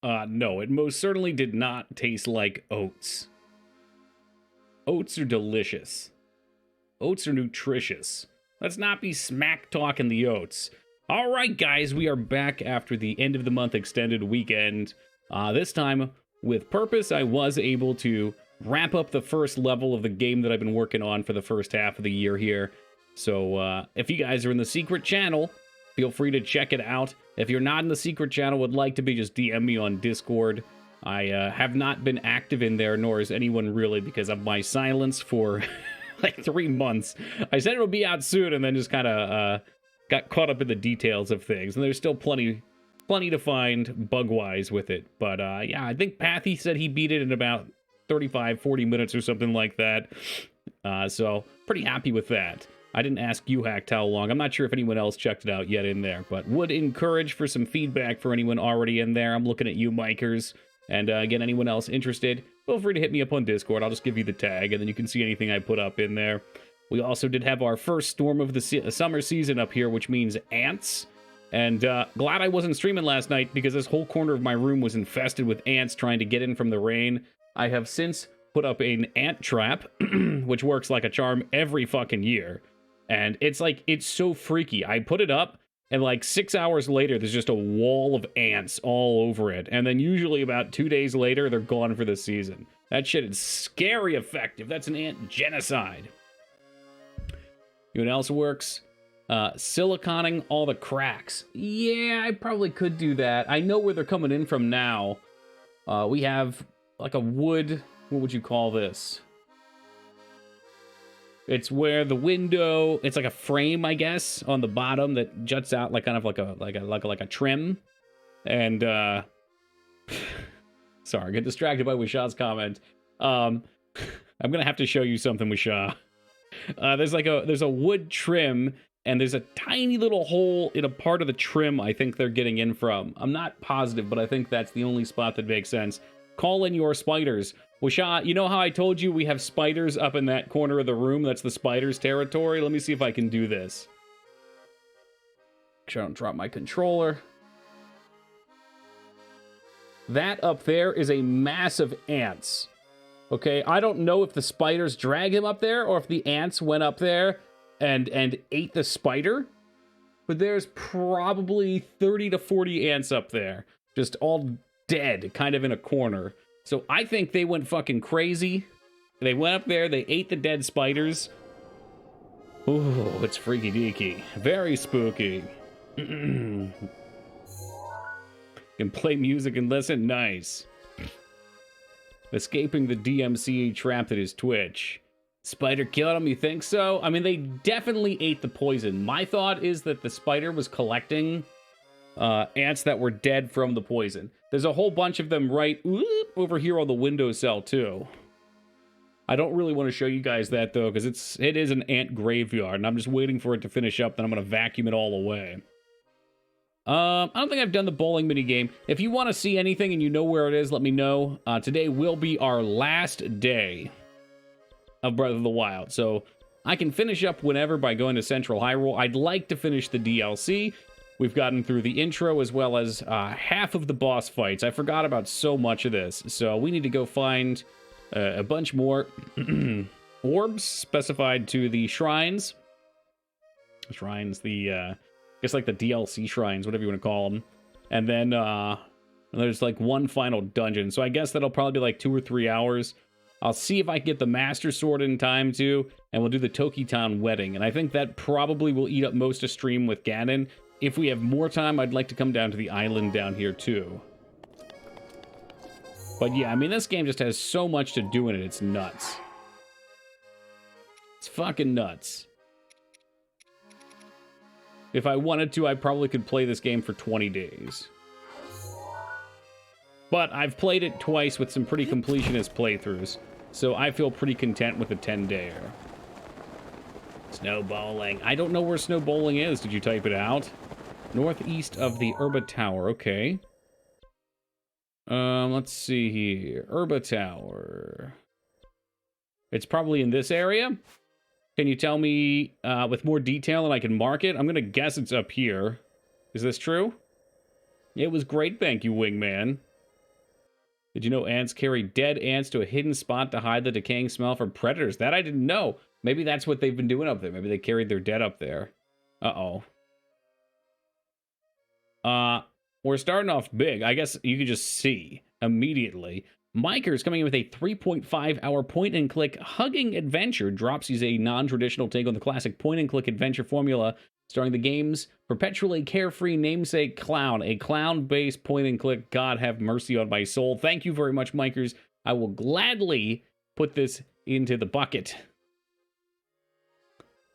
No, it most certainly did not taste like oats. Oats are delicious. Oats are nutritious. Let's not be smack talking the oats. All right, guys, we are back after the end of the month extended weekend. This time, with purpose, I was able to wrap up the first level of the game that I've been working on for the first half of the year here. So, if you guys are in the secret channel, feel free to check it out. If you're not in the secret channel, would like to be, just DM me on Discord. I have not been active in there, nor is anyone really, because of my silence for like 3 months. I said it would be out soon, and then just kind of got caught up in the details of things. And there's still plenty to find bug-wise with it. But yeah, I think Pathy said he beat it in about 35, 40 minutes or something like that. So pretty happy with that. I didn't ask you, Hacked, how long. I'm not sure if anyone else checked it out yet in there, but would encourage for some feedback for anyone already in there. I'm looking at you, Mikers. And again, anyone else interested, feel free to hit me up on Discord. I'll just give you the tag, and then you can see anything I put up in there. We also did have our first storm of the summer season up here, which means ants. And glad I wasn't streaming last night, because this whole corner of my room was infested with ants trying to get in from the rain. I have since put up an ant trap, which works like a charm every fucking year. And it's so freaky. I put it up, and like 6 hours later, there's just a wall of ants all over it. And then usually about 2 days later, they're gone for the season. That shit is scary effective. That's an ant genocide. You know what else works? Siliconing all the cracks. Yeah, I probably could do that. I know where they're coming in from now. We have like a wood, what would you call this? It's where the window, it's like a frame, I guess, on the bottom that juts out like kind of like a trim. And sorry, I get distracted by Wishah's comment. I'm gonna have to show you something, Wishah. There's a wood trim, and there's a tiny little hole in a part of the trim I think they're getting in from. I'm not positive, but I think that's the only spot that makes sense. Call in your spiders. Wishah, you know how I told you we have spiders up in that corner of the room? That's the spiders' territory. Let me see if I can do this. Make sure I don't drop my controller. That up there is a mass of ants. Okay, I don't know if the spiders drag him up there or if the ants went up there and ate the spider. But there's probably 30 to 40 ants up there. Just all dead, kind of in a corner. So I think they went fucking crazy. They went up there, they ate the dead spiders. Ooh, it's freaky deaky. Very spooky. Can play music and listen? Nice. Escaping the DMCA trap that is Twitch. Spider killed him, you think so? I mean, they definitely ate the poison. My thought is that the spider was collecting ants that were dead from the poison. There's a whole bunch of them right over here on the windowsill too. I don't really want to show you guys that though, because it is an ant graveyard, and I'm just waiting for it to finish up, then I'm going to vacuum it all away. I don't think I've done the bowling minigame. If you want to see anything and you know where it is, let me know. Today will be our last day of Breath of the Wild, so I can finish up whenever by going to Central Hyrule. I'd like to finish the DLC. We've gotten through the intro as well as half of the boss fights. I forgot about so much of this, so we need to go find a bunch more orbs specified to the shrines. Shrines, I guess like the DLC shrines, whatever you want to call them. And then there's like one final dungeon, so I guess that'll probably be like 2 or 3 hours. I'll see if I can get the Master Sword in time too, and we'll do the Toki Town Wedding. And I think that probably will eat up most of stream with Ganon. If we have more time, I'd like to come down to the island down here too. But yeah, I mean, this game just has so much to do in it, it's nuts. It's fucking nuts. If I wanted to, I probably could play this game for 20 days. But I've played it twice with some pretty completionist playthroughs, so I feel pretty content with a 10-dayer. Snow bowling. I don't know where snow bowling is. Did you type it out? Northeast of the Urba Tower. Okay. Let's see here. Urba Tower. It's probably in this area. Can you tell me with more detail and I can mark it? I'm going to guess it's up here. Is this true? It was great, thank you, Wingman. Did you know ants carry dead ants to a hidden spot to hide the decaying smell from predators? That I didn't know. Maybe that's what they've been doing up there. Maybe they carried their dead up there. Uh-oh. We're starting off big. I guess you could just see immediately. Miker's coming in with a 3.5-hour point-and-click hugging adventure. Dropsy's a non-traditional take on the classic point-and-click adventure formula, starring the game's perpetually carefree namesake Clown, a clown-based point-and-click. God have mercy on my soul. Thank you very much, Mikers. I will gladly put this into the bucket.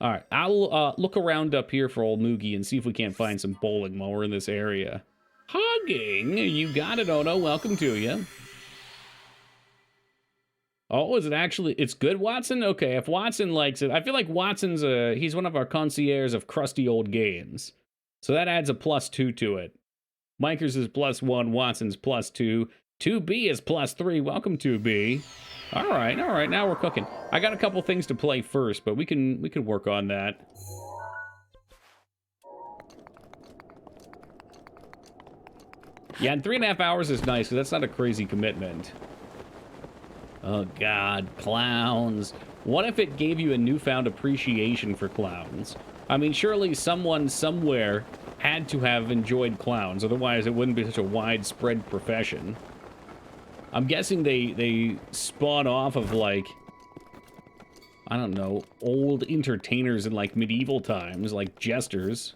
All right, I'll look around up here for old Moogie and see if we can't find some bowling while we're in this area. Hugging, you got it, Ono. Welcome to you. Oh, is it actually? It's good, Watson? Okay, if Watson likes it. I feel like Watson's he's one of our concierges of crusty old games. So that adds a +2 to it. Mikers is +1, Watson's +2. 2B is +3. Welcome, 2B. All right, now we're cooking. I got a couple things to play first, but we can work on that. Yeah, and 3.5 hours is nice, because that's not a crazy commitment. Oh God, clowns. What if it gave you a newfound appreciation for clowns? I mean, surely someone somewhere had to have enjoyed clowns, otherwise it wouldn't be such a widespread profession. I'm guessing they spawn off of, like, I don't know, old entertainers in, like, medieval times, like jesters.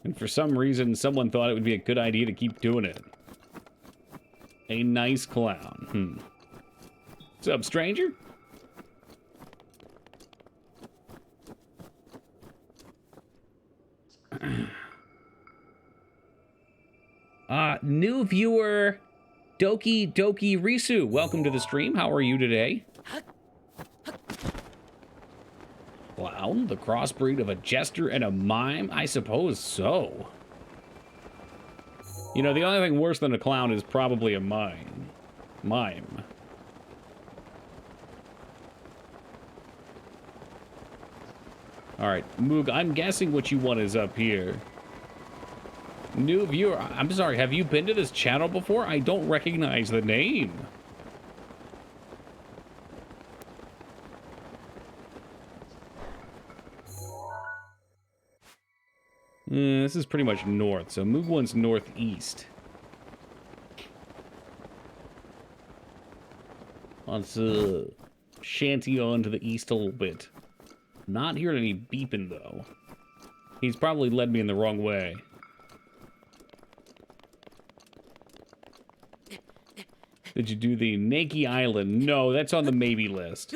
And for some reason, someone thought it would be a good idea to keep doing it. A nice clown. What's up, stranger? New viewer, Doki Doki Risu. Welcome to the stream. How are you today? Clown, the crossbreed of a jester and a mime? I suppose so. You know, the only thing worse than a clown is probably a mime. Alright, Moog, I'm guessing what you want is up here. New viewer, I'm sorry, have you been to this channel before? I don't recognize the name. This is pretty much north, so Moog one's northeast. Let's shanty on to the east a little bit. Not hearing any beeping, though. He's probably led me in the wrong way. Did you do the Nakey Island? No, that's on the maybe list.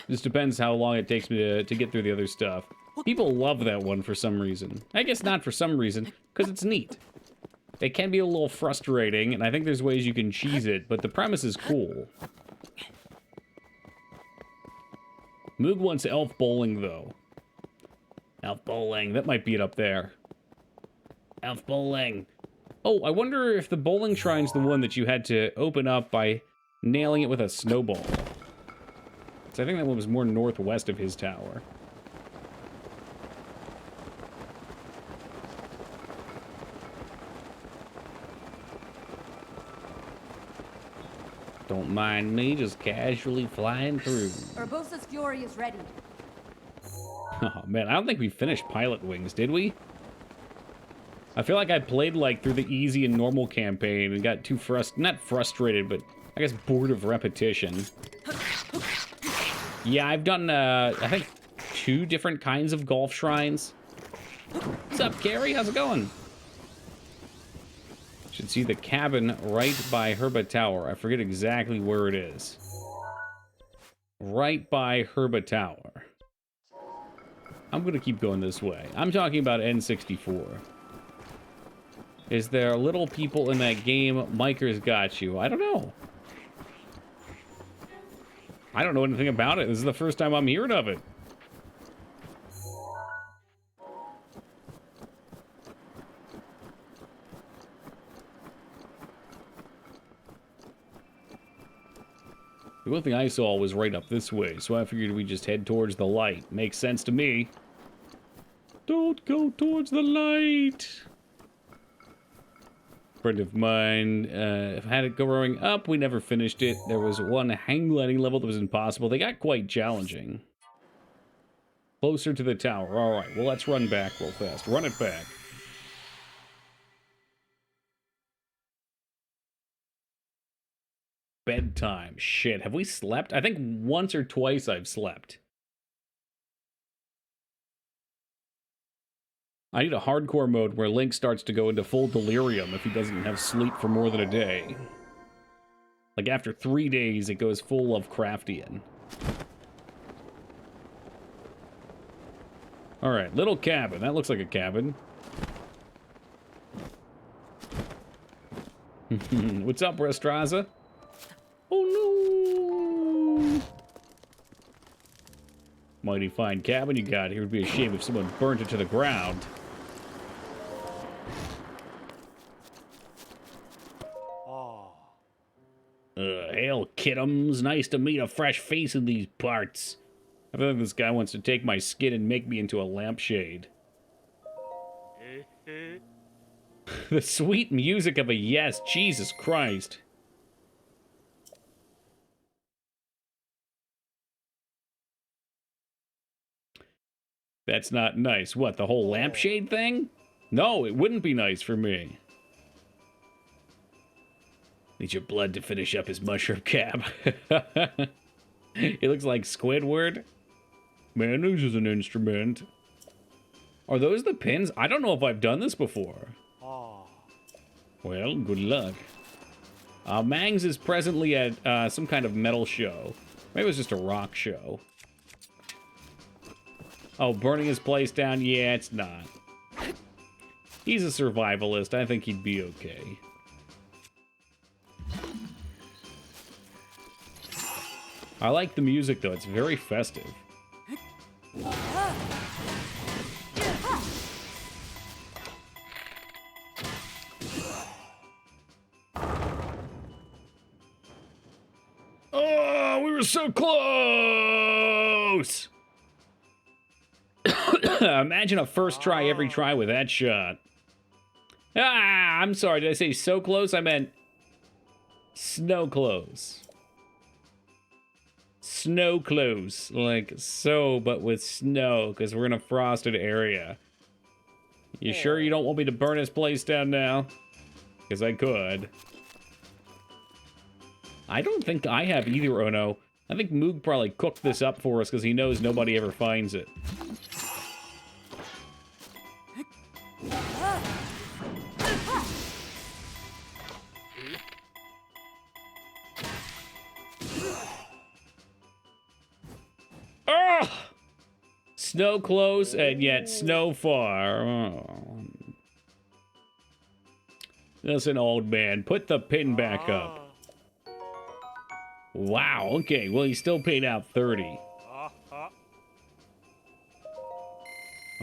Just depends how long it takes me to get through the other stuff. People love that one for some reason. I guess not for some reason, because it's neat. It can be a little frustrating, and I think there's ways you can cheese it, but the premise is cool. Moog wants elf bowling, though. Elf bowling, that might be it up there. Elf bowling. Oh, I wonder if the bowling shrine's the one that you had to open up by nailing it with a snowball. So I think that one was more northwest of his tower. Don't mind me just casually flying through. Urbosa's Fury is ready. Oh man, I don't think we finished Pilot Wings, did we? I feel like I played like through the easy and normal campaign and got too not frustrated, but I guess bored of repetition. Yeah, I've done I think 2 different kinds of golf shrines. What's up, Carrie? How's it going? Should see the cabin right by Herba Tower. I forget exactly where it is. Right by Herba Tower. I'm gonna keep going this way. I'm talking about N64. Is there little people in that game? Miker's got you. I don't know. I don't know anything about it. This is the first time I'm hearing of it. The one thing I saw was right up this way, so I figured we'd just head towards the light. Makes sense to me. Don't go towards the light. friend of mine had it growing up. We never finished it. There was one hang gliding level that was impossible. They got quite challenging. Closer to the tower. All right, well, let's run back real fast. Run it back. Bedtime. Shit, have we slept? I think once or twice I've slept. I need a hardcore mode where Link starts to go into full delirium if he doesn't have sleep for more than a day. Like after 3 days, it goes full Lovecraftian. Alright, little cabin. That looks like a cabin. What's up, Restraza? Oh no! Mighty fine cabin you got here. It would be a shame if someone burnt it to the ground. Hail, kidums. Nice to meet a fresh face in these parts. I feel like this guy wants to take my skin and make me into a lampshade. The sweet music of a yes. Jesus Christ. That's not nice. What, the whole lampshade thing? No, it wouldn't be nice for me. Need your blood to finish up his mushroom cap. He looks like Squidward. Man, this is an instrument. Are those the pins? I don't know if I've done this before. Well, good luck. Mangs is presently at some kind of metal show. Maybe it was just a rock show. Oh, burning his place down? Yeah, it's not. He's a survivalist. I think he'd be okay. I like the music, though. It's very festive. Oh, we were so close! Imagine a first try every try with that shot. Ah, I'm sorry. Did I say so close? I meant snow close. Snow close. Like so, but with snow, because we're in a frosted area. You sure you don't want me to burn his place down now? Because I could. I don't think I have either, oh no. I think Moog probably cooked this up for us because he knows nobody ever finds it. Oh! Snow close and yet snow far. Oh. Listen, old man, put the pin back up. Wow, okay, well, he still paid out 30. I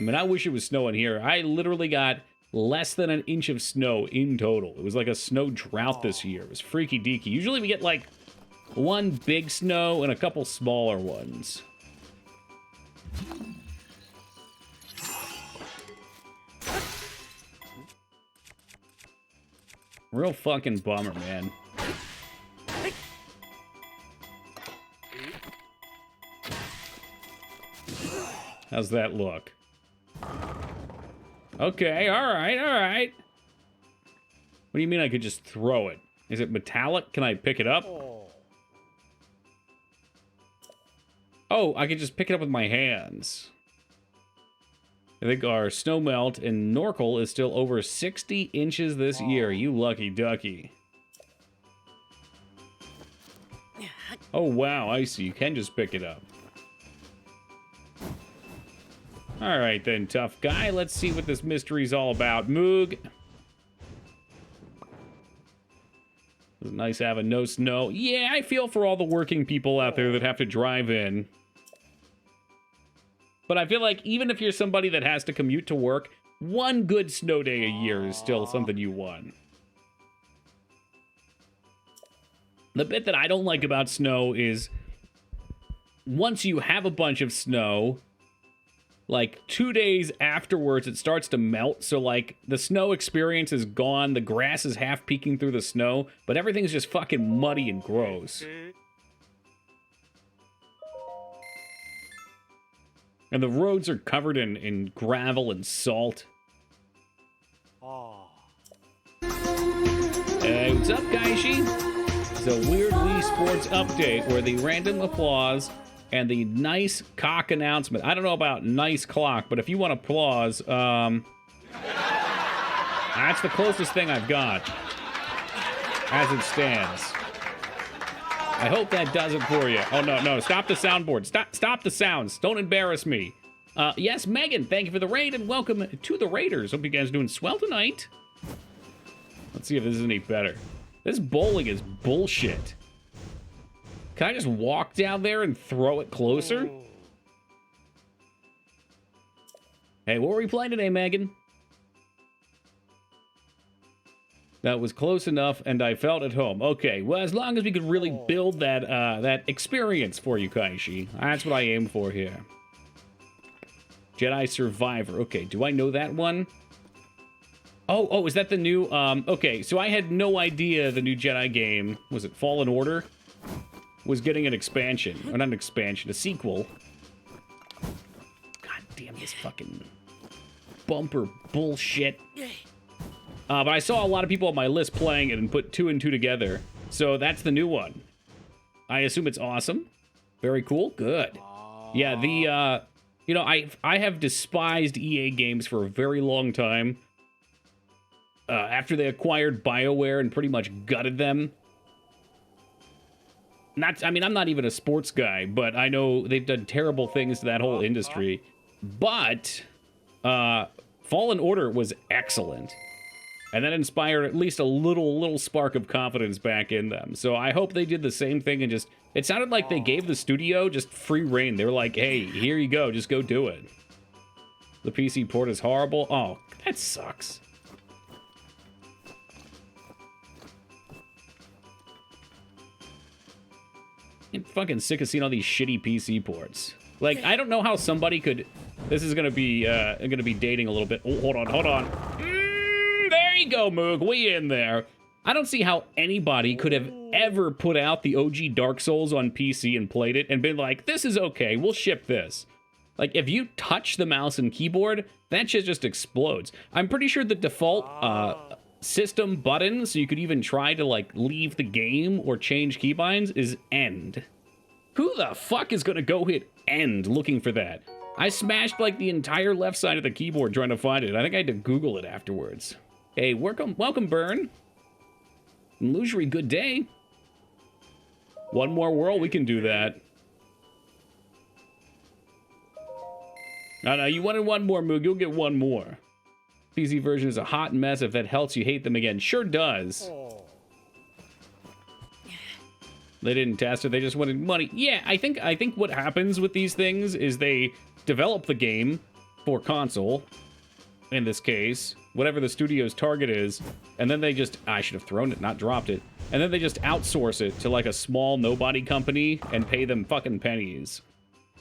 mean, I wish it was snowing here. I literally got less than an inch of snow in total. It was like a snow drought this year. It was freaky deaky. Usually we get like one big snow and a couple smaller ones. Real fucking bummer, man. How's that look? Okay, alright, alright. What do you mean I could just throw it? Is it metallic? Can I pick it up? Oh, I can just pick it up with my hands. I think our snow melt in Norkel is still over 60 inches this year. You lucky ducky. Oh, wow, I see. You can just pick it up. Alright then, tough guy. Let's see what this mystery's all about. Moog. It's nice having no snow. Yeah, I feel for all the working people out there that have to drive in. But I feel like even if you're somebody that has to commute to work, one good snow day a year is still something you want. The bit that I don't like about snow is once you have a bunch of snow, like 2 days afterwards it starts to melt, so like the snow experience is gone, the grass is half peeking through the snow, but everything's just fucking muddy and gross. And the roads are covered in gravel and salt. Hey, what's up, Kaishi? It's a weird Wii Sports update where the random applause and the nice cock announcement. I don't know about nice clock, but if you want applause, that's the closest thing I've got as it stands. I hope that does it for you. Oh, no, stop the soundboard. Stop the sounds. Don't embarrass me. Yes, Megan, thank you for the raid, and welcome to the Raiders. Hope you guys are doing swell tonight. Let's see if this is any better. This bowling is bullshit. Can I just walk down there and throw it closer? Hey, what were we playing today, Megan? That was close enough, and I felt at home. Okay, well, as long as we could really build that that experience for you, Kaishi. That's what I aim for here. Jedi Survivor. Okay, do I know that one? Oh, is that the new, okay, so I had no idea the new Jedi game, was it Fallen Order, was getting an expansion. Or not an expansion, a sequel. God damn this fucking bumper bullshit. But I saw a lot of people on my list playing it and put 2 and 2 together. So that's the new one. I assume it's awesome. Very cool. Good. Yeah, the, you know, I have despised EA games for a very long time. After they acquired BioWare and pretty much gutted them. I mean, I'm not even a sports guy, but I know they've done terrible things to that whole industry. But Fallen Order was excellent. And that inspired at least a little spark of confidence back in them. So I hope they did the same thing and just... It sounded like they gave the studio just free reign. They were like, hey, here you go, just go do it. The PC port is horrible. Oh, that sucks. I'm fucking sick of seeing all these shitty PC ports. Like, I don't know how somebody could... This is gonna be dating a little bit. Oh, hold on. There you go, Moog. We in there. I don't see how anybody could have ever put out the OG Dark Souls on PC and played it and been like, this is okay, we'll ship this. Like, if you touch the mouse and keyboard, that shit just explodes. I'm pretty sure the default system button, so you could even try to, like, leave the game or change keybinds, is end. Who the fuck is gonna go hit end looking for that? I smashed, like, the entire left side of the keyboard trying to find it. I think I had to Google it afterwards. Hey, welcome, Burn. Illusory, good day. One more world, we can do that. No, you wanted one more, Moog. You'll get one more. PC version is a hot mess. If that helps you hate them again. Sure does. They didn't test it. They just wanted money. Yeah, I think what happens with these things is they develop the game for console, in this case, whatever the studio's target is, and then they just... I should have thrown it, not dropped it. And then they just outsource it to, like, a small nobody company and pay them fucking pennies.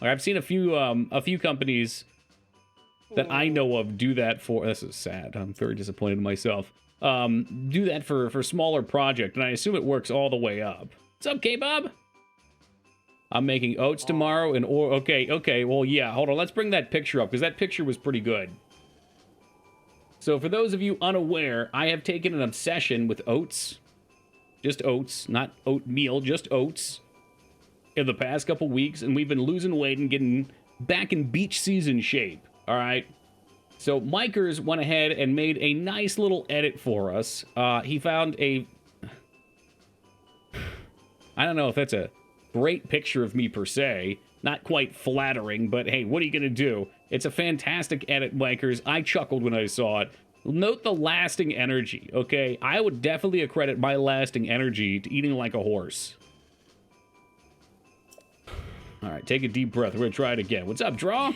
Like, I've seen a few companies that I know of do that for... This is sad. I'm very disappointed in myself. Do that for smaller project, and I assume it works all the way up. What's up, K-Bob? I'm making oats tomorrow, and... Okay, well, yeah, hold on. Let's bring that picture up, because that picture was pretty good. So for those of you unaware, I have taken an obsession with oats. Just oats, not oatmeal, just oats. In the past couple weeks, and we've been losing weight and getting back in beach season shape, all right? So Mikers went ahead and made a nice little edit for us. He found a... I don't know if that's a great picture of me per se. Not quite flattering, but hey, what are you gonna do? It's a fantastic edit, Mikers. I chuckled when I saw it. Note the lasting energy, okay? I would definitely accredit my lasting energy to eating like a horse. All right, take a deep breath. We're gonna try it again. What's up, Draw?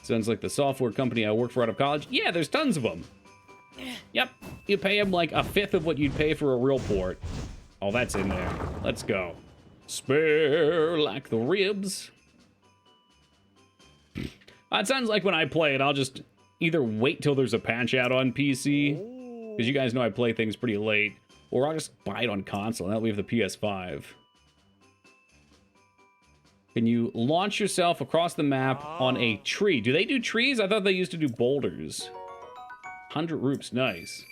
Sounds like the software company I work for out of college. Yeah, there's tons of them. Yep, you pay them like a fifth of what you'd pay for a real port. Oh, that's in there. Let's go. Spare like the ribs. It sounds like when I play it, I'll just either wait till there's a patch out on PC, because you guys know I play things pretty late, or I'll just buy it on console, and that'll leave the PS5. Can you launch yourself across the map on a tree? Do they do trees? I thought they used to do boulders. 100 roops, nice.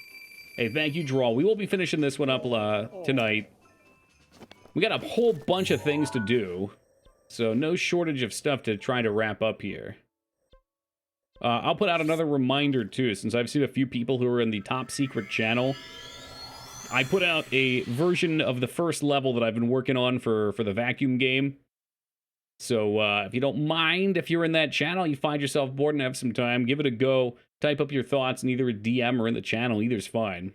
Hey, thank you, Draw. We will be finishing this one up tonight. We got a whole bunch of things to do, so no shortage of stuff to try to wrap up here. I'll put out another reminder, too, since I've seen a few people who are in the top secret channel. I put out a version of the first level that I've been working on for the vacuum game. So if you don't mind, if you're in that channel, you find yourself bored and have some time, give it a go. Type up your thoughts in either a DM or in the channel. Either's fine.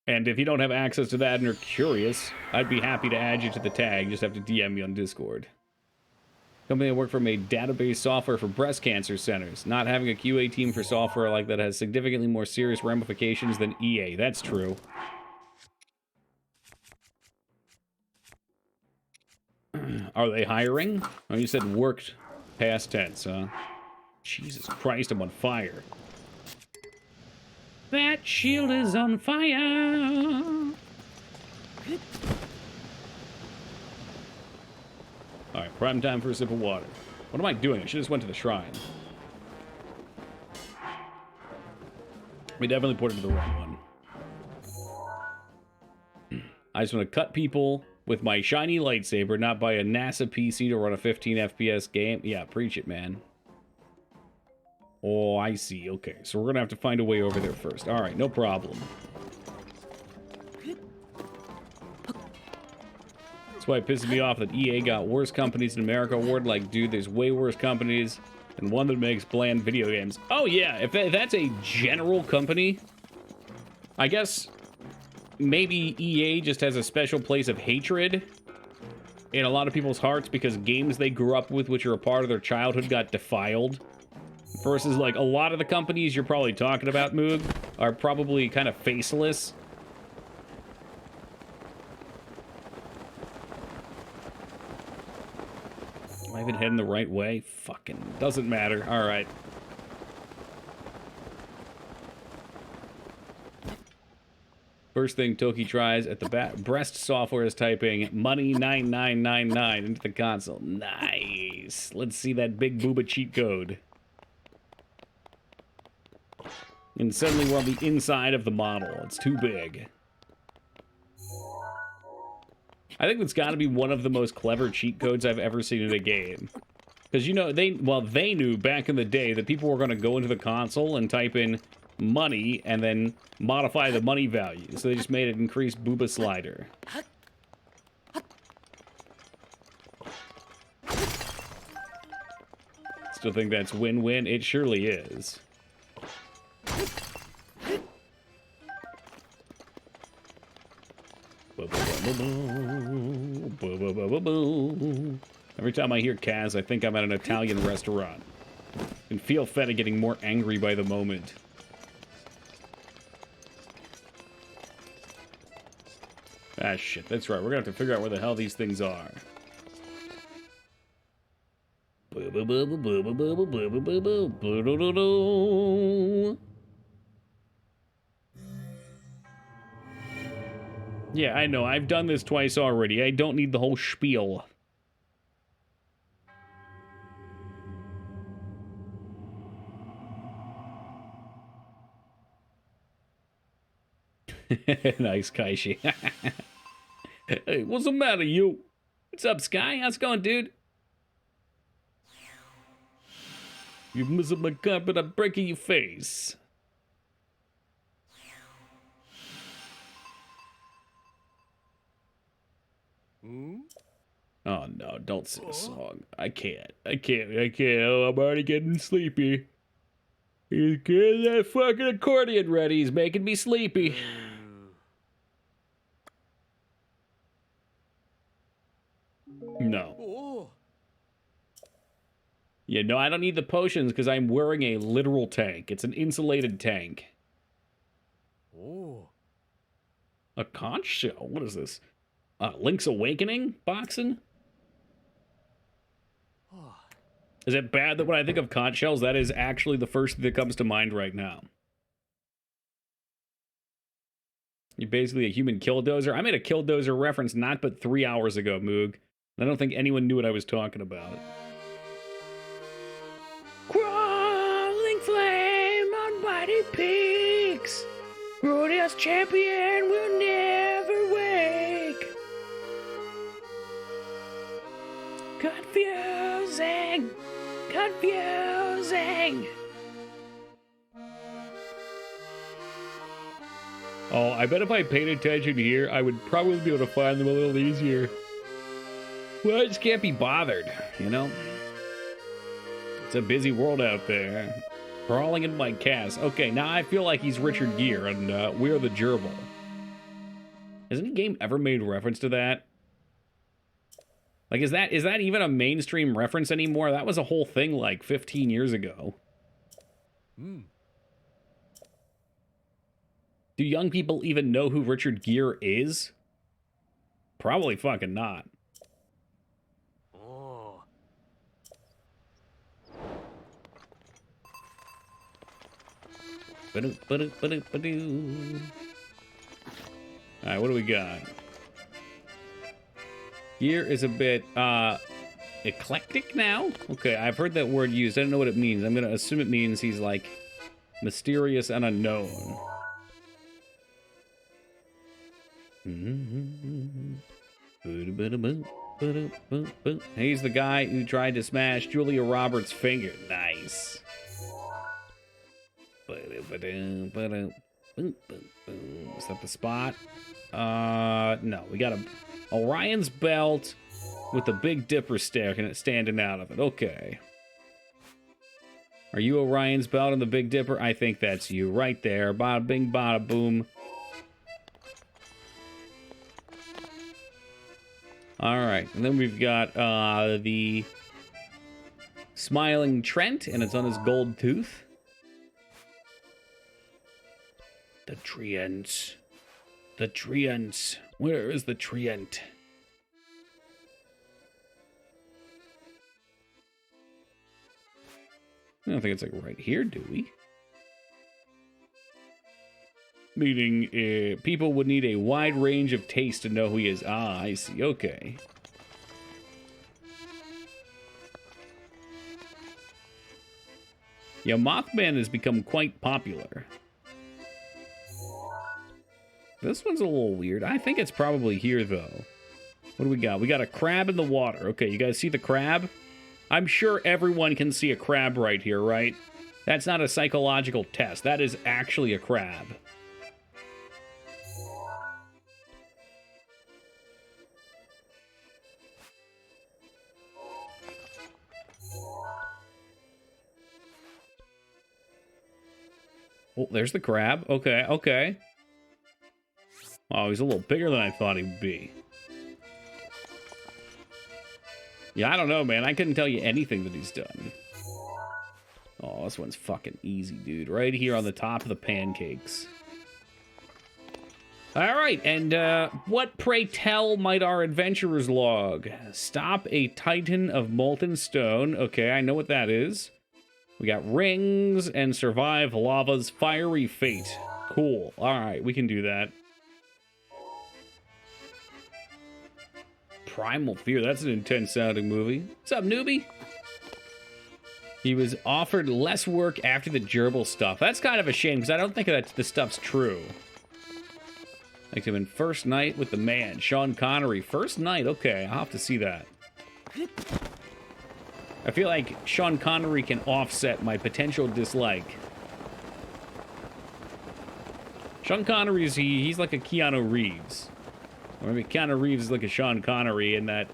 And if you don't have access to that and are curious, I'd be happy to add you to the tag. Just have to DM me on Discord. Company I work for made database software for breast cancer centers. Not having a QA team for software like that has significantly more serious ramifications than EA. That's true. Are they hiring? Oh, you said worked past tense, huh? Jesus Christ, I'm on fire. That shield is on fire. Alright, prime time for a sip of water. What am I doing? I should have just went to the shrine. We definitely put it to the wrong one. I just want to cut people with my shiny lightsaber, not buy a NASA PC to run a 15 FPS game. Yeah, preach it, man. Oh, I see. Okay, so we're going to have to find a way over there first. Alright, no problem. That's why it pisses me off that EA got worst companies in America award. Like, dude, there's way worse companies than one that makes bland video games. Oh, yeah, if that's a general company, I guess maybe EA just has a special place of hatred in a lot of people's hearts because games they grew up with, which are a part of their childhood, got defiled. Versus, like, a lot of the companies you're probably talking about, Moog, are probably kind of faceless. Am I even heading the right way? Fucking doesn't matter. Alright. First thing Toki tries at the breast software is typing money 9999 into the console. Nice. Let's see that big booba cheat code. And suddenly we're on the inside of the model. It's too big. I think that's got to be one of the most clever cheat codes I've ever seen in a game. Because, you know, they knew back in the day that people were going to go into the console and type in money and then modify the money value. So they just made it increase booba slider. Still think that's win-win? It surely is. Every time I hear Kaz, I think I'm at an Italian restaurant. And feel Feta getting more angry by the moment. Ah, shit, that's right. We're gonna have to figure out where the hell these things are. Yeah, I know. I've done this twice already. I don't need the whole spiel. Nice, Kaishi. Hey, what's the matter, you? What's up, Sky? How's it going, dude? You mess up my carpet, I'm breaking your face. Oh no, don't sing a song. I can't. Oh, I'm already getting sleepy. He's getting that fucking accordion ready. He's making me sleepy. No. Yeah, no, I don't need the potions because I'm wearing a literal tank. It's an insulated tank. A conch shell? What is this? Link's Awakening boxing? Is it bad that when I think of conch shells, that is actually the first thing that comes to mind right now? You're basically a human killdozer. I made a killdozer reference not but 3 hours ago, Moog. I don't think anyone knew what I was talking about. Crawling flame on mighty peaks. Rodeo's champion will never wake. Confusing. Confusing. Oh, I bet if I paid attention here, I would probably be able to find them a little easier. Well, I just can't be bothered, you know? It's a busy world out there. Crawling in my cast. Okay, now I feel like he's Richard Gere, and we're the gerbil. Has any game ever made reference to that? Like, is that even a mainstream reference anymore? That was a whole thing like 15 years ago. Do young people even know who Richard Gere is? Probably fucking not. Oh. Alright, what do we got? Gere is a bit, eclectic now? Okay, I've heard that word used. I don't know what it means. I'm gonna assume it means he's, like, mysterious and unknown. He's the guy who tried to smash Julia Roberts' finger. Nice. Is that the spot? No. We got a Orion's belt with the Big Dipper standing out of it. Okay. Are you Orion's belt and the Big Dipper? I think that's you right there. Bada bing, bada boom. All right, and then we've got the Smiling Trent, and it's on his gold tooth. The Treant. The Treant. Where is the Treant? I don't think it's like right here, do we? Meaning, people would need a wide range of taste to know who he is. Ah, I see. Okay. Yeah, Mothman has become quite popular. This one's a little weird. I think it's probably here, though. What do we got? We got a crab in the water. Okay, you guys see the crab? I'm sure everyone can see a crab right here, right? That's not a psychological test. That is actually a crab. Oh, there's the crab. Okay, okay. Oh, he's a little bigger than I thought he would be. Yeah, I don't know, man. I couldn't tell you anything that he's done. Oh, this one's fucking easy, dude. Right here on the top of the pancakes. All right, and what, pray tell, might our adventurers log? Stop a titan of molten stone. Okay, I know what that is. We got rings and survive lava's fiery fate. Cool. All right, we can do that. Primal Fear. That's an intense sounding movie. What's up, newbie? He was offered less work after the gerbil stuff. That's kind of a shame because I don't think that the stuff's true. Like him in First Night with the Man, Sean Connery. First Night. Okay, I'll have to see that. I feel like Sean Connery can offset my potential dislike. Sean Connery's, he's like a Keanu Reeves. Or maybe Keanu Reeves is like a Sean Connery in that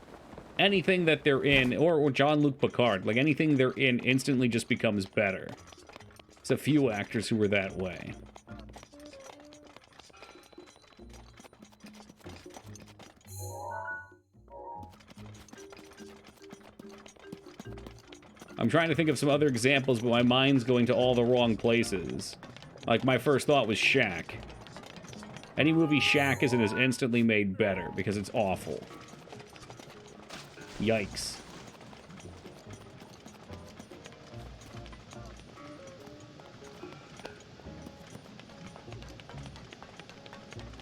anything that they're in, or Jean-Luc Picard, like anything they're in instantly just becomes better. There's a few actors who were that way. I'm trying to think of some other examples, but my mind's going to all the wrong places. Like, my first thought was Shaq. Any movie Shaq is in is instantly made better because it's awful. Yikes.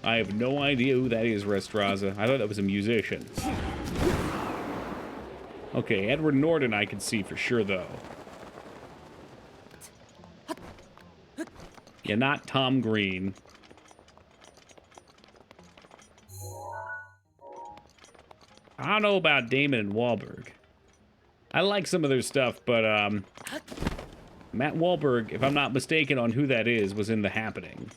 I have no idea who that is, Restraza. I thought that was a musician. Okay, Edward Norton I can see for sure, though. Yeah, not Tom Green. I don't know about Damon and Wahlberg. I like some of their stuff, but Matt Wahlberg, if I'm not mistaken on who that is, was in The Happening.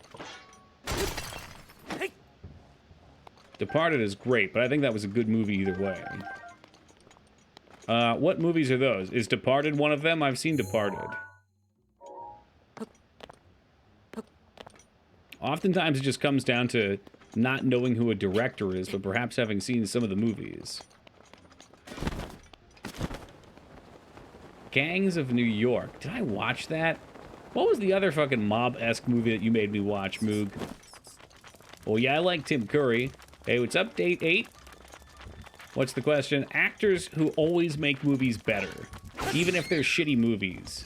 Departed is great, but I think that was a good movie either way. What movies are those? Is Departed one of them? I've seen Departed. Oftentimes it just comes down to not knowing who a director is, but perhaps having seen some of the movies. Gangs of New York. Did I watch that? What was the other fucking mob-esque movie that you made me watch, Moog? Well, yeah, I like Tim Curry. Hey, what's up, Date 8? What's the question? Actors who always make movies better, even if they're shitty movies.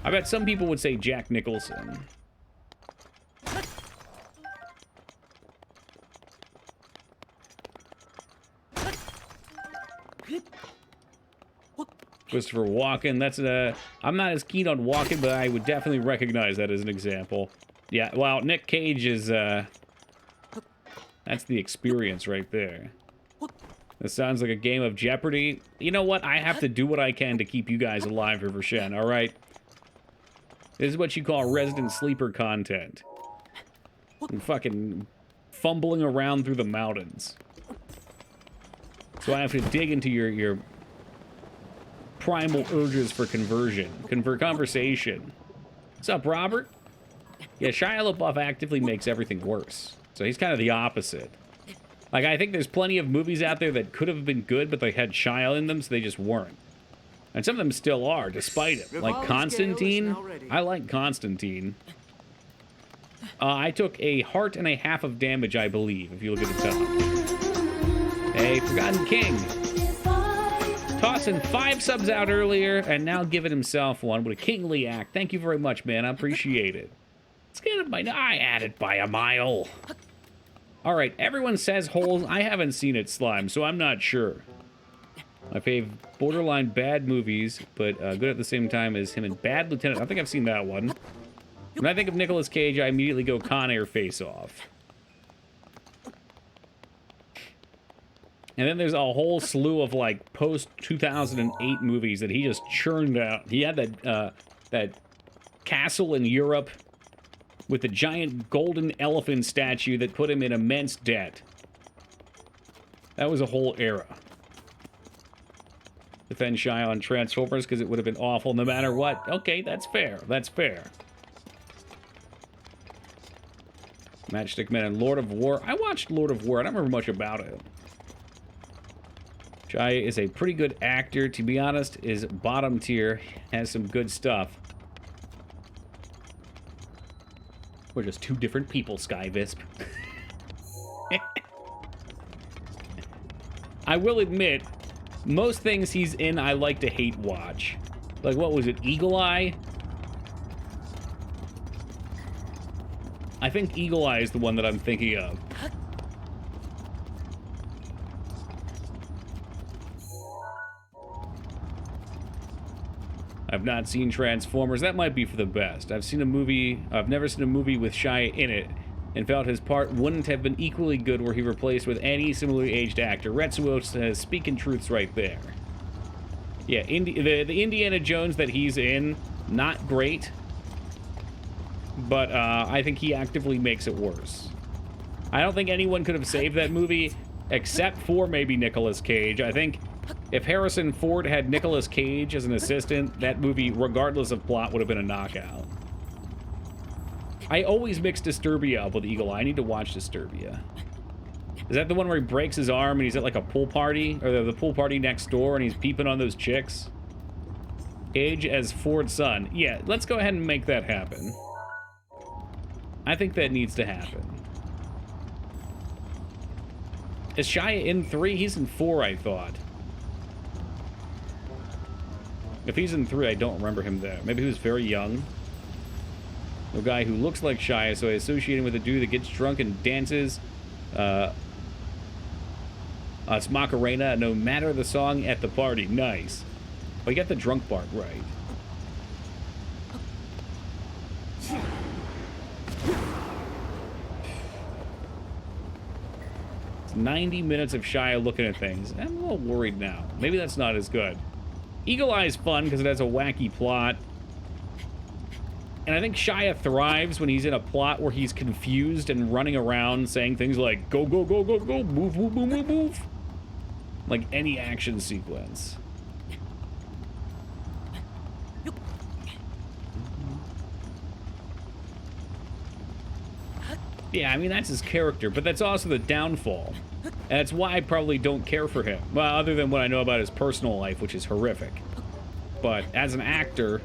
I bet some people would say Jack Nicholson. Christopher Walken, that's a... I'm not as keen on Walken, but I would definitely recognize that as an example. Yeah, well, Nick Cage is, that's the experience right there. This sounds like a game of Jeopardy. You know what? I have to do what I can to keep you guys alive, River Shen, alright? This is what you call resident sleeper content. I'm fucking fumbling around through the mountains. So I have to dig into your primal urges for conversion. Conversation. What's up, Robert? Yeah, Shia LaBeouf actively makes everything worse. So he's kind of the opposite. Like, I think there's plenty of movies out there that could have been good, but they had Shia in them, so they just weren't. And some of them still are, despite it. Like Constantine. I like Constantine. I took a heart and a half of damage, I believe, if you look at the top. Hey, Forgotten King. Tossing 5 subs out earlier, and now giving himself one. What a kingly act. Thank you very much, man. I appreciate it. Let's get it by... I added by a mile. Alright, everyone says holes. I haven't seen it, Slime, so I'm not sure. My fave borderline bad movies, but good at the same time as him in Bad Lieutenant. I think I've seen that one. When I think of Nicolas Cage, I immediately go Con Air Face Off. And then there's a whole slew of, like, post-2008 movies that he just churned out. He had that castle in Europe with the giant golden elephant statue that put him in immense debt. That was a whole era. Defend Shia on Transformers because it would have been awful no matter what. Okay, that's fair. That's fair. Matchstick Men and Lord of War. I watched Lord of War. I don't remember much about it. Shia is a pretty good actor. To be honest, is bottom tier. Has some good stuff. We're just two different people, Skyvisp. I will admit, most things he's in I like to hate watch. Like, what was it, Eagle Eye? I think Eagle Eye is the one that I'm thinking of. I've not seen Transformers. That might be for the best. I've never seen a movie with Shia in it, and felt his part wouldn't have been equally good were he replaced with any similarly aged actor. Retsuo says, speaking truths right there. Yeah, the Indiana Jones that he's in, not great, but I think he actively makes it worse. I don't think anyone could have saved that movie, except for maybe Nicolas Cage. I think if Harrison Ford had Nicolas Cage as an assistant, that movie, regardless of plot, would have been a knockout. I always mix Disturbia up with Eagle Eye. I need to watch Disturbia. Is that the one where he breaks his arm and he's at like a pool party? Or the pool party next door and he's peeping on those chicks? Cage as Ford's son. Yeah, let's go ahead and make that happen. I think that needs to happen. Is Shia in 3? He's in 4, I thought. If he's in 3, I don't remember him there. Maybe he was very young. A guy who looks like Shia, so I associate him with a dude that gets drunk and dances. It's Macarena, no matter the song at the party. Nice. Well, you got the drunk part right. It's 90 minutes of Shia looking at things. I'm a little worried now. Maybe that's not as good. Eagle Eye's fun because it has a wacky plot. And I think Shia thrives when he's in a plot where he's confused and running around saying things like, go, go, go, go, go, move, move, move, move, move. Like any action sequence. Yeah, I mean, that's his character, but that's also the downfall. And that's why I probably don't care for him. Well, other than what I know about his personal life, which is horrific. But as an actor,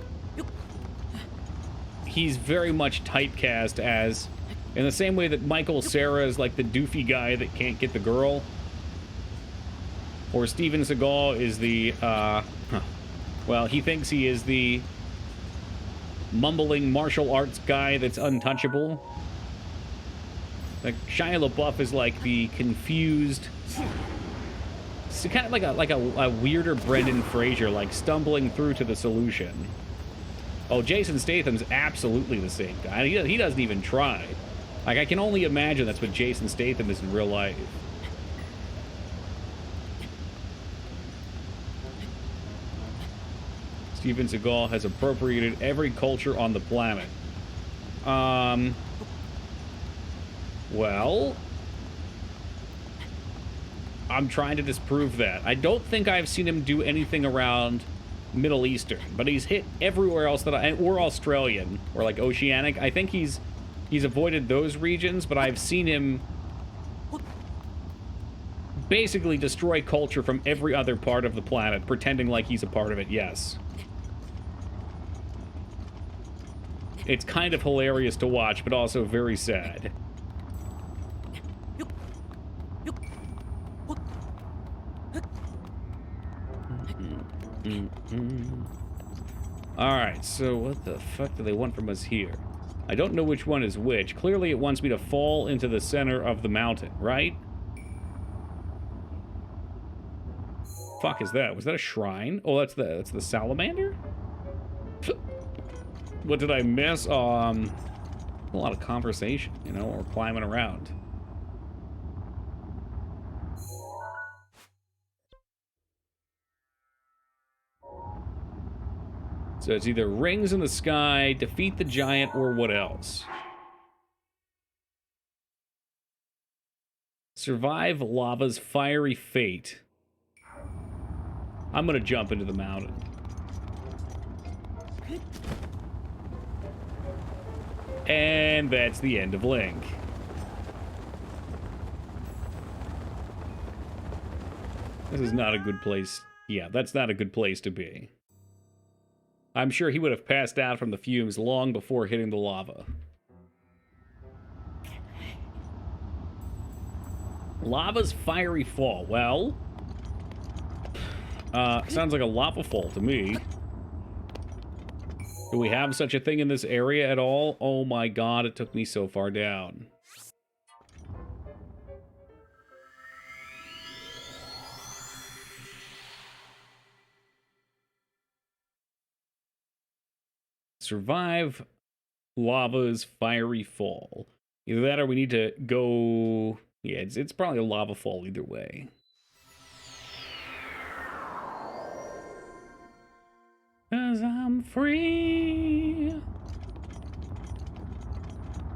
he's very much typecast as, in the same way that Michael Cera is like the doofy guy that can't get the girl. Or Steven Seagal is the, well, he thinks he is the mumbling martial arts guy that's untouchable. Like, Shia LaBeouf is like the confused... It's kind of like a weirder Brendan Fraser, like stumbling through to the solution. Oh, Jason Statham's absolutely the same guy. He doesn't even try. Like, I can only imagine that's what Jason Statham is in real life. Steven Seagal has appropriated every culture on the planet. Well, I'm trying to disprove that. I don't think I've seen him do anything around Middle Eastern, but he's hit everywhere else that or Australian, or like Oceanic. I think he's avoided those regions, but I've seen him basically destroy culture from every other part of the planet, pretending like he's a part of it, yes. It's kind of hilarious to watch, but also very sad. Alright, so what the fuck do they want from us here? I don't know which one is which. Clearly it wants me to fall into the center of the mountain, right? Fuck is that? Was that a shrine? Oh, that's the salamander? What did I miss? A lot of conversation, you know, or climbing around. So it's either rings in the sky, defeat the giant, or what else? Survive lava's fiery fate. I'm gonna jump into the mountain. And that's the end of Link. This is not a good place. Yeah, that's not a good place to be. I'm sure he would have passed out from the fumes long before hitting the lava. Lava's fiery fall. Well, sounds like a lava fall to me. Do we have such a thing in this area at all? Oh my god, it took me so far down. Survive lava's fiery fall. Either that or we need to go... Yeah, it's probably a lava fall either way. 'Cause I'm free.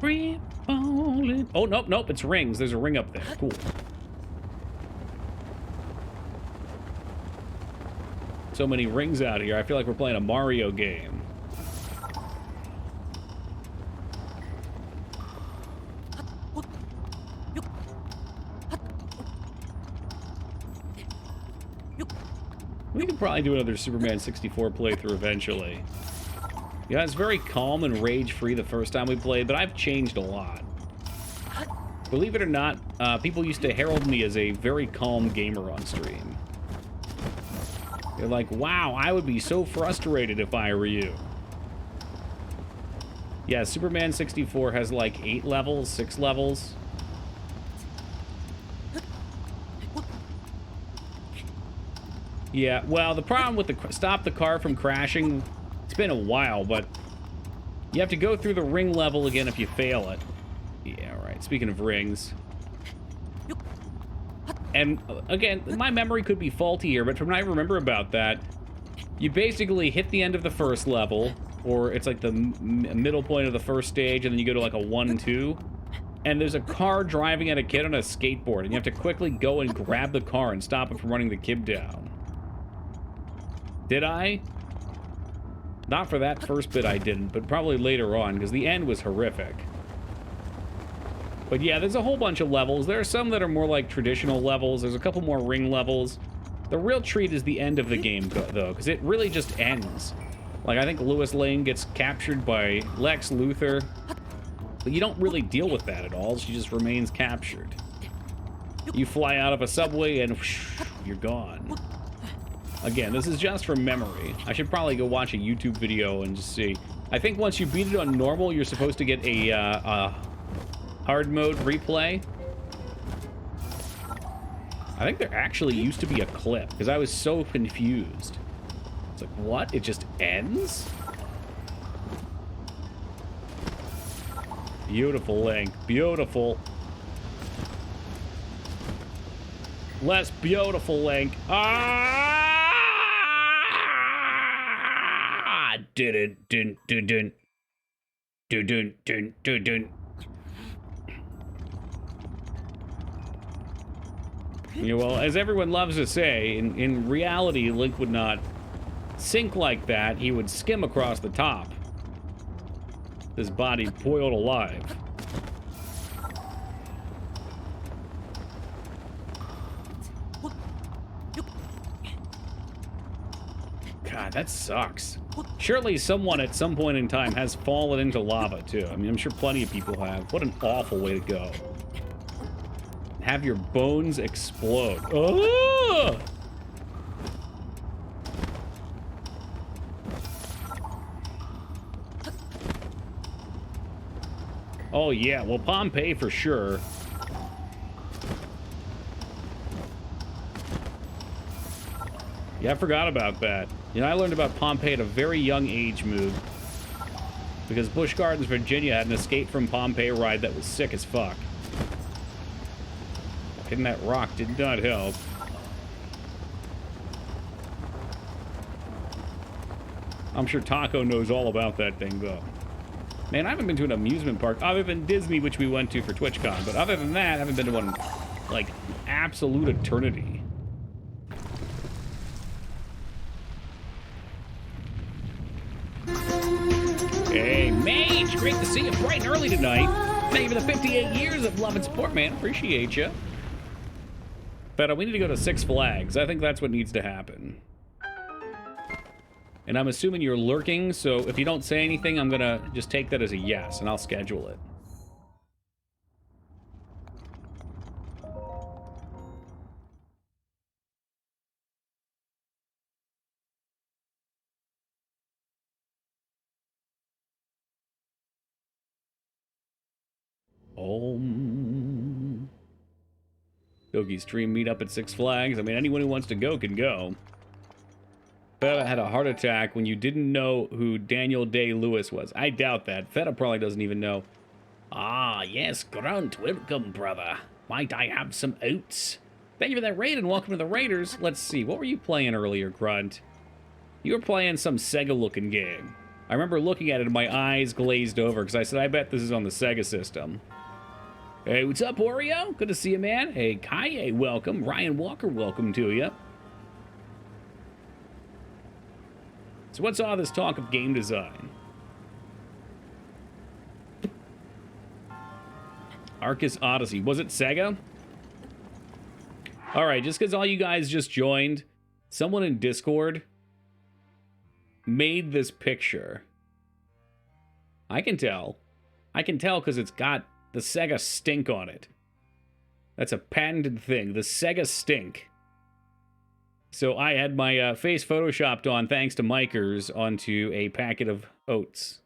Free falling. Oh, nope, nope, it's rings. There's a ring up there. Cool. So many rings out here. I feel like we're playing a Mario game. We could probably do another Superman 64 playthrough eventually. Yeah, it's very calm and rage-free the first time we played, but I've changed a lot. Believe it or not, people used to herald me as a very calm gamer on stream. They're like, wow, I would be so frustrated if I were you. Yeah, Superman 64 has like 8 levels, 6 levels. Yeah, well, the problem with the stop the car from crashing, it's been a while, but you have to go through the ring level again if you fail it. Yeah, right. Speaking of rings. And, again, my memory could be faulty here, but from what I remember about that, you basically hit the end of the first level, or it's like the middle point of the first stage, and then you go to like a 1-2, and there's a car driving at a kid on a skateboard, and you have to quickly go and grab the car and stop it from running the kid down. Did I? Not for that first bit I didn't, but probably later on, because the end was horrific. But yeah, there's a whole bunch of levels. There are some that are more like traditional levels. There's a couple more ring levels. The real treat is the end of the game, though, because it really just ends. Like, I think Lois Lane gets captured by Lex Luthor, but you don't really deal with that at all. She just remains captured. You fly out of a subway and whoosh, you're gone. Again, this is just from memory. I should probably go watch a YouTube video and just see. I think once you beat it on normal, you're supposed to get a hard mode replay. I think there actually used to be a clip, because I was so confused. It's like, what? It just ends? Beautiful, Link. Beautiful. Less beautiful, Link. Ah! Dun dun dun dun dun dun dun dun dun. Yeah, well, as everyone loves to say, in reality, Link would not sink like that. He would skim across the top. His body boiled alive. God, that sucks. Surely someone at some point in time has fallen into lava, too. I mean, I'm sure plenty of people have. What an awful way to go. Have your bones explode. Oh! Oh, yeah. Well, Pompeii for sure. Yeah, I forgot about that. You know, I learned about Pompeii at a very young age, Moog. Because Busch Gardens, Virginia had an Escape from Pompeii ride that was sick as fuck. Hitting that rock did not help. I'm sure Taco knows all about that thing, though. Man, I haven't been to an amusement park other than Disney, which we went to for TwitchCon. But other than that, I haven't been to one, like, absolute eternity. Hey, Mage! Great to see you bright and early tonight. Thank you for the 58 years of love and support, man. Appreciate you. But we need to go to Six Flags. I think that's what needs to happen. And I'm assuming you're lurking, so if you don't say anything, I'm gonna just take that as a yes, and I'll schedule it. Dogi's dream meetup at Six Flags. I mean, anyone who wants to go can go. Feta had a heart attack when you didn't know who Daniel Day-Lewis was. I doubt that. Feta probably doesn't even know. Ah, yes, Grunt. Welcome, brother. Might I have some oats? Thank you for that raid and welcome to the Raiders. Let's see. What were you playing earlier, Grunt? You were playing some Sega-looking game. I remember looking at it and my eyes glazed over because I said, I bet this is on the Sega system. Hey, what's up, Oreo? Good to see you, man. Hey, Kaye, welcome. Ryan Walker, welcome to you. So what's all this talk of game design? Arcus Odyssey. Was it Sega? Alright, just because all you guys just joined, someone in Discord made this picture. I can tell. I can tell because it's got the Sega stink on it. That's a patented thing. The Sega Stink. So I had my face photoshopped on, thanks to Micers, onto a packet of oats.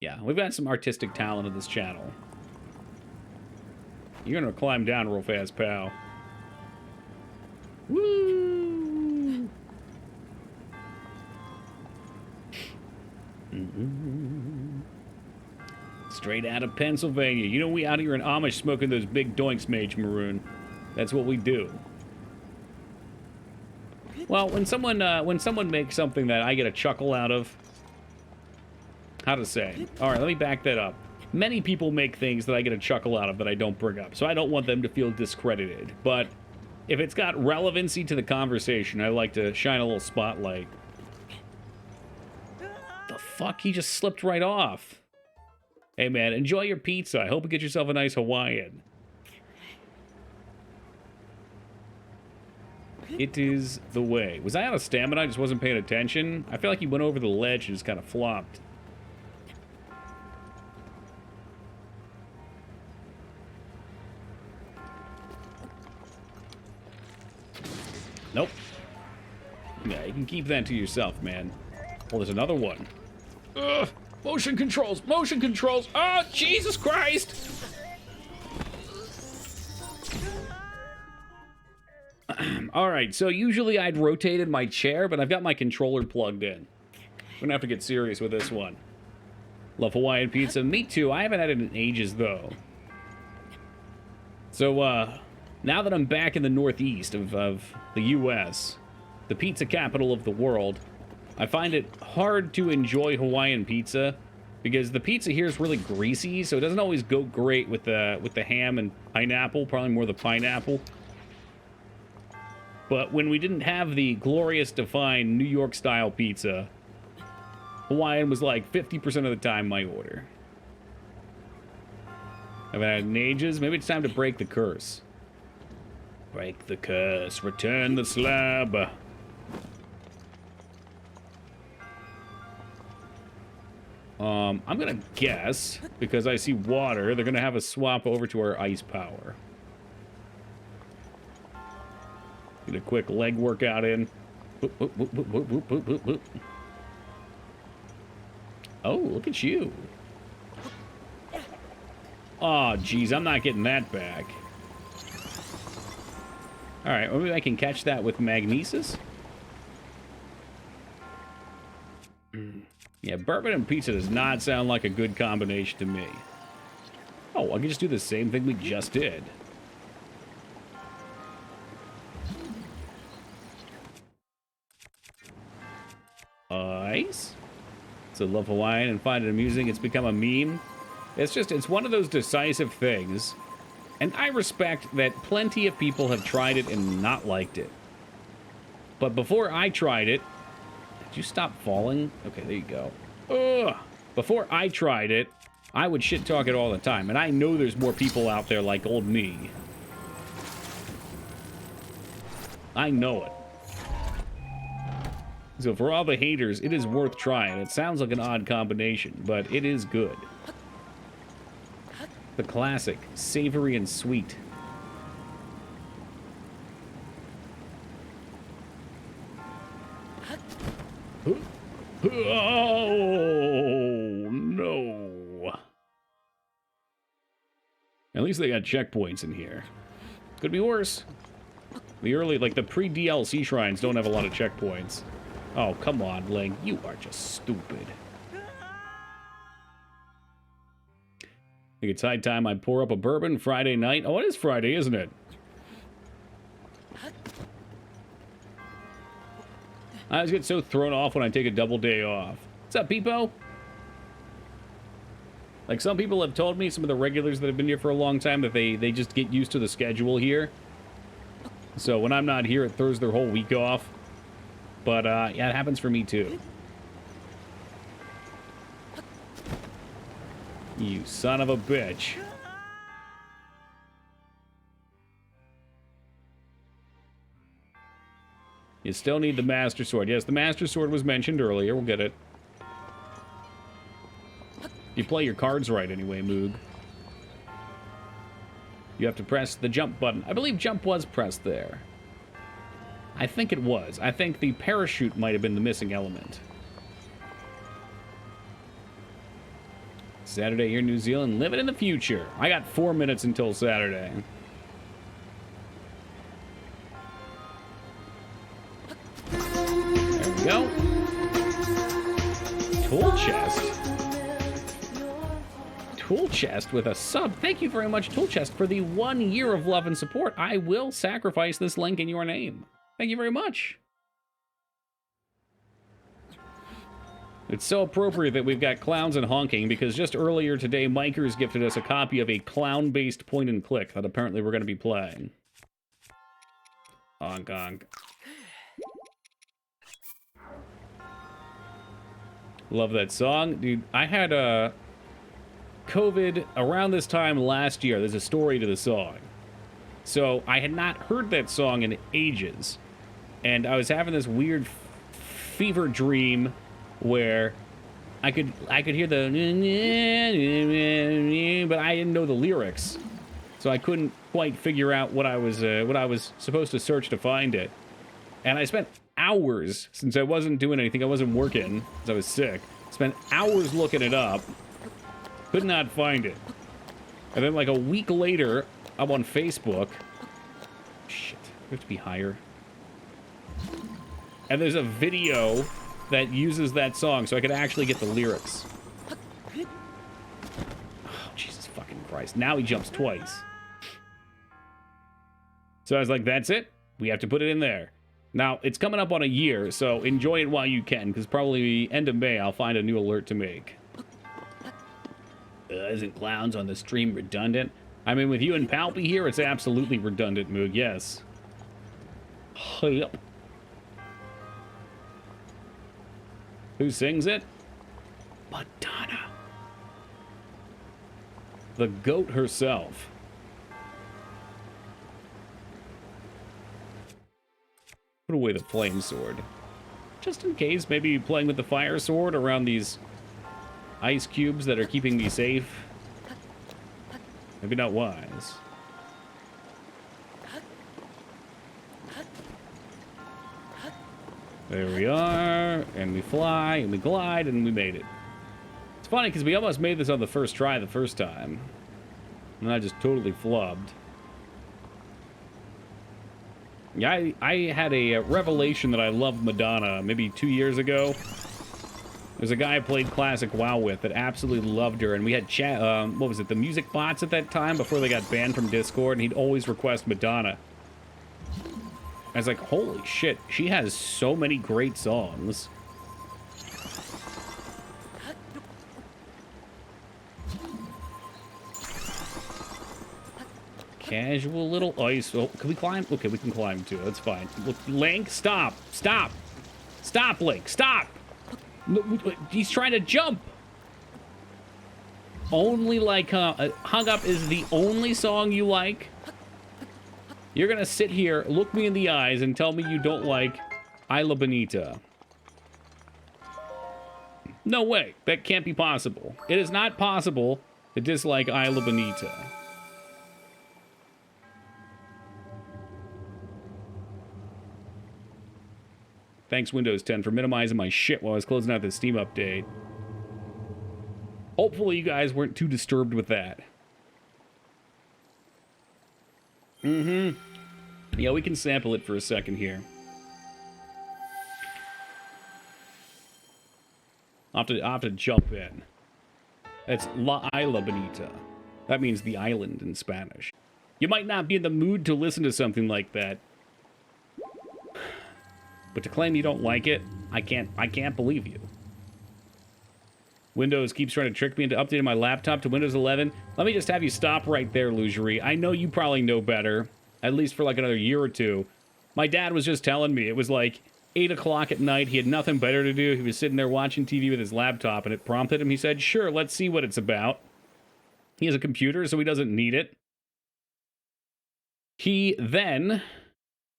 Yeah, we've got some artistic talent in this channel. You're gonna climb down real fast, pal. Woo! Straight out of Pennsylvania. You know, we out here in Amish smoking those big doinks, Mage Maroon. That's what we do. Well, when someone makes something that I get a chuckle out of, how to say? All right, let me back that up. Many people make things that I get a chuckle out of that I don't bring up, so I don't want them to feel discredited. But if it's got relevancy to the conversation, I like to shine a little spotlight. The fuck? He just slipped right off. Hey, man, enjoy your pizza. I hope you get yourself a nice Hawaiian. It is the way. Was I out of stamina? I just wasn't paying attention. I feel like he went over the ledge and just kind of flopped. Nope. Yeah, you can keep that to yourself, man. Well, there's another one. Ugh! Motion controls! Motion controls! Oh, Jesus Christ! Alright, so usually I'd rotated my chair, but I've got my controller plugged in. I'm gonna have to get serious with this one. Love Hawaiian pizza. Me too. I haven't had it in ages, though. So, now that I'm back in the northeast of the U.S., the pizza capital of the world, I find it hard to enjoy Hawaiian pizza because the pizza here is really greasy, so it doesn't always go great with the ham and pineapple, probably more the pineapple. But when we didn't have the glorious, defined New York-style pizza, Hawaiian was like 50% of the time my order. I've had it in ages. Maybe it's time to break the curse. Break the curse. Return the slab. I'm gonna guess, because I see water, they're gonna have a swap over to our ice power. Get a quick leg workout in. Whoop, whoop, whoop, whoop, whoop, whoop, whoop, whoop, whoop. Oh, look at you. Oh, geez, I'm not getting that back. Alright, maybe I can catch that with magnesis? Yeah, bourbon and pizza does not sound like a good combination to me. Oh, I can just do the same thing we just did. Ice? So love Hawaiian and find it amusing. It's become a meme. It's one of those decisive things. And I respect that plenty of people have tried it and not liked it. But before I tried it... Did you stop falling? Okay, there you go. Ugh! Before I tried it, I would shit-talk it all the time. And I know there's more people out there like old me. I know it. So for all the haters, it is worth trying. It sounds like an odd combination, but it is good. The classic, savory and sweet. Oh, no. At least they got checkpoints in here. Could be worse. The early, like the pre-DLC shrines don't have a lot of checkpoints. Oh, come on, Ling. You are just stupid. I think it's high time I pour up a bourbon Friday night. Oh, it is Friday, isn't it? I always get so thrown off when I take a double day off. What's up, Peepo? Like, some people have told me, some of the regulars that have been here for a long time, that they just get used to the schedule here. So when I'm not here, it throws their whole week off. But, yeah, it happens for me, too. You son of a bitch. You still need the Master Sword. Yes, the Master Sword was mentioned earlier. We'll get it. You play your cards right anyway, Moog. You have to press the jump button. I believe jump was pressed there. I think it was. I think the parachute might have been the missing element. Saturday here in New Zealand, living in the future. I got 4 minutes until Saturday. There we go. Tool chest. Tool chest with a sub. Thank you very much, Tool Chest, for the 1 year of love and support. I will sacrifice this link in your name. Thank you very much. It's so appropriate that we've got clowns and honking, because just earlier today, Mikers gifted us a copy of a clown-based point-and-click that apparently we're going to be playing. Honk, honk. Love that song. Dude, I had COVID around this time last year. There's a story to the song. So I had not heard that song in ages. And I was having this weird fever dream where I could hear the, but I didn't know the lyrics, so I couldn't quite figure out what I was supposed to search to find it. And I spent hours, since I wasn't doing anything, I wasn't working, because I was sick. Spent hours looking it up, could not find it. And then like a week later, I'm on Facebook. Shit, we have to be higher. And there's a video that uses that song, so I could actually get the lyrics. Oh, Jesus fucking Christ. Now he jumps twice. So I was like, that's it. We have to put it in there. Now, it's coming up on a year, so enjoy it while you can, because probably end of May, I'll find a new alert to make. Isn't clowns on the stream redundant? I mean, with you and Palpy here, it's absolutely redundant, Moog, yes. Yep. Who sings it? Madonna. The goat herself. Put away the flame sword. Just in case, maybe playing with the fire sword around these ice cubes that are keeping me safe. Maybe not wise. There we are, and we fly, and we glide, and we made it. It's funny, because we almost made this on the first try the first time. And I just totally flubbed. Yeah, I had a revelation that I loved Madonna maybe 2 years ago. There's a guy I played Classic WoW with that absolutely loved her, and we had chat, what was it, the music bots at that time, before they got banned from Discord, and he'd always request Madonna. I was like, holy shit, she has so many great songs. Casual little ice. Oh, can we climb? Okay, we can climb too. That's fine. Look, Link, stop. Stop. Stop, Link. Stop. He's trying to jump. Only like Hung Up is the only song you like? You're gonna sit here, look me in the eyes, and tell me you don't like Isla Bonita. No way. That can't be possible. It is not possible to dislike Isla Bonita. Thanks, Windows 10, for minimizing my shit while I was closing out the Steam update. Hopefully you guys weren't too disturbed with that. Yeah, we can sample it for a second here. I'll have to jump in. That's La Isla Bonita. That means the island in Spanish. You might not be in the mood to listen to something like that. But to claim you don't like it, I can't believe you. Windows keeps trying to trick me into updating my laptop to Windows 11. Let me just have you stop right there, Lugerie. I know you probably know better, at least for like another year or two. My dad was just telling me, it was like 8 o'clock at night, he had nothing better to do, he was sitting there watching TV with his laptop, and it prompted him, he said, sure, let's see what it's about. He has a computer, so he doesn't need it. He then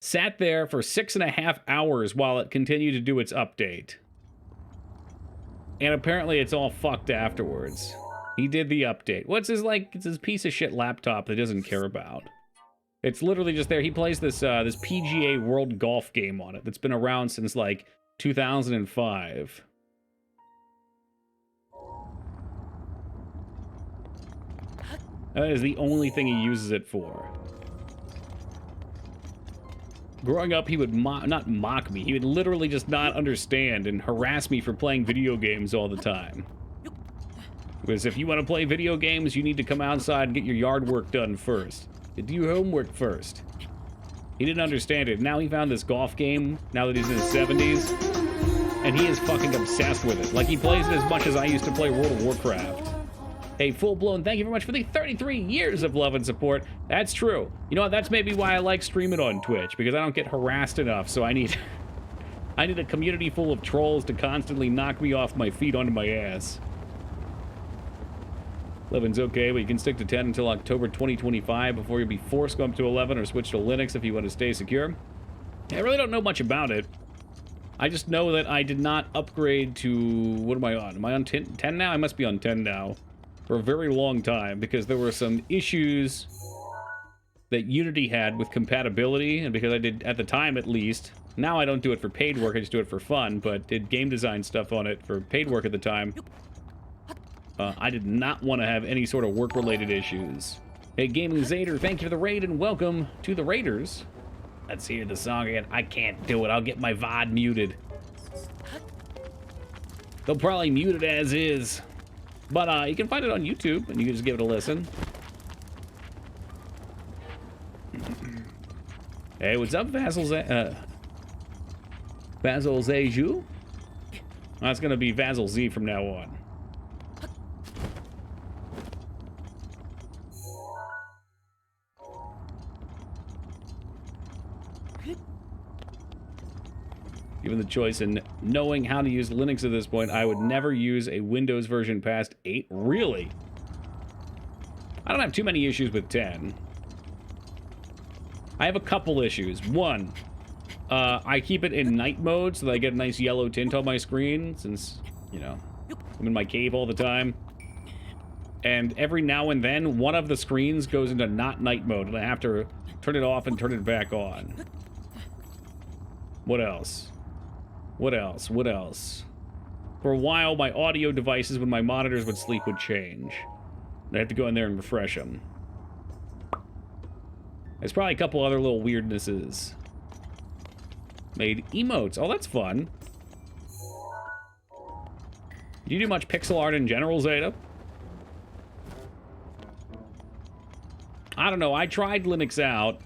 sat there for 6.5 hours while it continued to do its update. And apparently it's all fucked afterwards. He did the update. What's his, like, it's his piece of shit laptop that he doesn't care about. It's literally just there. He plays this this PGA World Golf game on it that's been around since, like, 2005. That is the only thing he uses it for. Growing up, he would not mock me. He would literally just not understand and harass me for playing video games all the time. Because if you want to play video games, you need to come outside and get your yard work done first. Do your homework first. He didn't understand it. Now he found this golf game, now that he's in his 70s, and he is fucking obsessed with it. Like, he plays it as much as I used to play World of Warcraft. Hey, Full Blown, thank you very much for the 33 years of love and support. That's true. You know what? That's maybe why I like streaming on Twitch, because I don't get harassed enough, so I need a community full of trolls to constantly knock me off my feet onto my ass. 11's okay, but you can stick to 10 until October 2025 before you'll be forced to go up to 11 or switch to Linux if you want to stay secure. I really don't know much about it. I just know that I did not upgrade to... What am I on? Am I on 10 now? I must be on 10 now. For a very long time, because there were some issues that Unity had with compatibility, and because I did, at the time at least, now I don't do it for paid work, I just do it for fun, but did game design stuff on it for paid work at the time. I did not want to have any sort of work-related issues. Hey, Gaming Zader, thank you for the raid, and welcome to the Raiders. Let's hear the song again. I can't do it, I'll get my VOD muted. They'll probably mute it as is. But you can find it on YouTube, and you can just give it a listen. Hey, what's up, Vassal Zeju? That's gonna be Vassal Z from now on. Given the choice and knowing how to use Linux at this point, I would never use a Windows version past 8. Really? I don't have too many issues with 10. I have a couple issues. One, I keep it in night mode so that I get a nice yellow tint on my screen, since, you know, I'm in my cave all the time. And every now and then, one of the screens goes into not night mode, and I have to turn it off and turn it back on. What else? What else? What else? For a while, my audio devices, when my monitors would sleep, would change. I have to go in there and refresh them. There's probably a couple other little weirdnesses. Made emotes. Oh, that's fun. Do you do much pixel art in general, Zeta? I don't know. I tried Linux out.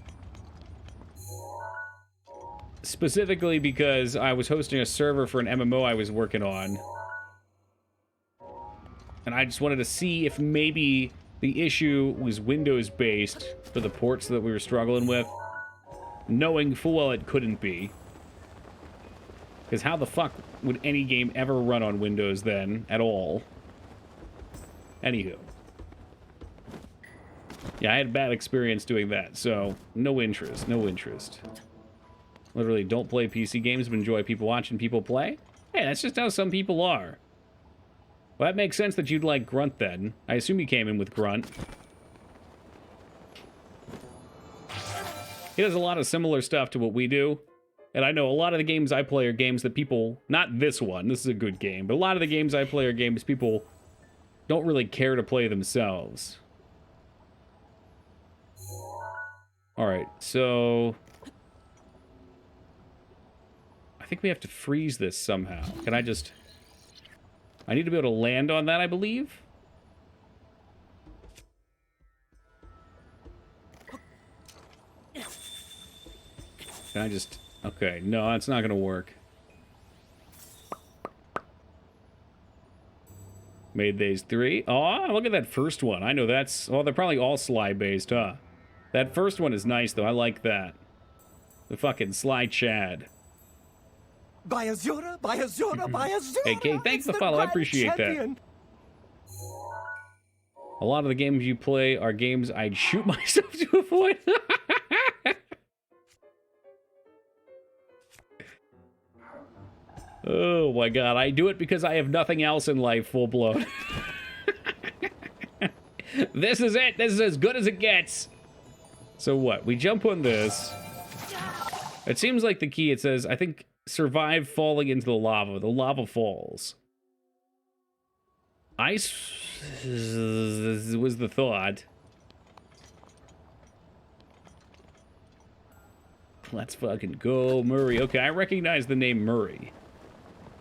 Specifically because I was hosting a server for an MMO I was working on. And I just wanted to see if maybe the issue was Windows-based for the ports that we were struggling with. Knowing full well it couldn't be. Because how the fuck would any game ever run on Windows then, at all? Anywho. Yeah, I had a bad experience doing that, so no interest, no interest. Literally, don't play PC games, but enjoy people watching people play? Hey, that's just how some people are. Well, that makes sense that you'd like Grunt, then. I assume you came in with Grunt. He does a lot of similar stuff to what we do. And I know a lot of the games I play are games that people... Not this one, this is a good game. But a lot of the games I play are games people don't really care to play themselves. Alright, so... I think we have to freeze this somehow. Can I just... I need to be able to land on that, I believe? Can I just... Okay, no, that's not gonna work. Made these 3. Oh, look at that first one. I know that's... Oh, they're probably all Sly-based, huh? That first one is nice, though. I like that. The fucking Sly Chad. By Azura, by Azura, by Azura. Hey, Kay, thanks for the follow. I appreciate that. A lot of the games you play are games I'd shoot myself to avoid. Oh my god, I do it because I have nothing else in life, full blown. This is it. This is as good as it gets. So what? We jump on this. It seems like the key, it says, I think, survive falling into the lava. The lava falls. Ice was the thought. Let's fucking go, Murray. Okay, I recognize the name Murray.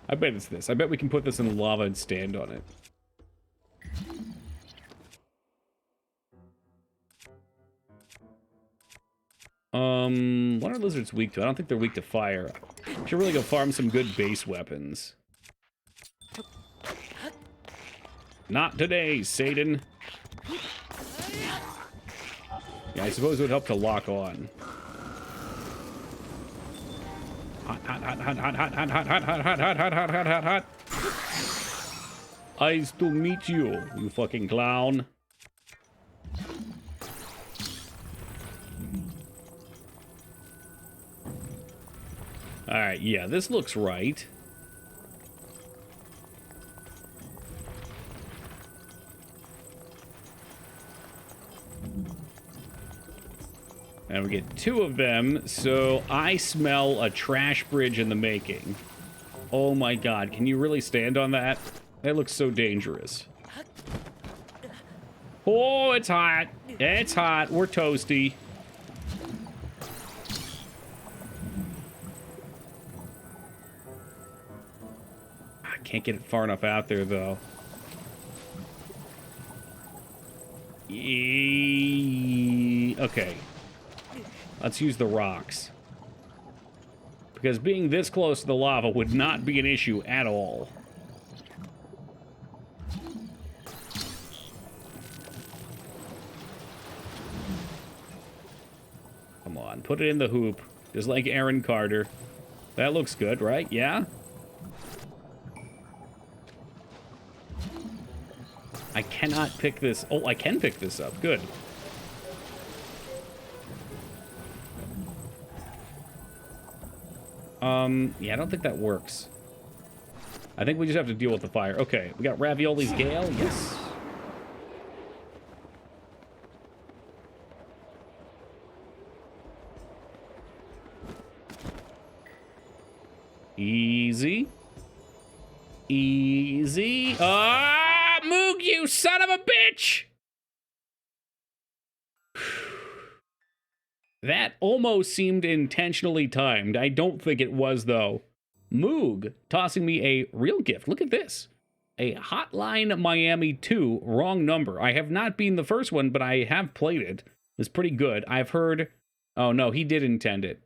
I bet it's this. I bet we can put this in the lava and stand on it. What are lizards weak to? I don't think they're weak to fire. Should really go farm some good base weapons. Not today, Satan. Yeah, I suppose it would help to lock on. Hot, hot, hot, hot, hot, hot, hot, hot, hot, hot, hot, hot, hot, hot, hot, hot. Eyes to meet you, you fucking clown. Alright, yeah, this looks right. And we get 2 of them, so I smell a trash bridge in the making. Oh my god, can you really stand on that? That looks so dangerous. Oh, it's hot. It's hot. We're toasty. I can't get it far enough out there, though. Okay. Let's use the rocks. Because being this close to the lava would not be an issue at all. Come on, put it in the hoop. Just like Aaron Carter. That looks good, right? Yeah? I cannot pick this. Oh, I can pick this up. Good. Yeah, I don't think that works. I think we just have to deal with the fire. Okay, we got Ravioli's Gale. Yes. Easy. Easy. Ah, Moog, you son of a bitch! That almost seemed intentionally timed. I don't think it was, though. Moog tossing me a real gift. Look at this. A Hotline Miami 2, wrong number. I have not been the first one, but I have played it. It's pretty good. I've heard... Oh, no, he did intend it.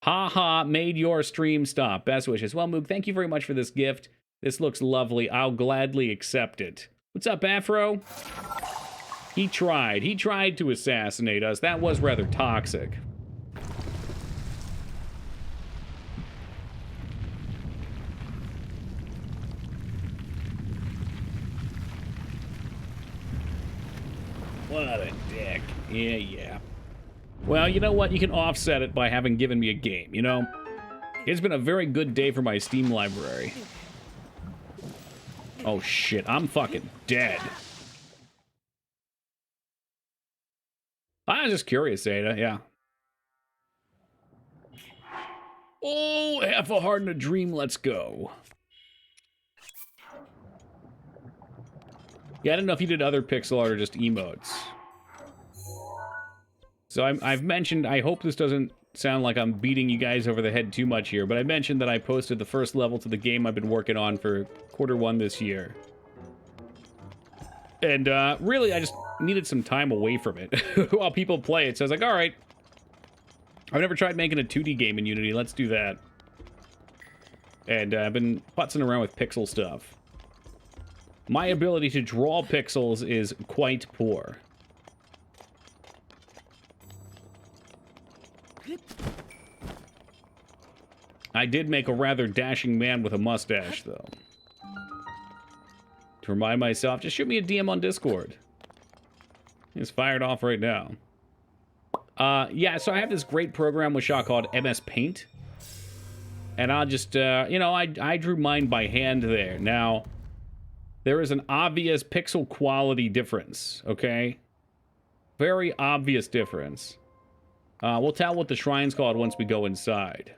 Ha ha, made your stream stop. Best wishes. Well, Moog, thank you very much for this gift. This looks lovely. I'll gladly accept it. What's up, Afro? He tried. He tried to assassinate us. That was rather toxic. What a dick. Yeah. Well, you know what? You can offset it by having given me a game, you know? It's been a very good day for my Steam library. Oh, shit. I'm fucking dead. I was just curious, Ada, yeah. Oh, half a heart and a dream, let's go. Yeah, I don't know if you did other pixel art or just emotes. So I've mentioned, I hope this doesn't sound like I'm beating you guys over the head too much here, but I mentioned that I posted the first level to the game I've been working on for Q1 this year. And really, I just needed some time away from it while people play it. So I was like, all right, I've never tried making a 2D game in Unity. Let's do that. And I've been putzing around with pixel stuff. My ability to draw pixels is quite poor. I did make a rather dashing man with a mustache, though. To remind myself, just shoot me a DM on Discord. It's fired off right now. Yeah, so I have this great program with Shaw called MS Paint. And I'll just, you know, I drew mine by hand there. Now, There is an obvious pixel quality difference, okay? Very obvious difference. We'll tell what the shrine's called once we go inside.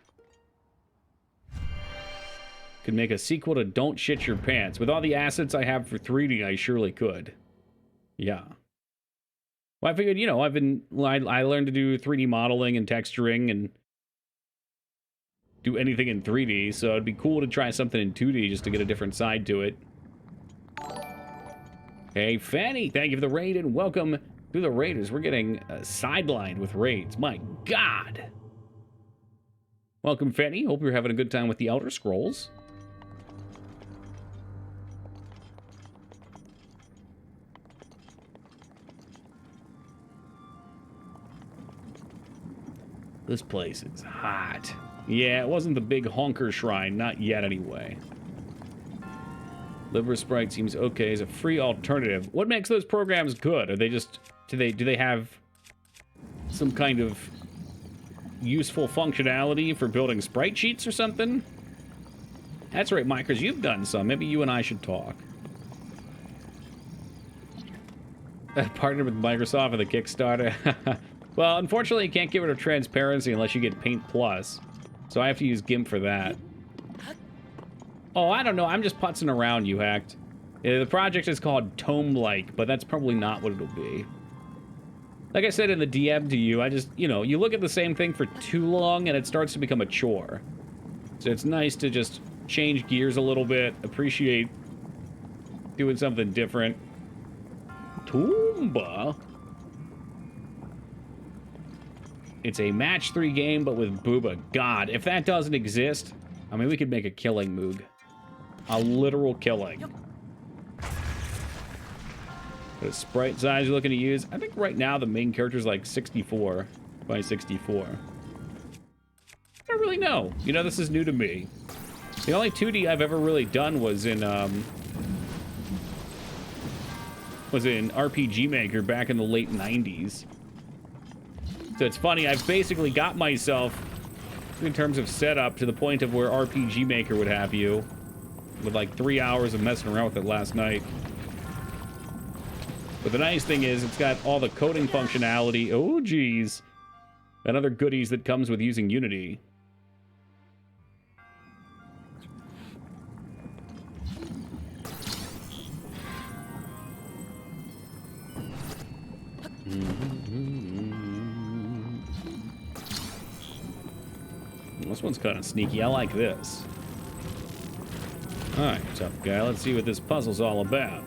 Could make a sequel to Don't Shit Your Pants. With all the assets I have for 3D, I surely could. Yeah. Well, I figured, you know, I learned to do 3D modeling and texturing and do anything in 3D, so it'd be cool to try something in 2D just to get a different side to it. Hey, Fanny, thank you for the raid and welcome to the Raiders. We're getting sidelined with raids. My God. Welcome, Fanny. Hope you're having a good time with the Elder Scrolls. This place is hot. Yeah, it wasn't the big honker shrine. Not yet, anyway. Liver Sprite seems okay as a free alternative. What makes those programs good? Are they just... Do they have some kind of useful functionality for building sprite sheets or something? That's right, Micros, you've done some. Maybe you and I should talk. Partnered with Microsoft for the Kickstarter. Well, unfortunately, you can't get rid of transparency unless you get Paint Plus. So I have to use GIMP for that. Oh, I don't know. I'm just putzing around, you hacked. The project is called Tome-like, but that's probably not what it'll be. Like I said in the DM to you, I just, you know, you look at the same thing for too long and it starts to become a chore. So it's nice to just change gears a little bit, appreciate doing something different. Toomba? It's a match 3 game, but with Booba. God, if that doesn't exist, I mean, we could make a killing, Moog. A literal killing. What sprite size you're looking to use? I think right now the main character is like 64 by 64. I don't really know. You know, this is new to me. The only 2D I've ever really done was in RPG Maker back in the late 90s. So it's funny, I've basically got myself, in terms of setup, to the point of where RPG Maker would have you, with like 3 hours of messing around with it last night. But the nice thing is, it's got all the coding functionality, oh geez, and other goodies that comes with using Unity. This one's kind of sneaky. I like this. Alright, tough guy. Let's see what this puzzle's all about.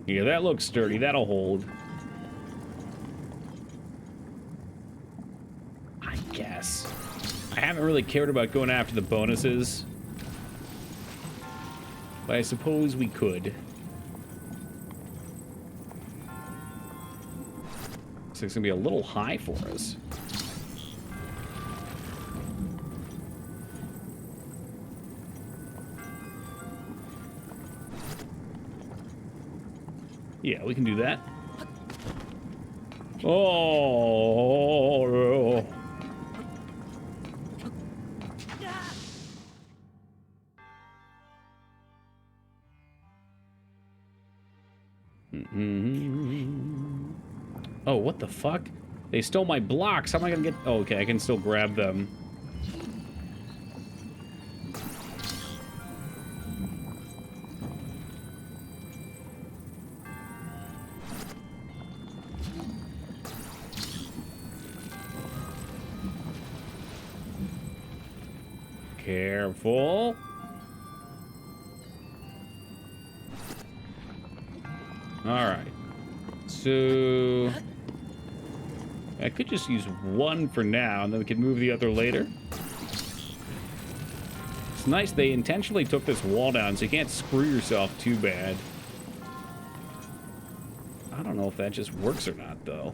Yeah, that looks sturdy. That'll hold. I guess. I haven't really cared about going after the bonuses. But I suppose we could. Looks like it's gonna be a little high for us. Yeah, we can do that. Oh. Oh, what the fuck? They stole my blocks. How am I gonna get... Oh, okay, I can still grab them. Careful. Alright. So... I could just use one for now, and then we can move the other later. It's nice they intentionally took this wall down, so you can't screw yourself too bad. I don't know if that just works or not, though.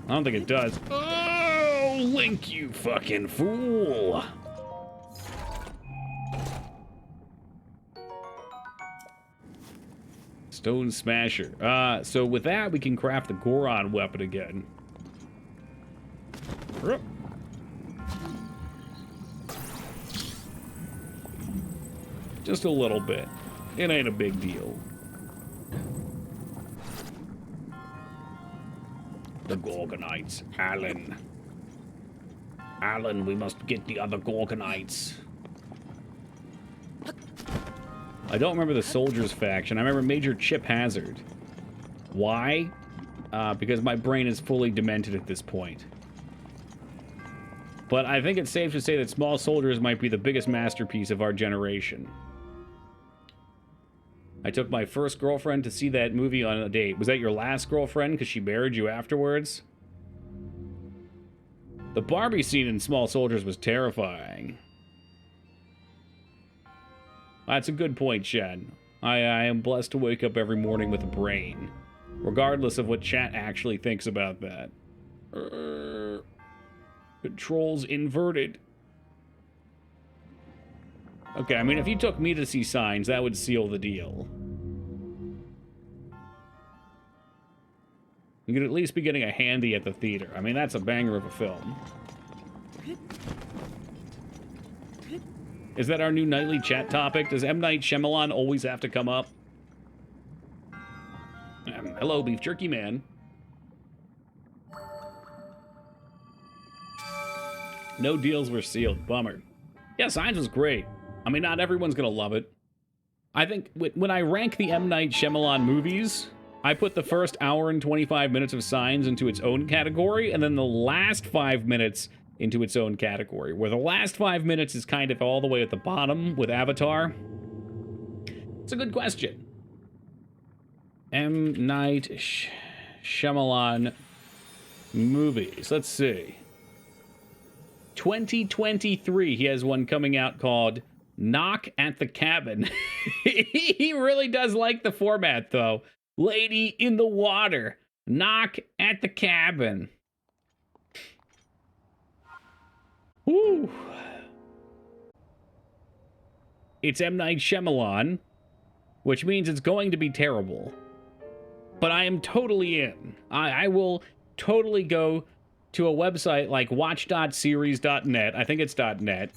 I don't think it does. Oh, Link, you fucking fool! Stone Smasher. So with that, we can craft the Goron weapon again. Just a little bit. It ain't a big deal. The Gorgonites. Alan. Alan, we must get the other Gorgonites. I don't remember the Soldiers faction. I remember Major Chip Hazard. Why? Because my brain is fully demented at this point. But I think it's safe to say that Small Soldiers might be the biggest masterpiece of our generation. I took my first girlfriend to see that movie on a date. Was that your last girlfriend because she married you afterwards? The Barbie scene in Small Soldiers was terrifying. That's a good point, Chad. I am blessed to wake up every morning with a brain, regardless of what chat actually thinks about that. Controls inverted. Okay, I mean, if you took me to see Signs, that would seal the deal. You could at least be getting a handy at the theater. I mean, that's a banger of a film. Is that our new nightly chat topic? Does M. Night Shyamalan always have to come up? Hello, Beef Jerky Man. No deals were sealed. Bummer. Yeah, Signs was great. I mean, not everyone's gonna love it. I think when I rank the M. Night Shyamalan movies, I put the first hour and 25 minutes of Signs into its own category, and then the last 5 minutes into its own category, where the last 5 minutes is kind of all the way at the bottom with Avatar. It's a good question. M. Night Shyamalan movies. Let's see. 2023, he has one coming out called Knock at the Cabin. He really does like the format, though. Lady in the Water. Knock at the Cabin. Woo. It's M. Night Shyamalan, which means it's going to be terrible. But I am totally in. I will totally go to a website like watch.series.net. I think it's .net.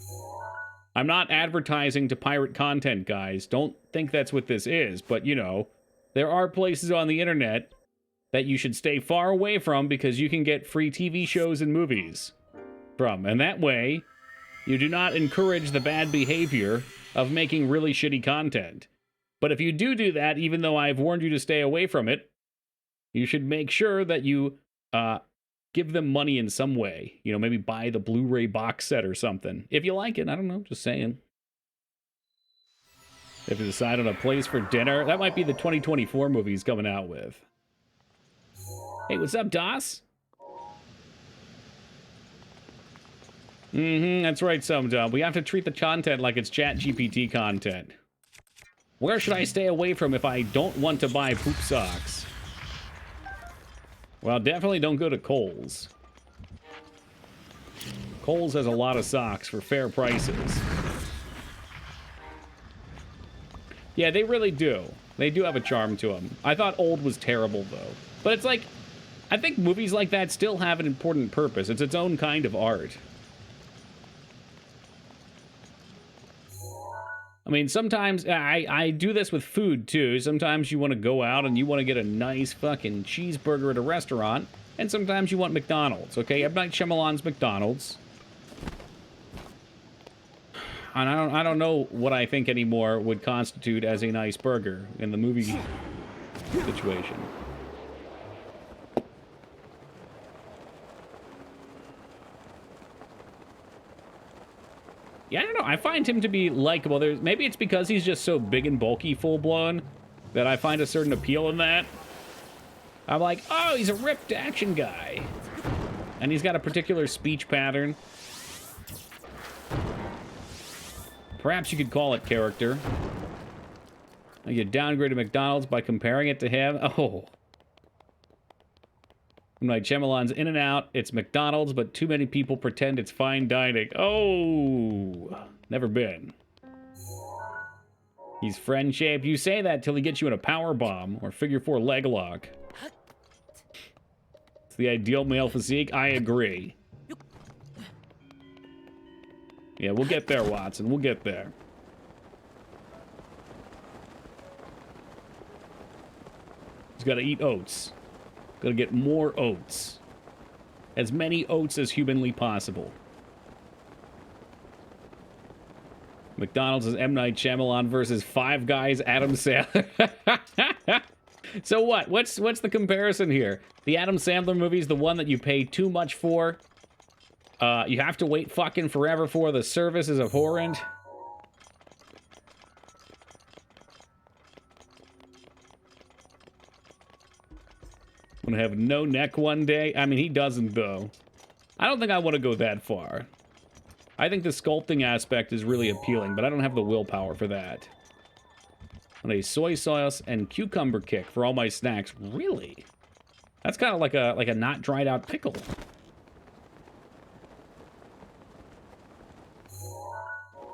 I'm not advertising to pirate content, guys. Don't think that's what this is. But, you know, there are places on the internet that you should stay far away from because you can get free TV shows and movies from. And that way, you do not encourage the bad behavior of making really shitty content. But if you do that, even though I've warned you to stay away from it, you should make sure that you give them money in some way. You know, maybe buy the Blu-ray box set or something. If you like it, I don't know, just saying. If you decide on a place for dinner, that might be the 2024 movies coming out with. Hey, what's up, DOS? That's right, Sumdub. We have to treat the content like it's ChatGPT content. Where should I stay away from if I don't want to buy poop socks? Well, definitely don't go to Kohl's. Kohl's has a lot of socks for fair prices. Yeah, they really do. They do have a charm to them. I thought Old was terrible, though. But it's like, I think movies like that still have an important purpose. It's its own kind of art. I mean, sometimes, I do this with food, too. Sometimes you want to go out and you want to get a nice fucking cheeseburger at a restaurant. And sometimes you want McDonald's, okay? M. Night Shyamalan's McDonald's. And I don't know what I think anymore would constitute as a nice burger in the movie situation. Yeah, I don't know. I find him to be likable. Maybe it's because he's just so big and bulky, full-blown, that I find a certain appeal in that. I'm like, oh, he's a ripped action guy. And he's got a particular speech pattern. Perhaps you could call it character. You downgraded McDonald's by comparing it to him. Oh. I'm like, Shyamalan's In and Out. It's McDonald's, but too many people pretend it's fine dining. Oh. Never been. He's friend-shaped. You say that till he gets you in a power bomb or figure 4 leg lock. It's the ideal male physique. I agree. Yeah, we'll get there, Watson. We'll get there. He's got to eat oats. Got to get more oats. As many oats as humanly possible. McDonald's is M. Night Shyamalan versus Five Guys Adam Sandler. So what? What's the comparison here? The Adam Sandler movie is the one that you pay too much for. You have to wait fucking forever for. The service is abhorrent. I'm gonna have no neck one day. I mean, he doesn't, though. I don't think I want to go that far. I think the sculpting aspect is really appealing, but I don't have the willpower for that. And a soy sauce and cucumber kick for all my snacks. Really? That's kind of like a not dried out pickle.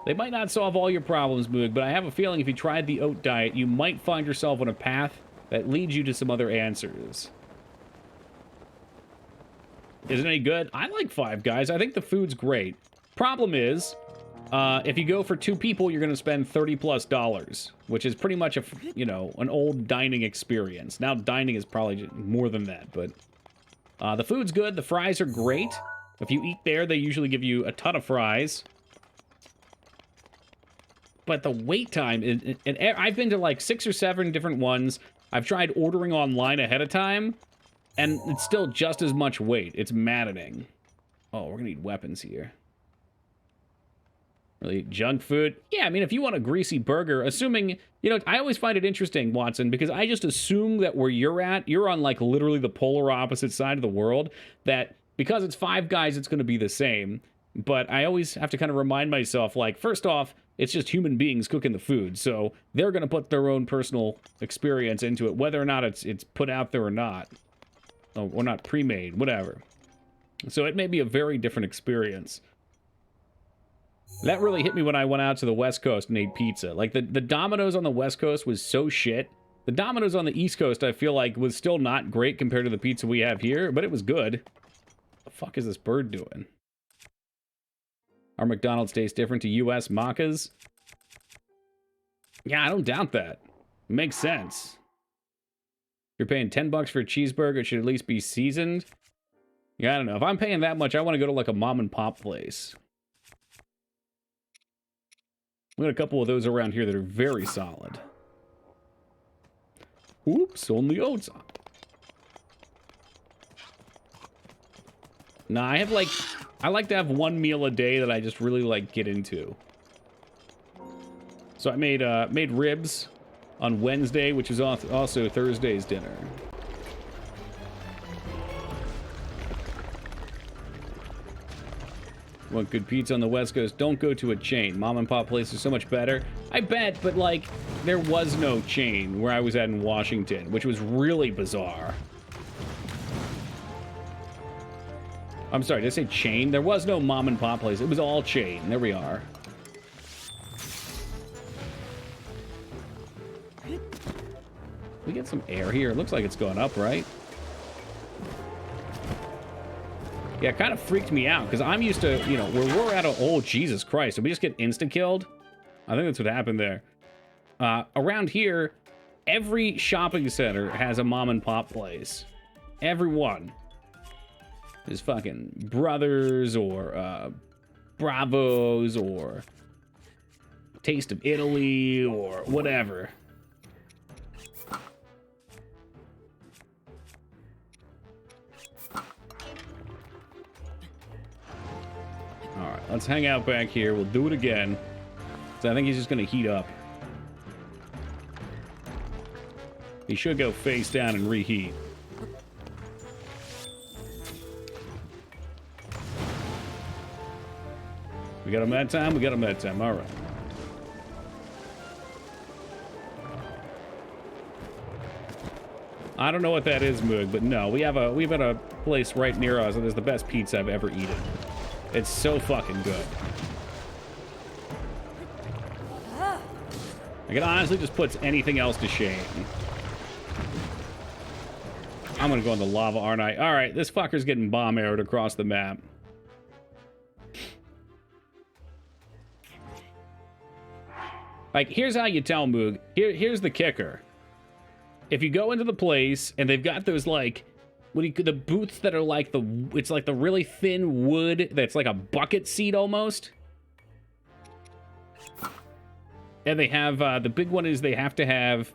They might not solve all your problems, Moog, but I have a feeling if you tried the oat diet, you might find yourself on a path that leads you to some other answers. Is it any good? I like Five Guys. I think the food's great. Problem is, if you go for 2 people, you're going to spend $30+, which is pretty much an old dining experience. Now dining is probably more than that, but the food's good. The fries are great. If you eat there, they usually give you a ton of fries. But the wait time, and I've been to like 6 or 7 different ones. I've tried ordering online ahead of time, and it's still just as much wait. It's maddening. Oh, we're gonna need weapons here. Really, junk food? Yeah, I mean, if you want a greasy burger, assuming, I always find it interesting, Watson, because I just assume that where you're at, you're on like literally the polar opposite side of the world, that because it's Five Guys, it's gonna be the same. But I always have to kind of remind myself, like, first off, it's just human beings cooking the food, so they're gonna put their own personal experience into it, whether or not it's put out there or not. Or not pre-made, whatever. So it may be a very different experience. That really hit me when I went out to the West Coast and ate pizza. Like, the Domino's on the West Coast was so shit. The Domino's on the East Coast, I feel like, was still not great compared to the pizza we have here, but it was good. What the fuck is this bird doing? Our McDonald's tastes different to U.S. Macca's? Yeah, I don't doubt that. It makes sense. You're paying $10 for a cheeseburger, it should at least be seasoned. Yeah, I don't know. If I'm paying that much, I want to go to like a mom and pop place. We got a couple of those around here that are very solid. Oops, only oats. Nah, I like to have one meal a day that I just really like get into. So I made ribs on Wednesday, which is also Thursday's dinner. Want good pizza on the West Coast? Don't go to a chain. Mom and pop places are so much better. I bet, but like, there was no chain where I was at in Washington, which was really bizarre. I'm sorry, did I say chain? There was no mom and pop place. It was all chain. There we are. We get some air here. It looks like it's going up, right? Yeah, it kind of freaked me out, because I'm used to, where we're at, oh, Jesus Christ, did we just get insta-killed? I think that's what happened there. Around here, every shopping center has a mom and pop place. Every one. There's fucking Brothers, or, Bravos, or Taste of Italy, or whatever. Alright, let's hang out back here. We'll do it again. So I think he's just going to heat up. He should go face down and reheat. We got him that time? We got him that time. Alright. I don't know what that is, Moog, but no, we've got a place right near us that is the best pizza I've ever eaten. It's so fucking good. Like, it honestly just puts anything else to shame. I'm gonna go in the lava, aren't I? Alright, this fucker's getting bomb arrowed across the map. Like, here's how you tell, Moog. Here's the kicker. If you go into the place, and they've got those, like, the booths that are like it's like the really thin wood that's like a bucket seat almost. And they have, the big one is they have to have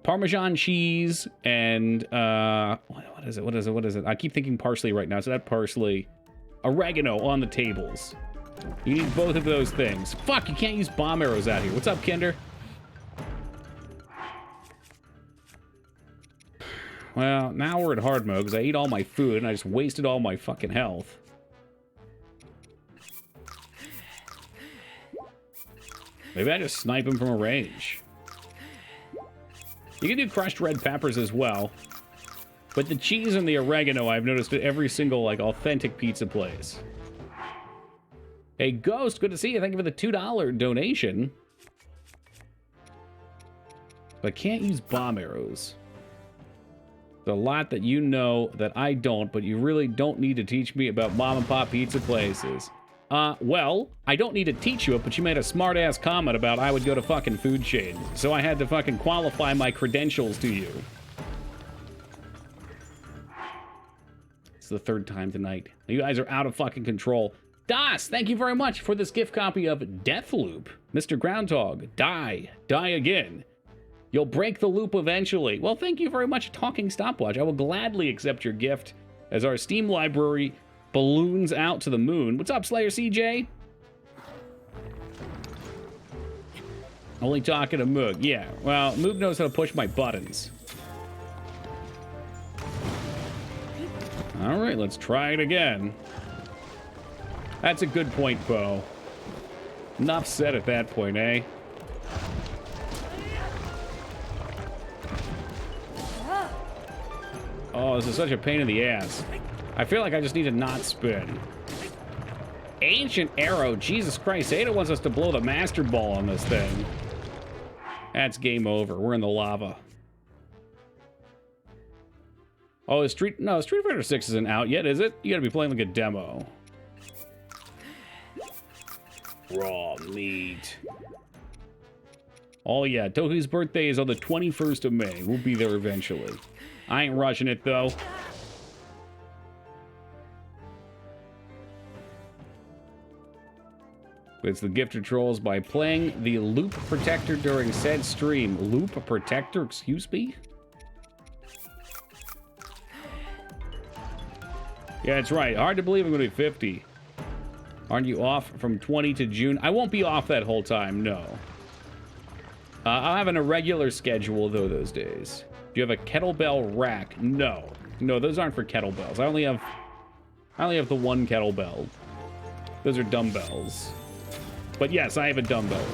Parmesan cheese and, what is it? I keep thinking parsley right now, so that parsley. Oregano on the tables. You need both of those things. Fuck, you can't use bomb arrows out here. What's up, Kinder? Well, now we're at hard mode because I ate all my food and I just wasted all my fucking health. Maybe I just snipe him from a range. You can do crushed red peppers as well. But the cheese and the oregano I've noticed at every single, like, authentic pizza place. Hey, Ghost, good to see you. Thank you for the $2 donation. But I can't use bomb arrows. There's a lot that you know that I don't, but you really don't need to teach me about mom and pop pizza places. Well, I don't need to teach you it, but you made a smart-ass comment about I would go to fucking food chains. So I had to fucking qualify my credentials to you. It's the third time tonight. You guys are out of fucking control. Das, thank you very much for this gift copy of Deathloop. Mr. Groundhog, die again. You'll break the loop eventually. Well, thank you very much, Talking Stopwatch. I will gladly accept your gift as our Steam library balloons out to the moon. What's up, Slayer CJ? Only talking to Moog. Yeah, well, Moog knows how to push my buttons. All right, let's try it again. That's a good point, Bo. Enough said at that point, eh? Oh, this is such a pain in the ass. I feel like I just need to not spin. Ancient Arrow. Jesus Christ. Ada wants us to blow the Master Ball on this thing. That's game over. We're in the lava. Oh, Street Fighter 6 isn't out yet, is it? You gotta be playing like a demo. Raw meat. Oh yeah, Tohu's birthday is on the 21st of May. We'll be there eventually. I ain't rushing it though. It's the Gifted Trolls by playing the Loop Protector during said stream. Loop Protector, excuse me? Yeah, that's right. Hard to believe I'm going to be 50. Aren't you off from 20 to June? I won't be off that whole time, no. I'll have an irregular schedule, though, those days. Do you have a kettlebell rack? No. No, those aren't for kettlebells. I only have the one kettlebell. Those are dumbbells. But yes, I have a dumbbell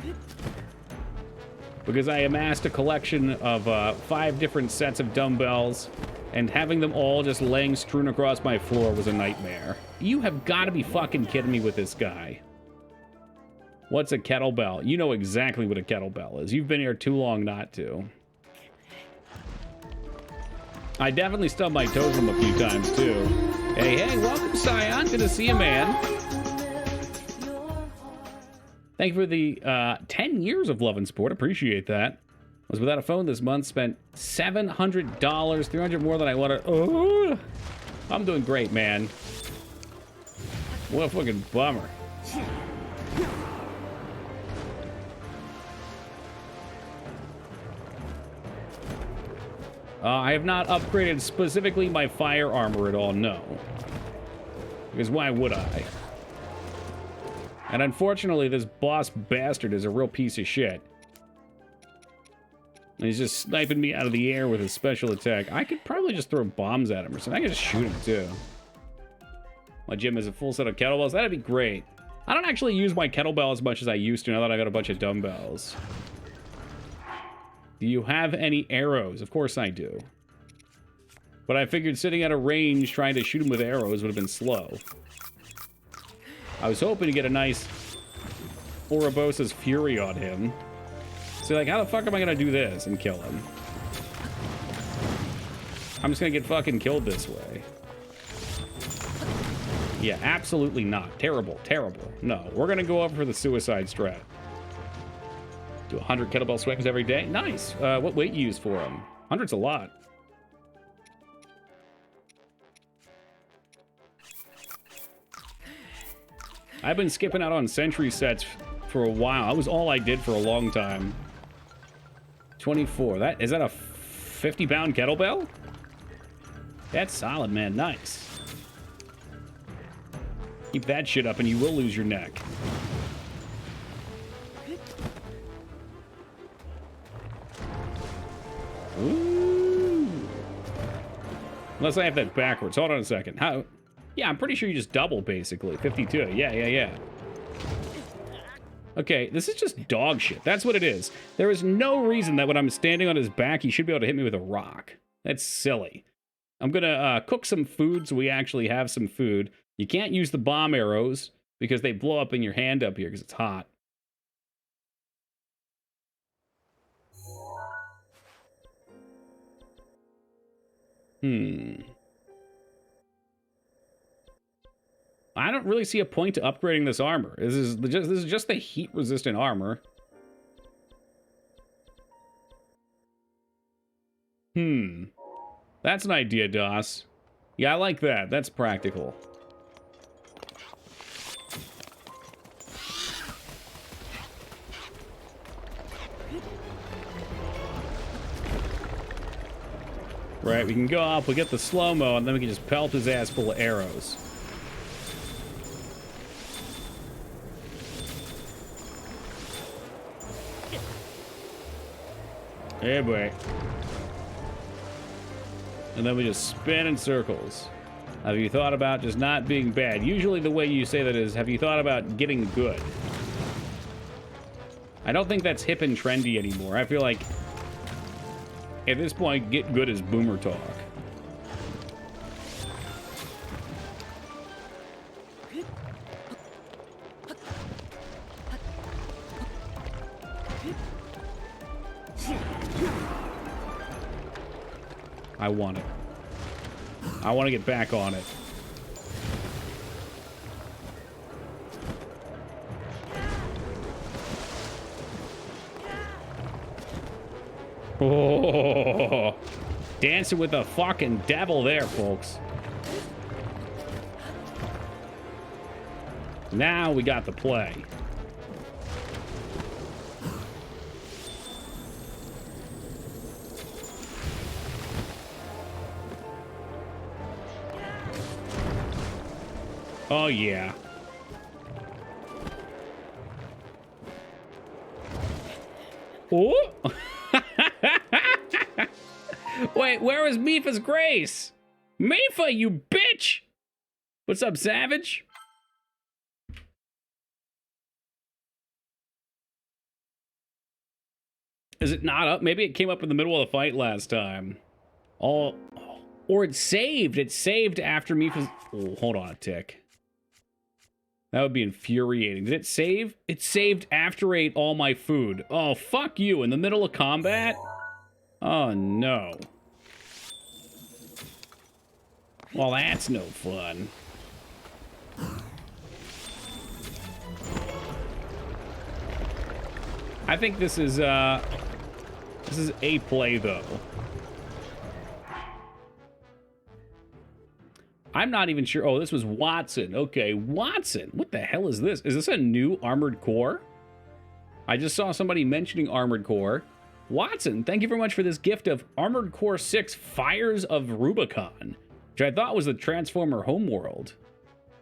rack. Because I amassed a collection of 5 different sets of dumbbells, and having them all just laying strewn across my floor was a nightmare. You have got to be fucking kidding me with this guy. What's a kettlebell? You know exactly what a kettlebell is. You've been here too long not to. I definitely stubbed my toe from a few times, too. Hey, welcome, Scion. Good to see you, man. Thank you for the 10 years of love and support. Appreciate that. Was without a phone this month. Spent $700, $300 more than I wanted. Oh, I'm doing great, man. What a fucking bummer. I have not upgraded specifically my fire armor at all, no. Because why would I? And unfortunately, this boss bastard is a real piece of shit. And he's just sniping me out of the air with his special attack. I could probably just throw bombs at him or something. I could just shoot him, too. My gym has a full set of kettlebells. That'd be great. I don't actually use my kettlebell as much as I used to now that I got a bunch of dumbbells. Do you have any arrows? Of course I do. But I figured sitting at a range trying to shoot him with arrows would have been slow. I was hoping to get a nice Ourobosa's fury on him. So like, how the fuck am I gonna do this and kill him? I'm just gonna get fucking killed this way. Yeah, absolutely not. Terrible, terrible. No, we're gonna go over for the suicide strat. Do 100 kettlebell swings every day. Nice. What weight you use for them? 100's a lot. I've been skipping out on sentry sets for a while. That was all I did for a long time. 24. Is that a 50-pound kettlebell? That's solid, man. Nice. Keep that shit up and you will lose your neck. Ooh. Unless I have that backwards. Hold on a second. How? Yeah, I'm pretty sure you just double, basically. 52. Yeah. Okay, this is just dog shit. That's what it is. There is no reason that when I'm standing on his back, he should be able to hit me with a rock. That's silly. I'm gonna cook some food so we actually have some food. You can't use the bomb arrows because they blow up in your hand up here because it's hot. I don't really see a point to upgrading this armor. This is just the heat-resistant armor. That's an idea, DOS. Yeah, I like that. That's practical. Right, we can go up, we get the slow-mo, and then we can just pelt his ass full of arrows. Hey, boy. And then we just spin in circles. Have you thought about just not being bad? Usually the way you say that is, have you thought about getting good? I don't think that's hip and trendy anymore. I feel like at this point, get good is boomer talk. I want it. I want to get back on it. Oh, dancing with the fucking devil there, folks. Now we got the play. Oh, yeah. Oh! Wait, where was Mifa's grace? Mifa, you bitch! What's up, Savage? Is it not up? Maybe it came up in the middle of the fight last time. Oh, or it saved. It saved after Mifa's... Oh, hold on a tick. That would be infuriating. Did it save? It saved after I ate all my food. Oh, fuck you. In the middle of combat? Oh, no. Well, that's no fun. I think this is a play, though. I'm not even sure. Oh, this was Watson. Okay, Watson. What the hell is this? Is this a new Armored Core? I just saw somebody mentioning Armored Core. Watson, thank you very much for this gift of Armored Core 6 Fires of Rubicon, which I thought was the Transformer homeworld.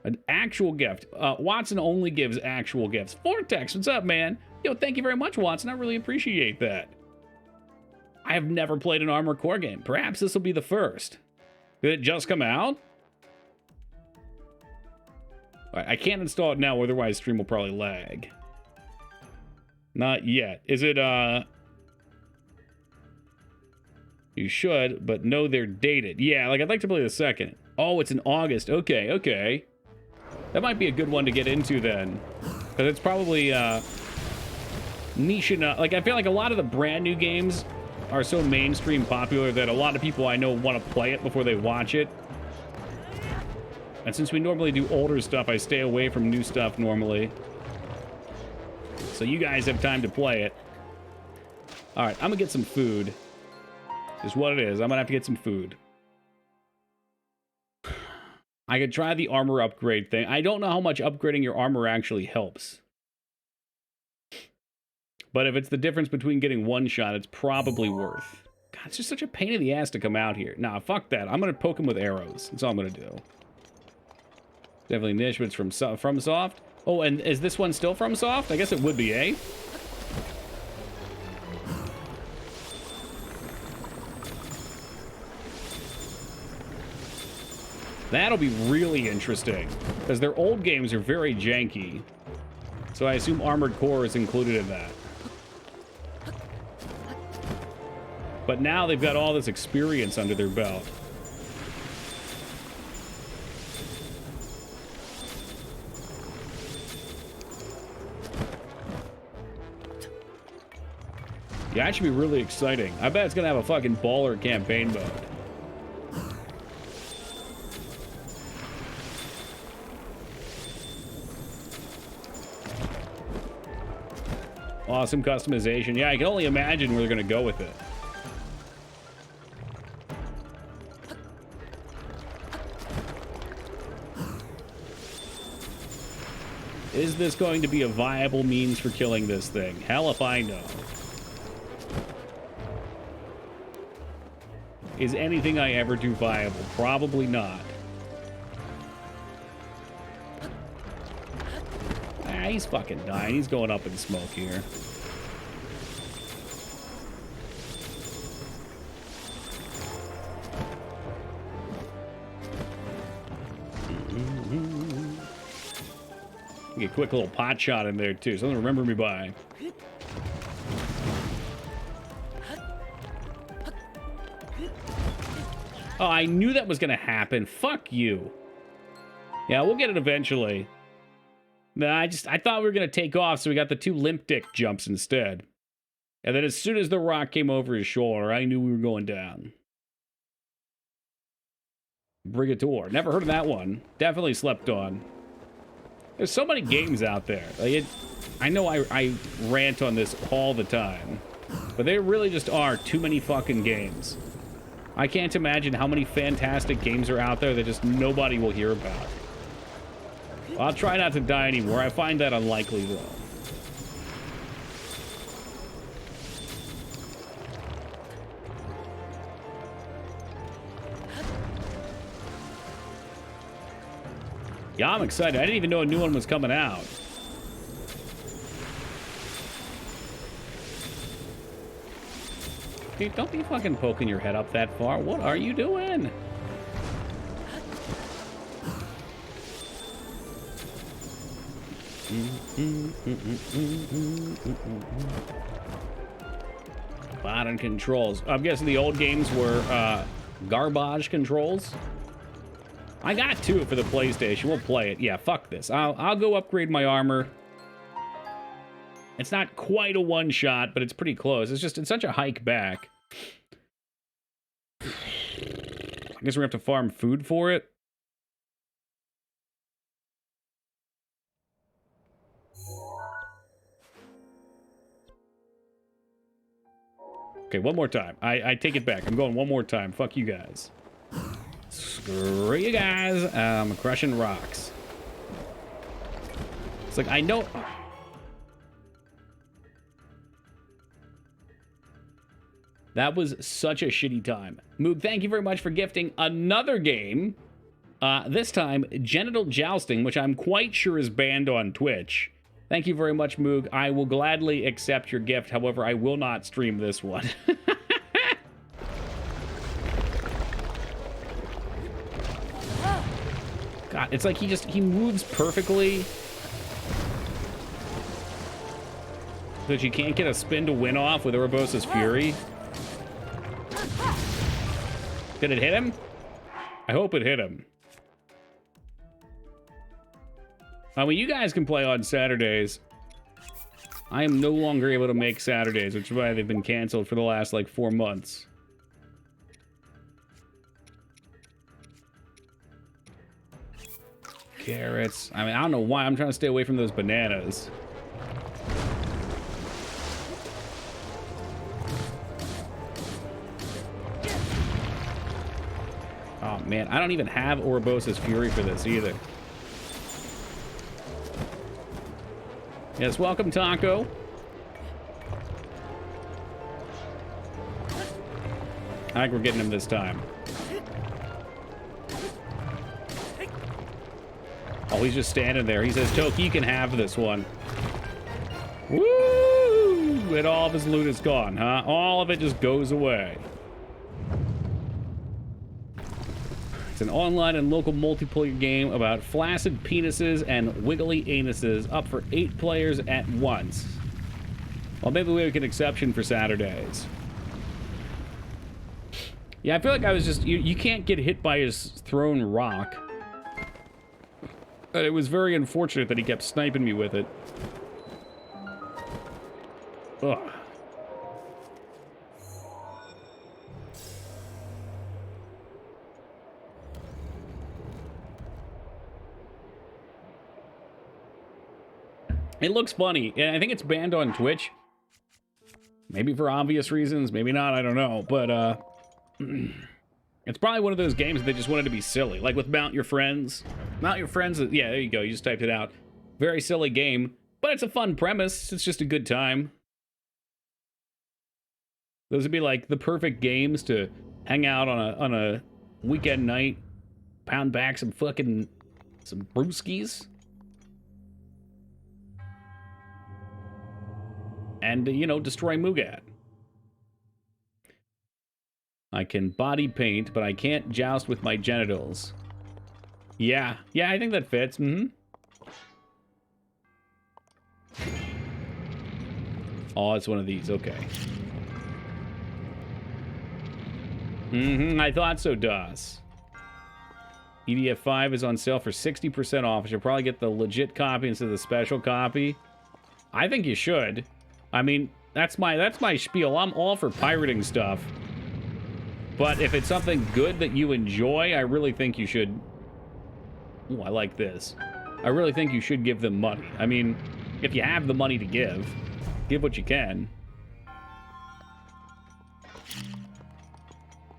An actual gift. Watson only gives actual gifts. Vortex, what's up, man? Yo, thank you very much, Watson. I really appreciate that. I have never played an Armored Core game. Perhaps this will be the first. Did it just come out? I can't install it now, otherwise stream will probably lag. Not yet. Is it, You should, but no, they're dated. Yeah, like, I'd like to play the second. Oh, it's in August. Okay, okay. That might be a good one to get into, then. Because it's probably, niche enough. Like, I feel like a lot of the brand new games are so mainstream popular that a lot of people I know want to play it before they watch it. And since we normally do older stuff, I stay away from new stuff normally. So you guys have time to play it. All right, I'm gonna get some food. Is what it is. I'm gonna have to get some food. I could try the armor upgrade thing. I don't know how much upgrading your armor actually helps. But if it's the difference between getting one shot, it's probably worth. God, it's just such a pain in the ass to come out here. Nah, fuck that. I'm gonna poke him with arrows. That's all I'm gonna do. Definitely niche, but it's from FromSoft. Oh, and is this one still FromSoft? I guess it would be, eh? That'll be really interesting, because their old games are very janky. So I assume Armored Core is included in that. But now they've got all this experience under their belt. Yeah, that should be really exciting. I bet it's gonna have a fucking baller campaign mode. Awesome customization. Yeah, I can only imagine where they're gonna go with it. Is this going to be a viable means for killing this thing? Hell if I know. Is anything I ever do viable? Probably not. Ah, he's fucking dying. He's going up in smoke here. Get a quick little pot shot in there too. Something to remember me by. Oh, I knew that was gonna happen. Fuck you. Yeah, we'll get it eventually. No, I thought we were gonna take off, so we got the 2 limp dick jumps instead. And then as soon as the rock came over his shoulder, I knew we were going down. Brigator. Never heard of that one. Definitely slept on. There's so many games out there. Like I know I rant on this all the time, but there really just are too many fucking games. I can't imagine how many fantastic games are out there that just nobody will hear about. I'll try not to die anymore. I find that unlikely, though. Yeah, I'm excited. I didn't even know a new one was coming out. Dude, don't be fucking poking your head up that far. What are you doing? Button controls. I'm guessing the old games were garbage controls. I got 2 for the PlayStation. We'll play it. Yeah, fuck this. I'll go upgrade my armor. It's not quite a one-shot, but it's pretty close. It's such a hike back. I guess we're gonna have to farm food for it. Okay, one more time. I take it back. I'm going one more time. Fuck you guys. Screw you guys. I'm crushing rocks. It's like, I know... That was such a shitty time. Moog, thank you very much for gifting another game. This time, Genital Jousting, which I'm quite sure is banned on Twitch. Thank you very much, Moog. I will gladly accept your gift. However, I will not stream this one. God, it's like he moves perfectly. So that you can't get a spin to win off with Urbosa's Fury. Did it hit him? I hope it hit him. I mean, you guys can play on Saturdays. I am no longer able to make Saturdays, which is why they've been canceled for the last, like, 4 months. Carrots. I mean, I don't know why. I'm trying to stay away from those bananas. Oh, man. I don't even have Ouroboros' Fury for this, either. Yes, welcome, Taco. I think we're getting him this time. Oh, he's just standing there. He says, Toki, you can have this one. Woo! And all of his loot is gone, huh? All of it just goes away. It's an online and local multiplayer game about flaccid penises and wiggly anuses, up for 8 players at once. Well, maybe we make an exception for Saturdays. Yeah, I feel like I was just... You can't get hit by his thrown rock. It was very unfortunate that he kept sniping me with it. Ugh. It looks funny, and I think it's banned on Twitch. Maybe for obvious reasons, maybe not, I don't know. But, it's probably one of those games that they just wanted to be silly. Like with Mount Your Friends. Mount Your Friends, yeah, there you go, you just typed it out. Very silly game, but it's a fun premise. It's just a good time. Those would be like the perfect games to hang out on a weekend night, pound back some brewskis. And, you know, destroy Mugat. I can body paint, but I can't joust with my genitals. Yeah, I think that fits. Oh, it's one of these. Okay. I thought so, DOS. EDF 5 is on sale for 60% off. I should probably get the legit copy instead of the special copy. I think you should. I mean, that's my spiel. I'm all for pirating stuff. But if it's something good that you enjoy, I really think you should... Ooh, I like this. I really think you should give them money. I mean, if you have the money to give what you can.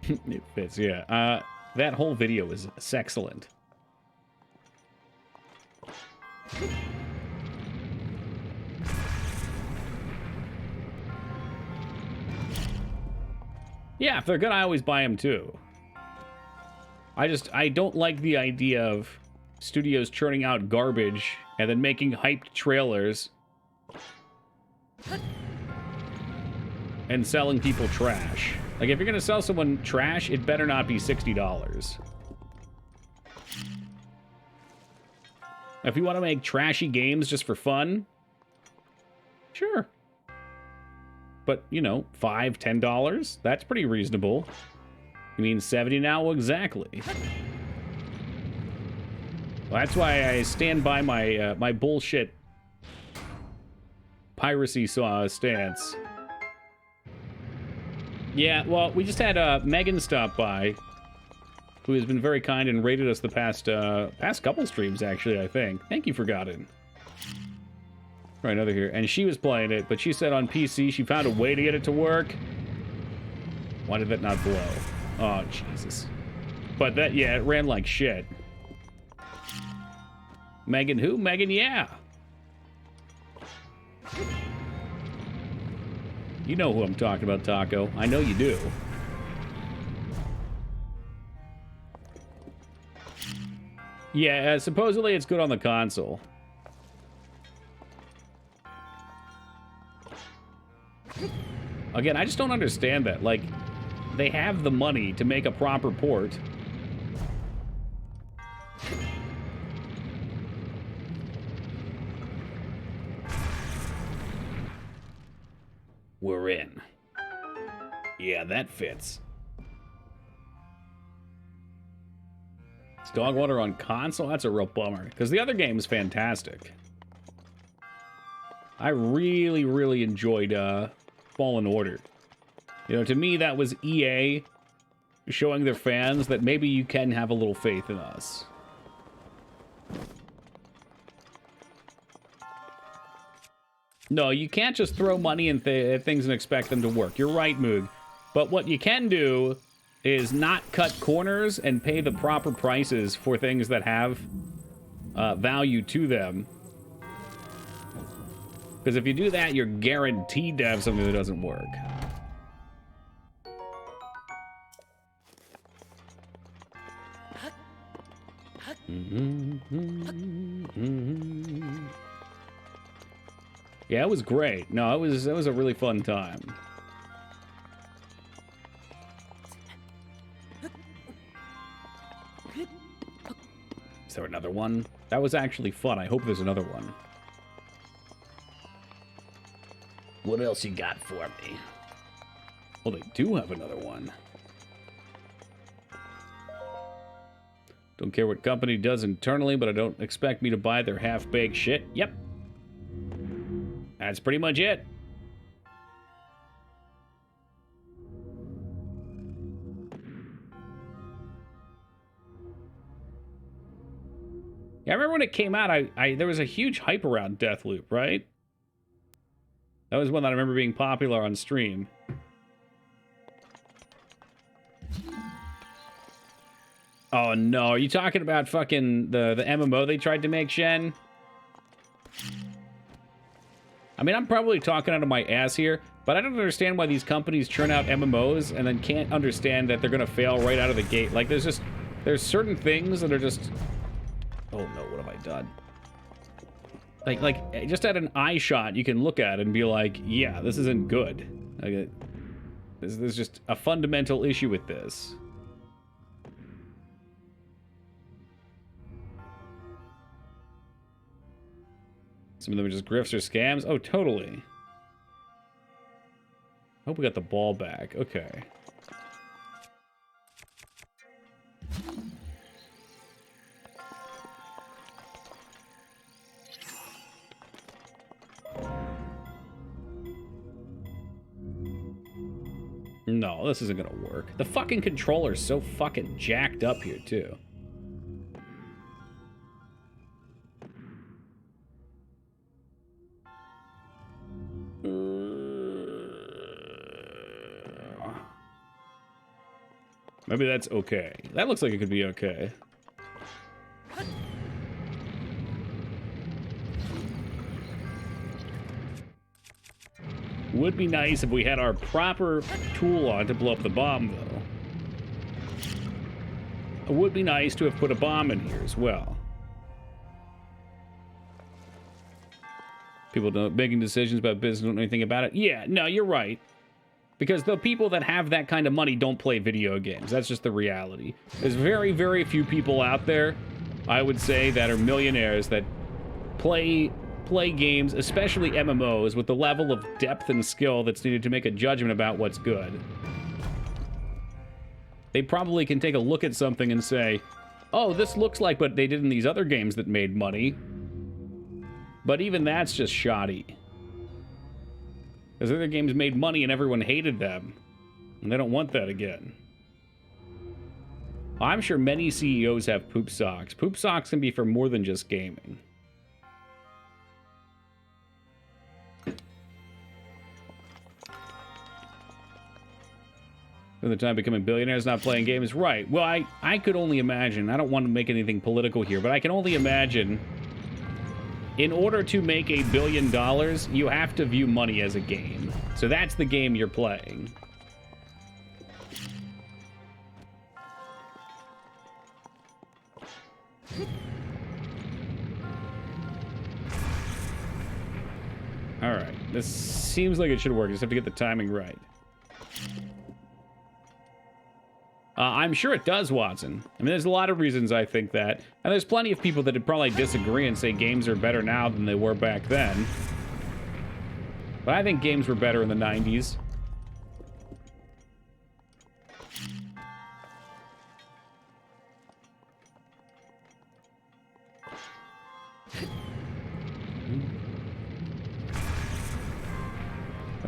It fits, yeah. That whole video is excellent. Yeah, if they're good, I always buy them too. I don't like the idea of studios churning out garbage and then making hyped trailers and selling people trash. Like, if you're gonna sell someone trash, it better not be $60. If you want to make trashy games just for fun, sure. But, you know, $5, $10, that's pretty reasonable. You mean 70 now? Well, exactly. Well, that's why I stand by my my bullshit piracy stance. Yeah, well, we just had Megan stop by, who has been very kind and rated us the past couple streams, actually, I think. Thank you, Forgotten. Right, another here. And she was playing it, but she said on PC she found a way to get it to work. Why did that not blow? Oh, Jesus. But that, yeah, it ran like shit. Megan who? Megan, yeah. You know who I'm talking about, Taco. I know you do. Yeah, supposedly it's good on the console. Again, I just don't understand that. Like, they have the money to make a proper port. We're in. Yeah, that fits. It's Dogwater on console? That's a real bummer, because the other game is fantastic. I really, really enjoyed Fallen Order. You know, to me, that was EA showing their fans that maybe you can have a little faith in us. No, you can't just throw money in things and expect them to work. You're right, Moog. But what you can do is not cut corners and pay the proper prices for things that have value to them. Because if you do that, you're guaranteed to have something that doesn't work. Yeah, it was great. No, it was a really fun time. Is there another one? That was actually fun. I hope there's another one. What else you got for me? Well, they do have another one. Don't care what company does internally, but I don't expect me to buy their half-baked shit. Yep. That's pretty much it. Yeah, I remember when it came out, there was a huge hype around Deathloop, right? That was one that I remember being popular on stream. Oh no, are you talking about fucking the MMO they tried to make, Shen? I mean, I'm probably talking out of my ass here, but I don't understand why these companies churn out MMOs and then can't understand that they're gonna fail right out of the gate. Like, there's certain things that are just... Oh no, what have I done? Like just at an eye shot, you can look at it and be like, yeah, this isn't good. Like, there's just a fundamental issue with this. Some of them are just grifts or scams. Oh, totally. Hope we got the ball back. Okay. No, this isn't gonna work. The fucking controller's so fucking jacked up here, too. Maybe that's okay. That looks like it could be okay. Would be nice if we had our proper tool on to blow up the bomb, though. It would be nice to have put a bomb in here as well. People don't making decisions about business don't know anything about it. Yeah, no, you're right. Because the people that have that kind of money don't play video games. That's just the reality. There's very, very few people out there, I would say, that are millionaires that play games, especially MMOs, with the level of depth and skill that's needed to make a judgment about what's good. They probably can take a look at something and say, oh, this looks like what they did in these other games that made money. But even that's just shoddy. Because other games made money and everyone hated them. And they don't want that again. I'm sure many CEOs have poop socks. Poop socks can be for more than just gaming. At the time becoming billionaires, not playing games. Right. Well, I could only imagine. I don't want to make anything political here, but I can only imagine. In order to make $1 billion, you have to view money as a game. So that's the game you're playing. Alright, this seems like it should work. Just have to get the timing right. I'm sure it does, Watson. I mean, there's a lot of reasons I think that. And there's plenty of people that would probably disagree and say games are better now than they were back then. But I think games were better in the 90s.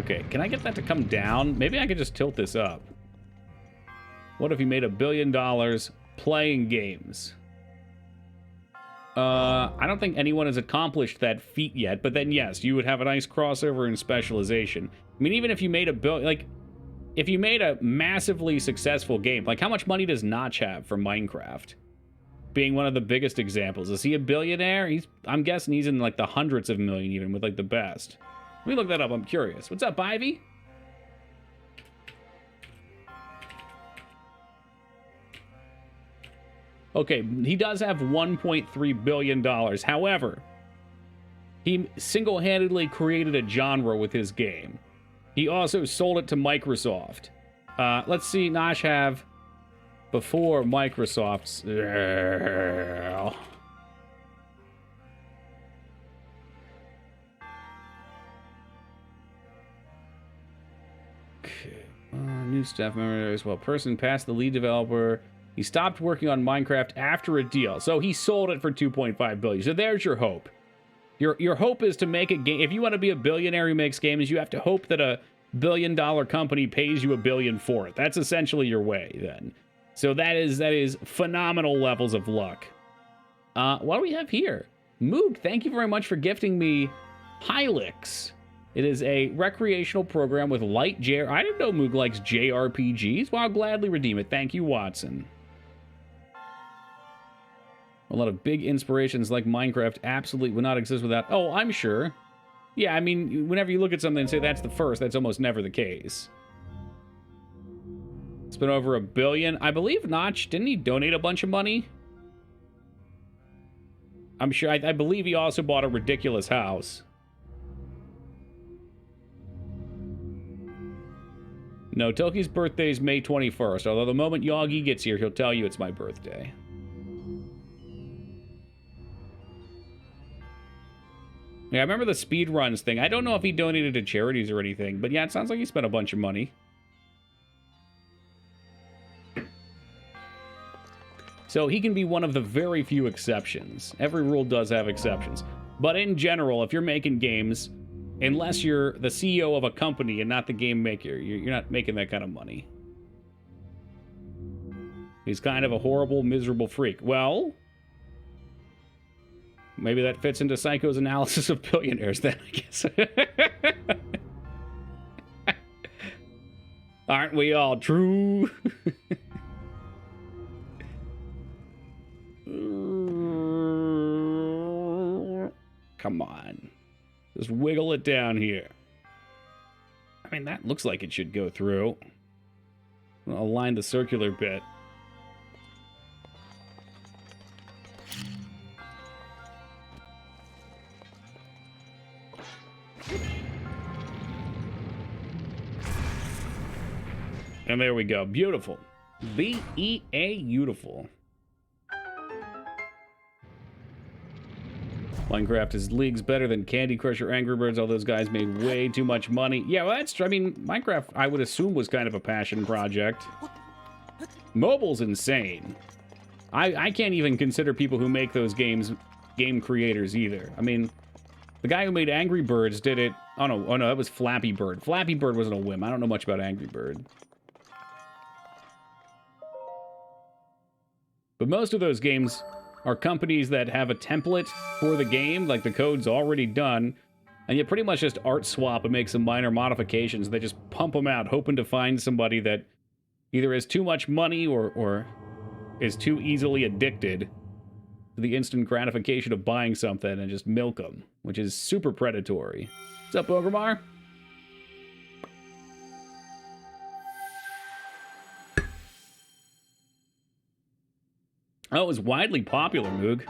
Okay, can I get that to come down? Maybe I could just tilt this up. What if you made $1 billion playing games? I don't think anyone has accomplished that feat yet, but then yes, you would have a nice crossover in specialization. I mean, even if you made if you made a massively successful game, like how much money does Notch have from Minecraft? Being one of the biggest examples. Is he a billionaire? I'm guessing he's in like the hundreds of million even with like the best. Let me look that up, I'm curious. What's up, Ivy? Okay, he does have $1.3 billion. However, he single-handedly created a genre with his game. He also sold it to Microsoft. Let's see, Nosh have before Microsoft's... Okay, new staff member as well. Person passed the lead developer... He stopped working on Minecraft after a deal, so he sold it for $2.5 billion. So there's your hope. Your hope is to make a game. If you want to be a billionaire who makes games, you have to hope that a $1 billion company pays you $1 billion for it. That's essentially your way, then. So that is phenomenal levels of luck. What do we have here? Moog, thank you very much for gifting me Hylix. It is a recreational program with light JR. I didn't know Moog likes JRPGs. Well, I'll gladly redeem it. Thank you, Watson. A lot of big inspirations like Minecraft absolutely would not exist without... Oh, I'm sure. Yeah, I mean, whenever you look at something and say that's the first, that's almost never the case. It's been over $1 billion. I believe Notch, didn't he donate a bunch of money? I'm sure. I believe he also bought a ridiculous house. No, Toki's birthday is May 21st, although the moment Yagi gets here, he'll tell you it's my birthday. Yeah, I remember the speedruns thing. I don't know if he donated to charities or anything, but yeah, it sounds like he spent a bunch of money. So he can be one of the very few exceptions. Every rule does have exceptions. But in general, if you're making games, unless you're the CEO of a company and not the game maker, you're not making that kind of money. He's kind of a horrible, miserable freak. Well... maybe that fits into Psycho's analysis of billionaires then, I guess. Aren't we all true? Come on. Just wiggle it down here. I mean, that looks like it should go through. I'll align the circular bit. And there we go. Beautiful. B-E-A, beautiful. Minecraft is leagues better than Candy Crush or Angry Birds. All those guys made way too much money. Yeah, well, that's true. I mean, Minecraft, I would assume, was kind of a passion project. Mobile's insane. I can't even consider people who make those games game creators either. I mean, the guy who made Angry Birds did it... Oh, no, that was Flappy Bird. Flappy Bird wasn't a whim. I don't know much about Angry Bird. But most of those games are companies that have a template for the game, like the code's already done, and you pretty much just art swap and make some minor modifications. They just pump them out, hoping to find somebody that either has too much money or is too easily addicted to the instant gratification of buying something and just milk them, which is super predatory. What's up, Ogremar? Oh, it was widely popular, Moog.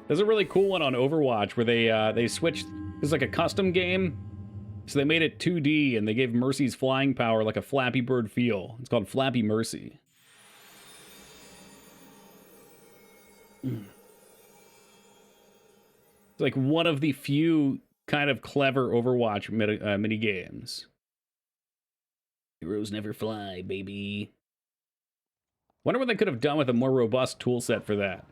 There's a really cool one on Overwatch where they switched. It's like a custom game, so they made it 2D and they gave Mercy's flying power like a Flappy Bird feel. It's called Flappy Mercy. It's like one of the few kind of clever Overwatch mini games. Heroes never fly, baby. Wonder what they could have done with a more robust tool set for that.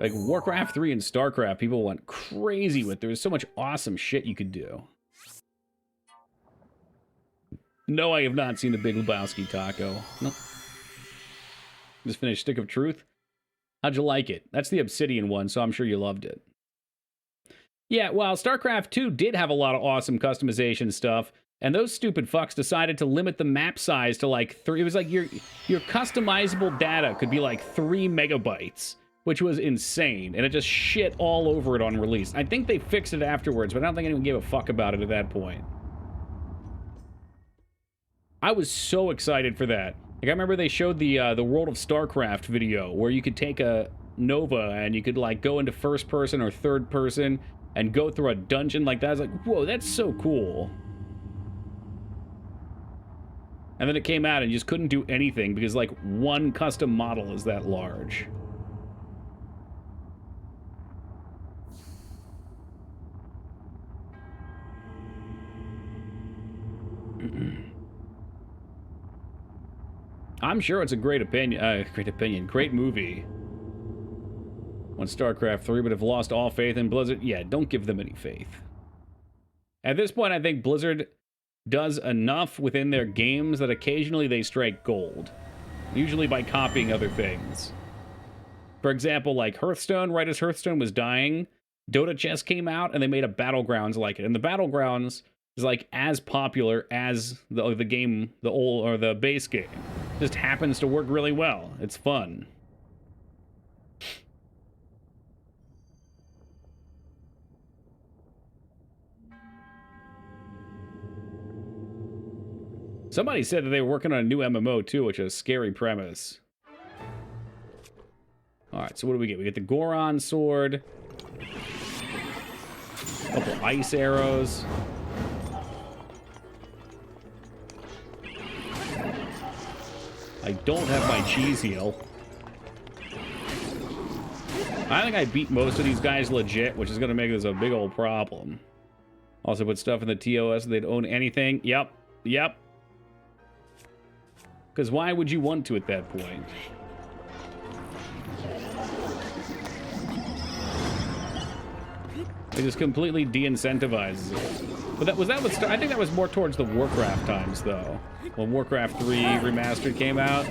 Like Warcraft 3 and StarCraft, people went crazy with. There was so much awesome shit you could do. No, I have not seen The Big Lebowski, Taco. Nope. Just finished Stick of Truth. How'd you like it? That's the Obsidian one, so I'm sure you loved it. Yeah, well, StarCraft 2 did have a lot of awesome customization stuff, and those stupid fucks decided to limit the map size to like 3. It was like your customizable data could be like 3 megabytes, which was insane, and it just shit all over it on release. I think they fixed it afterwards, but I don't think anyone gave a fuck about it at that point. I was so excited for that. Like, I remember they showed the World of StarCraft video where you could take a Nova and you could like go into first person or third person and go through a dungeon like that. I was like, whoa, that's so cool. And then it came out and you just couldn't do anything because like one custom model is that large. I'm sure it's a great opinion, great movie on StarCraft 3, but have lost all faith in Blizzard. Yeah, don't give them any faith. At this point, I think Blizzard does enough within their games that occasionally they strike gold, usually by copying other things. For example, like Hearthstone, right as Hearthstone was dying, Dota Chess came out and they made a Battlegrounds like it, and the Battlegrounds is like as popular as the game, the base game. Just happens to work really well. It's fun. Somebody said that they were working on a new MMO too, which is a scary premise. Alright, so what do we get? We get the Goron sword. A couple ice arrows. I don't have my cheese heal. I think I beat most of these guys legit, which is going to make this a big old problem. Also put stuff in the TOS so they'd own anything. Yep. Because why would you want to at that point? It just completely de-incentivizes it. But I think that was more towards the Warcraft times, though. When Warcraft 3 Remastered came out.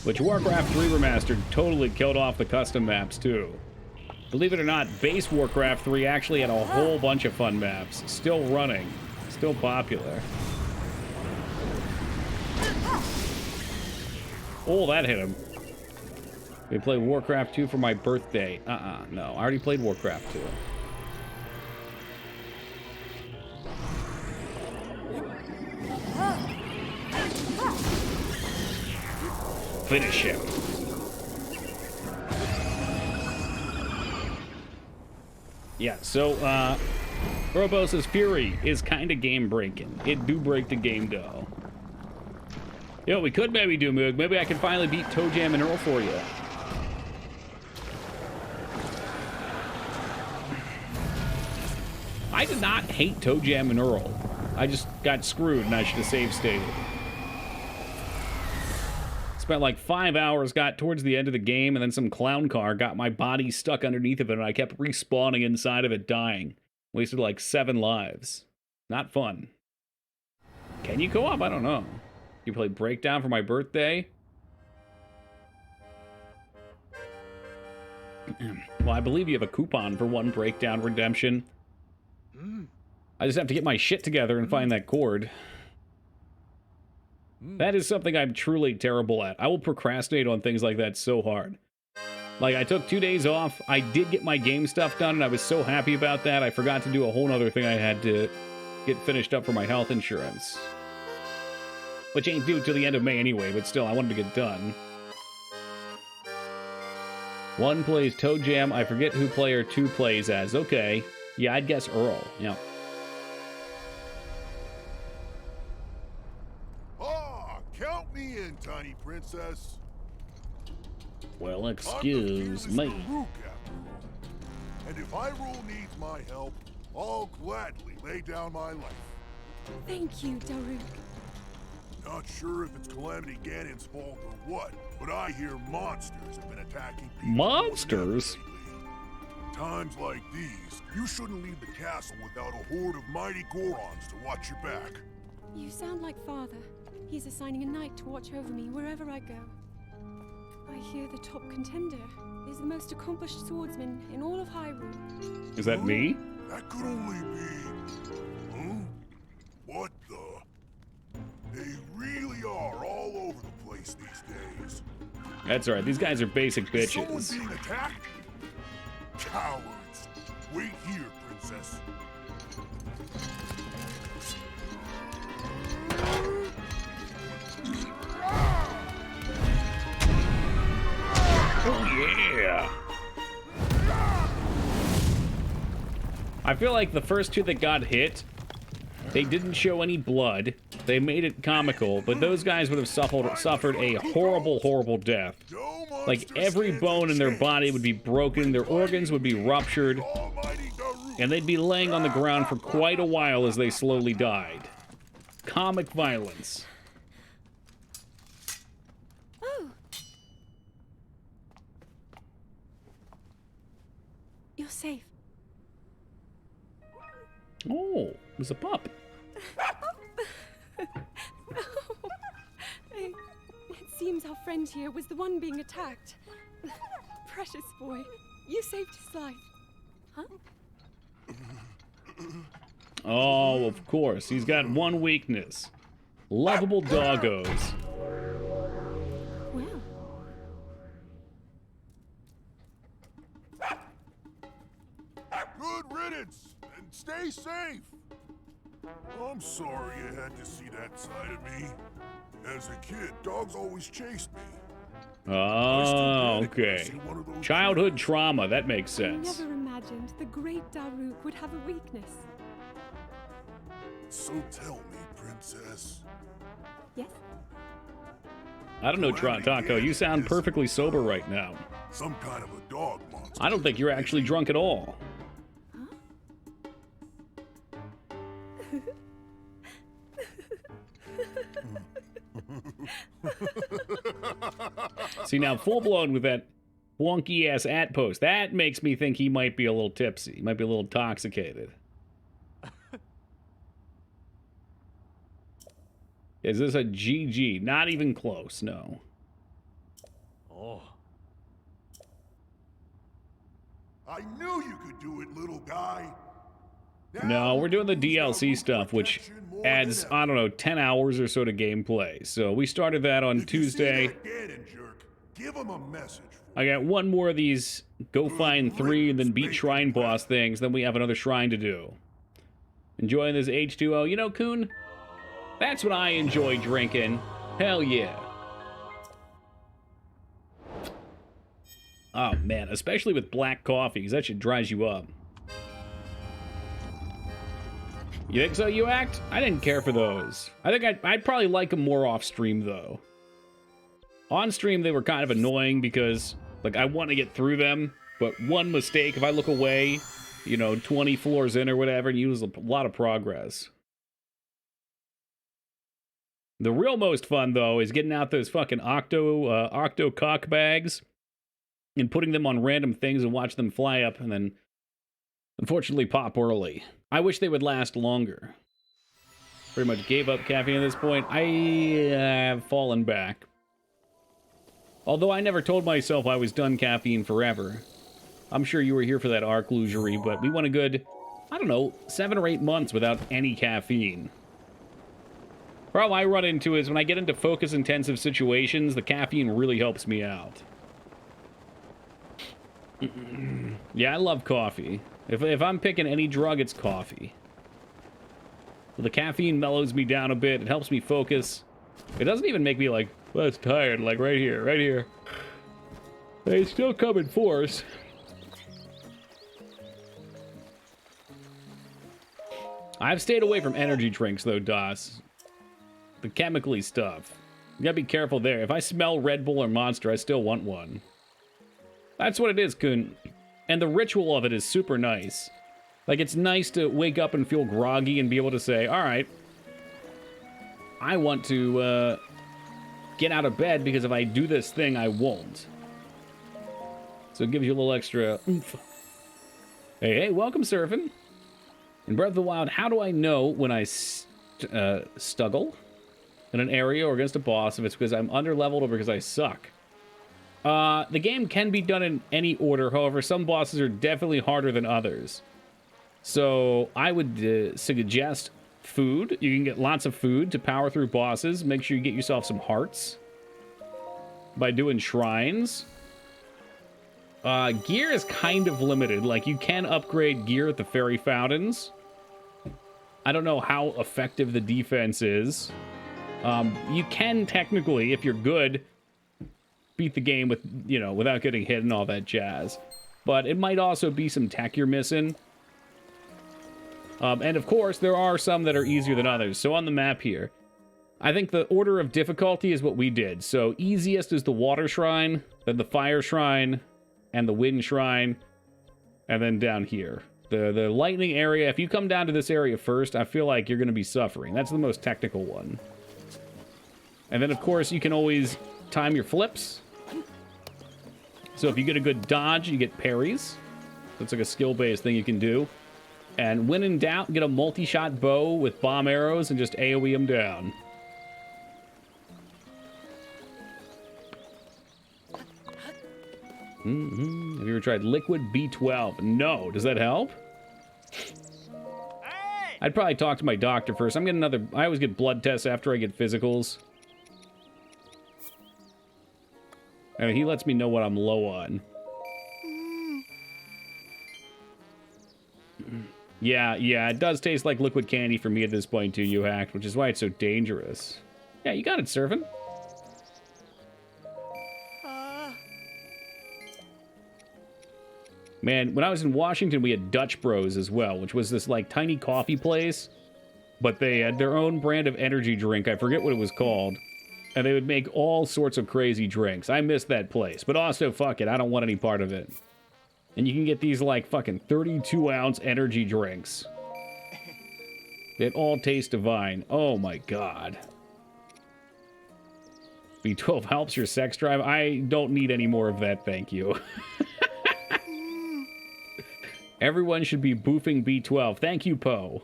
Which Warcraft 3 Remastered totally killed off the custom maps, too. Believe it or not, base Warcraft 3 actually had a whole bunch of fun maps. Still running. Still popular. Oh, that hit him. We played Warcraft 2 for my birthday. No. I already played Warcraft 2. Finish him. Yeah, so, Urobos' Fury is kind of game-breaking. It do break the game, though. You know what we could maybe do, Moog? Maybe I can finally beat Toe Jam and Earl for you. I did not hate Toe Jam and Earl. I just got screwed and I should have save stated. Spent like 5 hours, got towards the end of the game, and then some clown car got my body stuck underneath of it, and I kept respawning inside of it, dying. Wasted like 7 lives. Not fun. Can you co-op? I don't know. You play Breakdown for my birthday? Well, I believe you have a coupon for 1 Breakdown redemption. I just have to get my shit together and find that cord. That is something I'm truly terrible at. I will procrastinate on things like that so hard. Like, I took 2 days off. I did get my game stuff done, and I was so happy about that. I forgot to do a whole other thing I had to get finished up for my health insurance. Which ain't due till the end of May anyway, but still, I wanted to get done. 1 plays Toe Jam. I forget who player 2 plays as. Okay. Yeah, I'd guess Earl. Yeah. Count me in, tiny princess. Well, excuse me. And if Hyrule needs my help, I'll gladly lay down my life. Thank you, Daruk. Not sure if it's Calamity Ganon's fault or what, but I hear monsters have been attacking people. Monsters? Times like these, you shouldn't leave the castle without a horde of mighty Gorons to watch your back. You sound like Father. He's assigning a knight to watch over me wherever I go. I hear the top contender is the most accomplished swordsman in all of Hyrule. Is that me? That could only be... Huh? What the... They really are all over the place these days. That's alright, these guys are basic Is someone bitches. being attacked? Cowards. Wait here, princess. Oh yeah! I feel like the first two that got hit, they didn't show any blood. They made it comical, but those guys would have suffered a horrible, horrible death. No Like, monster every stands bone a in their chance. body would be broken, their organs would be ruptured, Almighty Darude. and they'd be laying on the ground for quite a while as they slowly died. Comic violence. Oh! You're safe. Oh, it was a pup. It seems our friend here was the one being attacked. Precious boy, you saved his life. Huh? Oh, of course. He's got one weakness. Lovable doggos. Well, Good riddance, and stay safe. I'm sorry you had to see that side of me. As a kid, dogs always chased me. Oh, okay. Childhood trauma, that makes I sense. never imagined the great Daruk would have a weakness. So tell me, princess. Yes? I don't know, Taco, you sound perfectly sober right now. Some kind of a dog monster. I don't think you're actually drunk at all. See, now, full-blown with that wonky-ass at post, that makes me think he might be a little tipsy. He might be a little intoxicated. Is this a GG? Not even close, no. Oh. I knew you could do it, little guy. No, we're doing the DLC stuff, which adds, I don't know, 10 hours or so to gameplay. So we started that on Tuesday. Give him a message. I got one more of these go find 3 and then beat shrine boss things. Then we have another shrine to do. Enjoying this H2O. You know, Coon, that's what I enjoy drinking. Hell yeah. Oh, man, especially with black coffee, because that shit dries you up. You think so, you act? I didn't care for those. I think I'd probably like them more off stream, though. On stream, they were kind of annoying because, like, I want to get through them, but one mistake, if I look away, you know, 20 floors in or whatever, and you lose a lot of progress. The real most fun, though, is getting out those fucking octo cock bags and putting them on random things and watch them fly up and then, unfortunately, pop early. I wish they would last longer. Pretty much gave up caffeine at this point. I have fallen back. Although I never told myself I was done caffeine forever. I'm sure you were here for that arc-luxury, but we went a good, I don't know, 7 or 8 months without any caffeine. Problem I run into is when I get into focus-intensive situations, the caffeine really helps me out. Yeah, I love coffee. If I'm picking any drug, it's coffee. The caffeine mellows me down a bit. It helps me focus. It doesn't even make me like, well, it's tired, like right here, right here. They still come in force. I've stayed away from energy drinks, though, Das. The chemically stuff. You gotta be careful there. If I smell Red Bull or Monster, I still want one. That's what it is, Kun. And the ritual of it is super nice. Like, it's nice to wake up and feel groggy and be able to say, all right, I want to get out of bed because if I do this thing, I won't. So it gives you a little extra oomph. Hey, welcome, Surfing. In Breath of the Wild, how do I know when I stuggle in an area or against a boss if it's because I'm underleveled or because I suck? The game can be done in any order. However, some bosses are definitely harder than others. So I would suggest food. You can get lots of food to power through bosses. Make sure you get yourself some hearts by doing shrines. Gear is kind of limited. Like, you can upgrade gear at the fairy fountains. I don't know how effective the defense is. You can technically, if you're good, beat the game with, you know, without getting hit and all that jazz. But it might also be some tech you're missing. And of course, there are some that are easier than others. So on the map here, I think the order of difficulty is what we did. So easiest is the water shrine, then the fire shrine, and the wind shrine, and then down here. The lightning area, if you come down to this area first, I feel like you're going to be suffering. That's the most technical one. And then, of course, you can always time your flips. So if you get a good dodge, you get parries. That's like a skill-based thing you can do. And when in doubt, get a multi-shot bow with bomb arrows and just AoE them down. Have you ever tried liquid B12? No. Does that help? I'd probably talk to my doctor first. I'm getting another... I always get blood tests after I get physicals. I mean, he lets me know what I'm low on. Yeah, it does taste like liquid candy for me at this point too, you hacked, which is why it's so dangerous. Yeah, you got it, Surfing. Man, when I was in Washington, we had Dutch Bros as well, which was this, like, tiny coffee place. But they had their own brand of energy drink. I forget what it was called. And they would make all sorts of crazy drinks. I missed that place. But also, fuck it, I don't want any part of it. And you can get these, like, fucking 32-ounce energy drinks. They all taste divine. Oh, my God. B12 helps your sex drive. I don't need any more of that, thank you. Everyone should be boofing B12. Thank you, Poe.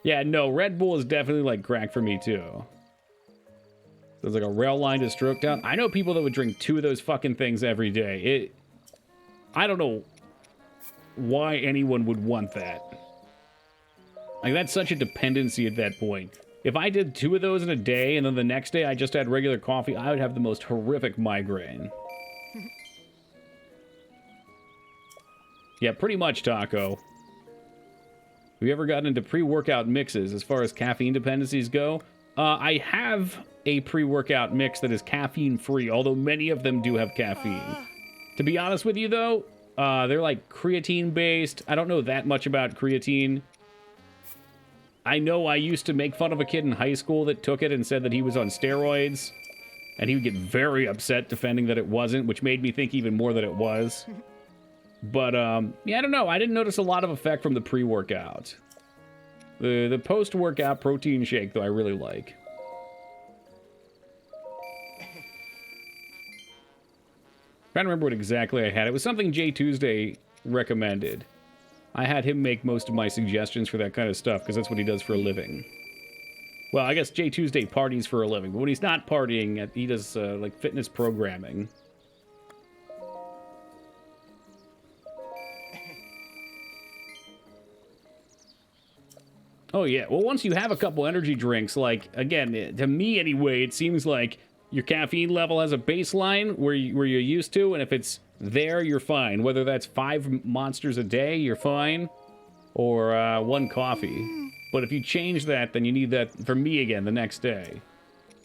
Yeah, no, Red Bull is definitely like crack for me, too. There's like a rail line to stroke down. I know people that would drink 2 of those fucking things every day. I don't know why anyone would want that. Like, that's such a dependency at that point. If I did 2 of those in a day, and then the next day I just had regular coffee, I would have the most horrific migraine. Yeah, pretty much, Taco. Have you ever gotten into pre-workout mixes as far as caffeine dependencies go? I have a pre-workout mix that is caffeine-free, although many of them do have caffeine. To be honest with you, though, they're like creatine-based. I don't know that much about creatine. I know I used to make fun of a kid in high school that took it and said that he was on steroids. And he would get very upset defending that it wasn't, which made me think even more that it was. But, yeah, I don't know. I didn't notice a lot of effect from the pre-workout. The post-workout protein shake, though, I really like. Trying to remember what exactly I had. It was something Jay Tuesday recommended. I had him make most of my suggestions for that kind of stuff, because that's what he does for a living. Well, I guess Jay Tuesday parties for a living, but when he's not partying, he does, like, fitness programming. Oh, yeah. Well, once you have a couple energy drinks, like, again, to me anyway, it seems like your caffeine level has a baseline where you're used to, and if it's there, you're fine. Whether that's 5 monsters a day, you're fine, or 1 coffee. But if you change that, then you need that, for me again, the next day.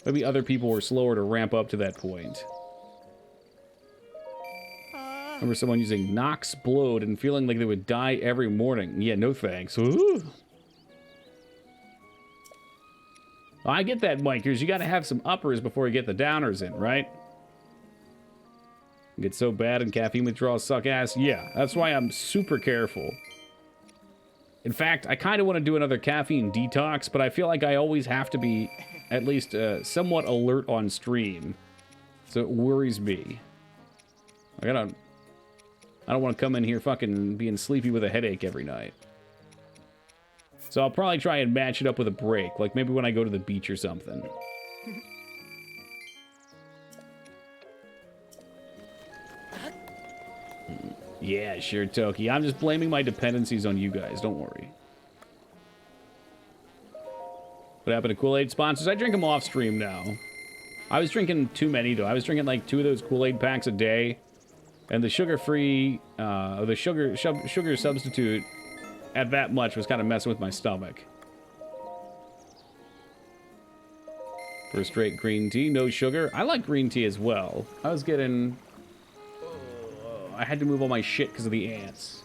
Maybe other people were slower to ramp up to that point. Remember someone using Nox Blode and feeling like they would die every morning. Yeah, no thanks. Ooh. I get that, Mikers. You gotta have some uppers before you get the downers in, right? Get so bad and caffeine withdrawals suck ass. Yeah, that's why I'm super careful. In fact, I kind of want to do another caffeine detox, but I feel like I always have to be at least somewhat alert on stream. So it worries me. I don't want to come in here fucking being sleepy with a headache every night. So I'll probably try and match it up with a break, like maybe when I go to the beach or something. Yeah, sure, Toki. I'm just blaming my dependencies on you guys. Don't worry. What happened to Kool-Aid sponsors? I drink them off stream now. I was drinking too many, though. I was drinking like 2 of those Kool-Aid packs a day. And the sugar-free, the sugar substitute at that much was kind of messing with my stomach. First straight green tea, no sugar. I like green tea as well. I was getting... I had to move all my shit because of the ants.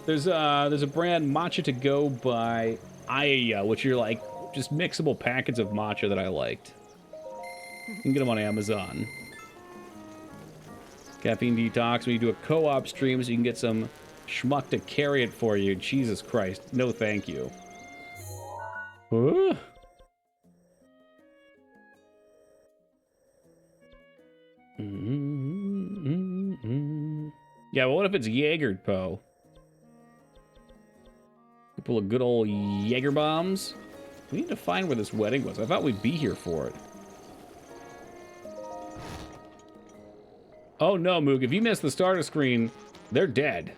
There's a brand Matcha to Go by Aya, which are like just mixable packets of matcha that I liked. You can get them on Amazon. Caffeine detox. When you do a co-op stream, so you can get some schmuck to carry it for you. Jesus Christ, no thank you. Huh? Yeah, well, what if it's Jaeger, Poe? Couple of good old Jaeger bombs. We need to find where this wedding was. I thought we'd be here for it. Oh no, Moog, if you missed the starter screen, they're dead.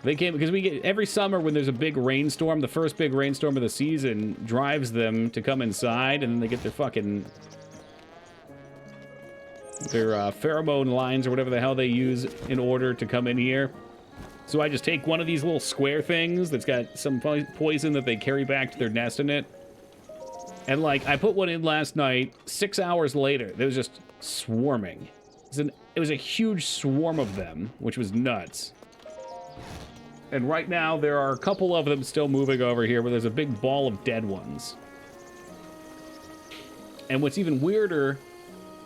They came because we get every summer when there's a big rainstorm, the first big rainstorm of the season drives them to come inside, and then they get their fucking pheromone lines or whatever the hell they use in order to come in here. So I just take one of these little square things that's got some poison that they carry back to their nest in it. And like, I put one in last night, 6 hours later, they was just swarming. It was a huge swarm of them, which was nuts. And right now, there are a couple of them still moving over here, but there's a big ball of dead ones. And what's even weirder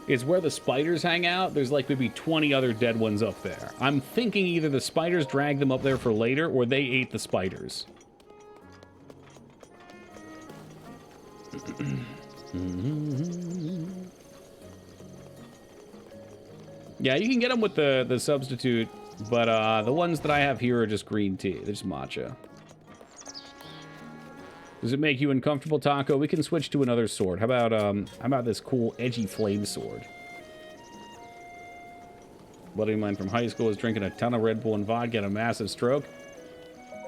is where the spiders hang out, there's like maybe 20 other dead ones up there. I'm thinking either the spiders dragged them up there for later, or they ate the spiders. Yeah, you can get them with the substitute, but the ones that I have here are just green tea. They're just matcha. Does it make you uncomfortable, Taco? We can switch to another sword. How about this cool, edgy flame sword? A buddy of mine from high school was drinking a ton of Red Bull and vodka and a massive stroke.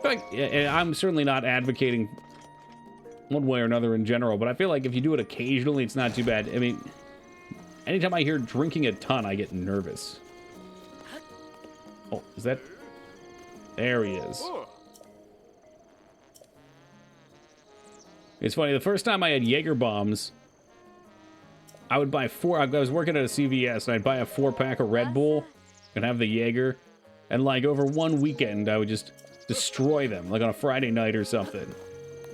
I'm certainly not advocating one way or another in general, but I feel like if you do it occasionally, it's not too bad. I mean, anytime I hear drinking a ton, I get nervous. Oh, is that... There he is. It's funny, the first time I had Jaeger bombs, I would buy 4. I was working at a CVS, and I'd buy a 4-pack of Red Bull and have the Jaeger. And, like, over one weekend, I would just destroy them, like on a Friday night or something.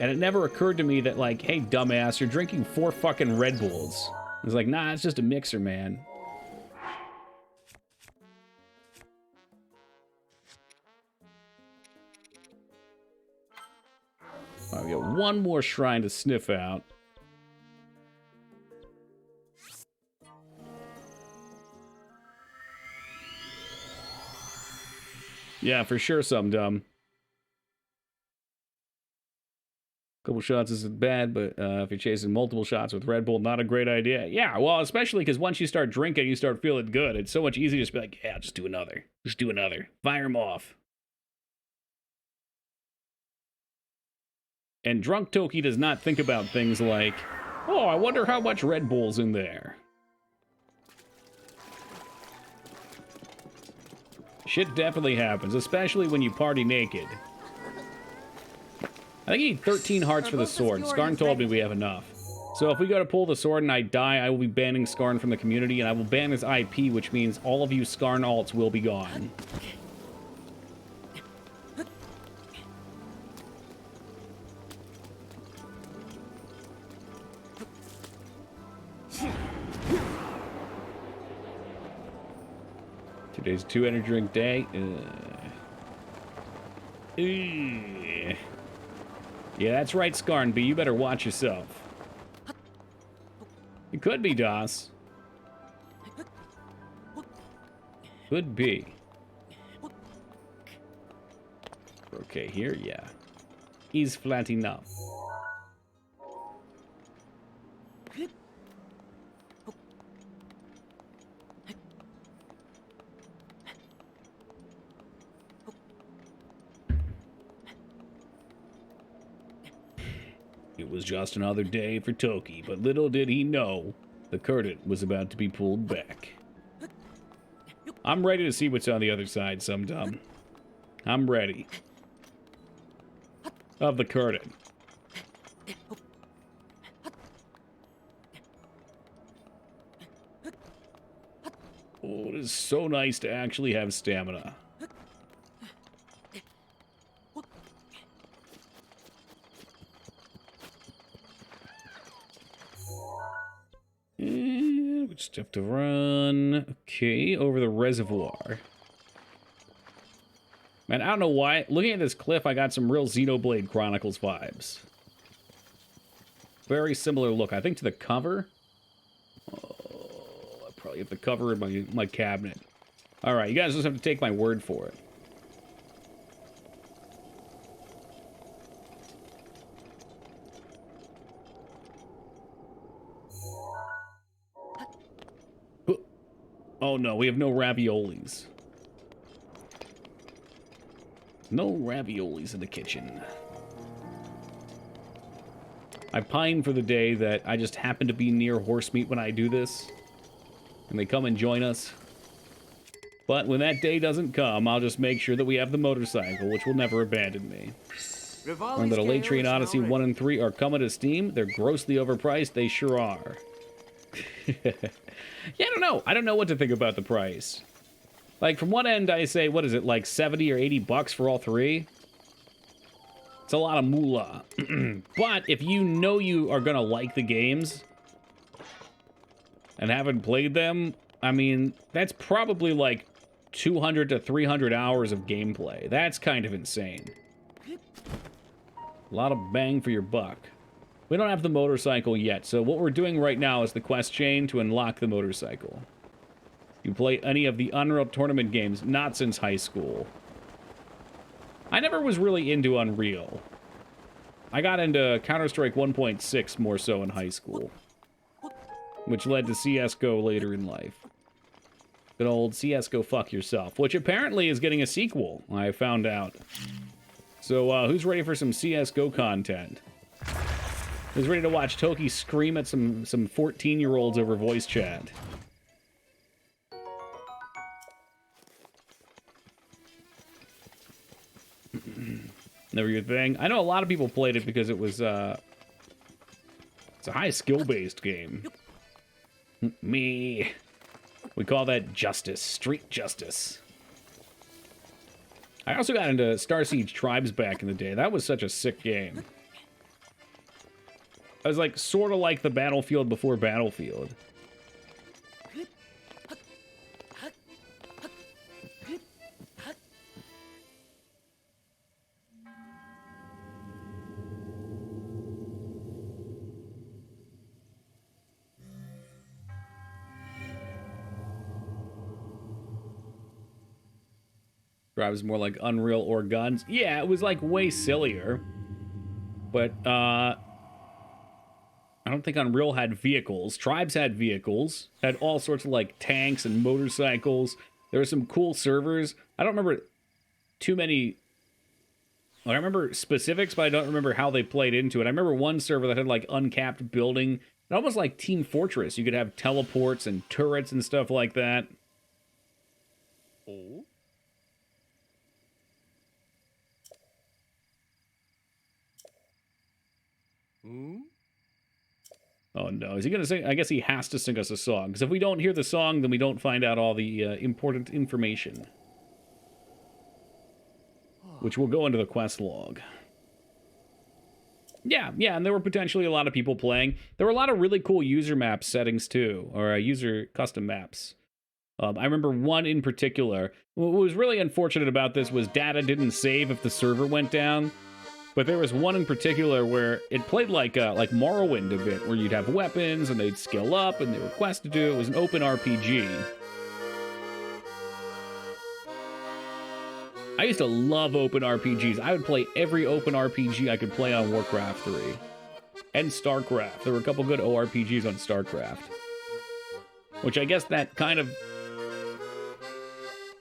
And it never occurred to me that, like, hey, dumbass, you're drinking 4 fucking Red Bulls. I was like, nah, it's just a mixer, man. All right, we got one more shrine to sniff out. Yeah, for sure, some dumb. Couple shots isn't bad, but if you're chasing multiple shots with Red Bull, not a great idea. Yeah, well, especially because once you start drinking, you start feeling good. It's so much easier to just be like, yeah, just do another. Just do another. Fire them off. And drunk Toki does not think about things like, oh, I wonder how much Red Bull's in there. Shit definitely happens, especially when you party naked. I think you need 13 hearts for the sword. Skarn told me we have enough. So if we go to pull the sword and I die, I will be banning Skarn from the community, and I will ban his IP, which means all of you Skarn alts will be gone. Today's 2 energy drink day. Yeah, that's right, Scarnby. You better watch yourself. It could be, DOS. Could be. Okay, here, yeah. He's flat enough. It was just another day for Toki, but little did he know the curtain was about to be pulled back. I'm ready to see what's on the other side, Sumdum. I'm ready. Of the curtain. Oh, it is so nice to actually have stamina. We just have to run. Okay, over the reservoir. Man, I don't know why. Looking at this cliff, I got some real Xenoblade Chronicles vibes. Very similar look, I think, to the cover. Oh, I probably have the cover in my cabinet. All right, you guys just have to take my word for it. Oh no, we have no raviolis. No raviolis in the kitchen. I pine for the day that I just happen to be near horse meat when I do this. And they come and join us. But when that day doesn't come, I'll just make sure that we have the motorcycle, which will never abandon me. Learn that Elite Train Odyssey 1 and 3 are coming to Steam. They're grossly overpriced. They sure are. Yeah, I don't know. I don't know what to think about the price. Like, from one end, I say, what is it, like 70 or 80 bucks for all three? It's a lot of moolah. But if you know you are gonna like the games and haven't played them, I mean, that's probably like 200 to 300 hours of gameplay. That's kind of insane. A lot of bang for your buck. We don't have the motorcycle yet, so what we're doing right now is the quest chain to unlock the motorcycle. You play any of the Unreal Tournament games, not since high school. I never was really into Unreal. I got into Counter-Strike 1.6 more so in high school, which led to CSGO later in life. Good old CSGO fuck yourself, which apparently is getting a sequel, I found out. So, who's ready for some CSGO content? Who's ready to watch Toki scream at some 14-year-olds over voice chat? Never your thing. I know a lot of people played it because it was, it's a high skill-based game. Me. We call that justice. Street justice. I also got into Star Siege Tribes back in the day. That was such a sick game. I was like, sort of like the Battlefield before Battlefield. Drives more like Unreal or Guns. Yeah, it was like way sillier. But, I don't think Unreal had vehicles. Tribes had vehicles. Had all sorts of, like, tanks and motorcycles. There were some cool servers. I don't remember too many... Well, I remember specifics, but I don't remember how they played into it. I remember one server that had, like, uncapped building. It almost like Team Fortress. You could have teleports and turrets and stuff like that. Oh? Oh no, is he gonna sing? I guess he has to sing us a song, because if we don't hear the song, then we don't find out all the important information. Which will go into the quest log. Yeah, and there were potentially a lot of people playing. There were a lot of really cool user map settings too, or user custom maps. I remember one in particular. What was really unfortunate about this was data didn't save if the server went down. But there was one in particular where it played like Morrowind a bit, where you'd have weapons and they'd skill up and they were quests to do. It was an open RPG. I used to love open RPGs. I would play every open RPG I could play on Warcraft 3. And StarCraft. There were a couple good ORPGs on StarCraft. Which I guess that kind of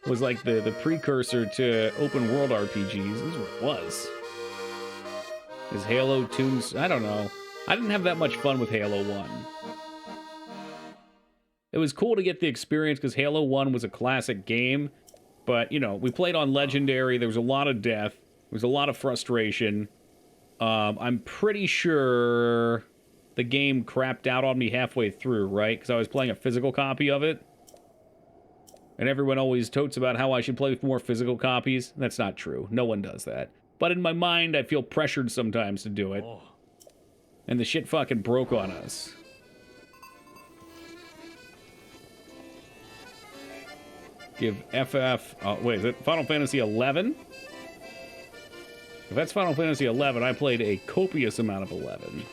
was like the precursor to open world RPGs. This is what it was. Is Halo tunes? I don't know. I didn't have that much fun with Halo 1. It was cool to get the experience because Halo 1 was a classic game. But, you know, we played on Legendary. There was a lot of death. There was a lot of frustration. I'm pretty sure the game crapped out on me halfway through, right? Because I was playing a physical copy of it. And everyone always totes about how I should play with more physical copies. That's not true. No one does that. But in my mind, I feel pressured sometimes to do it. And the shit fucking broke on us. Give FF... Oh, wait, is it Final Fantasy 11? If that's Final Fantasy 11, I played a copious amount of 11.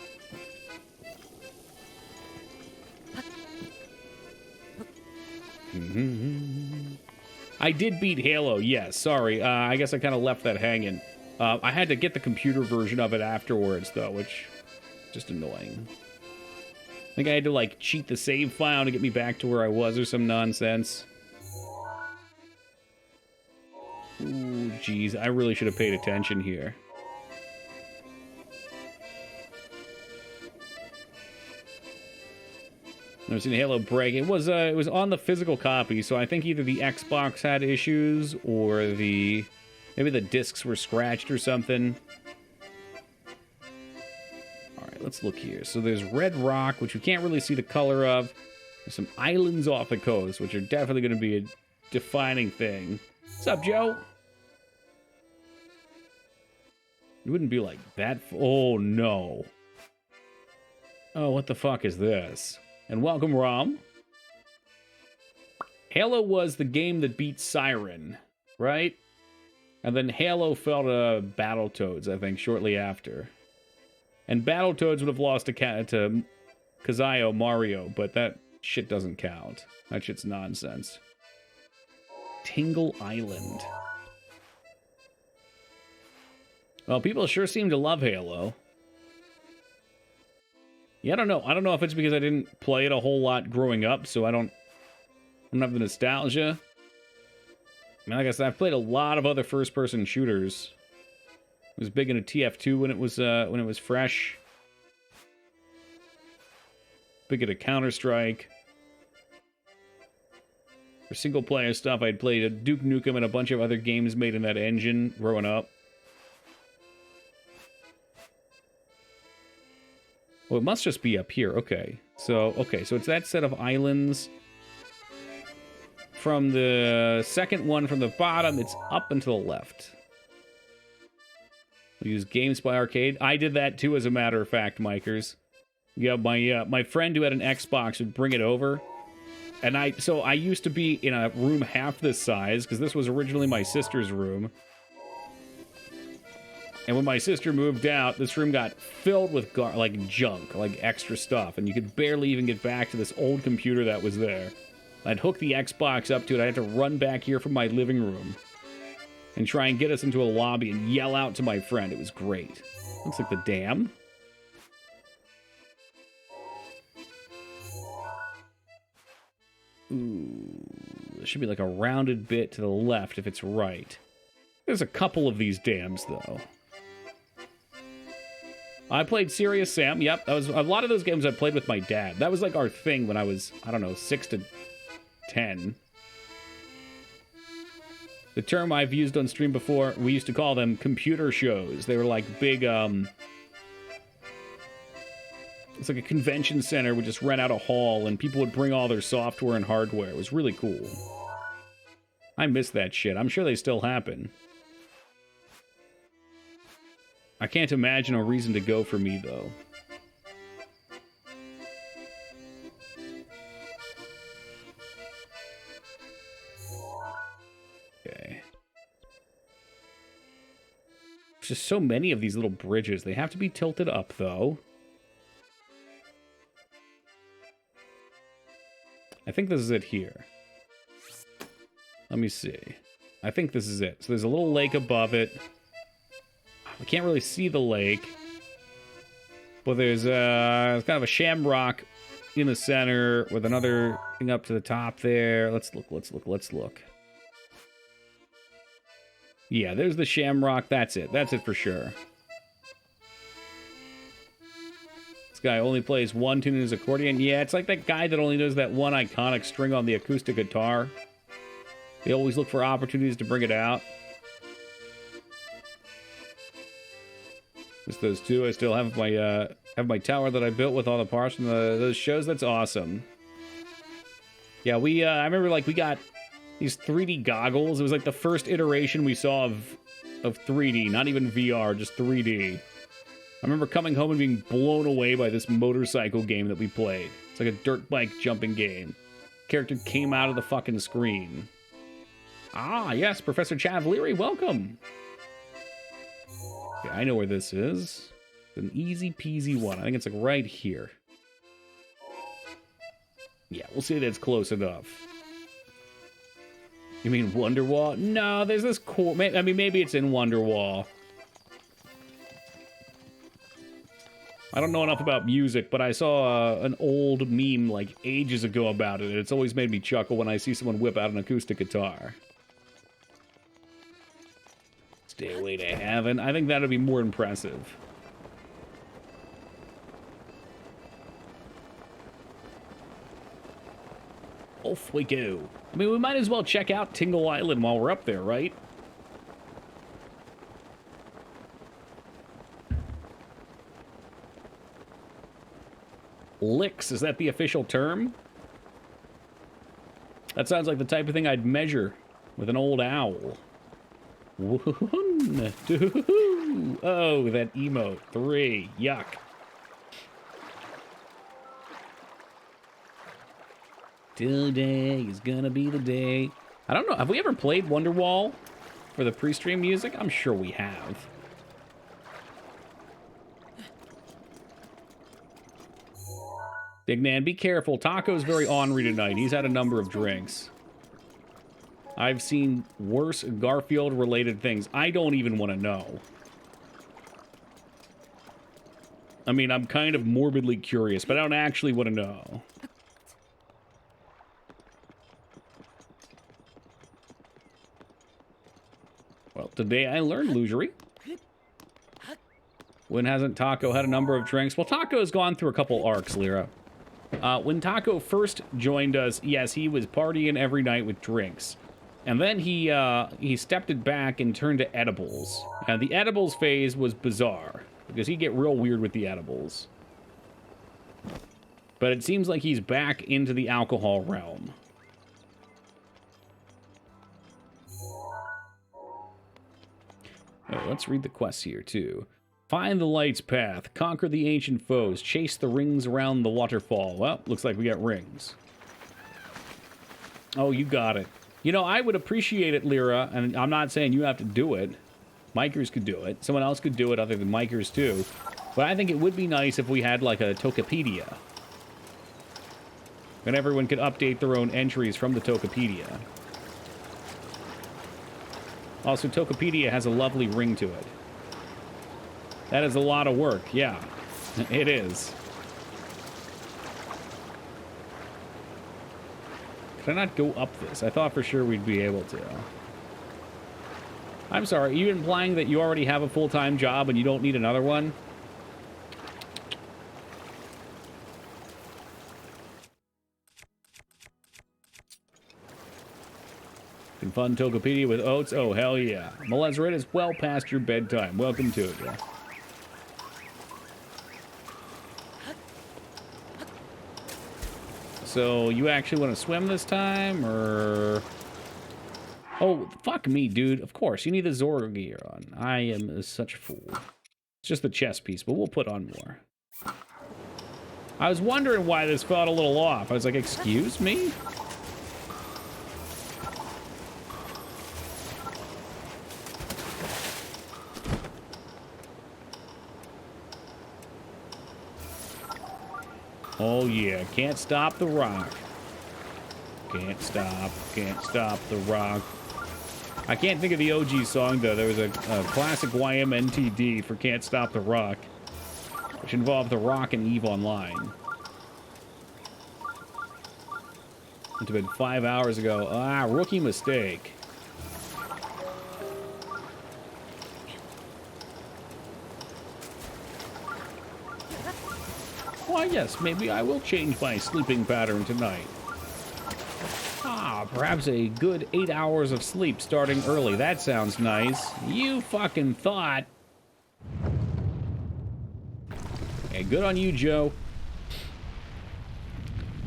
I did beat Halo, yes. Sorry, I guess I kind of left that hanging. I had to get the computer version of it afterwards, though, which is just annoying. I think I had to, like, cheat the save file to get me back to where I was or some nonsense. Ooh, geez, I really should have paid attention here. Never seen Halo break. It was on the physical copy, so I think either the Xbox had issues or maybe the discs were scratched or something. All right, let's look here. So there's Red Rock, which we can't really see the color of. There's some islands off the coast, which are definitely going to be a defining thing. What's up, Joe? It wouldn't be like that. Oh, no. Oh, what the fuck is this? And welcome, Rom. Halo was the game that beat Siren, right? And then Halo fell to Battletoads, I think, shortly after. And Battletoads would have lost to Kazuyo Mario, but that shit doesn't count. That shit's nonsense. Tingle Island. Well, people sure seem to love Halo. Yeah, I don't know. I don't know if it's because I didn't play it a whole lot growing up, so I don't have the nostalgia. I mean, like I said, I've played a lot of other first-person shooters. I was big into TF2 when it was fresh. Big into Counter-Strike. For single-player stuff, I'd played Duke Nukem and a bunch of other games made in that engine growing up. Well, it must just be up here. Okay, so it's that set of islands. From the second one from the bottom, it's up and to the left. We use GameSpy Arcade. I did that too, as a matter of fact, Mikers. Yeah, my friend who had an Xbox would bring it over. And I used to be in a room half this size, because this was originally my sister's room. And when my sister moved out, this room got filled with junk, like extra stuff, and you could barely even get back to this old computer that was there. I'd hook the Xbox up to it. I had to run back here from my living room and try and get us into a lobby and yell out to my friend. It was great. Looks like the dam. Ooh, there should be like a rounded bit to the left if it's right. There's a couple of these dams, though. I played Serious Sam. Yep, that was a lot of those games I played with my dad. That was like our thing when I was, I don't know, 6 to 10. The term I've used on stream before, we used to call them computer shows. They were like big, it's like a convention center would just rent out a hall and people would bring all their software and hardware. It was really cool. I miss that shit. I'm sure they still happen. I can't imagine a reason to go for me, though. Okay. just so many of these little bridges. They have to be tilted up, though. I think this is it here. Let me see. I think this is it. So there's a little lake above it. We can't really see the lake. But there's kind of a shamrock in the center with another thing up to the top there. Let's look. Yeah, there's the shamrock. That's it. That's it for sure. This guy only plays one tune in his accordion. Yeah, it's like that guy that only does that one iconic string on the acoustic guitar. They always look for opportunities to bring it out. Just those two. I still have my tower that I built with all the parts from those shows. That's awesome. Yeah, I remember like we got these 3D goggles. It was like the first iteration we saw of 3D, not even VR, just 3D. I remember coming home and being blown away by this motorcycle game that we played. It's like a dirt bike jumping game. Character came out of the fucking screen. Ah, yes, Professor Chavleary, welcome. Okay, I know where this is. It's an easy peasy one. I think it's like right here. Yeah, we'll say that's close enough. You mean Wonderwall? No, there's this core. I mean, maybe it's in Wonderwall. I don't know enough about music, but I saw an old meme like ages ago about it, and it's always made me chuckle when I see someone whip out an acoustic guitar. Stairway to Heaven. I think that'd be more impressive. Off we go. I mean, we might as well check out Tingle Island while we're up there, right? Licks, is that the official term? That sounds like the type of thing I'd measure with an old owl. 1, 2, oh, that emote. 3, yuck. Today is gonna be the day. I don't know, have we ever played Wonderwall for the pre-stream music? I'm sure we have. Big man, be careful. Taco's very ornery tonight. He's had a number of drinks. I've seen worse Garfield-related things. I don't even want to know. I mean, I'm kind of morbidly curious, but I don't actually want to know. Well, today I learned illusory. When hasn't Taco had a number of drinks? Well, Taco's gone through a couple arcs, Lyra. When Taco first joined us, yes, he was partying every night with drinks. And then he stepped it back and turned to edibles. And the edibles phase was bizarre, because he'd get real weird with the edibles. But it seems like he's back into the alcohol realm. Oh, let's read the quests here, too. Find the light's path, conquer the ancient foes, chase the rings around the waterfall. Well, looks like we got rings. Oh, you got it. You know, I would appreciate it, Lyra, and I'm not saying you have to do it. Micers could do it. Someone else could do it other than Micers, too. But I think it would be nice if we had, like, a Tokopedia. And everyone could update their own entries from the Tokopedia. Also, Tokopedia has a lovely ring to it. That is a lot of work, yeah. It is. Could I not go up this? I thought for sure we'd be able to. I'm sorry, are you implying that you already have a full-time job and you don't need another one? Can fund Tokopedia with oats? Oh, hell yeah. Melezrit is well past your bedtime. Welcome to it, yeah. So, you actually want to swim this time, or... Oh, fuck me, dude. Of course, you need the Zora gear on. I am such a fool. It's just the chest piece, but we'll put on more. I was wondering why this felt a little off. I was like, excuse me? Oh yeah, can't stop the rock. Can't stop the rock. I can't think of the OG song though. There was a classic YMNTD for Can't Stop the Rock, which involved The Rock and EVE Online. It had been 5 hours ago. Ah, rookie mistake. Why, yes, maybe I will change my sleeping pattern tonight. Ah, perhaps a good 8 hours of sleep starting early. That sounds nice. You fucking thought. Hey, good on you, Joe.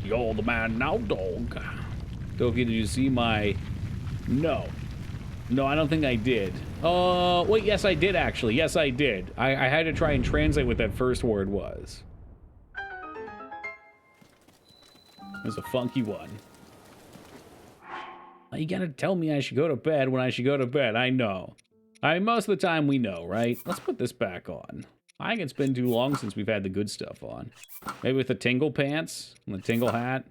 You're the man now, dog. Doki, did you see my... No. No, I don't think I did. Oh, wait, yes, I did, actually. Yes, I did. I had to try and translate what that first word was. It was a funky one. You gotta tell me I should go to bed when I should go to bed. I know. I mean, most of the time we know, right? Let's put this back on. I think it's been too long since we've had the good stuff on. Maybe with the tingle pants and the tingle hat.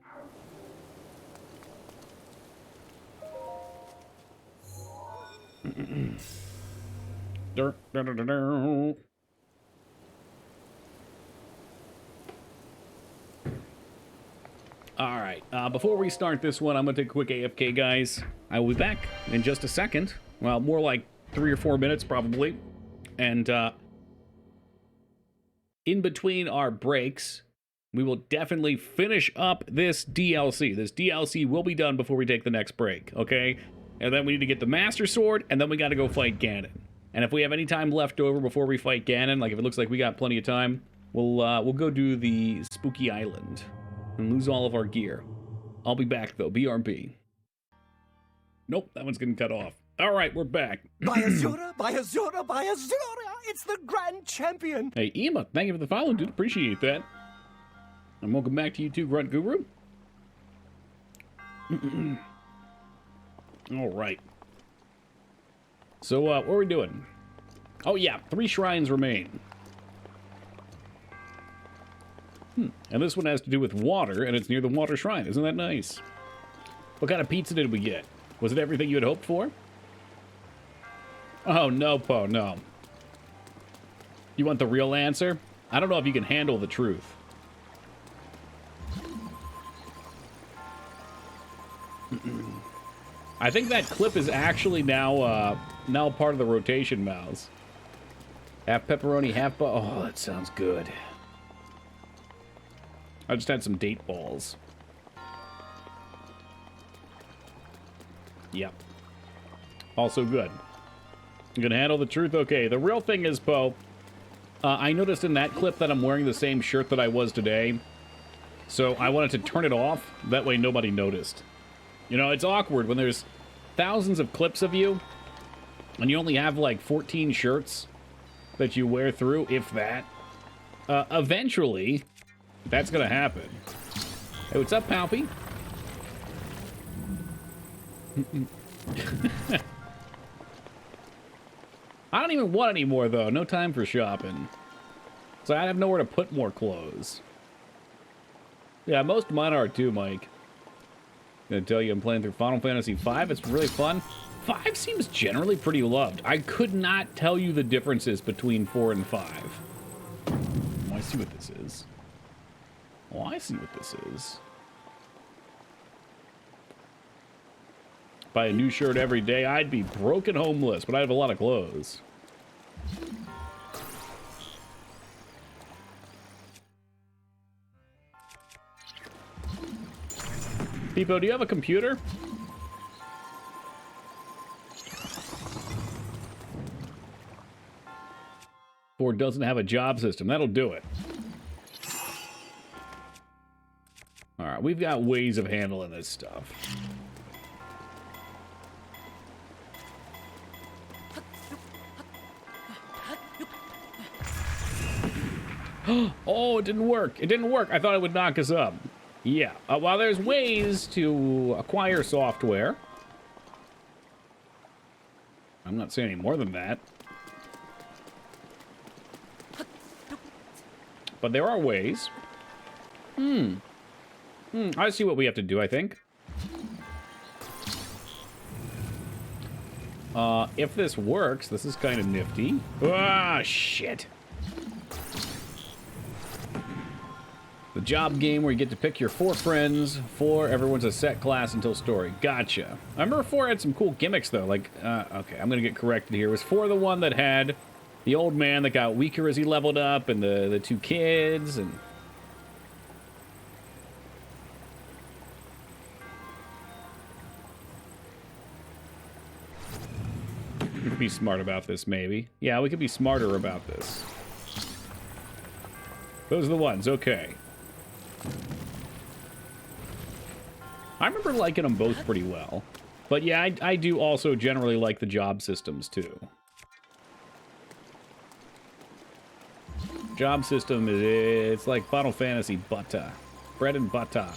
All right, before we start this one, I'm going to take a quick AFK, guys. I will be back in just a second. Well, more like 3 or 4 minutes, probably. And in between our breaks, we will definitely finish up this DLC. This DLC will be done before we take the next break, okay? And then we need to get the Master Sword, and then we got to go fight Ganon. And if we have any time left over before we fight Ganon, like if it looks like we got plenty of time, we'll go do the Spooky Island and lose all of our gear. I'll be back, though. BRB. Nope, that one's getting cut off. All right, we're back. By Azura, by Azura, by Azura! It's the grand champion! Hey, Ema, thank you for the follow, dude. Appreciate that. And welcome back to you too, Grunt Guru. All right. So, what are we doing? Oh, yeah, 3 shrines remain. And this one has to do with water, and it's near the water shrine. Isn't that nice? What kind of pizza did we get? Was it everything you had hoped for? Oh, no, Po, no. You want the real answer? I don't know if you can handle the truth. I think that clip is actually now part of the rotation mouse. Half pepperoni, half oh, that sounds good. I just had some date balls. Yep. Also good. You can handle the truth? Okay, the real thing is, Po, I noticed in that clip that I'm wearing the same shirt that I was today. So I wanted to turn it off. That way nobody noticed. You know, it's awkward when there's thousands of clips of you, and you only have like 14 shirts that you wear through, if that. Eventually, that's gonna happen. Hey, what's up, Palpy? I don't even want any more, though. No time for shopping. So I have nowhere to put more clothes. Yeah, most of mine are too, Mike. Gonna tell you I'm playing through Final Fantasy V. It's really fun. 5 seems generally pretty loved. I could not tell you the differences between 4 and 5. Oh, I see what this is. Oh, I see what this is. Buy a new shirt every day. I'd be broken homeless, but I have a lot of clothes. Peepo, do you have a computer? Or doesn't have a job system. That'll do it. Alright, we've got ways of handling this stuff. Oh, it didn't work. It didn't work. I thought it would knock us up. Yeah. While there's ways to acquire software, I'm not saying any more than that. But there are ways. I see what we have to do, I think. If this works, this is kind of nifty. Ah, shit. The job game where you get to pick your 4 friends. 4, everyone's a set class until story. Gotcha. I remember 4 had some cool gimmicks, though. Like, okay, I'm gonna get corrected here. Was 4 the one that had the old man that got weaker as he leveled up, and the 2 kids, and... We could be smart about this, maybe. Yeah, we could be smarter about this. Those are the ones, okay. I remember liking them both pretty well. But yeah, I do also generally like the job systems, too. Job system, it's like Final Fantasy butter. Bread and butter.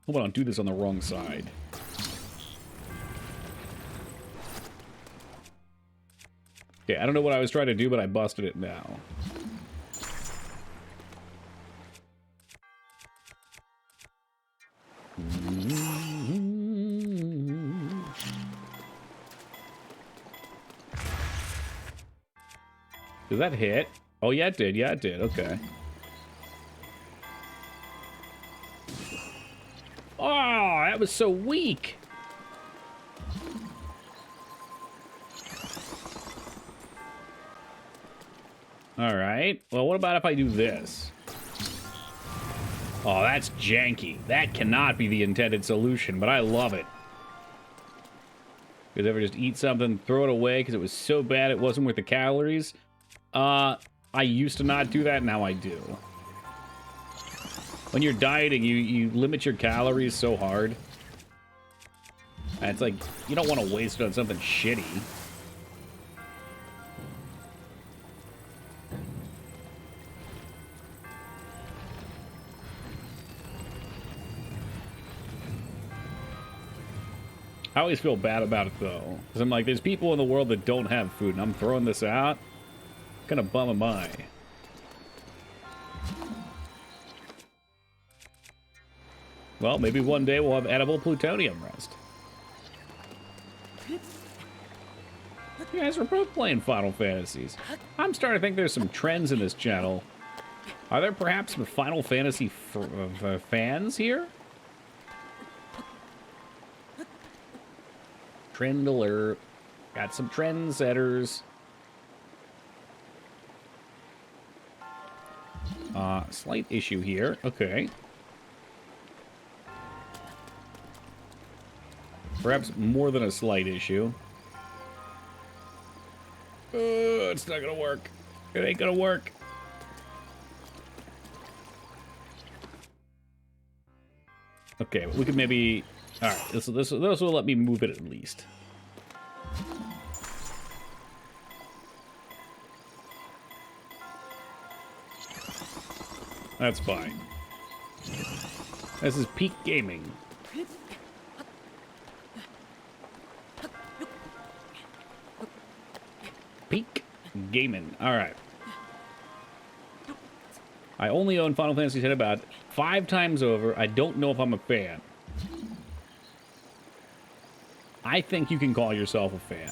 Hope I don't do this on the wrong side. Okay, I don't know what I was trying to do, but I busted it now. Did that hit? Oh, yeah, it did. Yeah, it did. Okay. Oh, that was so weak. All right. Well, what about if I do this? Oh, that's janky. That cannot be the intended solution, but I love it. You ever just eat something, throw it away because it was so bad it wasn't worth the calories? I used to not do that, now I do. When you're dieting, you limit your calories so hard. And it's like, you don't want to waste it on something shitty. I always feel bad about it, though. Because I'm like, there's people in the world that don't have food, and I'm throwing this out. What kind of bum am I? Well, maybe one day we'll have edible plutonium rest. You guys are both playing Final Fantasies. I'm starting to think there's some trends in this channel. Are there perhaps some Final Fantasy fans here? Trend alert. Got some trendsetters. Slight issue here. Okay. Perhaps more than a slight issue. It's not gonna work. It ain't gonna work. Okay, we could maybe... Alright, this will let me move it at least. That's fine. This is peak gaming. Peak gaming. Alright. I only own Final Fantasy X about 5 times over. I don't know if I'm a fan. I think you can call yourself a fan.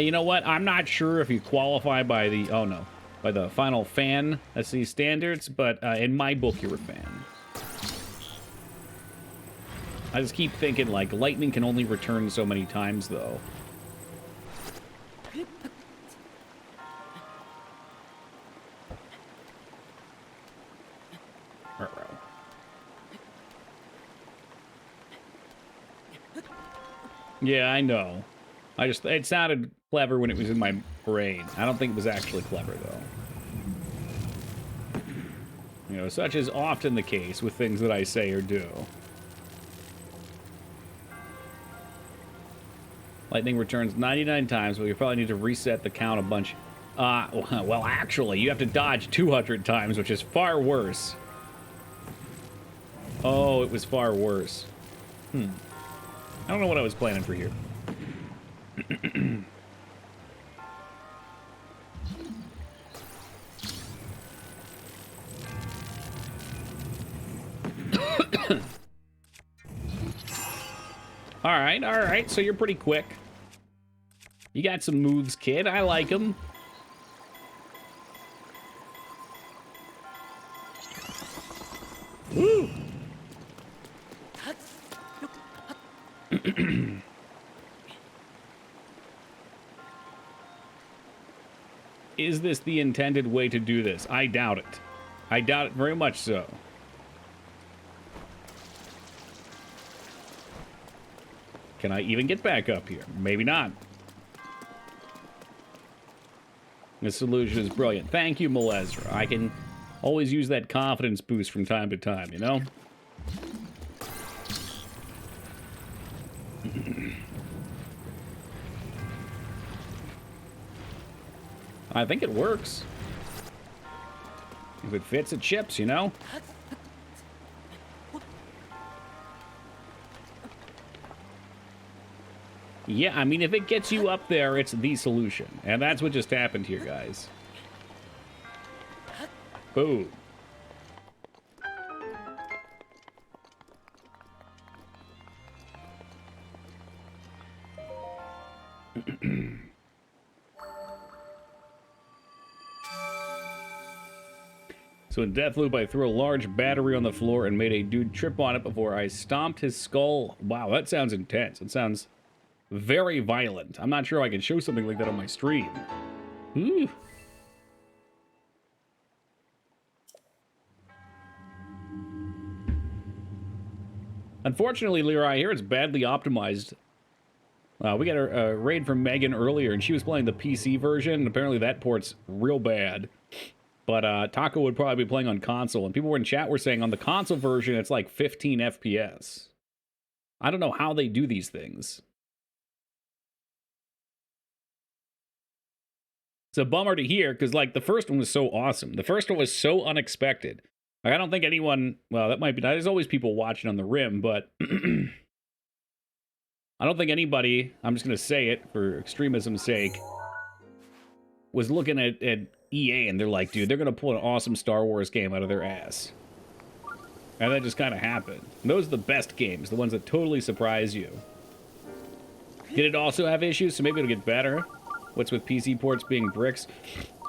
You know what? I'm not sure if you qualify by the... Oh, no. By the Final Fantasy standards, but in my book, you're a fan. I just keep thinking, like, lightning can only return so many times, though. Yeah, I know. It sounded clever when it was in my brain. I don't think it was actually clever, though. You know, such is often the case with things that I say or do. Lightning returns 99 times, but you probably need to reset the count a bunch. Well, actually, you have to dodge 200 times, which is far worse. Oh, it was far worse. I don't know what I was planning for here. Alright, so you're pretty quick. You got some moves, kid. I like them. Woo! Is this the intended way to do this? I doubt it. I doubt it very much so. Can I even get back up here? Maybe not. The solution is brilliant. Thank you, Malezra. I can always use that confidence boost from time to time, you know? I think it works. If it fits, it chips, you know? Yeah, I mean, if it gets you up there, it's the solution. And that's what just happened here, guys. Boom. So in Deathloop, I threw a large battery on the floor and made a dude trip on it before I stomped his skull. Wow, that sounds intense. It sounds very violent. I'm not sure I can show something like that on my stream. Ooh. Unfortunately, Leroy, I hear it's badly optimized. We got a raid from Megan earlier, and she was playing the PC version, and apparently that port's real bad. But Taco would probably be playing on console, and people in chat were saying on the console version, it's like 15 FPS. I don't know how they do these things. It's a bummer to hear, because, like, the first one was so awesome. The first one was so unexpected. Like, I don't think anyone... Well, that might be... There's always people watching on the rim, but... I don't think anybody... I'm just going to say it for extremism's sake... was looking at EA, and they're like, dude, they're going to pull an awesome Star Wars game out of their ass. And that just kind of happened. And those are the best games, the ones that totally surprise you. Did it also have issues? So maybe it'll get better. What's with PC ports being bricks?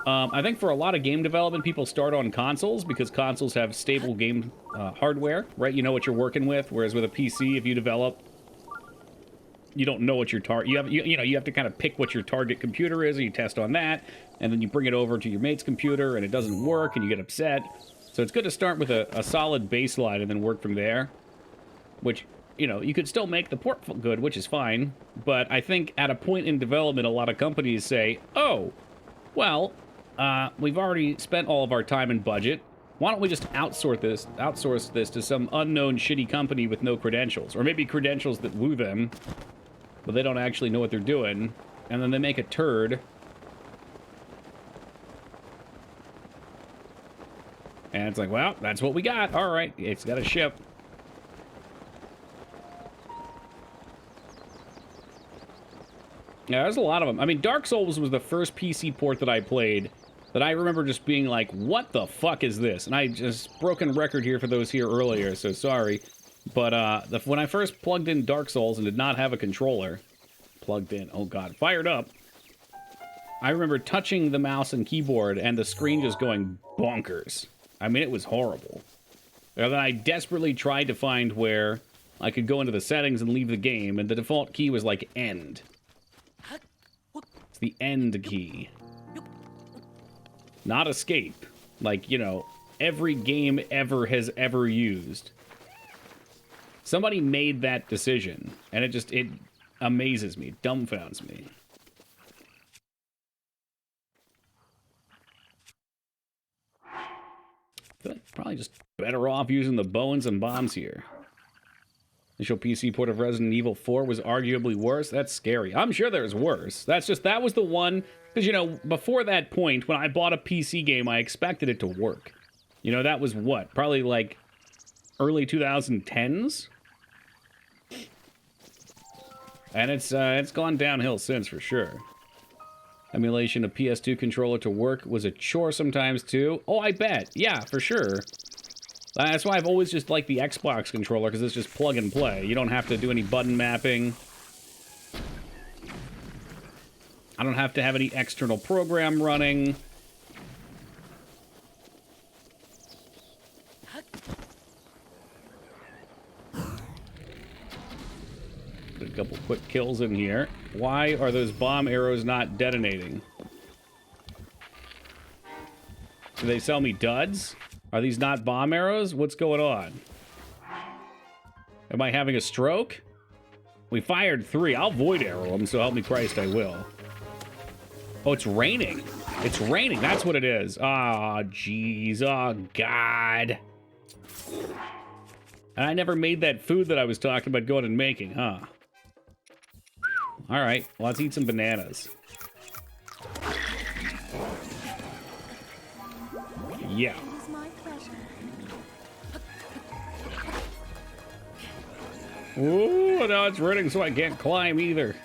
I think for a lot of game development, people start on consoles because consoles have stable game hardware, right? You know what you're working with. Whereas with a PC, if you develop, you don't know what your target. You have to kind of pick what your target computer is, and you test on that, and then you bring it over to your mate's computer, and it doesn't work, and you get upset. So it's good to start with a solid baseline and then work from there. Which, you know, you could still make the port good, which is fine. But I think at a point in development, a lot of companies say, oh, well, we've already spent all of our time and budget. Why don't we just outsource this to some unknown shitty company with no credentials? Or maybe credentials that woo them, but they don't actually know what they're doing. And then they make a turd. And it's like, well, that's what we got. All right, it's got to ship. Yeah, there's a lot of them. I mean, Dark Souls was the first PC port that I played that I remember just being like, what the fuck is this? And I just broken record here for those here earlier, so sorry. But when I first plugged in Dark Souls and did not have a controller, plugged in, oh god, fired up, I remember touching the mouse and keyboard and the screen just going bonkers. I mean, it was horrible. And then I desperately tried to find where I could go into the settings and leave the game, and the default key was like end. It's the end key. Not escape. Like, you know, every game ever has ever used. Somebody made that decision, and it amazes me, dumbfounds me. I feel like probably just better off using the bones and bombs here. Initial PC port of Resident Evil 4 was arguably worse. That's scary. I'm sure there's worse. That was the one, because, you know, before that point, when I bought a PC game, I expected it to work. You know, that was what? Probably like early 2010s? And it's gone downhill since, for sure. Emulation of PS2 controller to work was a chore sometimes, too. Oh, I bet. Yeah, for sure. That's why I've always just liked the Xbox controller, because it's just plug and play. You don't have to do any button mapping. I don't have to have any external program running. Put a couple quick kills in here. Why are those bomb arrows not detonating? Do they sell me duds? Are these not bomb arrows? What's going on? Am I having a stroke? We fired 3. I'll void arrow them, so help me Christ, I will. Oh, it's raining. It's raining. That's what it is. Oh, jeez. Oh, God. And I never made that food that I was talking about going and making, huh? All right. Well, let's eat some bananas. Yeah. Ooh, now it's raining, so I can't climb either.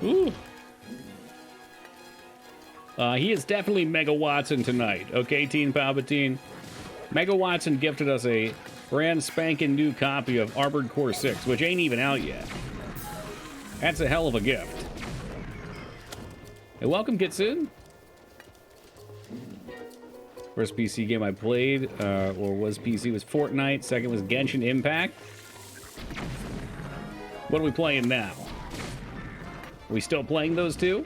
Ooh. He is definitely Mega Watson tonight. Okay, Teen Palpatine. Mega Watson gifted us a brand spanking new copy of Armored Core 6, which ain't even out yet. That's a hell of a gift. Hey, welcome, Kitsune. First PC game I played, or was PC, was Fortnite. Second was Genshin Impact. What are we playing now? Are we still playing those two?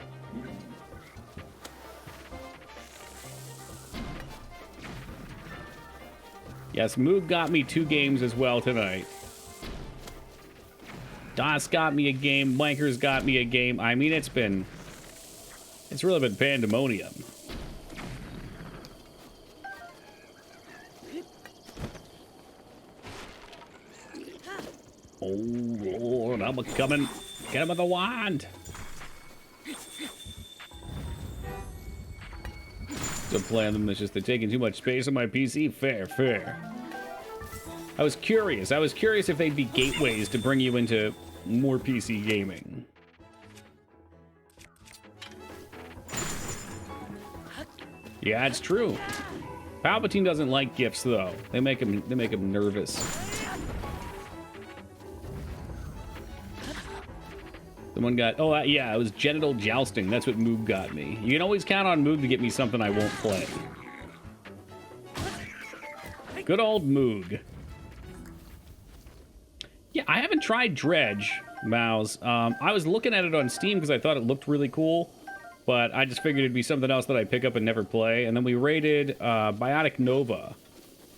Yes, Moog got me 2 games as well tonight. Das got me a game. Miker's got me a game. I mean, it's really been pandemonium. Oh, Lord, I'm coming. Get him with the wand. Still playing them, it's just they're taking too much space on my PC. Fair. I was curious if they'd be gateways to bring you into more PC gaming. Yeah, it's true. Palpatine doesn't like gifts though. They make him nervous. Someone got, oh yeah, it was genital jousting. That's what Moog got me. You can always count on Moog to get me something I won't play. Good old Moog. Yeah, I haven't tried Dredge, Mouse. I was looking at it on Steam because I thought it looked really cool, but I just figured it'd be something else that I pick up and never play. And then we raided Biotic Nova,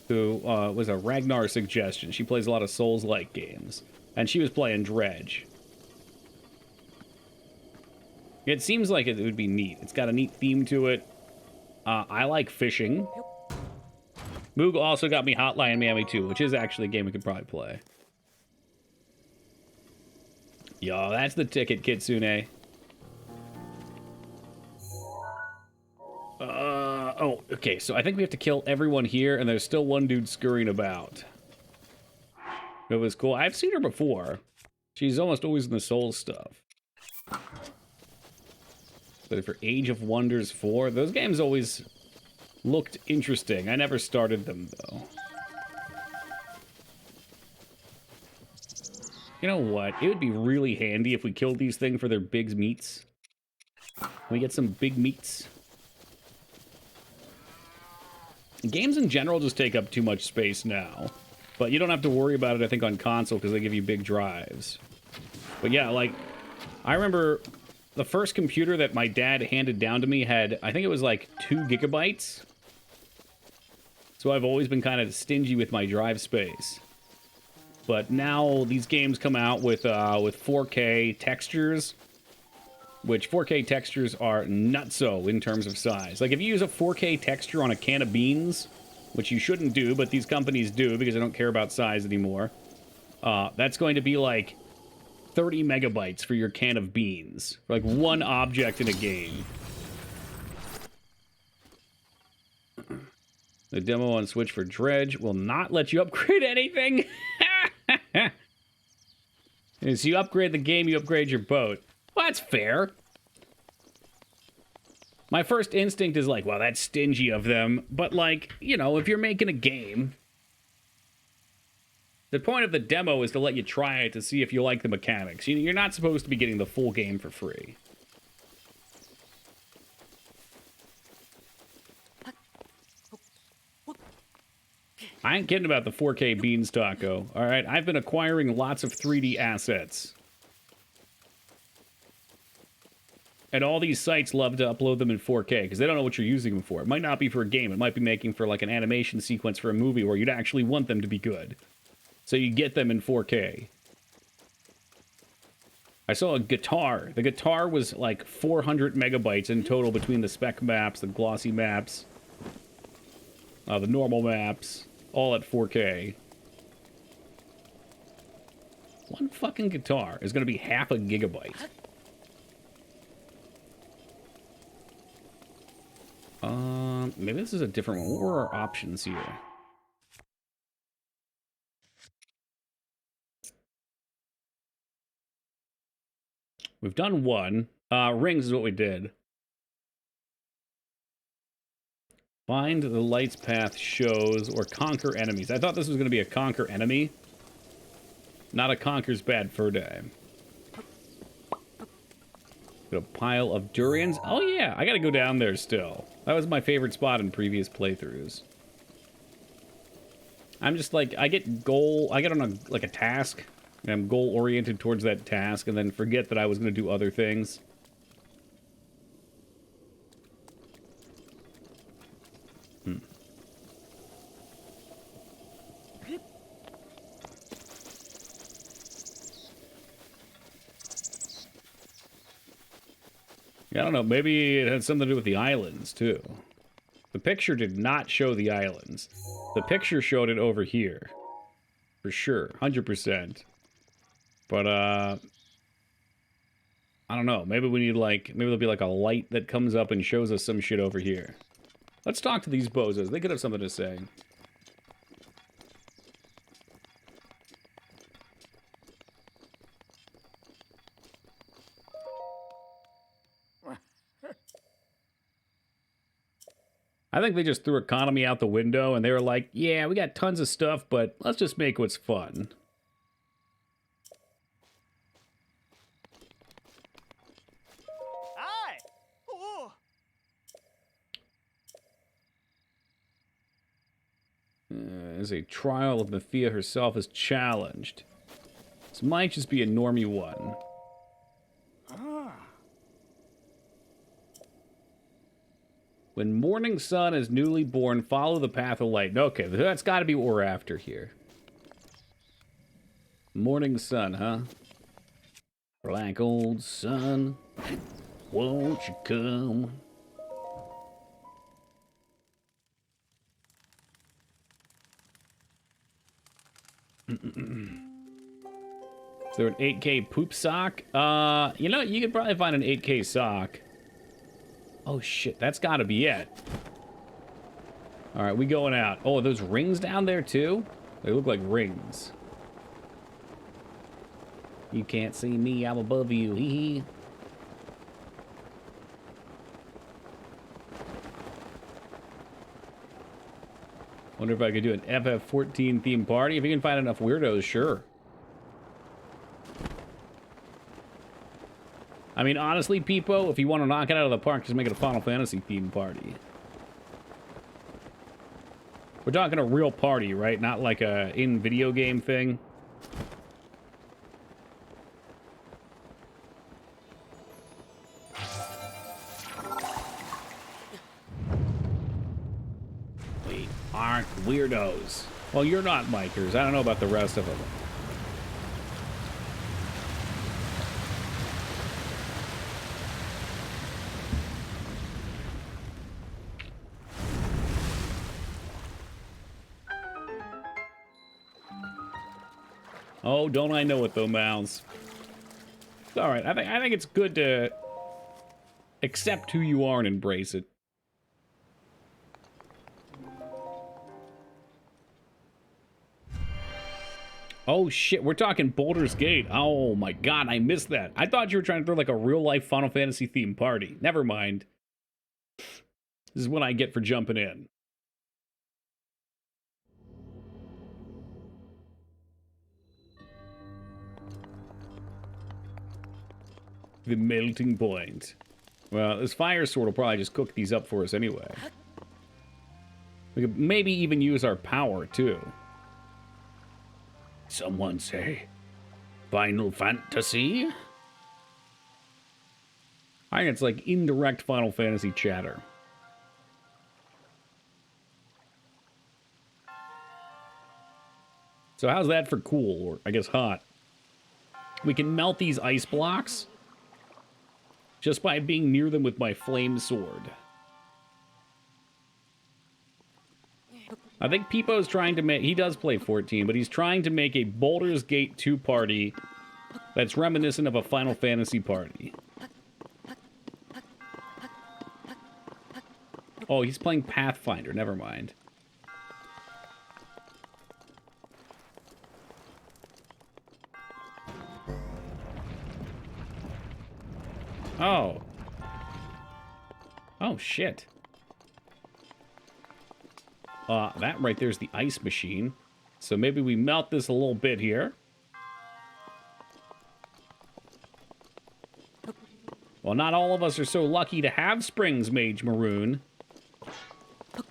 who was a Ragnar suggestion. She plays a lot of Souls-like games, and she was playing Dredge. It seems like it would be neat. It's got a neat theme to it. I like fishing. Moog also got me Hotline Miami 2, which is actually a game we could probably play. Yo, that's the ticket, Kitsune. Oh, okay, so I think we have to kill everyone here, and there's still one dude scurrying about. It was cool. I've seen her before. She's almost always in the Souls stuff. But for Age of Wonders 4, those games always looked interesting. I never started them, though. You know what? It would be really handy if we killed these things for their big meats. Can we get some big meats? Games in general just take up too much space now. But you don't have to worry about it, I think, on console, because they give you big drives. But yeah, like, I remember the first computer that my dad handed down to me had, I think it was like 2 gigabytes. So I've always been kind of stingy with my drive space. But now these games come out with 4K textures, which 4K textures are nutso in terms of size. Like if you use a 4K texture on a can of beans, which you shouldn't do, but these companies do because they don't care about size anymore, that's going to be like 30 megabytes for your can of beans. For like one object in a game. The demo on Switch for Dredge will not let you upgrade anything. As you upgrade the game, you upgrade your boat. Well, that's fair. My first instinct is like, well, that's stingy of them. But, like, you know, if you're making a game, the point of the demo is to let you try it to see if you like the mechanics. You're not supposed to be getting the full game for free. I ain't kidding about the 4K Beanstalk, though. All right, I've been acquiring lots of 3D assets. And all these sites love to upload them in 4K because they don't know what you're using them for. It might not be for a game. It might be making for like an animation sequence for a movie where you'd actually want them to be good. So you get them in 4K. I saw a guitar. The guitar was like 400 megabytes in total between the spec maps, the glossy maps, the normal maps, all at 4K. One fucking guitar is going to be half a gigabyte. Maybe this is a different one. What were our options here? We've done one. Rings is what we did. Find the light's path shows or conquer enemies. I thought this was going to be a conquer enemy. Not a conquer's bad fur day. Got a pile of durians. Oh yeah, I gotta go down there still. That was my favorite spot in previous playthroughs. I'm just like, I get on a task, and I'm goal oriented towards that task, and then forget that I was gonna do other things. I don't know, maybe it had something to do with the islands, too. The picture did not show the islands. The picture showed it over here. For sure, 100%. But, I don't know, maybe we need, like, maybe there'll be, like, a light that comes up and shows us some shit over here. Let's talk to these bozos, they could have something to say. I think they just threw economy out the window, and they were like, yeah, we got tons of stuff, but let's just make what's fun. Aye! Oh. As a trial of Mathia herself is challenged. This might just be a normie one. When morning sun is newly born, follow the path of light. Okay, that's got to be what we're after here. Morning sun, huh? Black old sun, won't you come? Is there an 8K poop sock? You know, you could probably find an 8K sock. Oh shit, that's gotta be it. Alright, we going out. Oh, are those rings down there too? They look like rings. You can't see me, I'm above you, hee hee. Wonder if I could do an FF14 themed party. If you can find enough weirdos, sure. I mean, honestly, Peepo, if you want to knock it out of the park, just make it a Final Fantasy themed party. We're talking a real party, right? Not like a in-video game thing. We aren't weirdos. Well, you're not Mikers. I don't know about the rest of them. Oh, don't I know it though, Mounds. It's all right. I think it's good to accept who you are and embrace it. Oh shit, we're talking Baldur's Gate. Oh my god, I missed that. I thought you were trying to throw like a real life Final Fantasy themed party. Never mind. This is what I get for jumping in. The melting point. Well, this fire sword will probably just cook these up for us anyway. We could maybe even use our power, too. Someone say, Final Fantasy? I think it's like indirect Final Fantasy chatter. So how's that for cool, or I guess hot? We can melt these ice blocks just by being near them with my flame sword. I think Peepo's trying to make... He does play 14, but he's trying to make a Baldur's Gate 2 party that's reminiscent of a Final Fantasy party. Oh, he's playing Pathfinder. Never mind. Oh. Oh, shit. That right there's the ice machine. So maybe we melt this a little bit here. Well, not all of us are so lucky to have springs, Mage Maroon.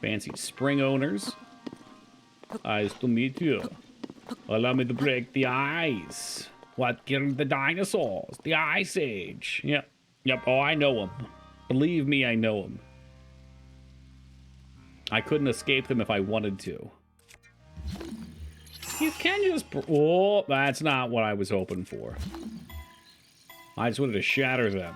Fancy spring owners. Nice to meet you. Allow me to break the ice. What killed the dinosaurs? The Ice Age. Yep. Yep. Oh, I know them. Believe me, I know them. I couldn't escape them if I wanted to. You can just... Oh, that's not what I was hoping for. I just wanted to shatter them.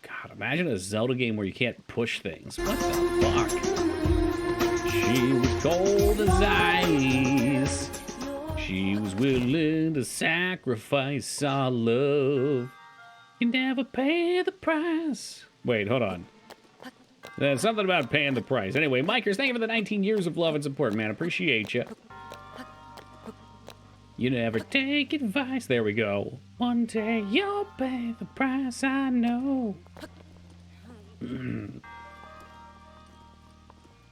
God, imagine a Zelda game where you can't push things. What the fuck? She was cold as ice. She was willing to sacrifice our love. You never pay the price. Wait, hold on. There's something about paying the price. Anyway, Mikers, thank you for the 19 years of love and support, man. Appreciate you. You never take advice. There we go. One day you'll pay the price, I know.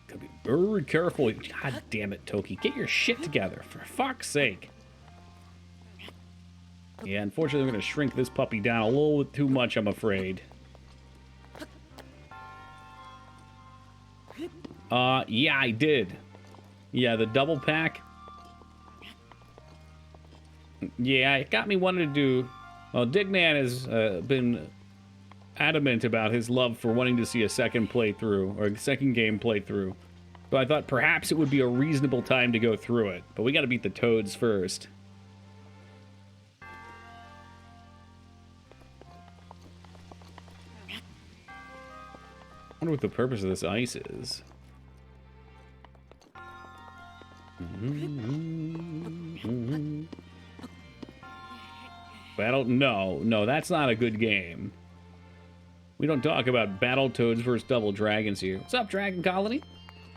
Gotta be very careful. God damn it, Toki. Get your shit together, for fuck's sake. Yeah, unfortunately, we're gonna shrink this puppy down a little bit too much, I'm afraid. Yeah, I did. Yeah, the double pack. Yeah, it got me wanting to do... Well, Dignan has been adamant about his love for wanting to see a second playthrough, or a second game playthrough. So I thought perhaps it would be a reasonable time to go through it. But we gotta beat the Toads first. I wonder what the purpose of this ice is. No, that's not a good game. We don't talk about Battletoads versus Double Dragons here. What's up, Dragon Colony?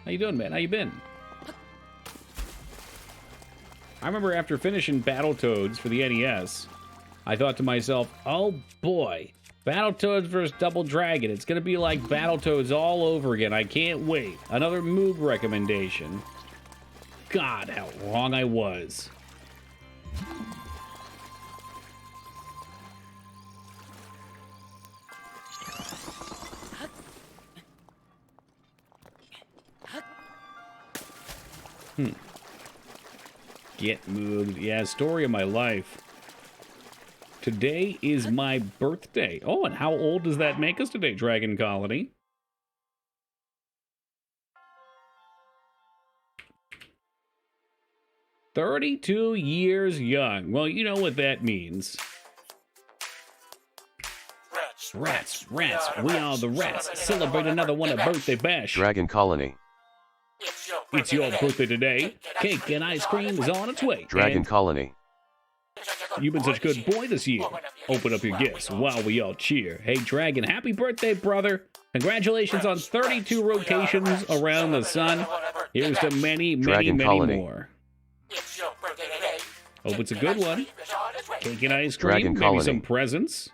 How you doing, man? How you been? I remember after finishing Battletoads for the NES, I thought to myself, oh boy, Battletoads versus Double Dragon. It's gonna be like Battletoads all over again. I can't wait. Another Moog recommendation. God, how wrong I was. Get moved. Yeah, story of my life. Today is my birthday. Oh, and how old does that make us today, Dragon Colony? "32 years young." Well, you know what that means. Rats, we are the rats. Celebrate another one at Birthday Bash. Dragon Colony. It's your birthday today. Cake and ice cream is on its way. Dragon And Colony. You've been such a good boy this year. Open up your gifts while we all cheer. Hey, Dragon, happy birthday, brother. Congratulations on 32 rotations around the sun. Here's to many, many, many more. Hope it's a good one. Cake and ice cream, maybe some presents.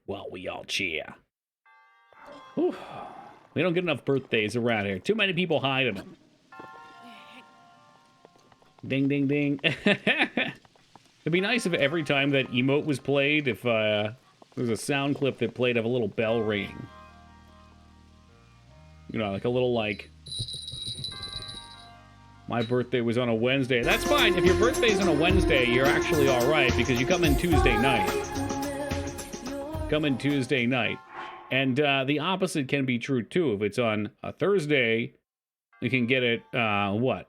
While we all cheer. Whew. We don't get enough birthdays around here. Too many people hiding them. Ding, ding, ding. It'd be nice if every time that emote was played, if there was a sound clip that played of a little bell ringing. You know, like a little, like... My birthday was on a Wednesday. That's fine. If your birthday's on a Wednesday, you're actually alright, because you come in Tuesday night. Come in Tuesday night. And the opposite can be true, too. If it's on a Thursday, you can get it, what?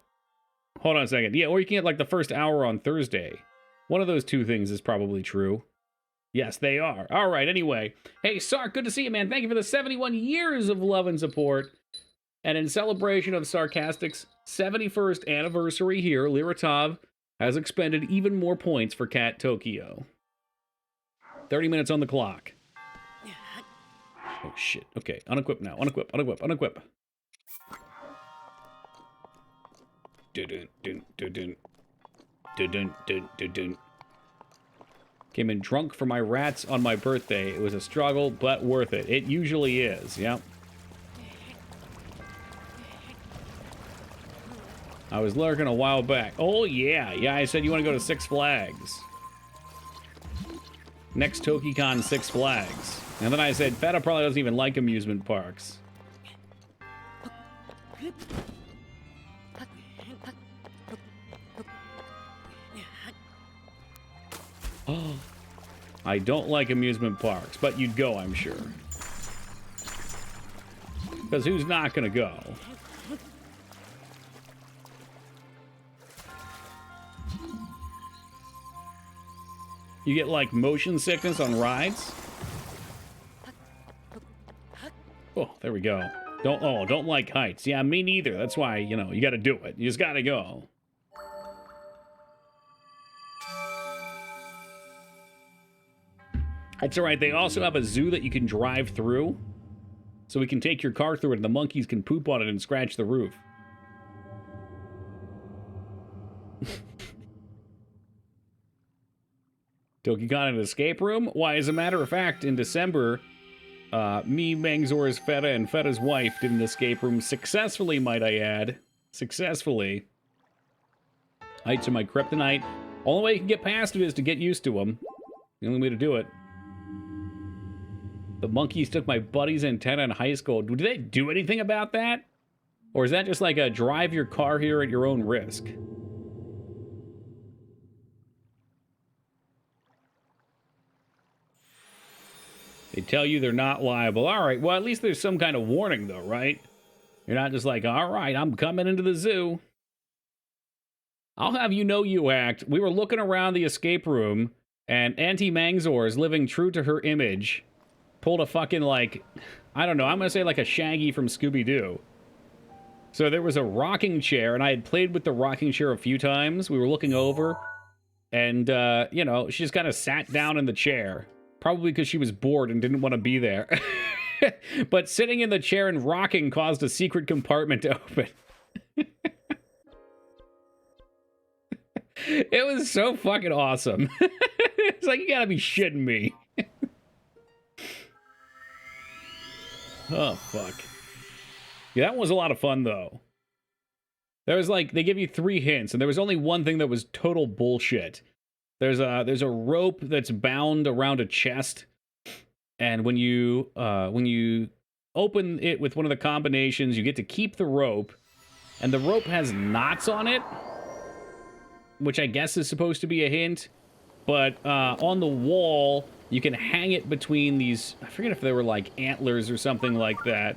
Hold on a second. Yeah, or you can get, like, the first hour on Thursday. One of those two things is probably true. Yes, they are. All right, anyway. Hey, Sark, good to see you, man. Thank you for the 71 years of love and support. And in celebration of Sarcastic's 71st anniversary here, Liratov has expended even more points for Cat Tokyo. 30 minutes on the clock. Oh, shit. Okay, unequip now. Unequip, unequip, unequip. Dun dun dun dun. Dun dun dun dun. Came in drunk for my rats on my birthday. It was a struggle, but worth it. It usually is, yep. I was lurking a while back. Oh, yeah. Yeah, I said you want to go to Six Flags. Next TokiCon, Six Flags. And then I said, Feta probably doesn't even like amusement parks. Oh, I don't like amusement parks, but you'd go, I'm sure. Because who's not gonna go? You get, like, motion sickness on rides? Oh, there we go. Don't like heights. Yeah, me neither. That's why, you know, you gotta do it. You just gotta go. That's alright. They also have a zoo that you can drive through. So we can take your car through it and the monkeys can poop on it and scratch the roof. TokiCon an escape room? Why, as a matter of fact, in December, me, Mangzor's Feta, and Feta's wife did an escape room successfully, might I add. Successfully. Heights are my kryptonite. Only way you can get past it is to get used to them. The only way to do it. The monkeys took my buddy's antenna in high school. Did they do anything about that? Or is that just like a drive your car here at your own risk? They tell you they're not liable. All right, well, at least there's some kind of warning, though, right? You're not just like, all right, I'm coming into the zoo. I'll have you know, you act. We were looking around the escape room, and Auntie Mangzor's living true to her image. Pulled a fucking, like, I don't know, I'm gonna say like a Shaggy from Scooby-Doo. So there was a rocking chair, and I had played with the rocking chair a few times. We were looking over, and, you know, she just kind of sat down in the chair. Probably because she was bored and didn't want to be there. But sitting in the chair and rocking caused a secret compartment to open. It was so fucking awesome. It's like, you gotta be shitting me. Oh, fuck. Yeah, that was a lot of fun, though. There was, like, they give you 3 hints, and there was only one thing that was total bullshit. There's a rope that's bound around a chest, and when you open it with one of the combinations, you get to keep the rope, and the rope has knots on it, which I guess is supposed to be a hint, but on the wall, you can hang it between these, I forget if they were like antlers or something like that,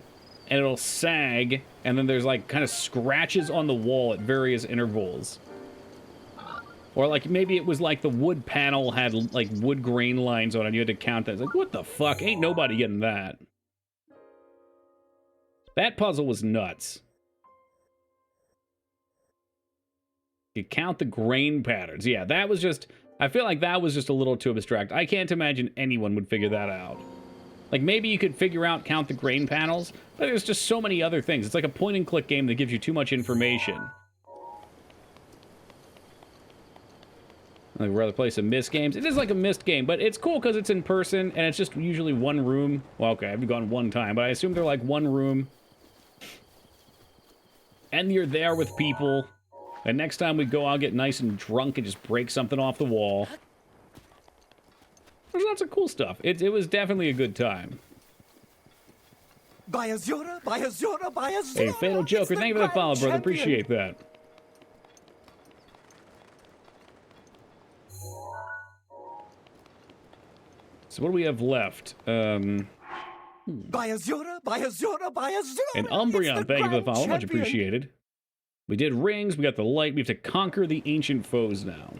and it'll sag, and then there's like kind of scratches on the wall at various intervals. Or like maybe it was like the wood panel had like wood grain lines on it, you had to count that. It's like, what the fuck? Ain't nobody getting that. That puzzle was nuts. You count the grain patterns. Yeah, that was just... I feel like that was just a little too abstract. I can't imagine anyone would figure that out. Like, maybe you could figure out count the grain panels, but there's just so many other things. It's like a point-and-click game that gives you too much information. I'd rather play some Myst games. It is like a Myst game, but it's cool because it's in person, and it's just usually one room. Well, okay, I've gone one time, but I assume they're like one room. And you're there with people. And next time we go, I'll get nice and drunk and just break something off the wall. There's lots of cool stuff. It was definitely a good time. By Azura, by Azura, by Azura. Hey, Fatal Joker, thank you for the follow, brother. Appreciate that. So what do we have left? By Azura, by Azura, by Azura. And Umbreon, thank you for the follow. Much appreciated. We did rings, we got the light. We have to conquer the ancient foes now.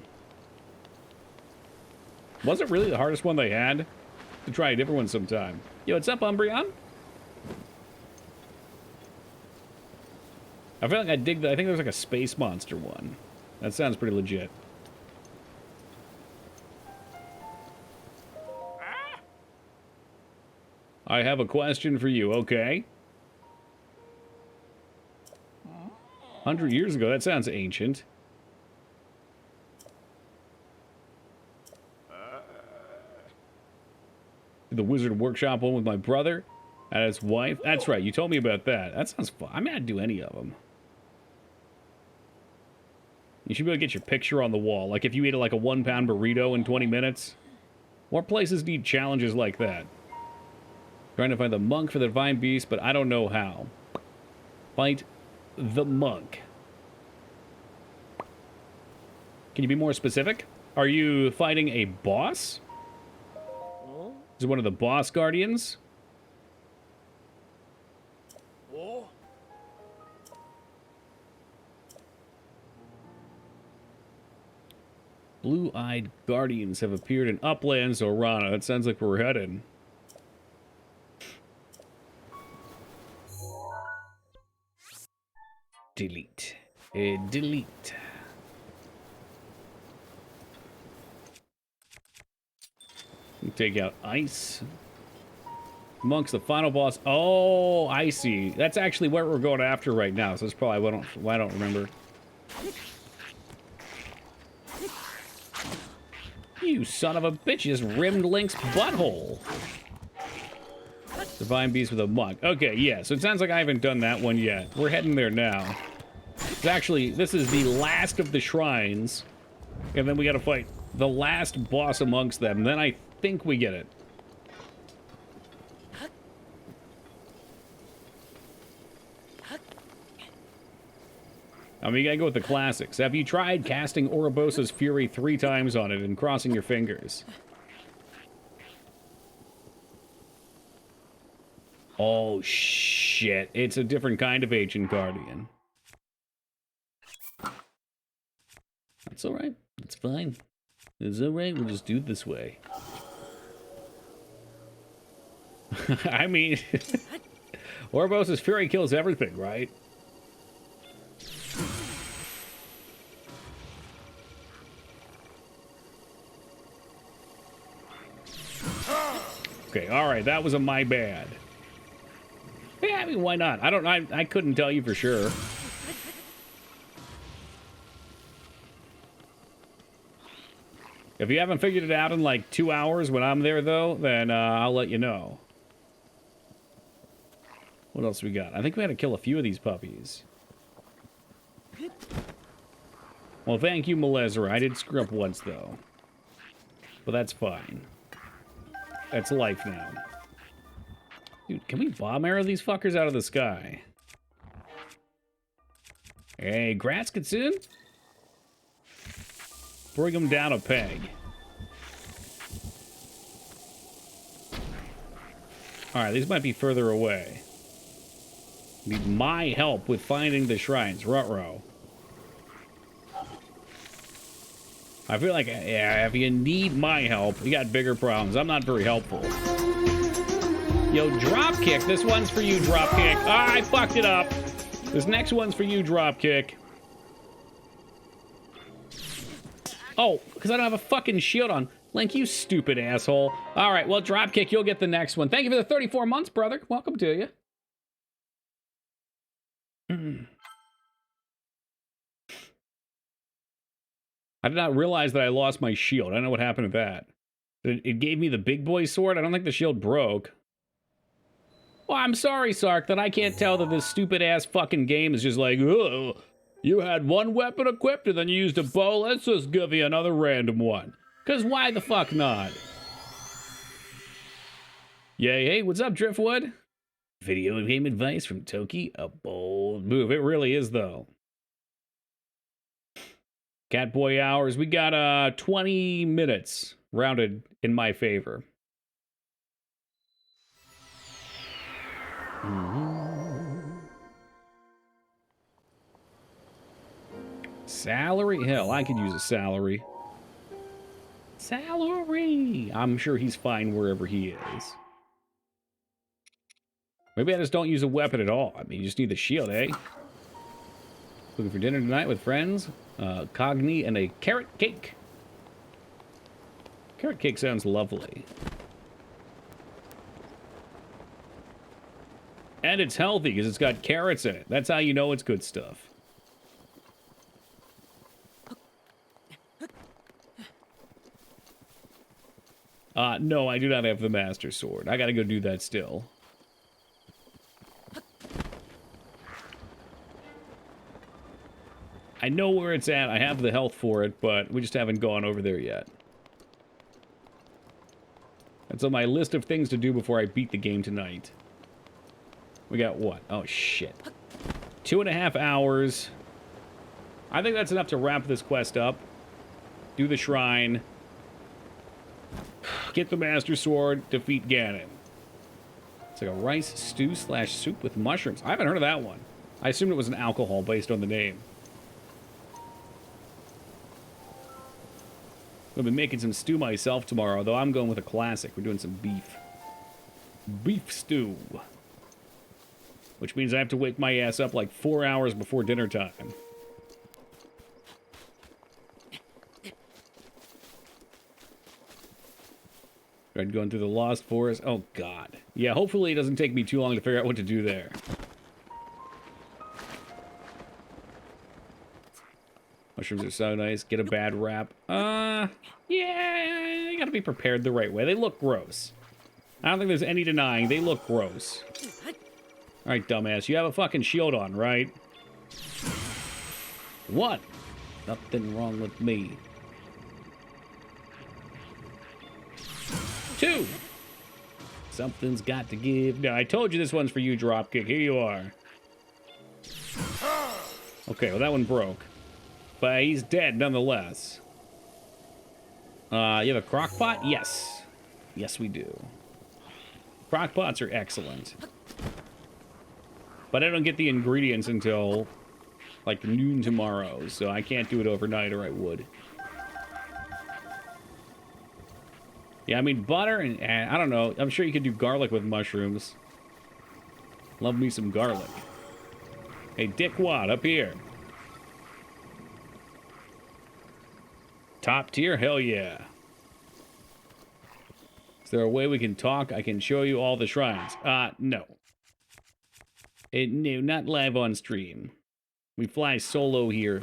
Was it really the hardest one they had? To try a different one sometime. Yo, what's up, Umbreon? I feel like I dig that. I think there's like a space monster one. That sounds pretty legit. I have a question for you, okay? 100 years ago, that sounds ancient. The Wizard Workshop one with my brother and his wife. That's right, you told me about that. That sounds fun. I mean, I'd do any of them. You should be able to get your picture on the wall. Like if you ate like a 1-pound burrito in 20 minutes. More places need challenges like that. Trying to find the monk for the divine beast, but I don't know how. Fight the monk. Can you be more specific? Are you fighting a boss? Is it one of the boss guardians? Blue-eyed guardians have appeared in Uplands, Orana. That sounds like where we're headed. Delete. Delete. Take out ice. Monk's the final boss. Oh, I see. That's actually what we're going after right now, so that's probably why I don't remember. You son of a bitch, you just rimmed Link's butthole. Divine Beast with a monk. Okay, yeah, so it sounds like I haven't done that one yet. We're heading there now. It's actually, this is the last of the shrines. And then we gotta fight the last boss amongst them. Then I think we get it. I mean, you gotta go with the classics. Have you tried casting Ourobosa's Fury 3 times on it and crossing your fingers? Oh, shit. It's a different kind of Ancient Guardian. That's alright. That's fine. It's alright. We'll just do it this way. I mean, Ourobosa's Fury kills everything, right? Okay, alright, that was a my bad. Yeah, I mean, why not? I couldn't tell you for sure. If you haven't figured it out in like 2 hours when I'm there, though, then I'll let you know. What else we got? I think we had to kill a few of these puppies. Well, thank you, Malezra. I did screw up once, though. But that's fine. That's life now. Dude, can we bomb arrow these fuckers out of the sky? Hey, Gratz Kitsune? Bring them down a peg. Alright, these might be further away. Need my help with finding the shrines. Ruh-roh. I feel like, yeah, if you need my help, you got bigger problems. I'm not very helpful. Yo, Dropkick. This one's for you, Dropkick. Ah, I fucked it up. This next one's for you, Dropkick. Oh, because I don't have a fucking shield on. Link, you stupid asshole. All right, well, Dropkick, you'll get the next one. Thank you for the 34 months, brother. Welcome to you. I did not realize that I lost my shield. I don't know what happened to that. It gave me the big boy sword. I don't think the shield broke. Well, I'm sorry, Sark, that I can't tell that this stupid-ass fucking game is just like, oh, you had one weapon equipped and then you used a bow. Let's just give you another random one. Because why the fuck not? Yay, hey, what's up, Driftwood? Video game advice from Toki, a bold move. It really is, though. Catboy hours, we got 20 minutes rounded in my favor. Salary? Hell, I could use a salary. Salary! I'm sure he's fine wherever he is. Maybe I just don't use a weapon at all. I mean, you just need the shield, eh? Looking for dinner tonight with friends? Cogni and a carrot cake. Carrot cake sounds lovely. And it's healthy because it's got carrots in it. That's how you know it's good stuff. No, I do not have the Master Sword. I gotta go do that still. I know where it's at. I have the health for it, but we just haven't gone over there yet. That's on my list of things to do before I beat the game tonight. We got what? Oh, shit. 2.5 hours. I think that's enough to wrap this quest up. Do the shrine. Get the Master Sword. Defeat Ganon. It's like a rice stew / soup with mushrooms. I haven't heard of that one. I assumed it was an alcohol based on the name. I'll be making some stew myself tomorrow, though I'm going with a classic. We're doing some beef. Beef stew. Which means I have to wake my ass up like 4 hours before dinner time. Tried going through the Lost Forest. Oh, God. Yeah, hopefully it doesn't take me too long to figure out what to do there. Mushrooms are so nice. Get a bad rap. Yeah, you gotta be prepared the right way. They look gross. I don't think there's any denying they look gross. Alright, dumbass. You have a fucking shield on, right? What? Nothing wrong with me. 2. Something's got to give. No, I told you this one's for you, Dropkick. Here you are. Okay, well, that one broke. But he's dead nonetheless. You have a crock pot? Yes. Yes, we do. Crock pots are excellent. But I don't get the ingredients until, like, noon tomorrow, so I can't do it overnight, or I would. Yeah, I mean, butter and I don't know. I'm sure you could do garlic with mushrooms. Love me some garlic. Hey, Dickwad, up here. Top tier? Hell yeah. Is there a way we can talk? I can show you all the shrines. No. No, not live on stream. We fly solo here.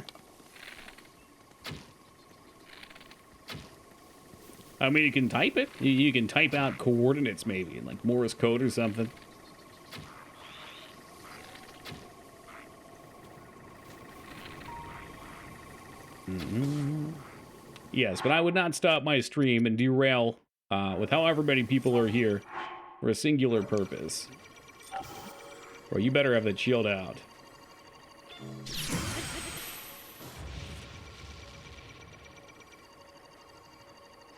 I mean, you can type it. You can type out coordinates, maybe, in, like, Morse code or something. Yes, but I would not stop my stream and derail with however many people are here for a singular purpose. Or you better have that shield out.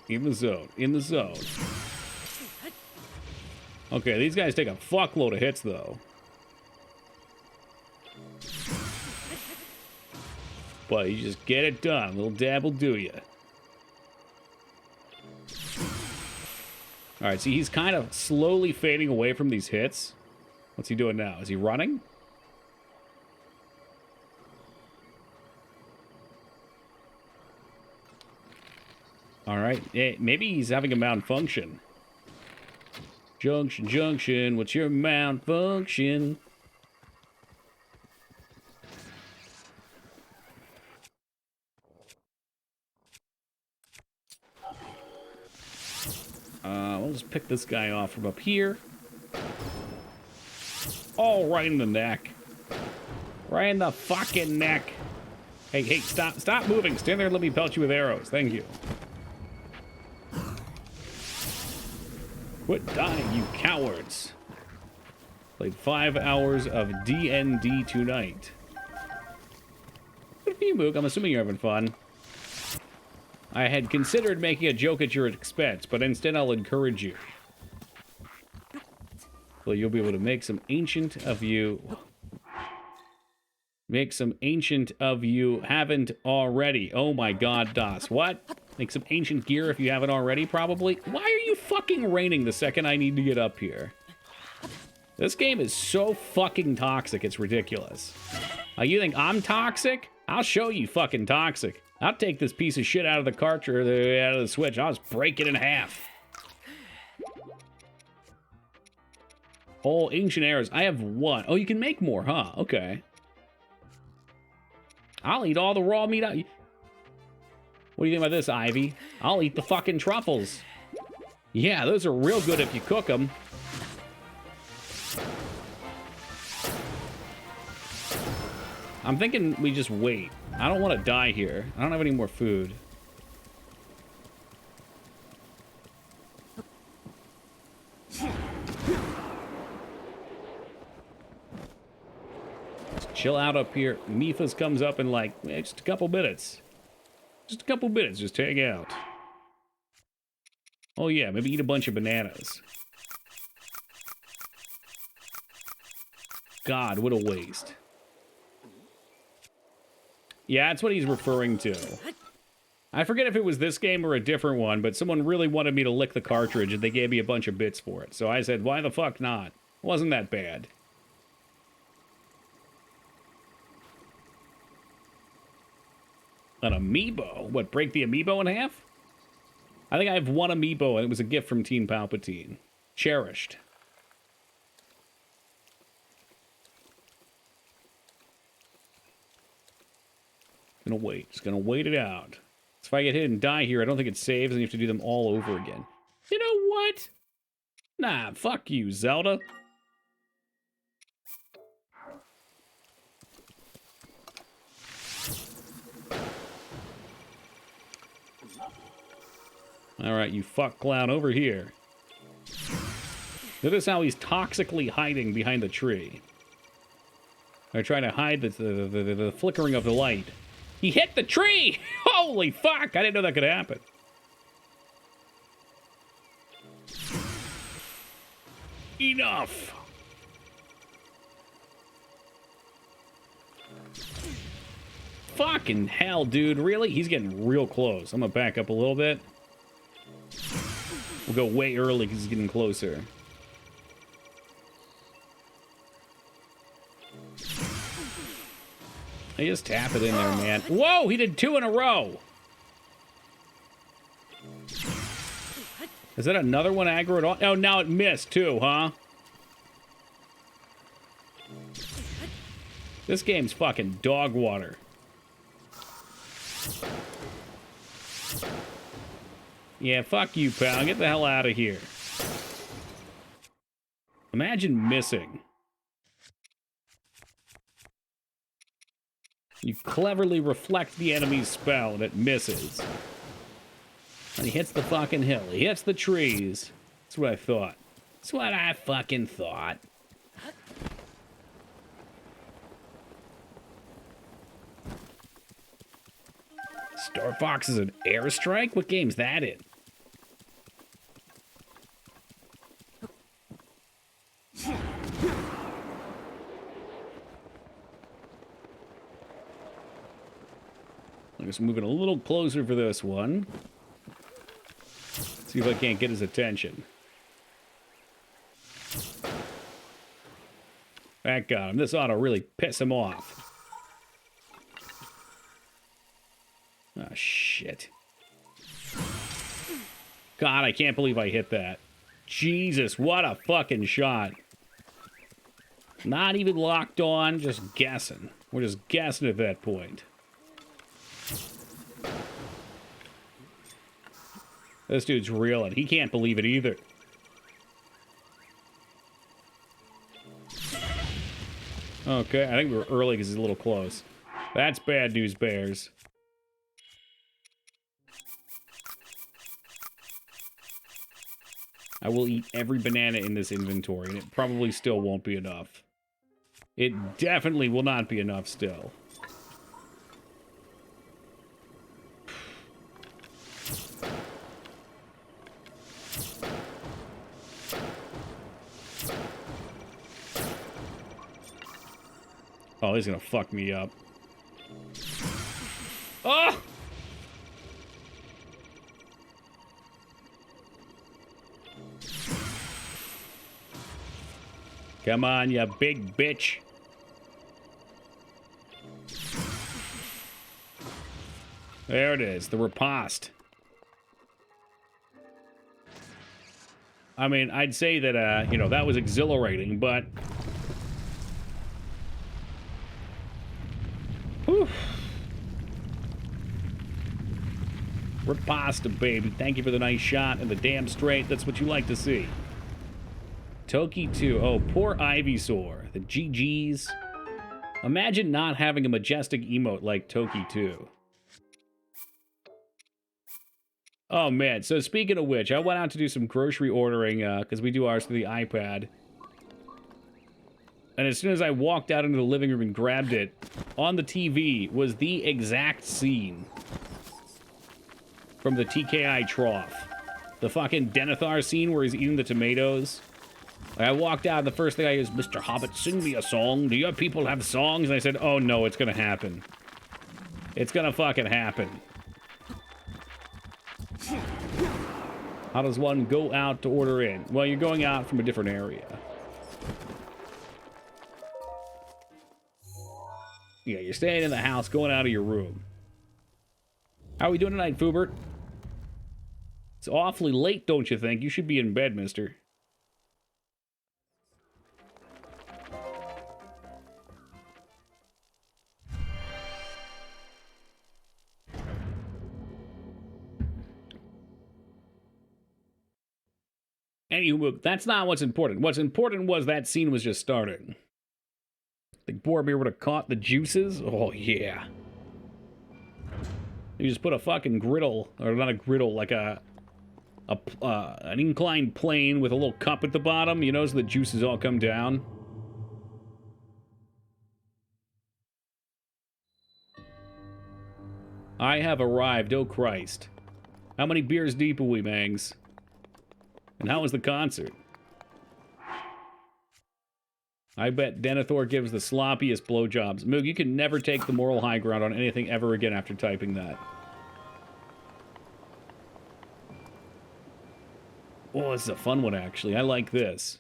In the zone. In the zone. Okay, these guys take a fuckload of hits, though. But you just get it done. A little dab will do you. Alright, see, he's kind of slowly fading away from these hits. What's he doing now? Is he running? All right. Maybe he's having a malfunction. Junction, junction, what's your malfunction? We'll just pick this guy off from up here. Oh, right in the neck. Right in the fucking neck. Hey, hey, stop moving. Stand there and let me pelt you with arrows. Thank you. Quit dying, you cowards. Played 5 hours of D&D tonight. Good for you, Mook. I'm assuming you're having fun. I had considered making a joke at your expense, but instead I'll encourage you. Well, you'll be able to make some ancient of you. Make some ancient of you haven't already. Oh my god, Das. What? Make some ancient gear if you haven't already, probably? Why are you fucking raining the second I need to get up here? This game is so fucking toxic, it's ridiculous. You think I'm toxic? I'll show you fucking toxic. I'll take this piece of shit out of the cartridge, out of the Switch. I'll just break it in half. Oh, ancient arrows. I have 1. Oh, you can make more, huh? Okay. I'll eat all the raw meat out. What do you think about this, Ivy? I'll eat the fucking truffles. Yeah, those are real good if you cook them. I'm thinking we just wait. I don't want to die here. I don't have any more food. Just chill out up here. Mifas comes up in like just a couple minutes. Just a couple minutes. Just hang out. Oh yeah, maybe eat a bunch of bananas. God, what a waste. Yeah, that's what he's referring to. I forget if it was this game or a different one, but someone really wanted me to lick the cartridge and they gave me a bunch of bits for it. So I said, why the fuck not? It wasn't that bad. An amiibo? What, break the amiibo in half? I think I have 1 amiibo and it was a gift from Team Palpatine. Cherished. Gonna wait. Just gonna wait it out. So if I get hit and die here, I don't think it saves, and you have to do them all over again. You know what? Nah, fuck you, Zelda. Alright, you fuck clown over here. Notice how he's toxically hiding behind the tree. They're trying to hide the flickering of the light. He hit the tree! Holy fuck! I didn't know that could happen. Enough! Fucking hell, dude. Really? He's getting real close. I'm gonna back up a little bit. We'll go way early because he's getting closer. I just tap it in there, man. Whoa, he did 2 in a row. Is that another one aggroed on? Oh, now it missed too, huh? This game's fucking dog water. Yeah, fuck you, pal. Get the hell out of here. Imagine missing. You cleverly reflect the enemy's spell and it misses. And he hits the fucking hill. He hits the trees. That's what I thought. That's what I fucking thought. Star Fox is an airstrike? What game's that in? I guess moving a little closer for this one. See if I can't get his attention. That got him. This ought to really piss him off. Oh, shit. God, I can't believe I hit that. Jesus, what a fucking shot. Not even locked on, just guessing. We're just guessing at that point. This dude's reeling. He can't believe it either. Okay, I think we were early because he's a little close. That's bad news, Bears. I will eat every banana in this inventory, and it probably still won't be enough. It definitely will not be enough still. Oh, he's gonna fuck me up. Oh! Come on, you big bitch. There it is, the riposte. I mean, I'd say that, you know, that was exhilarating, but... Whew. Riposte, baby. Thank you for the nice shot and the damn straight. That's what you like to see. Toki 2. Oh, poor Ivysaur. The GGs. Imagine not having a majestic emote like Toki 2. Oh, man. So, speaking of which, I went out to do some grocery ordering, because we do ours through the iPad. And as soon as I walked out into the living room and grabbed it, on the TV was the exact scene from the TKI trough. The fucking Denethor scene where he's eating the tomatoes. I walked out, the first thing I used, Mr. Hobbit, sing me a song. Do your people have songs? And I said, oh no, it's gonna happen. It's gonna fucking happen. How does one go out to order in? Well, you're going out from a different area. Yeah, you're staying in the house, going out of your room. How are we doing tonight, Fubert? It's awfully late, don't you think? You should be in bed, mister. Anywho, that's not what's important. What's important was that scene was just starting. Think Boromir would have caught the juices? Oh, yeah. You just put a fucking griddle, or not a griddle, like an inclined plane with a little cup at the bottom, you know, so the juices all come down. I have arrived, oh Christ. How many beers deep are we, Mangs? And how was the concert? I bet Denethor gives the sloppiest blowjobs. Moog, you can never take the moral high ground on anything ever again after typing that. Oh, this is a fun one, actually. I like this.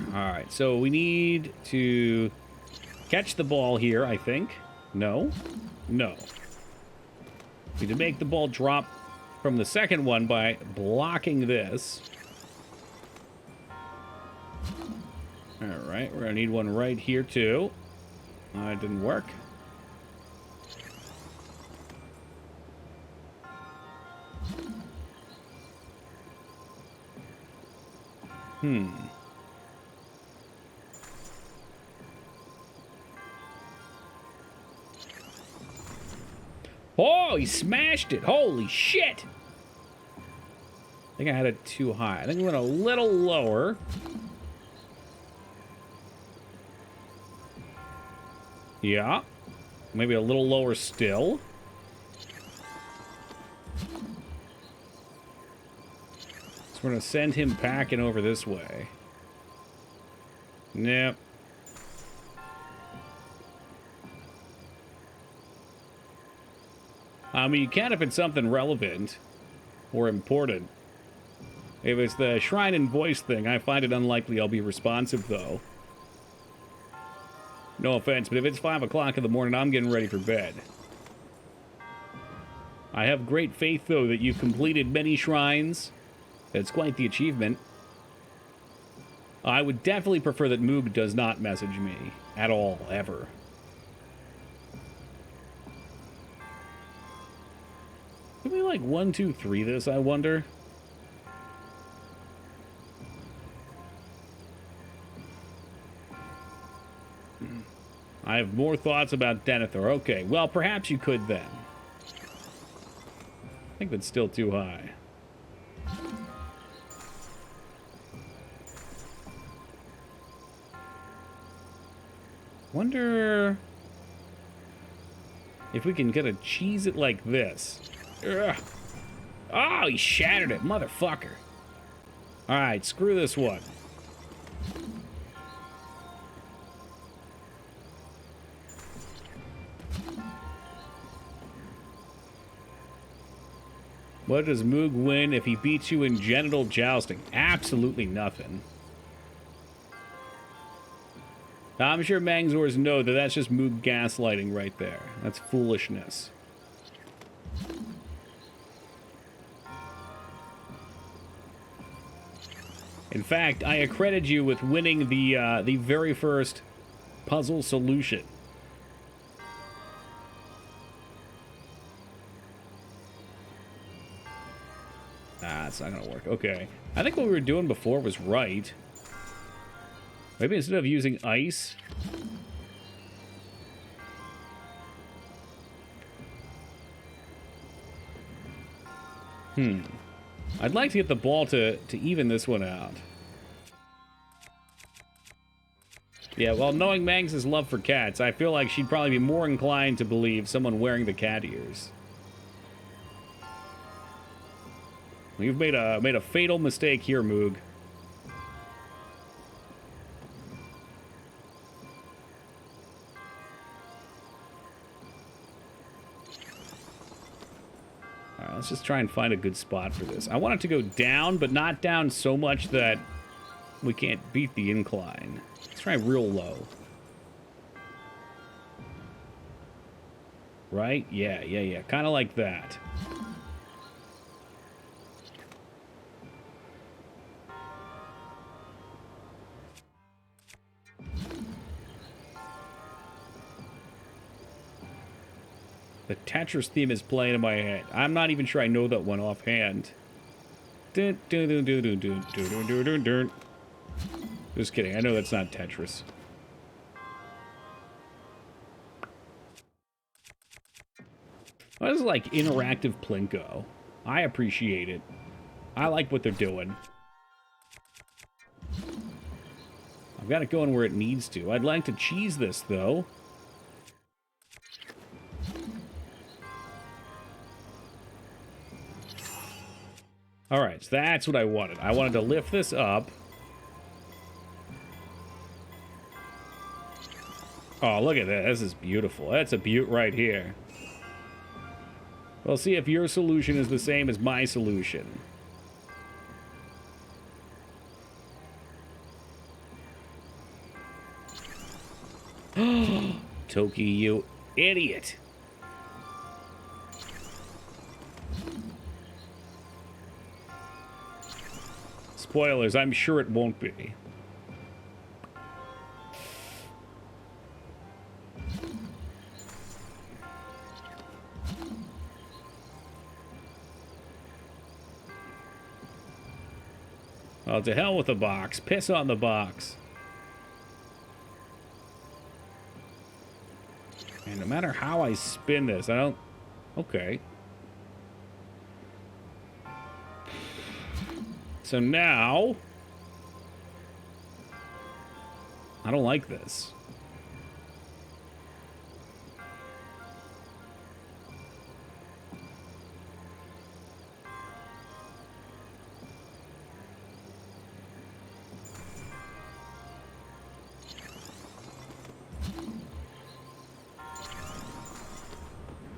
Alright, so we need to catch the ball here, I think. No? No. We need to make the ball drop from the second one by blocking this. Alright, we're gonna need one right here, too. It didn't work. Oh, he smashed it. Holy shit. I think I had it too high. I think we went a little lower. Yeah. Maybe a little lower still. So we're going to send him packing over this way. Nope. I mean, you can if it's something relevant or important. If it's the shrine and voice thing, I find it unlikely I'll be responsive, though. No offense, but if it's 5 o'clock in the morning, I'm getting ready for bed. I have great faith, though, that you've completed many shrines. It's quite the achievement. I would definitely prefer that Moog does not message me at all, ever. Can we, like, 1, 2, 3 this, I wonder? I have more thoughts about Denethor. Okay, well, perhaps you could then. I think that's still too high. Wonder if we can get a cheese it like this. Ugh. Oh, he shattered it, motherfucker. Alright, screw this one. What does Moog win if he beats you in genital jousting? Absolutely nothing. I'm sure Mangzors know that that's just Moog gaslighting right there. That's foolishness. In fact, I accredit you with winning the very first puzzle solution. Ah, it's not gonna work. Okay. I think what we were doing before was right. Maybe instead of using ice... I'd like to get the ball to even this one out. Yeah, well, knowing Mangs' love for cats, I feel like she'd probably be more inclined to believe someone wearing the cat ears. You've made a fatal mistake here, Moog. Alright, let's just try and find a good spot for this. I want it to go down, but not down so much that we can't beat the incline. Let's try real low. Right? Yeah. Kind of like that. The Tetris theme is playing in my head. I'm not even sure I know that one offhand. Just kidding. I know that's not Tetris. Well, this is like interactive Plinko. I appreciate it. I like what they're doing. I've got it going where it needs to. I'd like to cheese this, though. Alright, so that's what I wanted. I wanted to lift this up. Oh, look at that. This is beautiful. That's a beaut right here. We'll see if your solution is the same as my solution. Toki, you idiot. Spoilers, I'm sure it won't be. Oh, to hell with the box. Piss on the box. And no matter how I spin this, I don't... Okay. So now... I don't like this.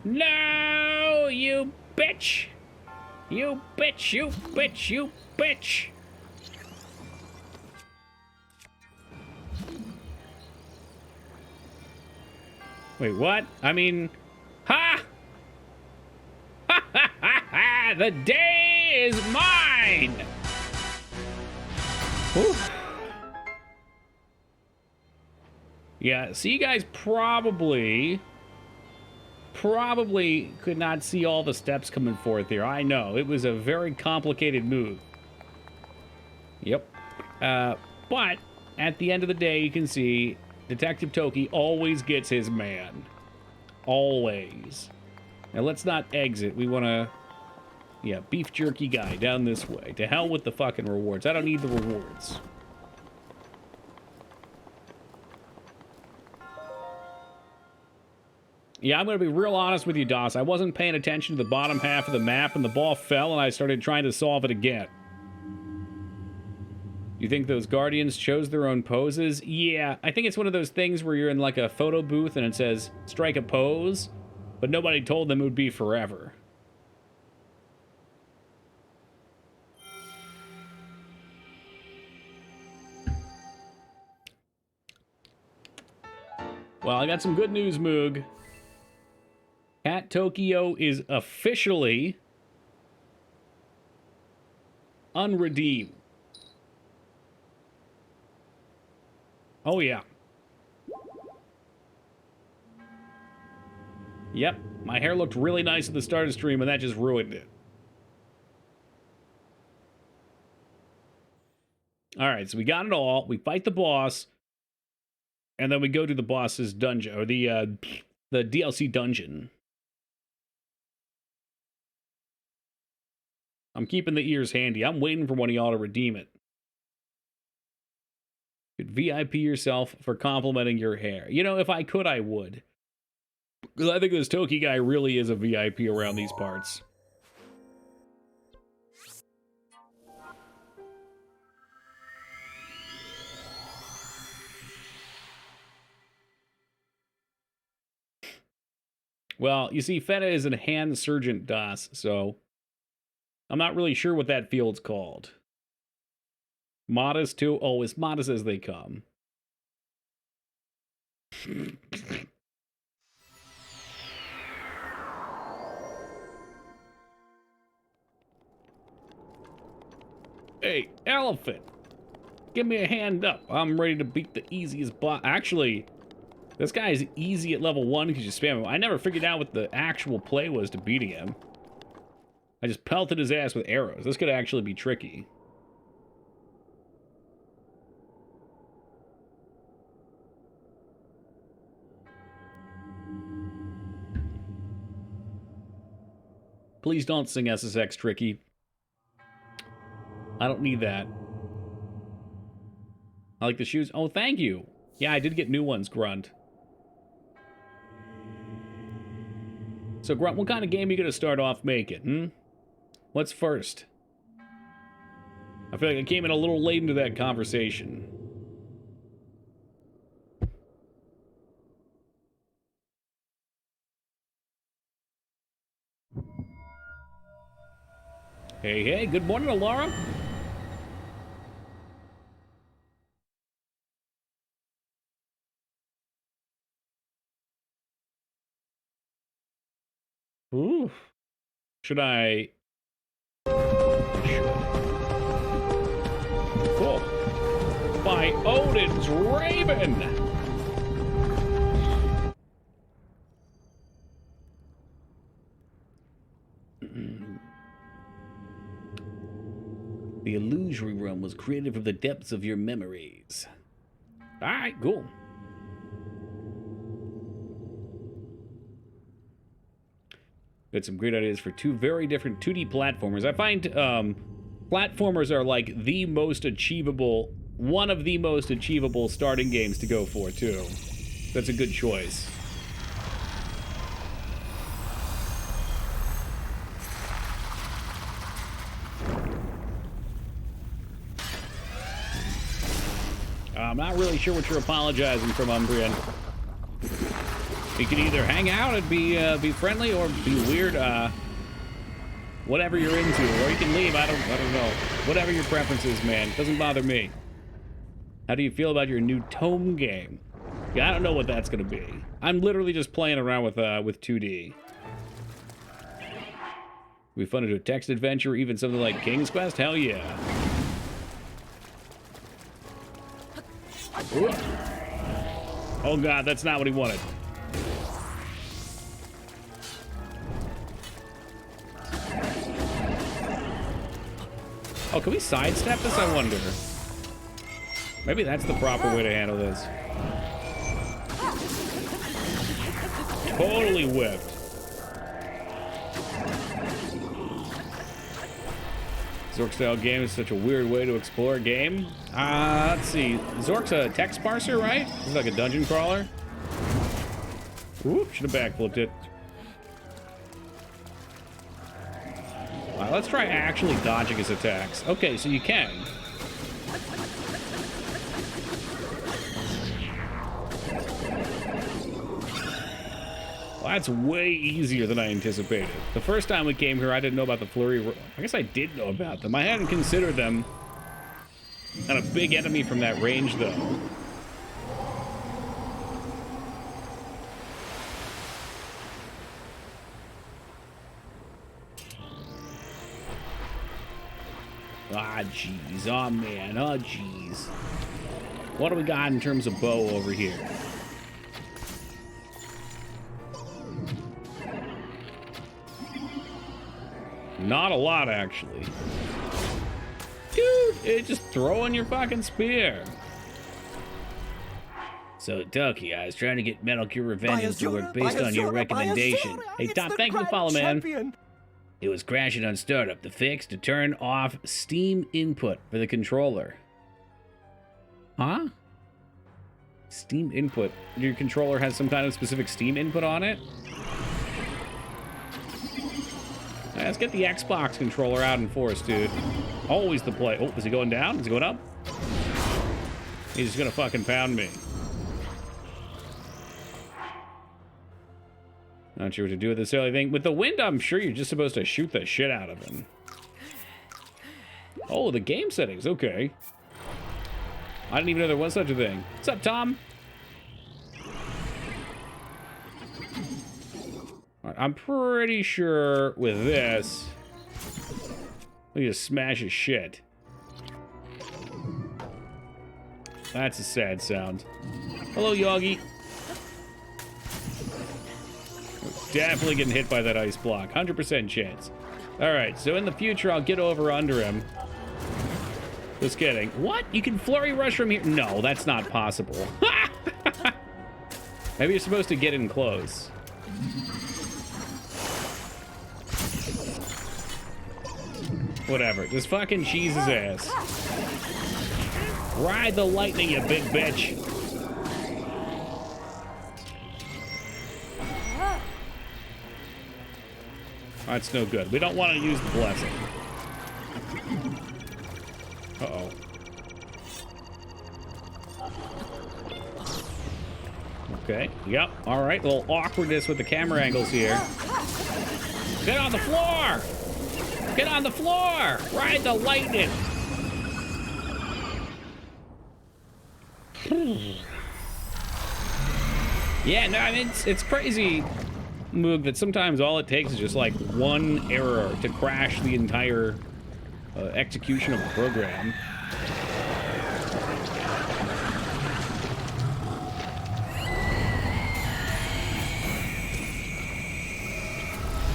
No, you bitch! You bitch, you bitch, you bitch! Wait, what? I mean, ha! Ha ha ha ha! The day is mine! Whew. Yeah, so you guys probably could not see all the steps coming forth here. I know, it was a very complicated move. Yep. But at the end of the day, you can see Detective Toki always gets his man. Always. Now let's not exit. We want to... Yeah, beef jerky guy down this way. To hell with the fucking rewards. I don't need the rewards. Yeah, I'm going to be real honest with you, Doss. I wasn't paying attention to the bottom half of the map, and the ball fell, and I started trying to solve it again. You think those Guardians chose their own poses? Yeah, I think it's one of those things where you're in like a photo booth and it says, strike a pose, but nobody told them it would be forever. Well, I got some good news, Moog. Cat Tokyo is officially unredeemed. Oh, yeah. Yep, my hair looked really nice at the start of the stream, and that just ruined it. Alright, so we got it all. We fight the boss, and then we go to the boss's dungeon, or the DLC dungeon. I'm keeping the ears handy. I'm waiting for one of y'all to redeem it. You could VIP yourself for complimenting your hair. You know, if I could, I would. Because I think this Toki guy really is a VIP around these parts. Well, you see, Feta is a hand sergeant DOS, so I'm not really sure what that field's called. Modest too? Oh, as modest as they come. Hey, elephant! Give me a hand up. I'm ready to beat the easiest boss. Actually, this guy is easy at level 1 because you spam him. I never figured out what the actual play was to beating him. I just pelted his ass with arrows. This could actually be tricky. Please don't sing SSX Tricky. I don't need that. I like the shoes. Oh, thank you. Yeah, I did get new ones, Grunt. So, Grunt, what kind of game are you going to start off making, What's first? I feel like I came in a little late into that conversation. Hey, hey, good morning, Alara. Ooh. Should I... Cool. By Odin's Raven! The illusory realm was created from the depths of your memories. Alright, cool. Got some great ideas for two very different 2D platformers. I find platformers are like the most achievable, one of the most achievable starting games to go for, too. That's a good choice. I'm not really sure what you're apologizing from, Umbrian. You can either hang out and be friendly or be weird, whatever you're into, or you can leave. I don't know. Whatever your preference is, man. Doesn't bother me. How do you feel about your new Tome game? Yeah, I don't know what that's gonna be. I'm literally just playing around with 2D. We funded a text adventure, even something like King's Quest? Hell yeah. Ooh. Oh god, that's not what he wanted. Oh, can we sidestep this, I wonder? Maybe that's the proper way to handle this. Totally whipped. Zork style game is such a weird way to explore a game. Let's see. Zork's a text parser, right? This is like a dungeon crawler. Oop, should have backflipped it. Let's try actually dodging his attacks. Okay, so you can. Well, that's way easier than I anticipated. The first time we came here, I didn't know about the flurry. I guess I did know about them. I hadn't considered them. Not a big enemy from that range, though. Ah, jeez. Oh, man. Oh, jeez. What do we got in terms of bow over here? Not a lot, actually. Dude, it's just throwing your fucking spear. So, Ducky, I was trying to get Metal Gear Revengeance to work based on your recommendation. Hey, Tom, thank you for the follow, man. It was crashing on startup. The fix to turn off Steam input for the controller. Huh? Steam input. Your controller has some kind of specific Steam input on it? Yeah, let's get the Xbox controller out in force, dude. Always the play. Oh, is he going down? Is he going up? He's just gonna fucking pound me. Not sure what to do with this silly thing. With the wind, I'm sure you're just supposed to shoot the shit out of him. Oh, the game settings. Okay. I didn't even know there was such a thing. What's up, Tom? All right, I'm pretty sure with this, we just smash his shit. That's a sad sound. Hello, Yogi. Definitely getting hit by that ice block. 100% chance. All right, so in the future, I'll get over under him. Just kidding. What? You can flurry rush from here? No, that's not possible. Maybe you're supposed to get in close. Whatever. Just fucking cheese his ass. Ride the lightning, you big bitch. That's no good. We don't want to use the blessing. Uh-oh. Okay. Yep. All right. A little awkwardness with the camera angles here. Get on the floor! Get on the floor! Ride the lightning! Yeah, no, I mean, it's crazy, Moog, that sometimes all it takes is just like one error to crash the entire execution of a program.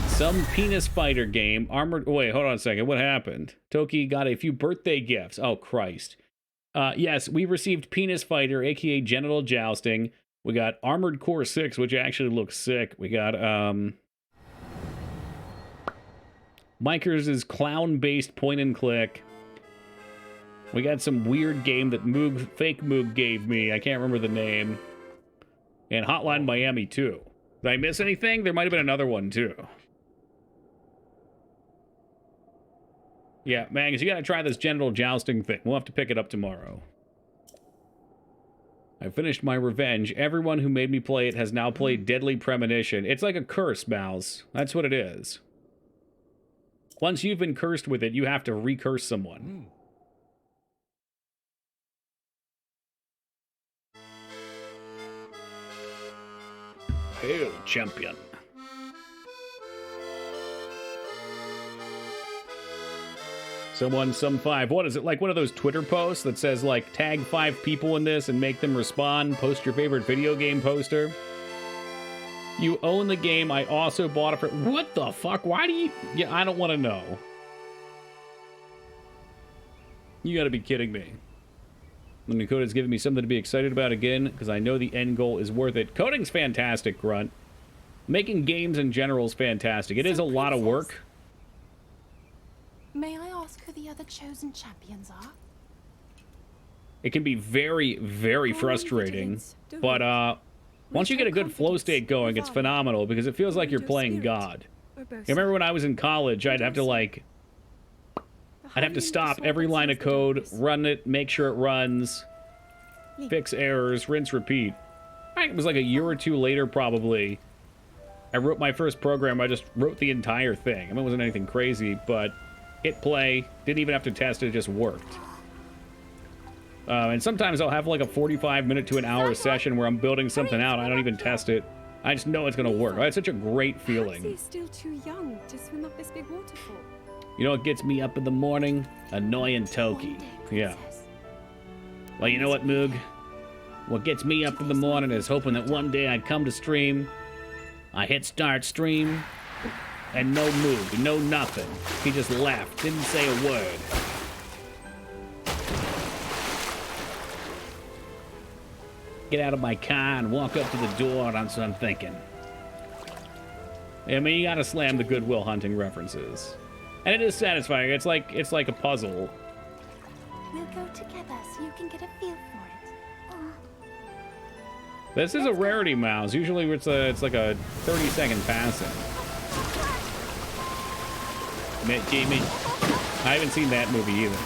Some penis fighter game, armored... Oh, wait, hold on a second. What happened? Toki got a few birthday gifts. Oh, Christ. Yes, we received Penis Fighter, a.k.a. Genital Jousting. We got Armored Core 6, which actually looks sick. We got, Micers' clown-based point-and-click. We got some weird game that fake Moog gave me. I can't remember the name. And Hotline Miami, too. Did I miss anything? There might have been another one, too. Yeah, Magnus, you gotta try this genital jousting thing. We'll have to pick it up tomorrow. I finished my revenge. Everyone who made me play it has now played Deadly Premonition. It's like a curse, Mouse. That's what it is. Once you've been cursed with it, you have to recurse someone. Hail, champion. Some 5. What is it, like one of those Twitter posts that says, like, tag 5 people in this and make them respond, post your favorite video game poster? You own the game, I also bought it for... What the fuck? Why do you... Yeah, I don't want to know. You gotta be kidding me. And Dakota's giving me something to be excited about again, because I know the end goal is worth it. Coding's fantastic, Grunt. Making games in general is fantastic. It is a lot of work. May I ask who the other chosen champions are? It can be very, very frustrating. But, once you get a good flow state going, it's phenomenal, because it feels like you're playing God. I remember when I was in college, I'd have to stop every line of code, run it, make sure it runs, fix errors, rinse, repeat. It was like a year or two later, probably. I wrote my first program. I just wrote the entire thing. I mean, it wasn't anything crazy, but hit play. Didn't even have to test it. It just worked. And sometimes I'll have like a 45-minute to an hour session where I'm building something out. I don't even test it. I just know it's going to work. It's such a great feeling. He's still too young to swim up this big waterfall. You know what gets me up in the morning? Annoying Toki. Yeah. Well, you know what, Moog? What gets me up in the morning is hoping that one day I'd come to stream. I hit start stream, and no Moog, no nothing. He just left, didn't say a word. Get out of my car and walk up to the door, that's what I'm thinking. I mean, you gotta slam the Good Will Hunting references. And it is satisfying. It's like a puzzle. We'll go together so you can get a feel for it. This is a rarity mouse. Usually it's like a 30-second passing. Jamie. I haven't seen that movie either.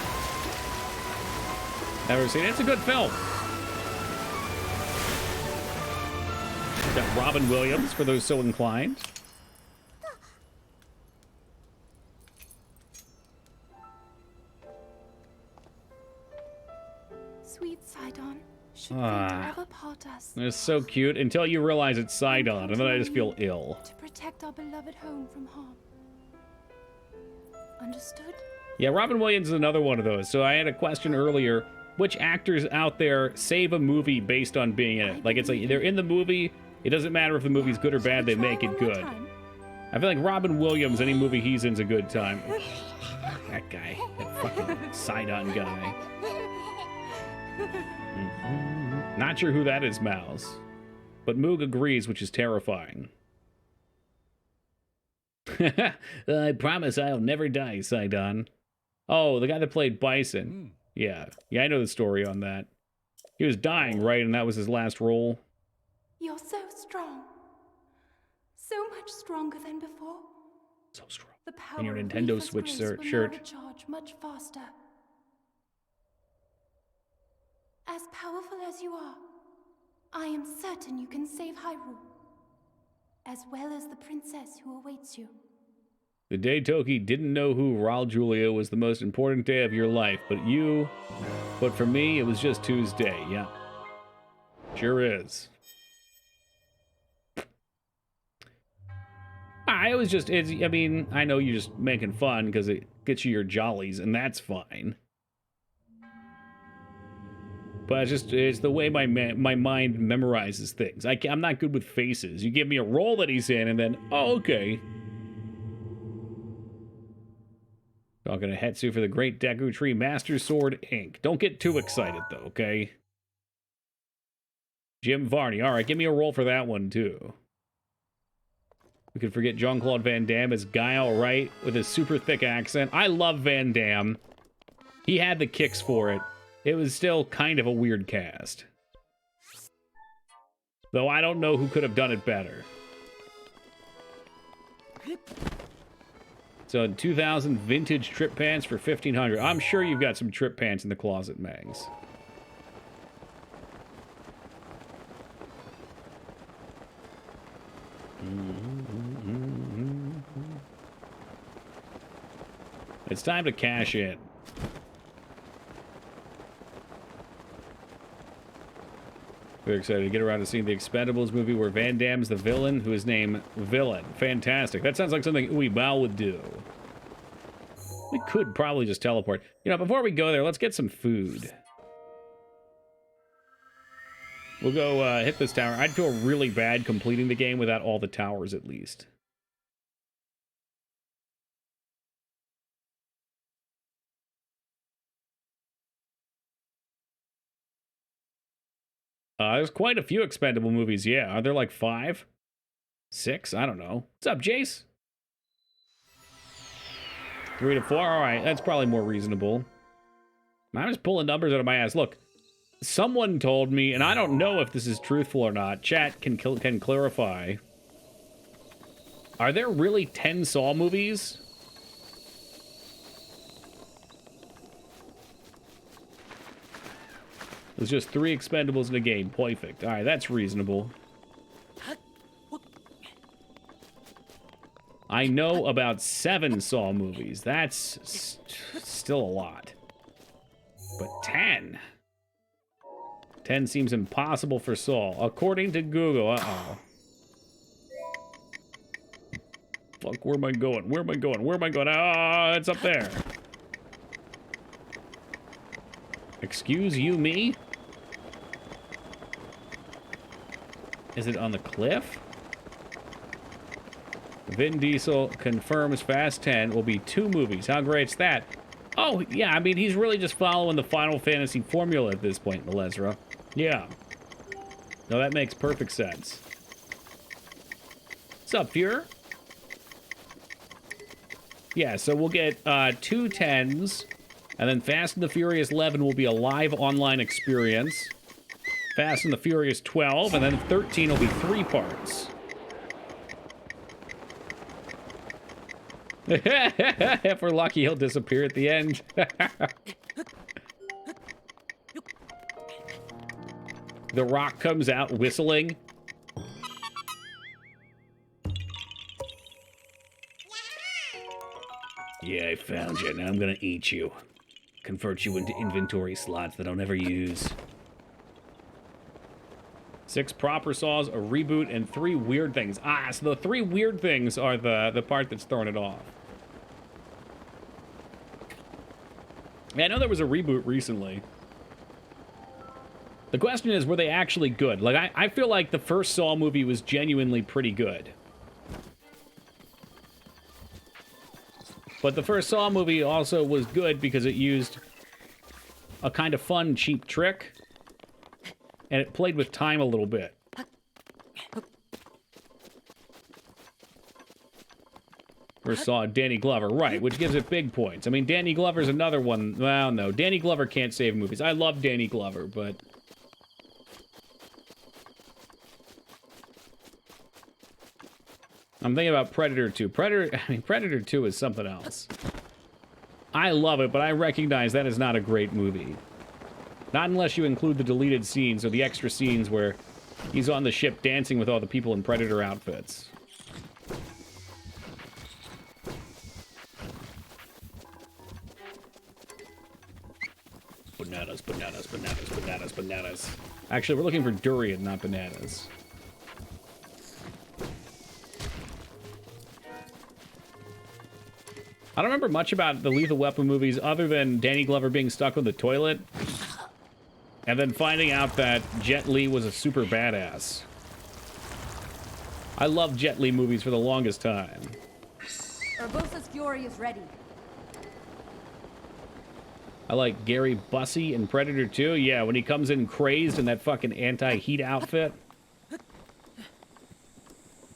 Never seen it. It's a good film. Got Robin Williams for those so inclined. Sweet Sidon, should ever part us. It's so cute until you realize it's Sidon, and then I just feel ill. To protect our beloved home from harm. Understood? Yeah, Robin Williams is another one of those. So I had a question earlier. Which actors out there save a movie based on being in it? Like, it's like they're in the movie. It doesn't matter if the movie's good or bad, they make it good. I feel like Robin Williams, any movie he's in's a good time. That guy. That fucking Sidon guy. Not sure who that is, Mouse. But Moog agrees, which is terrifying. I promise I'll never die, Sidon. Oh, the guy that played Bison. Yeah, I know the story on that. He was dying, right? And that was his last role. You're so strong. So much stronger than before. So strong. The power And your of Nintendo Reaper's Switch grace will shirt. now recharge much faster. As powerful as you are, I am certain you can save Hyrule, as well as the princess who awaits you. The day Toki didn't know who Raul Julia was the most important day of your life, but for me, it was just Tuesday, yeah. Sure is. I mean, I know you're just making fun because it gets you your jollies, and that's fine. But it's the way my mind memorizes things. I'm not good with faces. You give me a role that he's in, and then, oh, okay. Talking to Hetsu for the Great Deku Tree Master Sword Inc. Don't get too excited, though, okay? Jim Varney. All right, give me a roll for that one, too. We could forget Jean-Claude Van Damme as Guile, right? With his super thick accent. I love Van Damme. He had the kicks for it. It was still kind of a weird cast. Though I don't know who could have done it better. So 2000 vintage trip pants for 1500. I'm sure you've got some trip pants in the closet, Mags. It's time to cash in. Very excited to get around to seeing the Expendables movie where Van Damme's the villain who is named Villain. Fantastic. That sounds like something Uwe Boll would do. We could probably just teleport. You know, before we go there, let's get some food. We'll go hit this tower. I'd feel really bad completing the game without all the towers, at least. There's quite a few Expendable movies, yeah. Are there like 5? 6? I don't know. What's up, Jace? 3 to 4? Alright, that's probably more reasonable. I'm just pulling numbers out of my ass. Look, someone told me, and I don't know if this is truthful or not. Chat can clarify. Are there really 10 Saw movies? There's just 3 Expendables in a game. Perfect. Alright, that's reasonable. I know about 7 Saw movies. That's still a lot. But 10? 10 seems impossible for Saw, according to Google. Uh-oh. Fuck, where am I going? Where am I going? Where am I going? Ah, it's up there. Excuse you, me? Is it on the cliff? Vin Diesel confirms Fast 10 will be 2 movies. How great's that? Oh, yeah, I mean, he's really just following the Final Fantasy formula at this point, Melezra. Yeah. No, that makes perfect sense. What's up, Fuhrer? Yeah, so we'll get 2 10s, and then Fast and the Furious 11 will be a live online experience. Fast and the Furious 12, and then 13 will be 3 parts. If we're lucky, he'll disappear at the end. The Rock comes out whistling. Yeah, I found you. Now I'm gonna eat you. Convert you into inventory slots that I'll never use. 6 proper Saws, a reboot, and 3 weird things. Ah, so the 3 weird things are the part that's throwing it off. Yeah, I know there was a reboot recently. The question is, were they actually good? Like, I feel like the first Saw movie was genuinely pretty good. But the first Saw movie also was good because it used a kind of fun, cheap trick. And it played with time a little bit. First Saw Danny Glover, right, which gives it big points. I mean, Danny Glover's another one. Well, no, Danny Glover can't save movies. I love Danny Glover, but... I'm thinking about Predator 2. Predator 2 is something else. I love it, but I recognize that is not a great movie. Not unless you include the deleted scenes or the extra scenes where he's on the ship dancing with all the people in Predator outfits. Bananas, bananas, bananas, bananas, bananas. Actually, we're looking for durian, not bananas. I don't remember much about the Lethal Weapon movies other than Danny Glover being stuck on the toilet. And then finding out that Jet Li was a super badass. I loved Jet Li movies for the longest time. Urbosa's Fury is ready. I like Gary Busey in Predator 2. Yeah, when he comes in crazed in that fucking anti-heat outfit.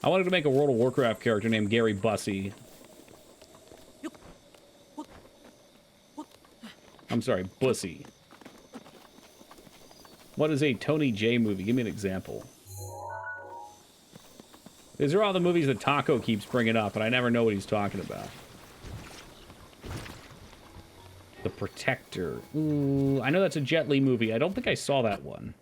I wanted to make a World of Warcraft character named Gary Busey. I'm sorry, Bussy. What is a Tony J movie? Give me an example. These are all the movies that Taco keeps bringing up, and I never know what he's talking about. The Protector. Ooh, I know that's a Jet Li movie. I don't think I saw that one.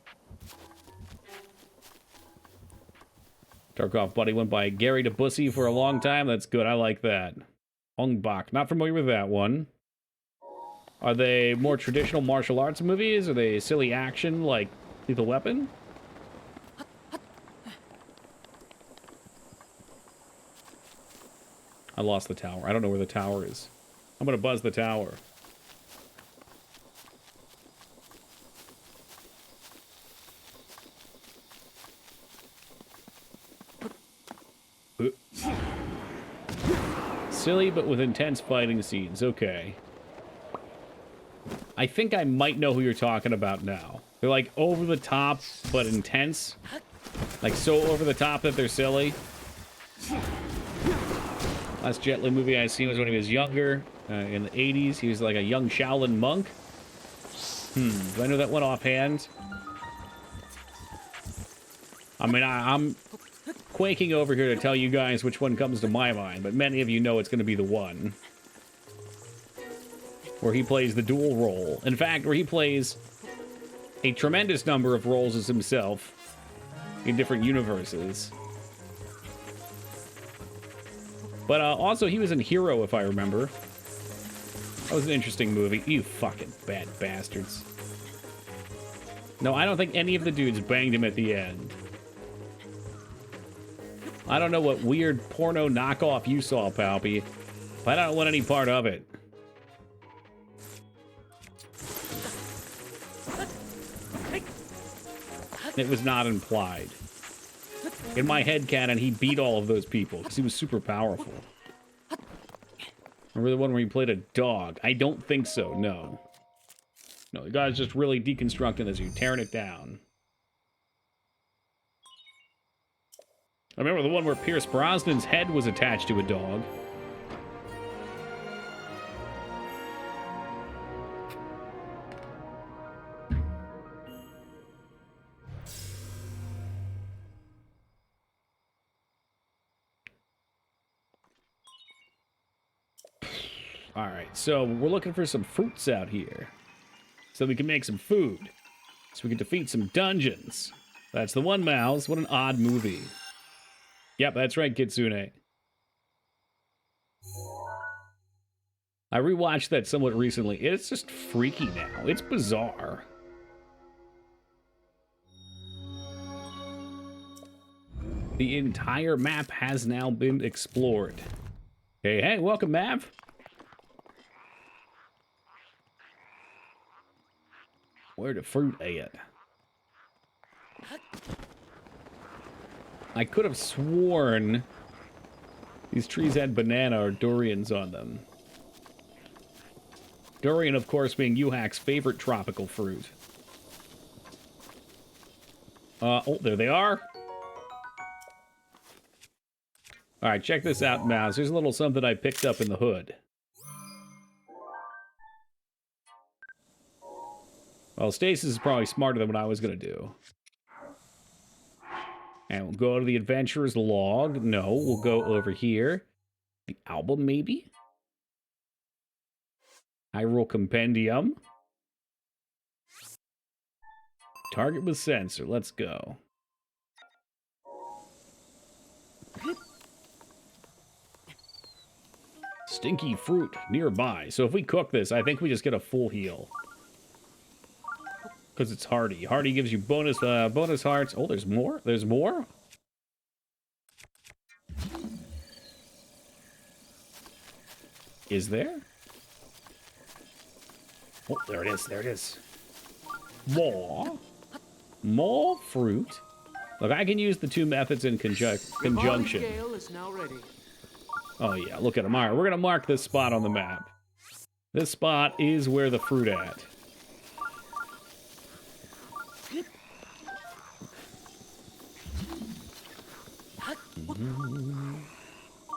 Tarkov Buddy went by Gary to Bussy for a long time. That's good. I like that. Ong Bak. Not familiar with that one. Are they more traditional martial arts movies? Are they silly action like Lethal Weapon? I lost the tower. I don't know where the tower is. I'm gonna buzz the tower. Silly, but with intense fighting scenes. Okay. I think I might know who you're talking about now. They're like over the top, but intense. Like so over the top that they're silly. Last Jet Li movie I seen was when he was younger, in the 80s. He was like a young Shaolin monk. Do I know that one offhand? I mean, I'm quaking over here to tell you guys which one comes to my mind, but many of you know it's going to be the one where he plays the dual role. In fact, where he plays a tremendous number of roles as himself in different universes. But also, he was in Hero, if I remember. That was an interesting movie. You fucking bad bastards. No, I don't think any of the dudes banged him at the end. I don't know what weird porno knockoff you saw, Palpy, but I don't want any part of it. It was not implied. In my headcanon, he beat all of those people because he was super powerful. Remember the one where he played a dog? I don't think so, no. No, the guy's just really deconstructing as you're tearing it down. I remember the one where Pierce Brosnan's head was attached to a dog. Alright, so we're looking for some fruits out here. So we can make some food. So we can defeat some dungeons. That's the one, Mouse. What an odd movie. Yep, that's right, Kitsune. I rewatched that somewhat recently. It's just freaky now. It's bizarre. The entire map has now been explored. Hey, welcome, Mav. Where the fruit at? I could have sworn these trees had banana or durians on them. Durian, of course, being Yuhak's favorite tropical fruit. Oh, there they are. Alright, check this out, Mouse. Here's a little something I picked up in the hood. Well, Stasis is probably smarter than what I was going to do. And we'll go to the Adventurer's Log. No, we'll go over here. The album, maybe? Hyrule Compendium. Target with sensor. Let's go. Stinky fruit nearby. So if we cook this, I think we just get a full heal. Because it's Hardy. Hardy gives you bonus hearts. Oh, there's more? There's more? Is there? Oh, there it is. There it is. More. More fruit. Look, I can use the two methods in conjunction. Scale is now ready. Oh, yeah. Look at them. All right, we're going to mark this spot on the map. This spot is where the fruit at.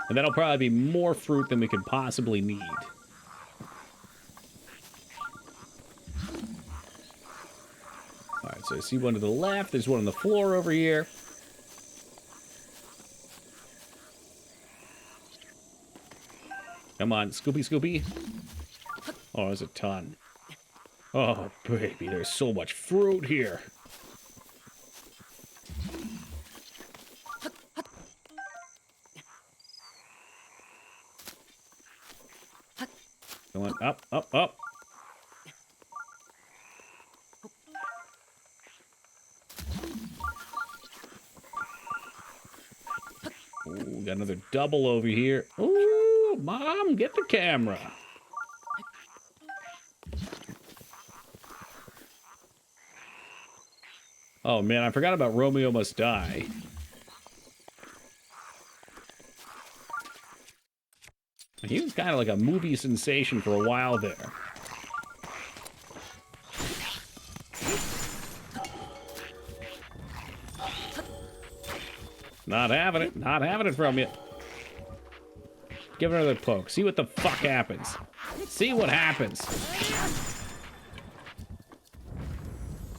And that'll probably be more fruit than we could possibly need. Alright, so I see one to the left. There's one on the floor over here. Come on, Scoopy, Scoopy. Oh, there's a ton. Oh, baby, there's so much fruit here. Going up, up, up. Ooh, got another double over here. Ooh. Woo! Mom, get the camera. Oh man, I forgot about Romeo Must Die. He was kind of like a movie sensation for a while there. Not having it. Not having it from you. Give it another poke. See what the fuck happens. See what happens.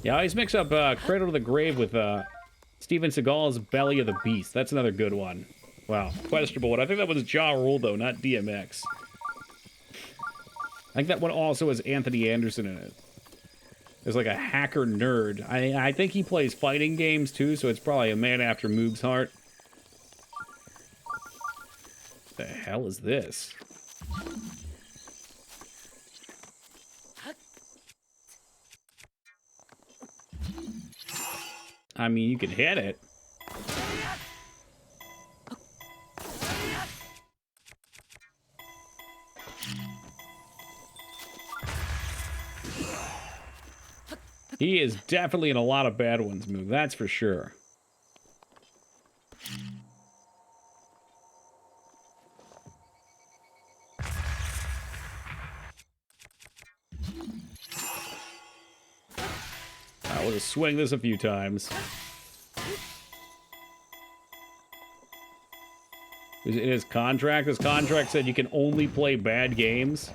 Yeah, I always mix up Cradle to the Grave with Steven Seagal's Belly of the Beast. That's another good one. Wow, questionable one. I think that was Ja Rule, though, not DMX. I think that one also has Anthony Anderson in it. There's like a hacker nerd. I think he plays fighting games, too, so it's probably a man after Moog's heart. The hell is this? I mean, you can hit it. He is definitely in a lot of bad ones, Moog, that's for sure. I will just swing this a few times. In his contract said you can only play bad games.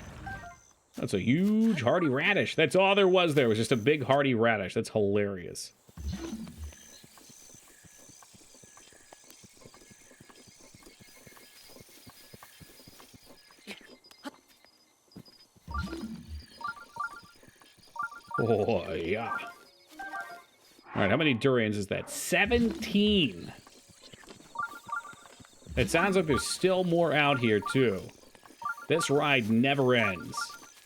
That's a huge hardy radish. That's all there was. There was just a big hardy radish. That's hilarious. Oh, yeah. All right, how many durians is that? 17. It sounds like there's still more out here, too. This ride never ends.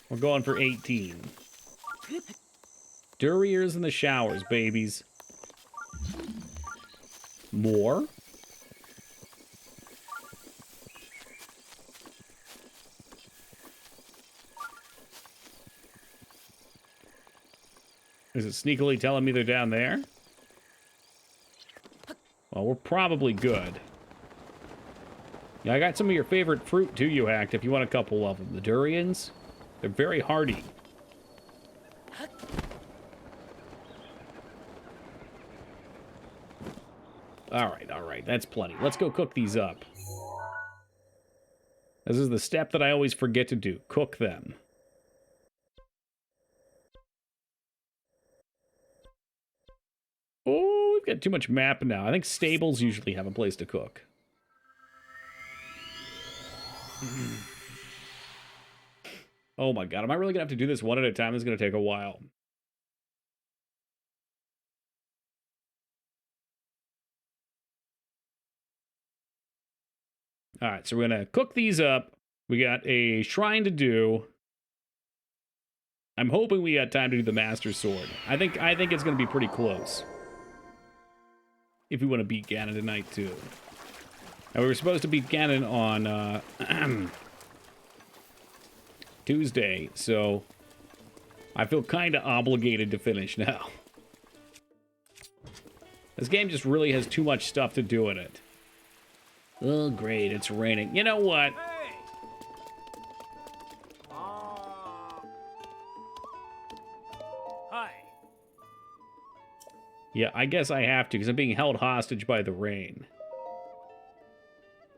We're going for 18. Duriers in the showers, babies. More? Is it sneakily telling me they're down there? Well, we're probably good. Yeah, I got some of your favorite fruit, too, you hacked, if you want a couple of them. The durians, they're very hardy. All right, that's plenty. Let's go cook these up. This is the step that I always forget to do. Cook them. Oh, we've got too much map now. I think stables usually have a place to cook. Oh my god, am I really gonna have to do this one at a time? This is gonna take a while. Alright, so we're gonna cook these up. We got a shrine to do. I'm hoping we got time to do the Master Sword. I think it's gonna be pretty close. If we want to beat Ganon tonight, too. And we were supposed to beat Ganon on Tuesday, so I feel kind of obligated to finish now. This game just really has too much stuff to do in it. Oh, great, it's raining. You know what? Hi. Yeah, I guess I have to, because I'm being held hostage by the rain.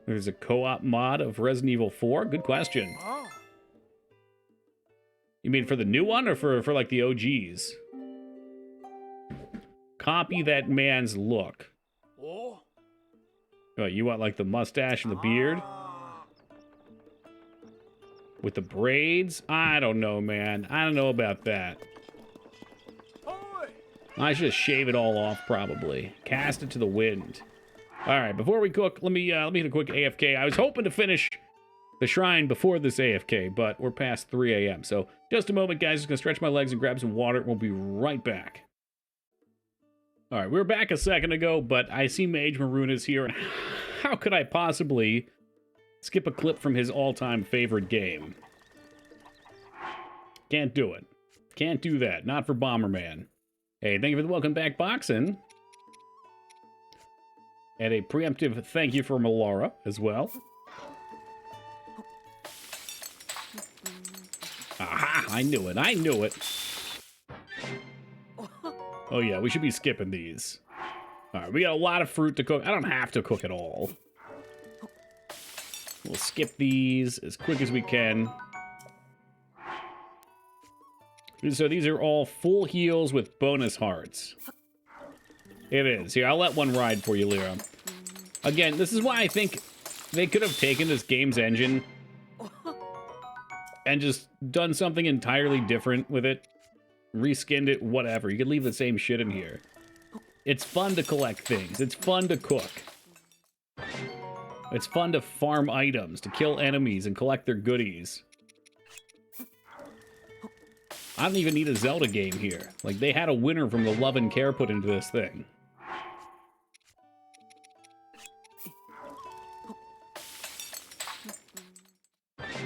There's a co-op mod of Resident Evil 4? Good question. You mean for the new one, or for like the OGs? Copy that man's look. What, you want like the mustache and the beard? With the braids? I don't know, man. I don't know about that. I should just shave it all off, probably. Cast it to the wind. Alright, before we cook, let me hit a quick AFK. I was hoping to finish the shrine before this AFK, but we're past 3 a.m. So, just a moment, guys. Just gonna stretch my legs and grab some water. We'll be right back. Alright, we were back a second ago, but I see Mage Maroon is here, and how could I possibly Skip a clip from his all-time favorite game. Can't do it. Can't do that. Not for Bomberman. Hey, thank you for the welcome back boxing. And a preemptive thank you for Melara as well. Aha! I knew it. I knew it. Oh yeah, we should be skipping these. Alright, we got a lot of fruit to cook. I don't have to cook it all. We'll skip these as quick as we can. So these are all full heals with bonus hearts. It is. Here, I'll let one ride for you, Lyra. Again, this is why I think they could have taken this game's engine and just done something entirely different with it. Reskinned it, whatever. You could leave the same shit in here. It's fun to collect things. It's fun to cook. It's fun to farm items, to kill enemies and collect their goodies. I don't even need a Zelda game here. Like, they had a winner from the love and care put into this thing.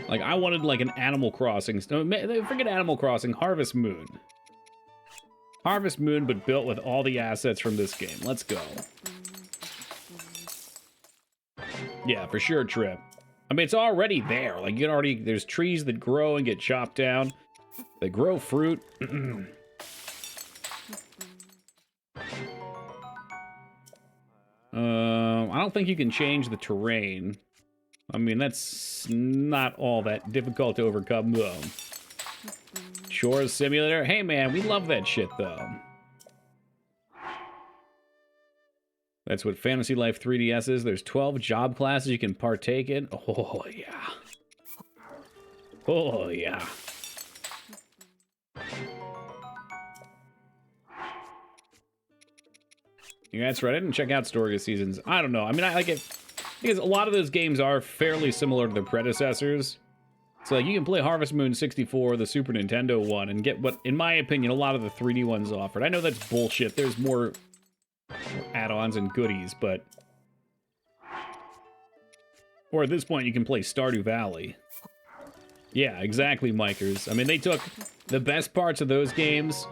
Like, I wanted, like, an Animal Crossing. Forget Animal Crossing, Harvest Moon. Harvest Moon, but built with all the assets from this game. Let's go. Yeah, for sure, Trip. I mean, it's already there. Like, you can already... There's trees that grow and get chopped down. They grow fruit. I don't think you can change the terrain. I mean, that's not all that difficult to overcome, though. Shores Simulator? Hey, man, we love that shit, though. That's what Fantasy Life 3DS is. There's 12 job classes you can partake in. Oh, yeah. Oh, yeah. Yeah, that's right. I didn't check out Story of Seasons. I don't know. I mean, I like it because a lot of those games are fairly similar to their predecessors. So, like, you can play Harvest Moon 64, the Super Nintendo one, and get what, in my opinion, a lot of the 3D ones offered. I know that's bullshit. There's more add-ons and goodies, but... Or at this point, you can play Stardew Valley. Yeah, exactly, Mikers. I mean, they took the best parts of those games,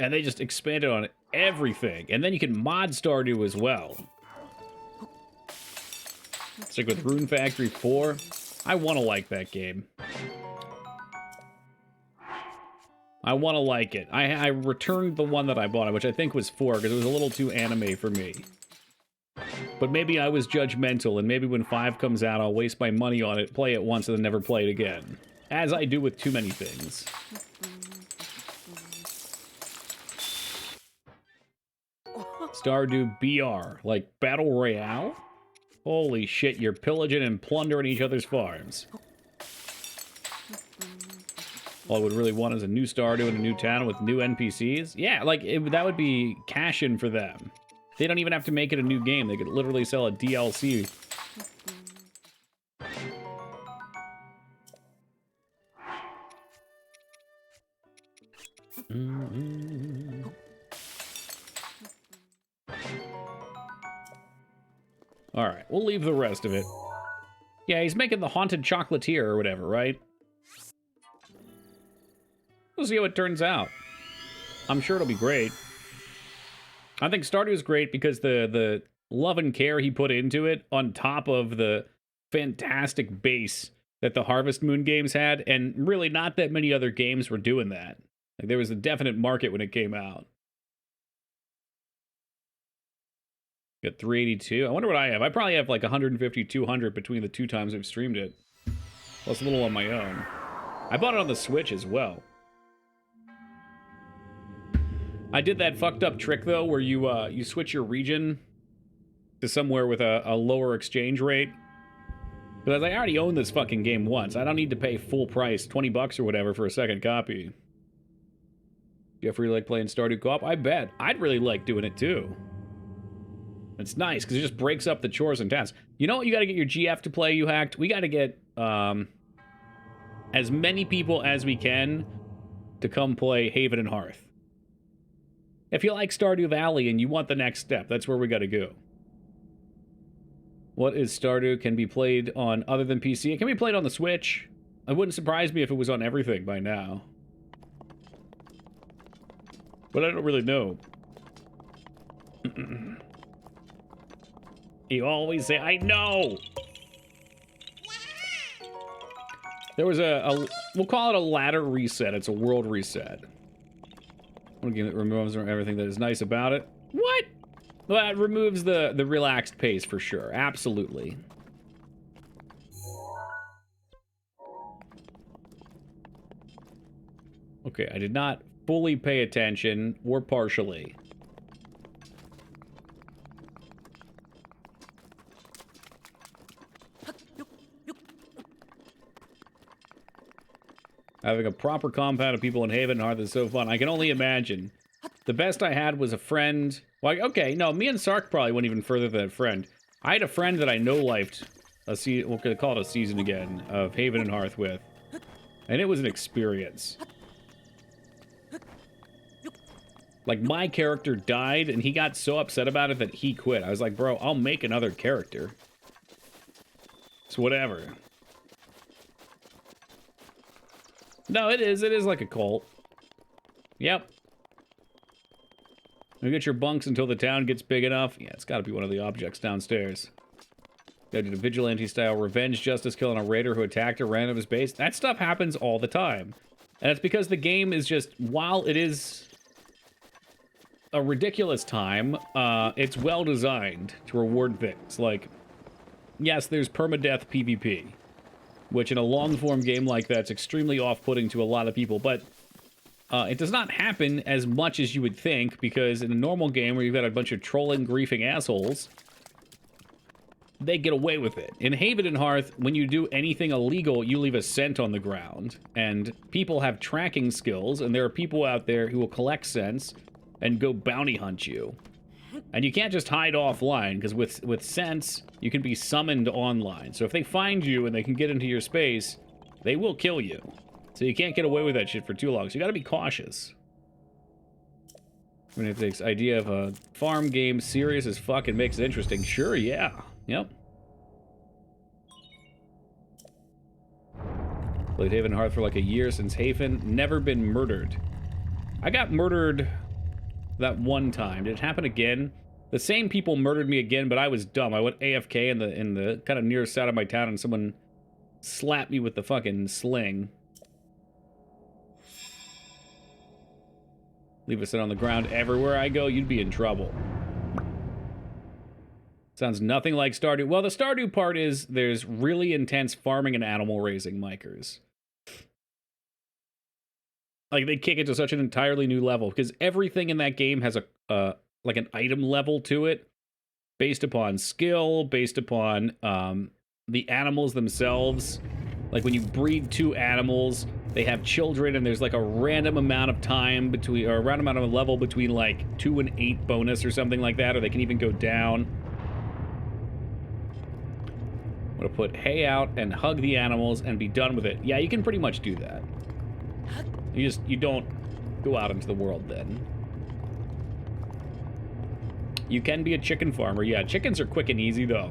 and they just expanded on everything. And then you can mod Stardew as well. It's like with Rune Factory 4. I want to like that game. I want to like it. I returned the one that I bought, which I think was 4, because it was a little too anime for me. But maybe I was judgmental, and maybe when 5 comes out, I'll waste my money on it, play it once, and then never play it again. As I do with too many things. Stardew BR, like Battle Royale? Holy shit, you're pillaging and plundering each other's farms. All I would really want is a new Stardew and a new town with new NPCs. Yeah, like, that would be cash-in for them. They don't even have to make it a new game. They could literally sell a DLC. Alright, we'll leave the rest of it. Yeah, he's making the Haunted Chocolatier or whatever, right? We'll see how it turns out. I'm sure it'll be great. I think Stardew is great because the love and care he put into it on top of the fantastic base that the Harvest Moon games had, and really not that many other games were doing that. Like, there was a definite market when it came out. Got 382. I wonder what I have. I probably have like 150, 200 between the 2 times I've streamed it. Plus a little on my own. I bought it on the Switch as well. I did that fucked up trick, though, where you switch your region to somewhere with a lower exchange rate. Because I already own this fucking game once. I don't need to pay full price, 20 bucks or whatever, for a second copy. You ever really like playing Stardew Co-op? I bet. I'd really like doing it, too. It's nice, because it just breaks up the chores and tasks. You know what you gotta get your GF to play, you hacked? We gotta get as many people as we can to come play Haven and Hearth. If you like Stardew Valley and you want the next step, that's where we gotta go. What is Stardew? Can be played on other than PC? It can be played on the Switch. It wouldn't surprise me if it was on everything by now. But I don't really know. You always say, I know! There was we'll call it a ladder reset. It's a world reset. One game that removes everything that is nice about it. What? Well, it removes the relaxed pace for sure. Absolutely. Okay, I did not fully pay attention, or partially. Having a proper compound of people in Haven and Hearth is so fun. I can only imagine. The best I had was a friend. Well, okay, no, me and Sark probably went even further than a friend. I had a friend that I know-lifed we'll call it a season again, of Haven and Hearth with. And it was an experience. Like, my character died, and he got so upset about it that he quit. I was like, bro, I'll make another character. It's whatever. No, it is like a cult. Yep. You get your bunks until the town gets big enough. Yeah, it's gotta be one of the objects downstairs. Gotta do a vigilante-style revenge justice kill on a raider who attacked a random his base. That stuff happens all the time. And it's because the game is just, while it is a ridiculous time, it's well designed to reward things. Like, yes, there's permadeath PvP, which in a long-form game like that's extremely off-putting to a lot of people, but it does not happen as much as you would think, because in a normal game where you've got a bunch of trolling, griefing assholes, they get away with it. In Haven and Hearth, when you do anything illegal, you leave a scent on the ground, and people have tracking skills, and there are people out there who will collect scents and go bounty hunt you. And you can't just hide offline, because with scents, you can be summoned online. So if they find you and they can get into your space, they will kill you. So you can't get away with that shit for too long. So you gotta be cautious. I mean, if this idea of a farm game serious as fuck and makes it interesting, sure, yeah. Yep. Played Haven and Hearth for like a year since Haven. Never been murdered. I got murdered that one time. Did it happen again? The same people murdered me again, but I was dumb. I went AFK in the kind of near side of my town, and someone slapped me with the fucking sling. Leave us on the ground everywhere I go, you'd be in trouble. Sounds nothing like Stardew. Well, the Stardew part is there's really intense farming and animal raising, Micers. Like, they kick it to such an entirely new level, because everything in that game has a like an item level to it, based upon skill, based upon the animals themselves. Like, when you breed two animals, they have children, and there's like a random amount of time between, or a random amount of level between like 2 and 8 bonus or something like that, or they can even go down. I'm gonna put hay out and hug the animals and be done with it. Yeah, you can pretty much do that. You don't go out into the world then. You can be a chicken farmer. Yeah, chickens are quick and easy though.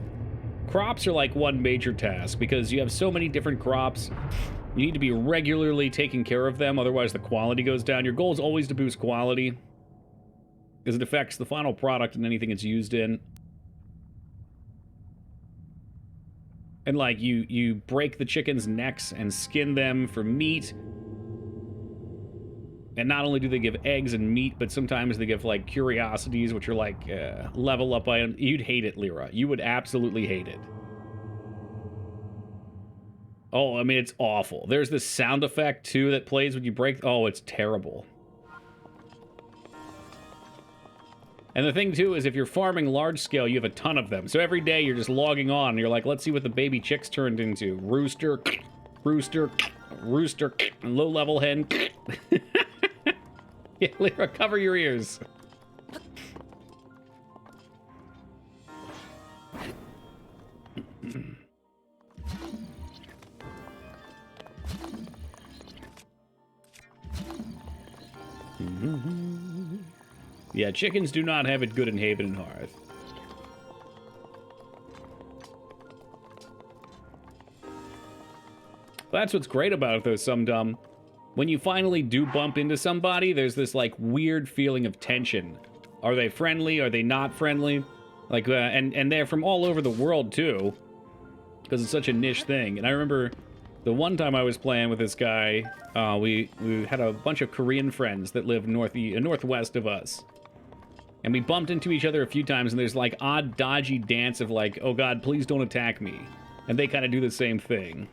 Crops are like one major task because you have so many different crops. You need to be regularly taking care of them, otherwise the quality goes down. Your goal is always to boost quality, because it affects the final product and anything it's used in. And like, you break the chickens' necks and skin them for meat. And not only do they give eggs and meat, but sometimes they give like curiosities, which are like level up items. You'd hate it, Lyra. You would absolutely hate it. Oh, I mean, it's awful. There's this sound effect, too, that plays when you break... Oh, it's terrible. And the thing, too, is if you're farming large scale, you have a ton of them. So every day you're just logging on, and you're like, let's see what the baby chicks turned into. Rooster, rooster, rooster, low-level hen. Yeah, Lyra, cover your ears. Yeah, chickens do not have it good in Haven and Hearth. That's what's great about it, though, Sumdum. When you finally do bump into somebody, there's this, like, weird feeling of tension. Are they friendly? Are they not friendly? Like, and they're from all over the world, too. Because it's such a niche thing. And I remember the one time I was playing with this guy, we had a bunch of Korean friends that live northwest of us. And we bumped into each other a few times, and there's, like, odd, dodgy dance of, like, oh god, please don't attack me. And they kind of do the same thing.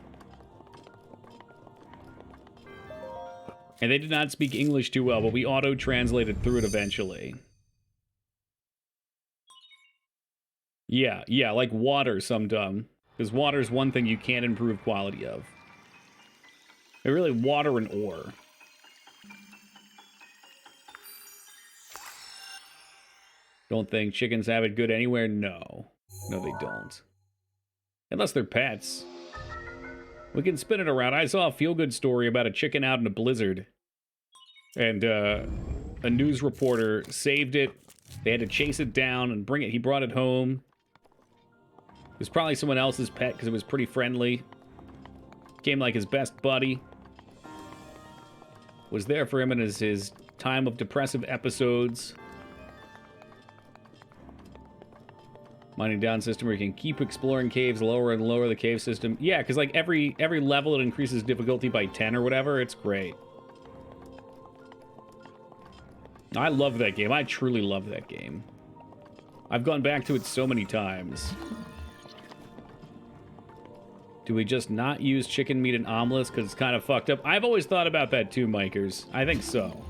And they did not speak English too well, but we auto-translated through it eventually. Yeah, like water, Sumdum. Because water's one thing you can't improve quality of. They're really water and ore. Don't think chickens have it good anywhere? No. No, they don't. Unless they're pets. We can spin it around. I saw a feel-good story about a chicken out in a blizzard. And, a news reporter saved it. They had to chase it down and bring it. He brought it home. It was probably someone else's pet because it was pretty friendly. Became like his best buddy. Was there for him in his time of depressive episodes. Mining down system where you can keep exploring caves, lower and lower the cave system. Yeah, because like every level it increases difficulty by 10 or whatever. It's great. I love that game. I truly love that game. I've gone back to it so many times. Do we just not use chicken meat in omelets because it's kind of fucked up? I've always thought about that too, Mikers. I think so.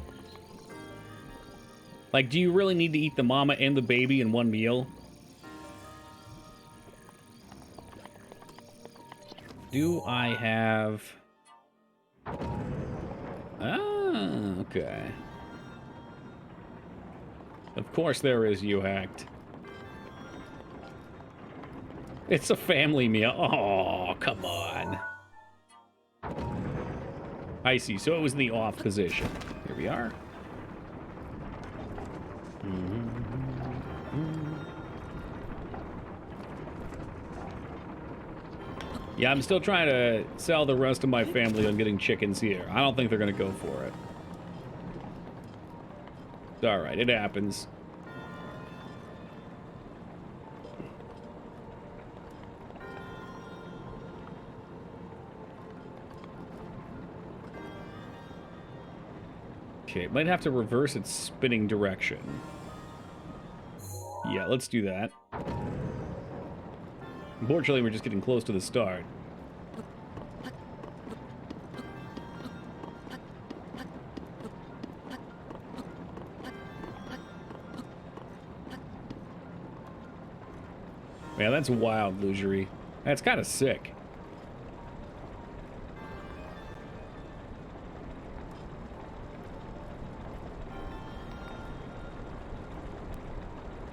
Like, do you really need to eat the mama and the baby in one meal? Do I have... Ah, okay. Of course there is, you hacked. It's a family meal. Oh, come on. I see. So it was in the off position. Here we are. Yeah, I'm still trying to sell the rest of my family on getting chickens here. I don't think they're going to go for it. It's alright, it happens. Okay, it might have to reverse its spinning direction. Yeah, let's do that. Unfortunately, we're just getting close to the start. Man, that's wild, Lugery. That's kind of sick.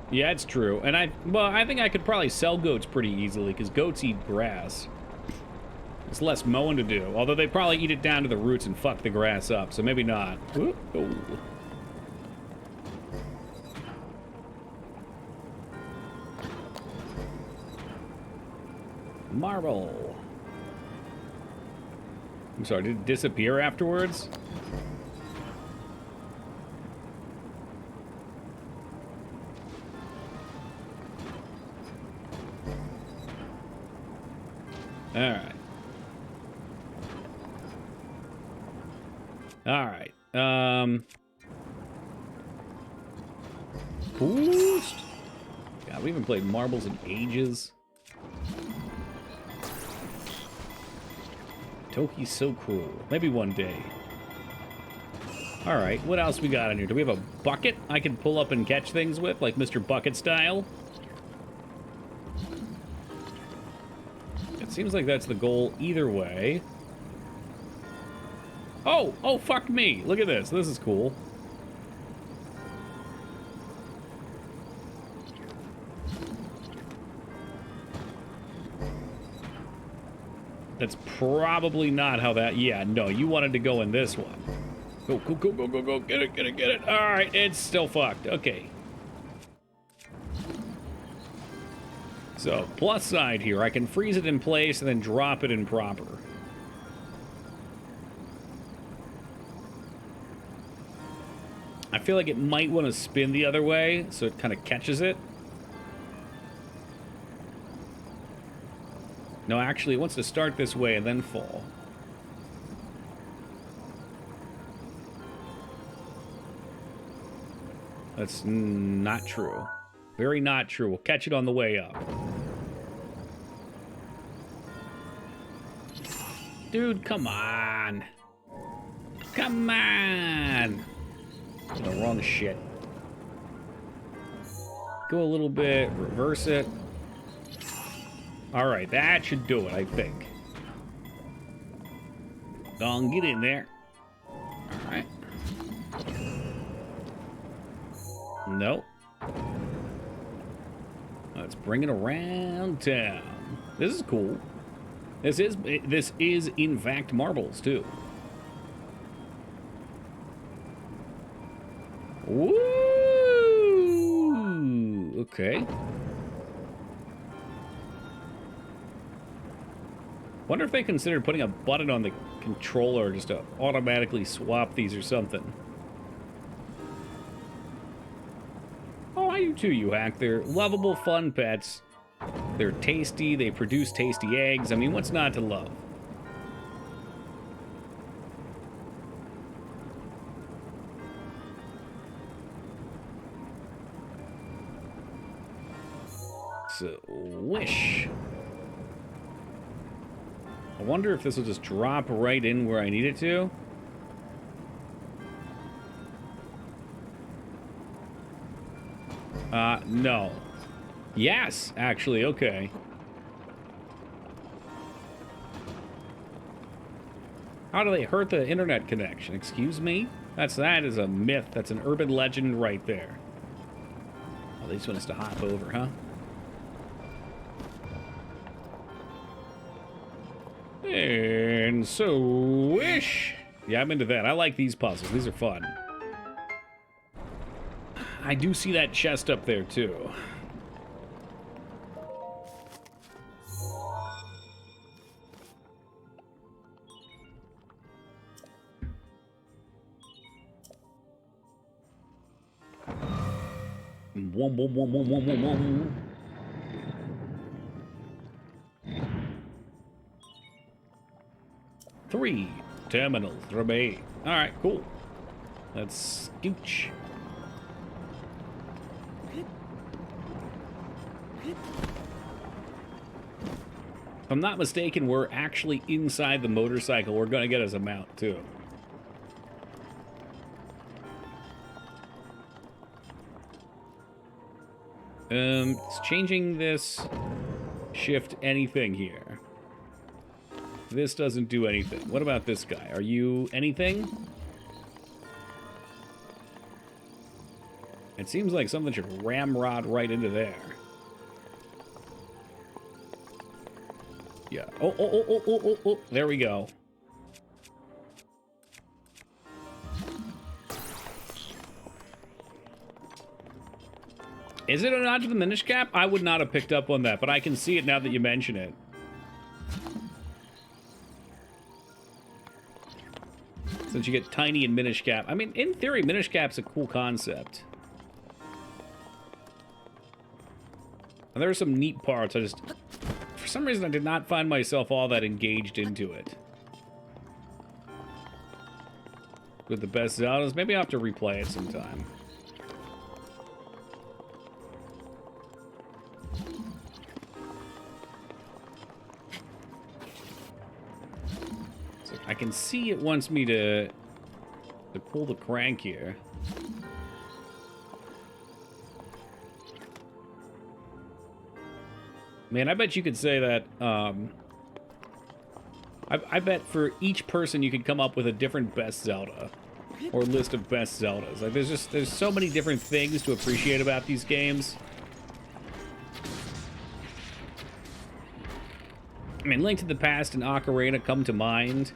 Yeah, it's true. And I think I could probably sell goats pretty easily, because goats eat grass. It's less mowing to do. Although they probably eat it down to the roots and fuck the grass up, so maybe not. Ooh. Oh. Marble. I'm sorry, did it disappear afterwards? Alright. Alright. Boost. God, we haven't played marbles in ages. Toki's so cruel. Maybe one day. Alright, what else we got in here? Do we have a bucket I can pull up and catch things with, like Mr. Bucket style? It seems like that's the goal either way. Oh, fuck me. Look at this. This is cool. That's probably not how that... Yeah, no, you wanted to go in this one. Go. Get it. All right, it's still fucked. Okay. So, plus side here, I can freeze it in place and then drop it in proper. feel like it might want to spin the other way, so it kind of catches it. No, actually, it wants to start this way and then fall. That's not true. Very not true. We'll catch it on the way up. Dude, come on. Come on. The wrong shit. Go a little bit, reverse it. All right, that should do it, I think. Don't get in there. All right. Nope. Let's bring it around town. This is cool. This is in fact marbles too. Woo! Okay. Wonder if they considered putting a button on the controller just to automatically swap these or something. Oh, I do too, you hack. They're lovable, fun pets. They're tasty, they produce tasty eggs. I mean, what's not to love? So, wish. I wonder if this will just drop right in where I need it to. No. Yes, actually, okay. How do they hurt the internet connection? Excuse me? That is a myth. That's an urban legend right there. Oh, they just want us to hop over, huh? And so wish. Yeah, I'm into that. I like these puzzles. These are fun. I do see that chest up there, too. Three terminals remain. All right, cool. Let's scooch. If I'm not mistaken, we're actually inside the motorcycle. We're going to get us a mount, too. It's changing this shift anything here. This doesn't do anything. What about this guy? Are you anything? It seems like something should ramrod right into there. Yeah. Oh. There we go. Is it a nod to the Minish Cap? I would not have picked up on that, but I can see it now that you mention it. Since you get tiny and Minish Cap. I mean, in theory, Minish Cap's a cool concept. And there are some neat parts. For some reason, I did not find myself all that engaged into it. With the best Zeldas, maybe I'll have to replay it sometime. So I can see it wants me to pull the crank here. Man, I bet you could say that, I bet for each person you could come up with a different best Zelda. Or list of best Zeldas. Like, there's so many different things to appreciate about these games. I mean, Link to the Past and Ocarina come to mind.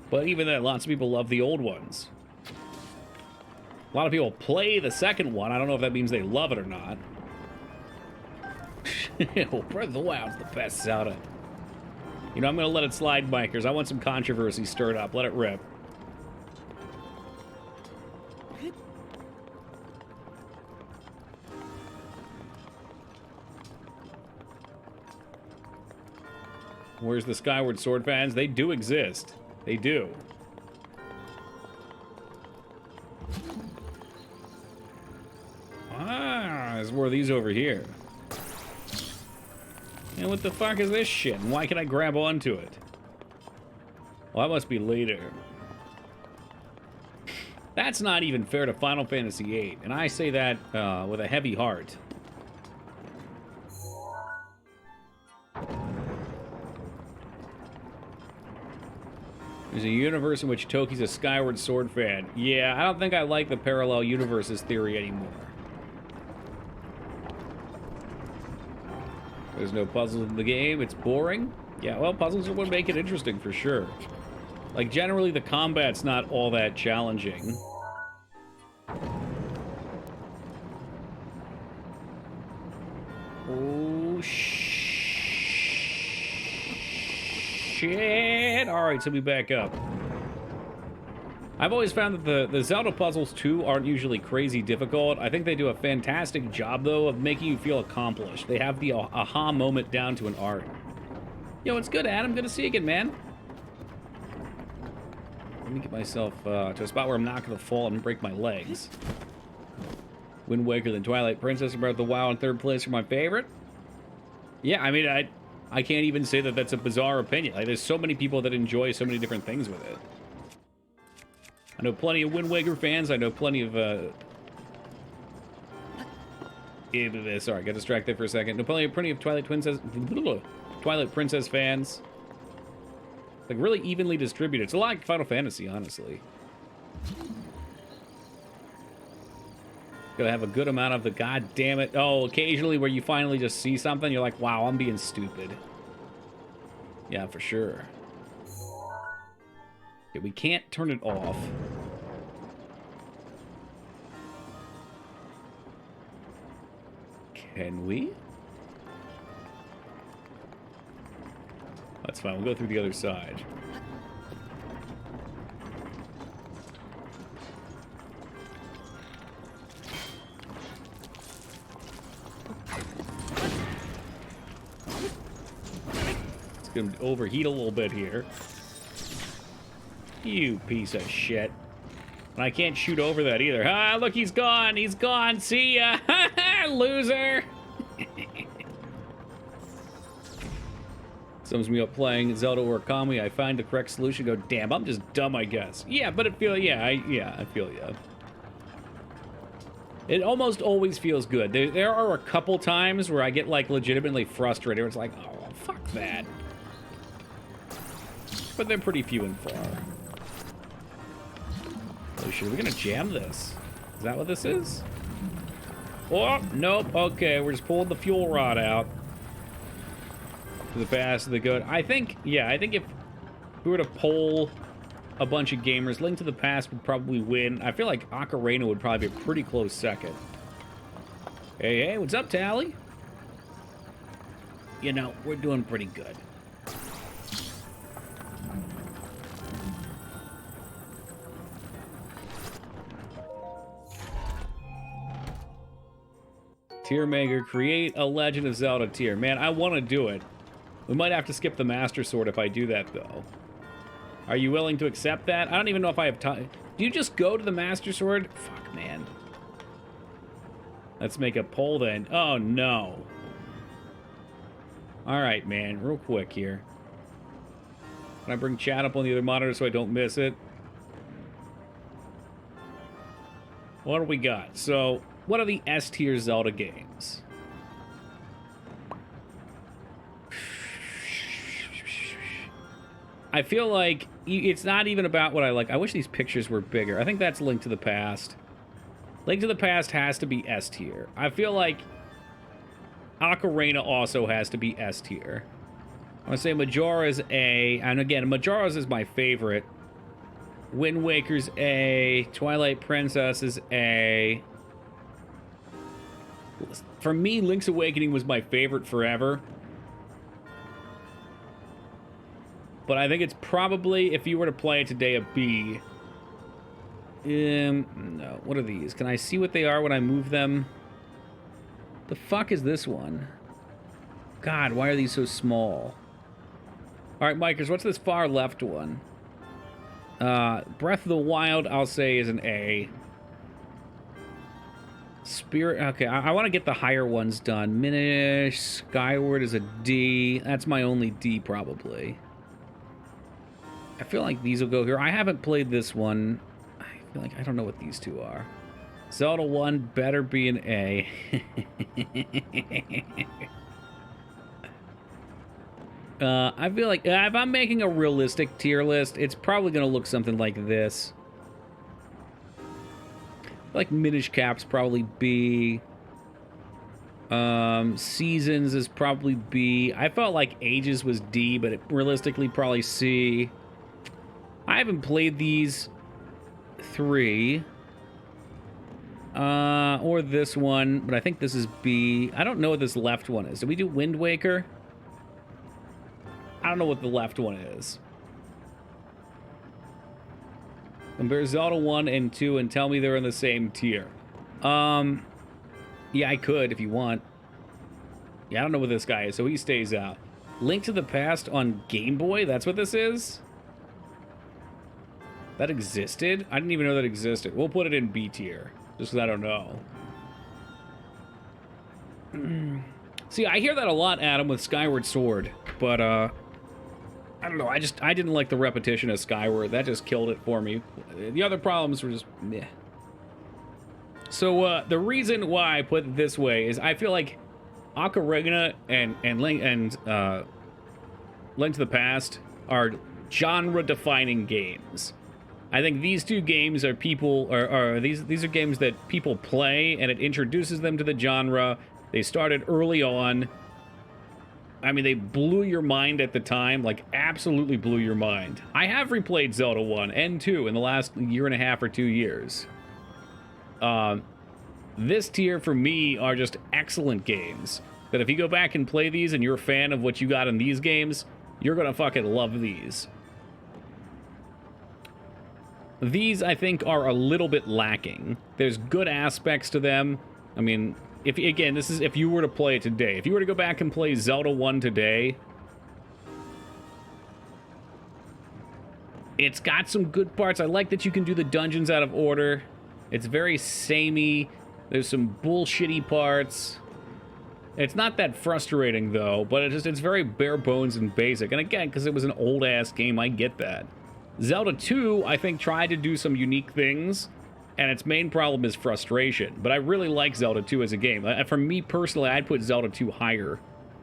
But even then, lots of people love the old ones. A lot of people play the second one. I don't know if that means they love it or not. Well, Breath of the Wild's the best Zelda. You know, I'm gonna let it slide, bikers. I want some controversy stirred up. Let it rip. Where's the Skyward Sword fans? They do exist. They do. Ah, there's more of these over here. And what the fuck is this shit? And why can I grab onto it? Well, that must be later. That's not even fair to Final Fantasy VIII, and I say that with a heavy heart. There's a universe in which Toki's a Skyward Sword fan. Yeah, I don't think I like the parallel universes theory anymore. There's no puzzles in the game. It's boring. Yeah, well, puzzles are what make it interesting for sure. Like, generally, the combat's not all that challenging. Oh, shit. Alright, so we back up. I've always found that the Zelda puzzles, too, aren't usually crazy difficult. I think they do a fantastic job, though, of making you feel accomplished. They have the aha moment down to an art. Yo, it's good, Adam. Good to see you again, man. Let me get myself to a spot where I'm not going to fall and break my legs. Wind Waker, then Twilight Princess, Breath of the Wild in third place for my favorite. Yeah, I mean, I can't even say that that's a bizarre opinion. Like, there's so many people that enjoy so many different things with it. I know plenty of Wind Waker fans. I know plenty of, sorry, got distracted for a second. I know plenty of Twilight Princess fans. Like, really evenly distributed. It's a lot like Final Fantasy, honestly. Gotta have a good amount of the goddamn it. Oh, occasionally where you finally just see something, you're like, wow, I'm being stupid. Yeah, for sure. Okay, we can't turn it off. Can we? That's fine, we'll go through the other side. It's gonna overheat a little bit here. You piece of shit. And I can't shoot over that either. Ah, look, he's gone! He's gone! See ya! Loser! Sums me up playing Zelda or Kami. I find the correct solution. Go, damn, I'm just dumb, I guess. Yeah, but it feels, I feel ya. It almost always feels good. There are a couple times where I get, like, legitimately frustrated. Where it's like, oh, fuck that. But they're pretty few and far. Oh, shit, are we gonna jam this? Is that what this is? Oh, nope. Okay, we're just pulling the fuel rod out. To the fast, to the good. I think, yeah, I think if we were to poll a bunch of gamers, Link to the Past would probably win. I feel like Ocarina would probably be a pretty close second. Hey, what's up, Tally? You know, we're doing pretty good. Tier Maker, create a Legend of Zelda tier. Man, I want to do it. We might have to skip the Master Sword if I do that, though. Are you willing to accept that? I don't even know if I have time. Do you just go to the Master Sword? Fuck, man. Let's make a poll, then. Oh, no. Alright, man. Real quick here. Can I bring chat up on the other monitor so I don't miss it? What do we got? So, what are the S-tier Zelda games? I feel like it's not even about what I like. I wish these pictures were bigger. I think that's Link to the Past. Link to the Past has to be S tier. I feel like Ocarina also has to be S tier. I'm gonna say Majora's A, and again, Majora's is my favorite. Wind Waker's A. Twilight Princess is A. For me, Link's Awakening was my favorite forever. But I think it's probably, if you were to play it today, a B. No. What are these? Can I see what they are when I move them? The fuck is this one? God, why are these so small? All right, Mikers, what's this far left one? Breath of the Wild, I'll say, is an A. Spirit, okay, I want to get the higher ones done. Minish, Skyward is a D. That's my only D, probably. I feel like these will go here. I haven't played this one. I feel like I don't know what these two are. Zelda 1 better be an A. I feel like if I'm making a realistic tier list, it's probably going to look something like this. Like Minish Cap's probably B. Seasons is probably B. I felt like Ages was D, but it realistically probably C. I haven't played these 3. Or this one, but I think this is B. I don't know what this left one is. Did we do Wind Waker? I don't know what the left one is. Compare Zelda 1 and 2 and tell me they're in the same tier. Yeah, I could if you want. Yeah, I don't know what this guy is, so he stays out. Link to the Past on Game Boy? That's what this is? That existed? I didn't even know that existed. We'll put it in B tier, just because I don't know. See, I hear that a lot, Adam, with Skyward Sword, but, I don't know, I didn't like the repetition of Skyward. That just killed it for me. The other problems were just meh. So, the reason why I put it this way is I feel like Ocarina and Link to the Past are genre-defining games. I think these two games are these are games that people play, and it introduces them to the genre. They started early on. I mean, they blew your mind at the time, like absolutely blew your mind. I have replayed Zelda 1 and 2 in the last year and a half or 2 years. This tier for me are just excellent games. That if you go back and play these and you're a fan of what you got in these games, you're gonna fucking love these. These, I think, are a little bit lacking. There's good aspects to them. I mean, if you were to play it today. If you were to go back and play Zelda 1 today, it's got some good parts. I like that you can do the dungeons out of order. It's very samey. There's some bullshitty parts. It's not that frustrating, though, but it's very bare bones and basic. And again, because it was an old-ass game, I get that. Zelda 2, I think, tried to do some unique things, and its main problem is frustration. But I really like Zelda 2 as a game. For me, personally, I'd put Zelda 2 higher.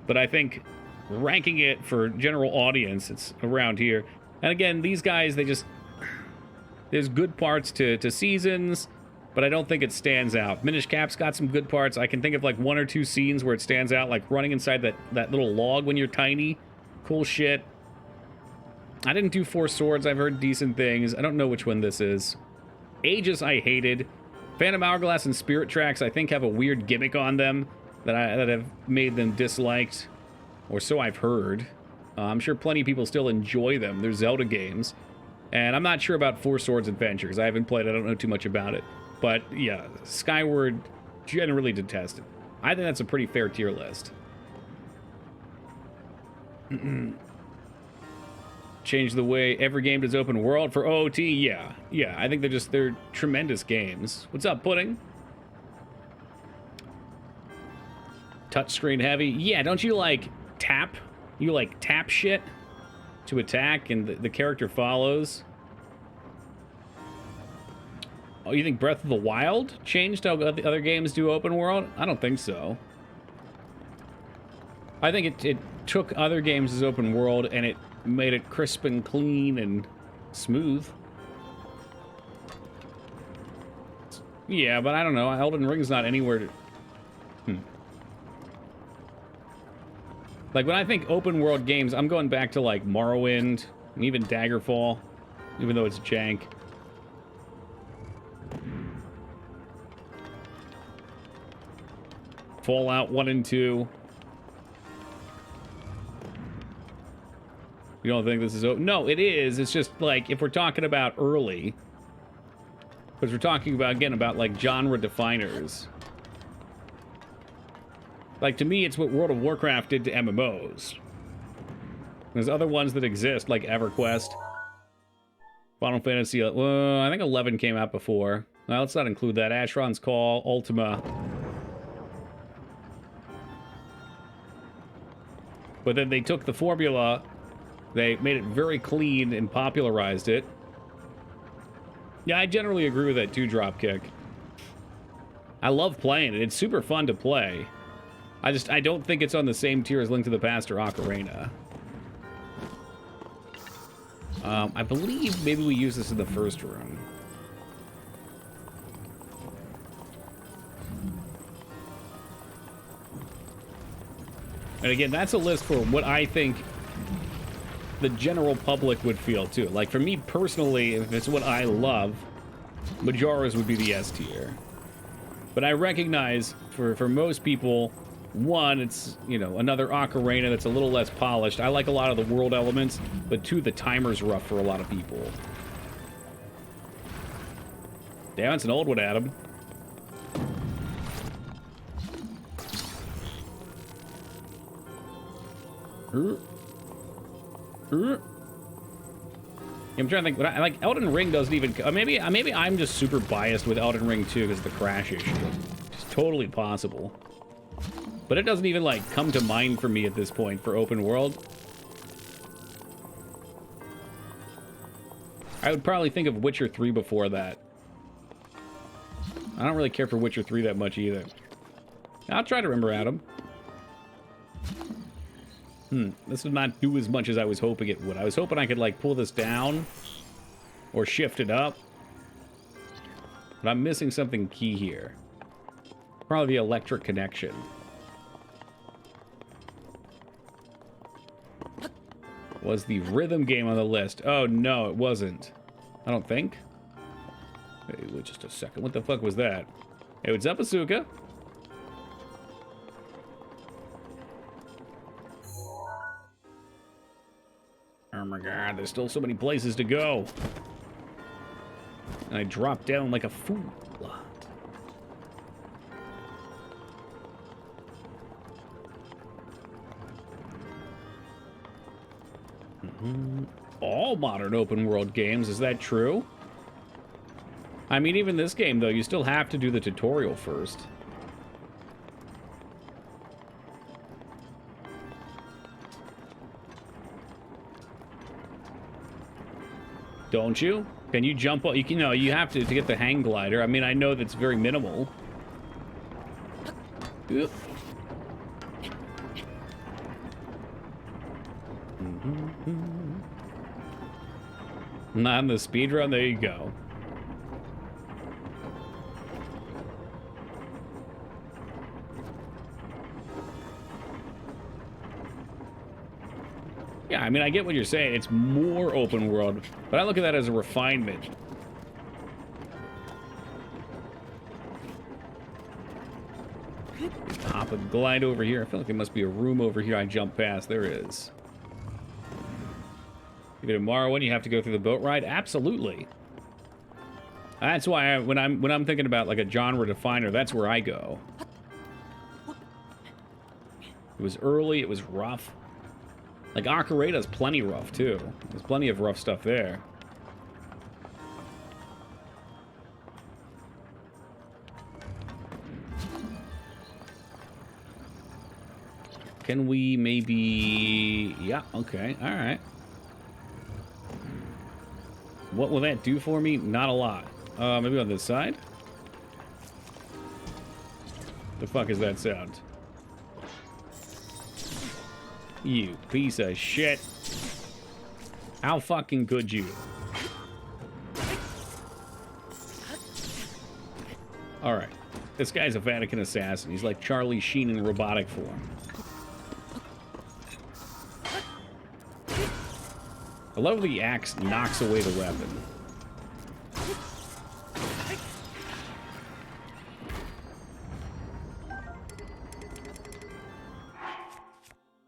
But I think ranking it for general audience, it's around here. And again, these guys, there's good parts to Seasons, but I don't think it stands out. Minish Cap's got some good parts. I can think of like 1 or 2 scenes where it stands out, like running inside that little log when you're tiny. Cool shit. I didn't do Four Swords. I've heard decent things. I don't know which one this is. Ages I hated. Phantom Hourglass and Spirit Tracks I think have a weird gimmick on them that have made them disliked, or so I've heard. I'm sure plenty of people still enjoy them. They're Zelda games. And I'm not sure about Four Swords Adventure because I haven't played it. I don't know too much about it. But yeah, Skyward, generally detested. I think that's a pretty fair tier list. Change the way every game does open world for OOT? Yeah. I think they're tremendous games. What's up, Pudding? Touchscreen heavy? Yeah, don't you like tap? You like tap shit to attack and the character follows? Oh, you think Breath of the Wild changed how the other games do open world? I don't think so. I think it took other games as open world and it made it crisp and clean and smooth. Yeah, but I don't know. Elden Ring's not anywhere to... Like, when I think open world games, I'm going back to, like, Morrowind, and even Daggerfall, even though it's jank. Fallout 1 and 2. You don't think this is open? No, it is. It's just, like, if we're talking about early, because we're talking about, again, about, like, genre definers. Like, to me, it's what World of Warcraft did to MMOs. There's other ones that exist, like EverQuest. Final Fantasy, well, I think 11 came out before. Well, let's not include that. Asheron's Call, Ultima. But then they took the formula, they made it very clean and popularized it. Yeah, I generally agree with that too, Dropkick. I love playing it. It's super fun to play. I don't think it's on the same tier as Link to the Past or Ocarina. I believe maybe we use this in the first room. And again, that's a list for what I think the general public would feel, too. Like, for me personally, if it's what I love, Majora's would be the S tier. But I recognize, for most people, one, it's, you know, another Ocarina that's a little less polished. I like a lot of the world elements, but two, the timer's rough for a lot of people. Damn, it's an old one, Adam. I'm trying to think, but like Elden Ring doesn't even. Maybe I'm just super biased with Elden Ring 2 because of the crash issue. It's totally possible, but it doesn't even like come to mind for me at this point for open world. I would probably think of Witcher 3 before that. I don't really care for Witcher 3 that much either. I'll try to remember, Adam. This did not do as much as I was hoping it would. I was hoping I could, like, pull this down or shift it up. But I'm missing something key here. Probably the electric connection. Was the rhythm game on the list? Oh, no, it wasn't. I don't think. Wait just a second. What the fuck was that? Hey, what's up, Asuka? Oh my god, there's still so many places to go. And I dropped down like a fool. All modern open world games, is that true? I mean, even this game, though, you still have to do the tutorial first. Don't you? Can you jump up? You can, no, you have to get the hang glider. I mean, I know that's very minimal. Oop. Not in the speedrun, there you go. Yeah, I mean, I get what you're saying. It's more open world, but I look at that as a refinement. Hop and glide over here. I feel like there must be a room over here I jump past. There is. Maybe tomorrow when you have to go through the boat ride? Absolutely. That's why when I'm thinking about like a genre definer, that's where I go. It was early, it was rough. Like, Ocarina's plenty rough, too. There's plenty of rough stuff there. Can we maybe... Yeah, okay, alright. What will that do for me? Not a lot. Maybe on this side? The fuck is that sound? You piece of shit. How fucking could you? Alright. This guy's a Vatican assassin. He's like Charlie Sheen in robotic form. I love the axe knocks away the weapon.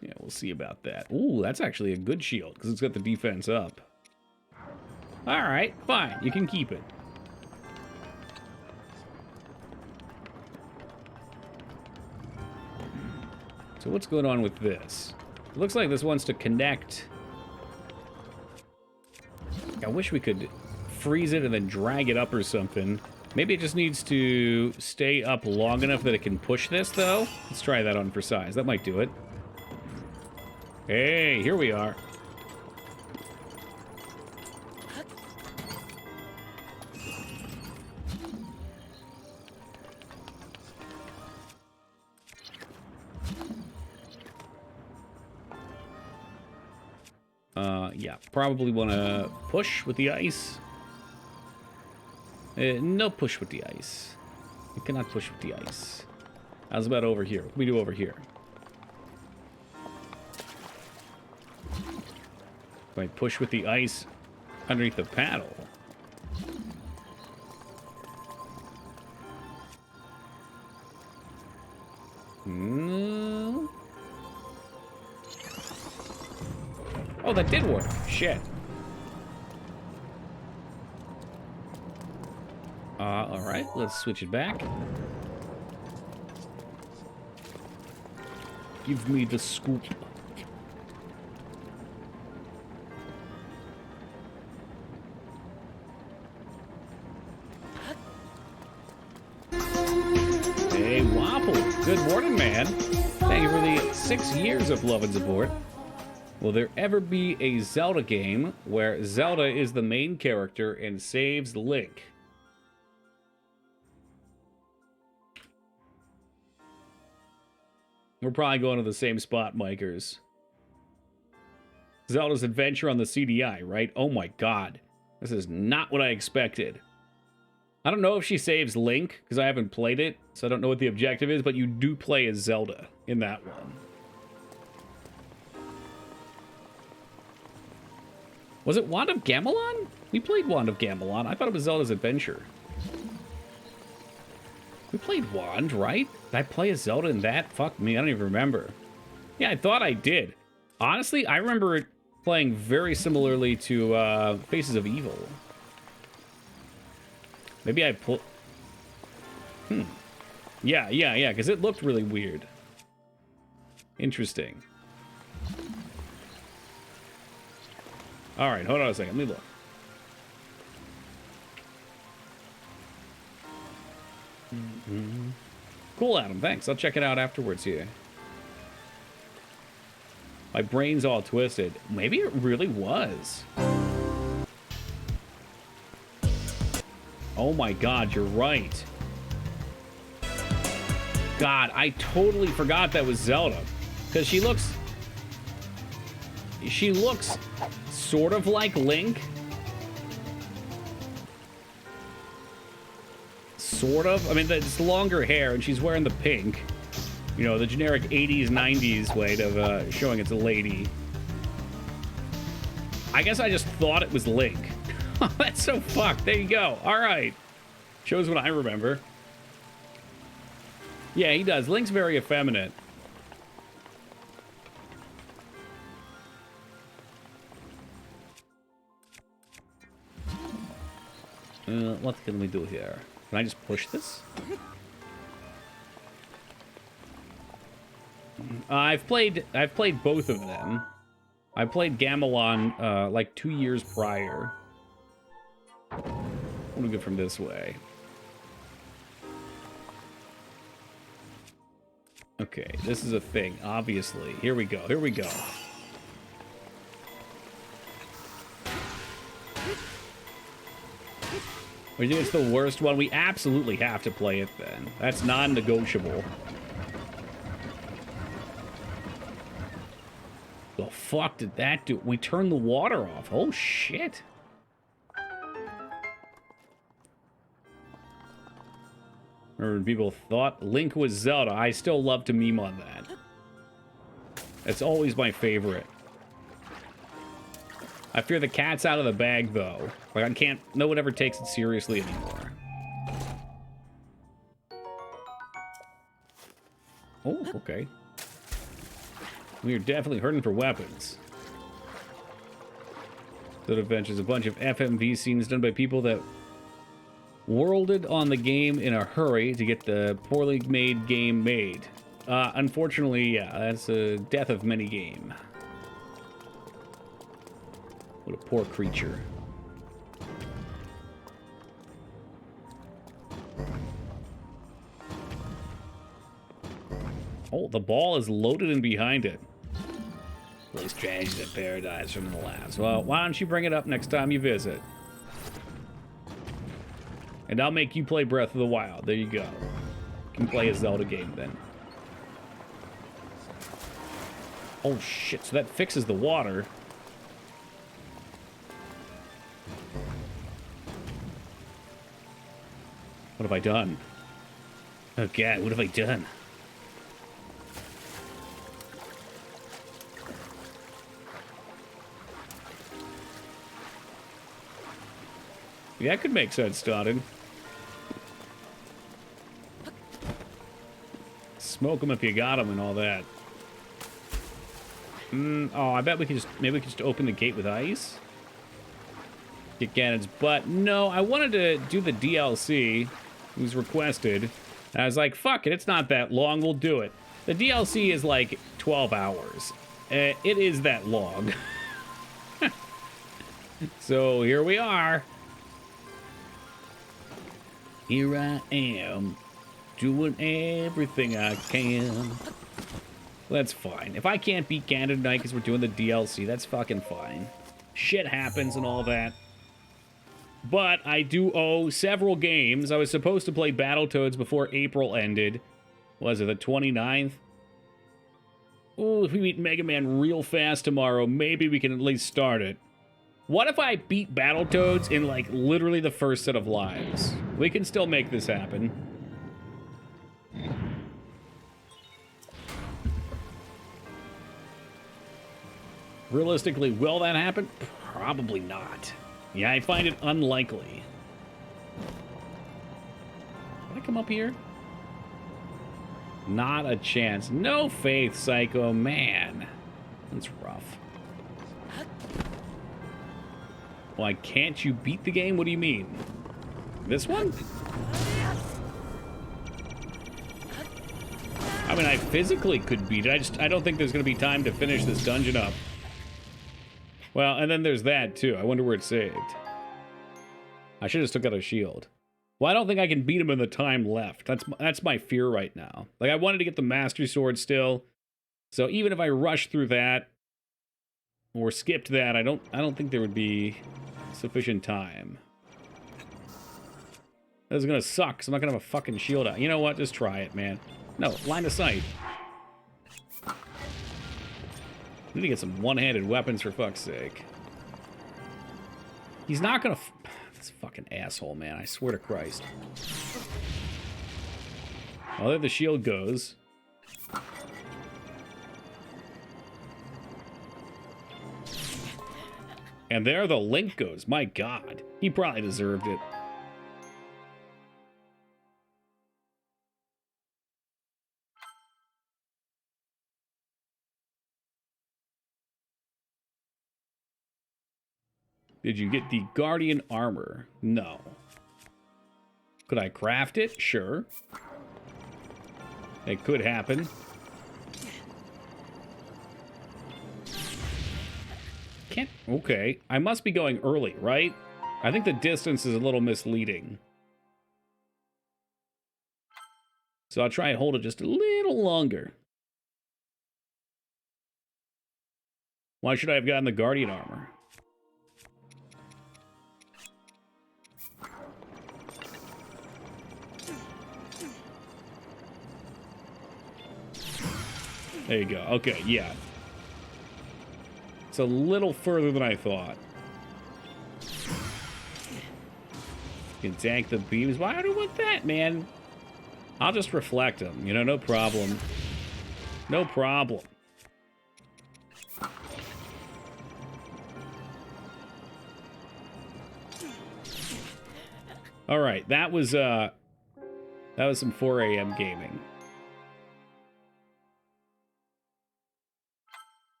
Yeah, we'll see about that. Ooh, that's actually a good shield, because it's got the defense up. Alright, fine. You can keep it. So what's going on with this? It looks like this wants to connect I wish we could freeze it and then drag it up or something. Maybe it just needs to stay up long enough that it can push this, though. Let's try that on for size. That might do it. Hey, here we are. Yeah, probably want to push with the ice. No push with the ice. You cannot push with the ice. How's about over here? What can we do over here? Can I push with the ice underneath the paddle? No. Oh, that did work. Shit. Alright, let's switch it back. Give me the scoop. Hey, Waffle. Good morning, man. Thank you for the 6 years of love and support. Will there ever be a Zelda game where Zelda is the main character and saves Link? We're probably going to the same spot, Mikers. Zelda's Adventure on the CDI, right? Oh my god. This is not what I expected. I don't know if she saves Link, because I haven't played it, so I don't know what the objective is, but you do play as Zelda in that one. Was it Wand of Gamelon? We played Wand of Gamelon. I thought it was Zelda's Adventure. We played Wand, right? Did I play as Zelda in that? Fuck me, I don't even remember. Yeah, I thought I did. Honestly, I remember it playing very similarly to Faces of Evil. Maybe I pull... Yeah, because it looked really weird. Interesting. Alright, hold on a second. Let me look. Cool, Adam. Thanks. I'll check it out afterwards here. My brain's all twisted. Maybe it really was. Oh my god, you're right. God, I totally forgot that was Zelda. Because she looks sort of like Link. Sort of. I mean, it's longer hair, and she's wearing the pink. You know, the generic 80s, 90s way of showing it's a lady. I guess I just thought it was Link. That's so fucked. There you go. All right. Shows what I remember. Yeah, he does. Link's very effeminate. What can we do here? Can I just push this? I've played both of them. I played Gamelon like 2 years prior. What do we get from this way? Okay, this is a thing, obviously. Here we go, here we go. We think it's the worst one? We absolutely have to play it then. That's non-negotiable. The fuck did that do? We turned the water off. Oh, shit. Remember when people thought Link was Zelda? I still love to meme on that. That's always my favorite. I fear the cat's out of the bag, though. Like, I can't... No one ever takes it seriously anymore. Oh, okay. We are definitely hurting for weapons. That Adventure's a bunch of FMV scenes done by people that worlded on the game in a hurry to get the poorly made game made. Unfortunately, yeah, that's a death of many game. What a poor creature. The ball is loaded in behind it. Place tragedies at paradise from the labs. Well, why don't you bring it up next time you visit? And I'll make you play Breath of the Wild. There you go. You can play a Zelda game then. Oh shit, so that fixes the water. What have I done? Oh god, what have I done? Yeah, that could make sense, starting. Smoke them if you got them and all that. Oh, I bet we could just... Maybe we could just open the gate with ice? Get Ganon's butt. No, I wanted to do the DLC. It was requested. And I was like, fuck it, it's not that long, we'll do it. The DLC is like 12 hours. It is that long. So here we are. Here I am, doing everything I can. That's fine. If I can't beat Ganon tonight because we're doing the DLC, that's fucking fine. Shit happens and all that. But I do owe several games. I was supposed to play Battletoads before April ended. Was it the 29th? Oh, if we beat Mega Man real fast tomorrow, maybe we can at least start it. What if I beat Battletoads in, like, literally the first set of lives? We can still make this happen. Realistically, will that happen? Probably not. Yeah, I find it unlikely. Can I come up here? Not a chance. No faith, Psycho. Man. That's rough. Why can't you beat the game? What do you mean? This one? I mean, I physically could beat it. I don't think there's going to be time to finish this dungeon up. Well, and then there's that, too. I wonder where it's saved. I should have just took out a shield. Well, I don't think I can beat him in the time left. That's my fear right now. Like, I wanted to get the Master Sword still. So even if I rush through that or skipped that, I don't think there would be sufficient time. This is gonna suck, because I'm not gonna have a fucking shield out. You know what? Just try it, man. No, line of sight. We need to get some one-handed weapons, for fuck's sake. He's not gonna... This fucking asshole, man. I swear to Christ. Well, there the shield goes. And there the Link goes. My God. He probably deserved it. Did you get the Guardian armor? No. Could I craft it? Sure. It could happen. Can't... Okay. I must be going early, right? I think the distance is a little misleading. So I'll try and hold it just a little longer. Why should I have gotten the Guardian armor? There you go. Okay, yeah. It's a little further than I thought. You can tank the beams. Why do I want that, man? I'll just reflect them. You know, no problem. No problem. All right, that was some 4 a.m. gaming.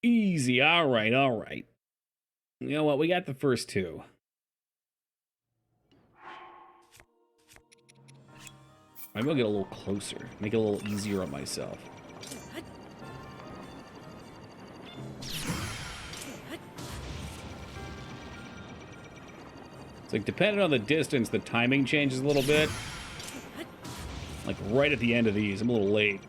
Easy. All right, all right. You know what? We got the first two. Maybe I'll get a little closer. Make it a little easier on myself. It's like, depending on the distance, the timing changes a little bit. Like, right at the end of these. I'm a little late.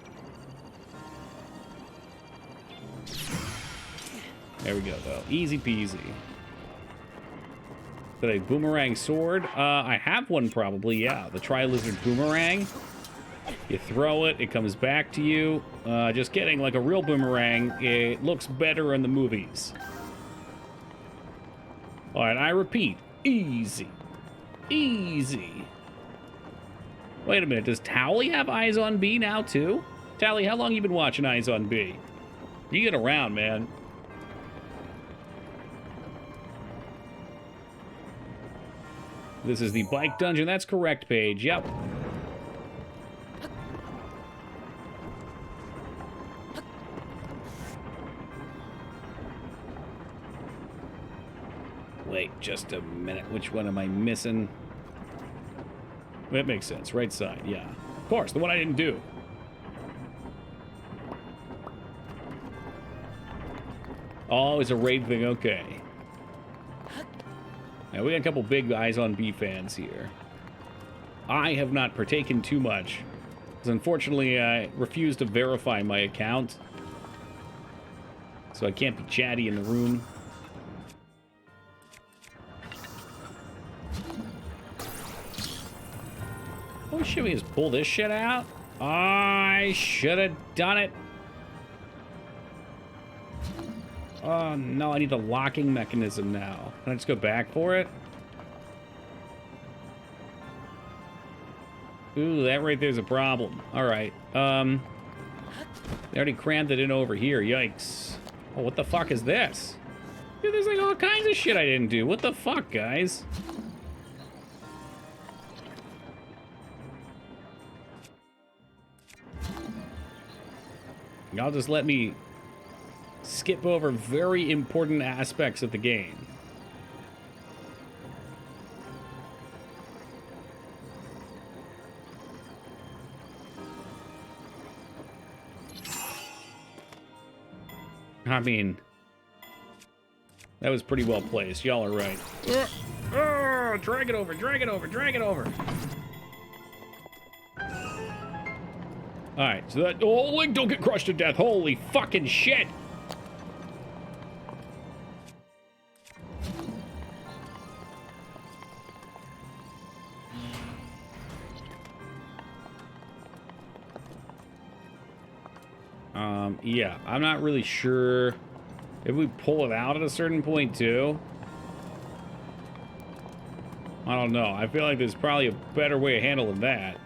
There we go, though. Easy peasy. Did I boomerang sword? I have one probably, yeah. The Tri-Lizard Boomerang. You throw it, it comes back to you. Just kidding, like a real boomerang, it looks better in the movies. Alright, I repeat, easy. Easy. Wait a minute, does Tally have Eyes on B now, too? Tally, how long you been watching Eyes on B? You get around, man. This is the bike dungeon. That's correct, Paige. Yep. Wait just a minute. Which one am I missing? That makes sense. Right side, yeah. Of course, the one I didn't do. Oh, it's a raid thing. Okay. Now, we got a couple big Eyes on B fans here. I have not partaken too much, because unfortunately I refuse to verify my account, so I can't be chatty in the room. Oh shit, we just pull this shit out? I should have done it. Oh, no, I need a locking mechanism now. Can I just go back for it? Ooh, that right there's a problem. All right. They already crammed it in over here. Yikes. Oh, what the fuck is this? Dude, there's like all kinds of shit I didn't do. What the fuck, guys? Y'all just let me skip over very important aspects of the game. I mean, that was pretty well placed. Y'all are right. Drag it over, drag it over, drag it over. Alright, so that... Oh, Link, don't get crushed to death. Holy fucking shit. Yeah, I'm not really sure if we pull it out at a certain point, too. I don't know. I feel like there's probably a better way of handling that.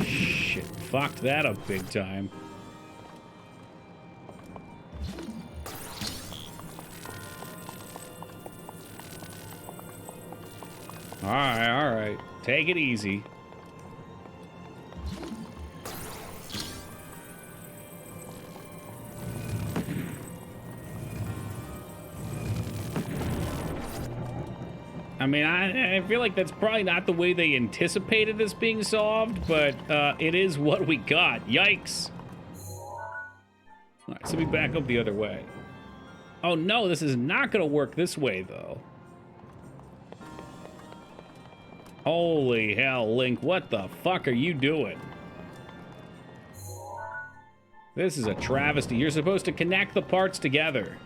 Shit, fucked that up big time. All right. Take it easy. I mean, I feel like that's probably not the way they anticipated this being solved, but it is what we got. Yikes. All right, so we back up the other way. Oh, no, this is not going to work this way, though. Holy hell, Link, what the fuck are you doing? This is a travesty. You're supposed to connect the parts together.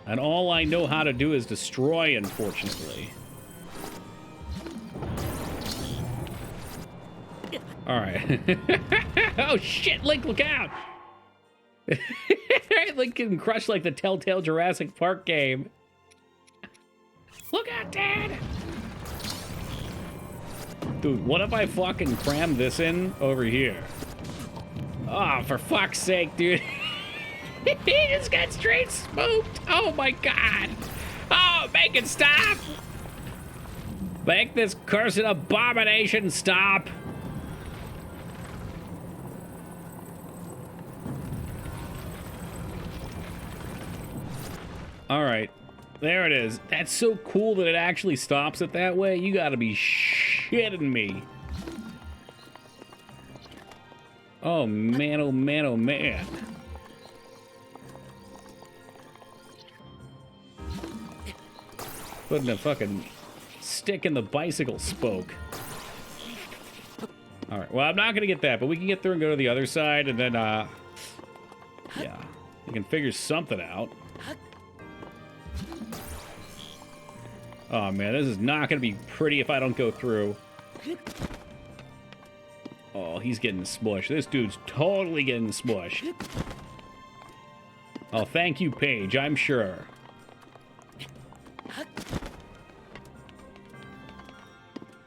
And all I know how to do is destroy, unfortunately. Alright. Oh shit, Link, look out! Link getting crushed like the Telltale Jurassic Park game. Look out, Dad! Dude, what if I fucking cram this in over here? Oh, for fuck's sake, dude. He just got straight spooked. Oh my god. Oh, make it stop. Make this cursed abomination stop. All right. There it is. That's so cool that it actually stops it that way. You gotta be shitting me. Oh man, oh man, oh man. Putting a fucking stick in the bicycle spoke. Alright, well, I'm not gonna get that, but we can get through and go to the other side, and then, yeah. We can figure something out. Oh, man, this is not gonna be pretty if I don't go through. Oh, he's getting smushed. This dude's totally getting smushed. Oh, thank you, Paige, I'm sure.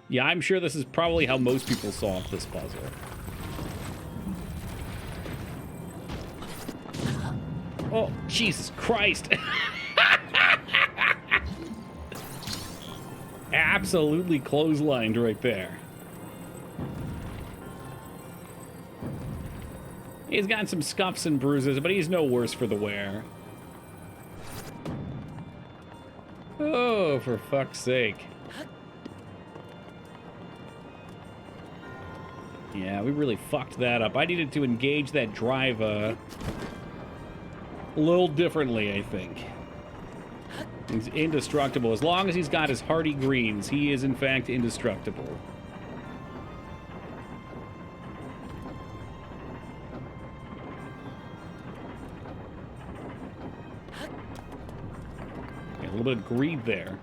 Yeah, I'm sure this is probably how most people solve this puzzle. Oh, Jesus Christ. Absolutely clotheslined right there. He's got some scuffs and bruises, but he's no worse for the wear. Oh, for fuck's sake. Yeah, we really fucked that up. I needed to engage that drive, a little differently, I think. He's indestructible. As long as he's got his hardy greens, he is, in fact, indestructible. Yeah, a little bit of greed there.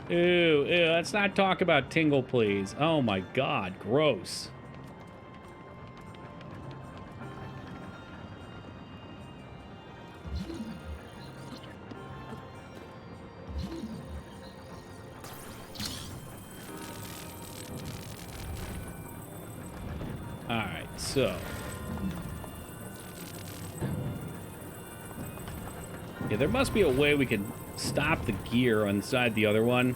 Ew, let's not talk about Tingle, please. Oh my god, gross. Alright, so. Yeah, there must be a way we can stop the gear inside the other one.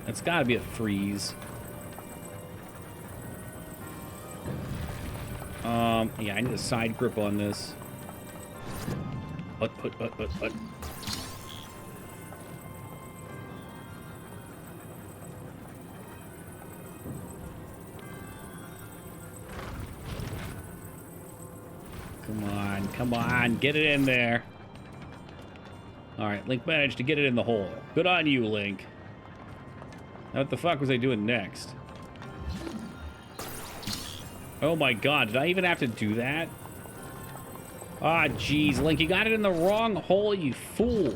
It's gotta be a freeze. Yeah, I need a side grip on this. What? Come on, get it in there. Alright, Link managed to get it in the hole. Good on you, Link. Now what the fuck was I doing next? Oh my god, did I even have to do that? Ah, jeez, Link, you got it in the wrong hole, you fool.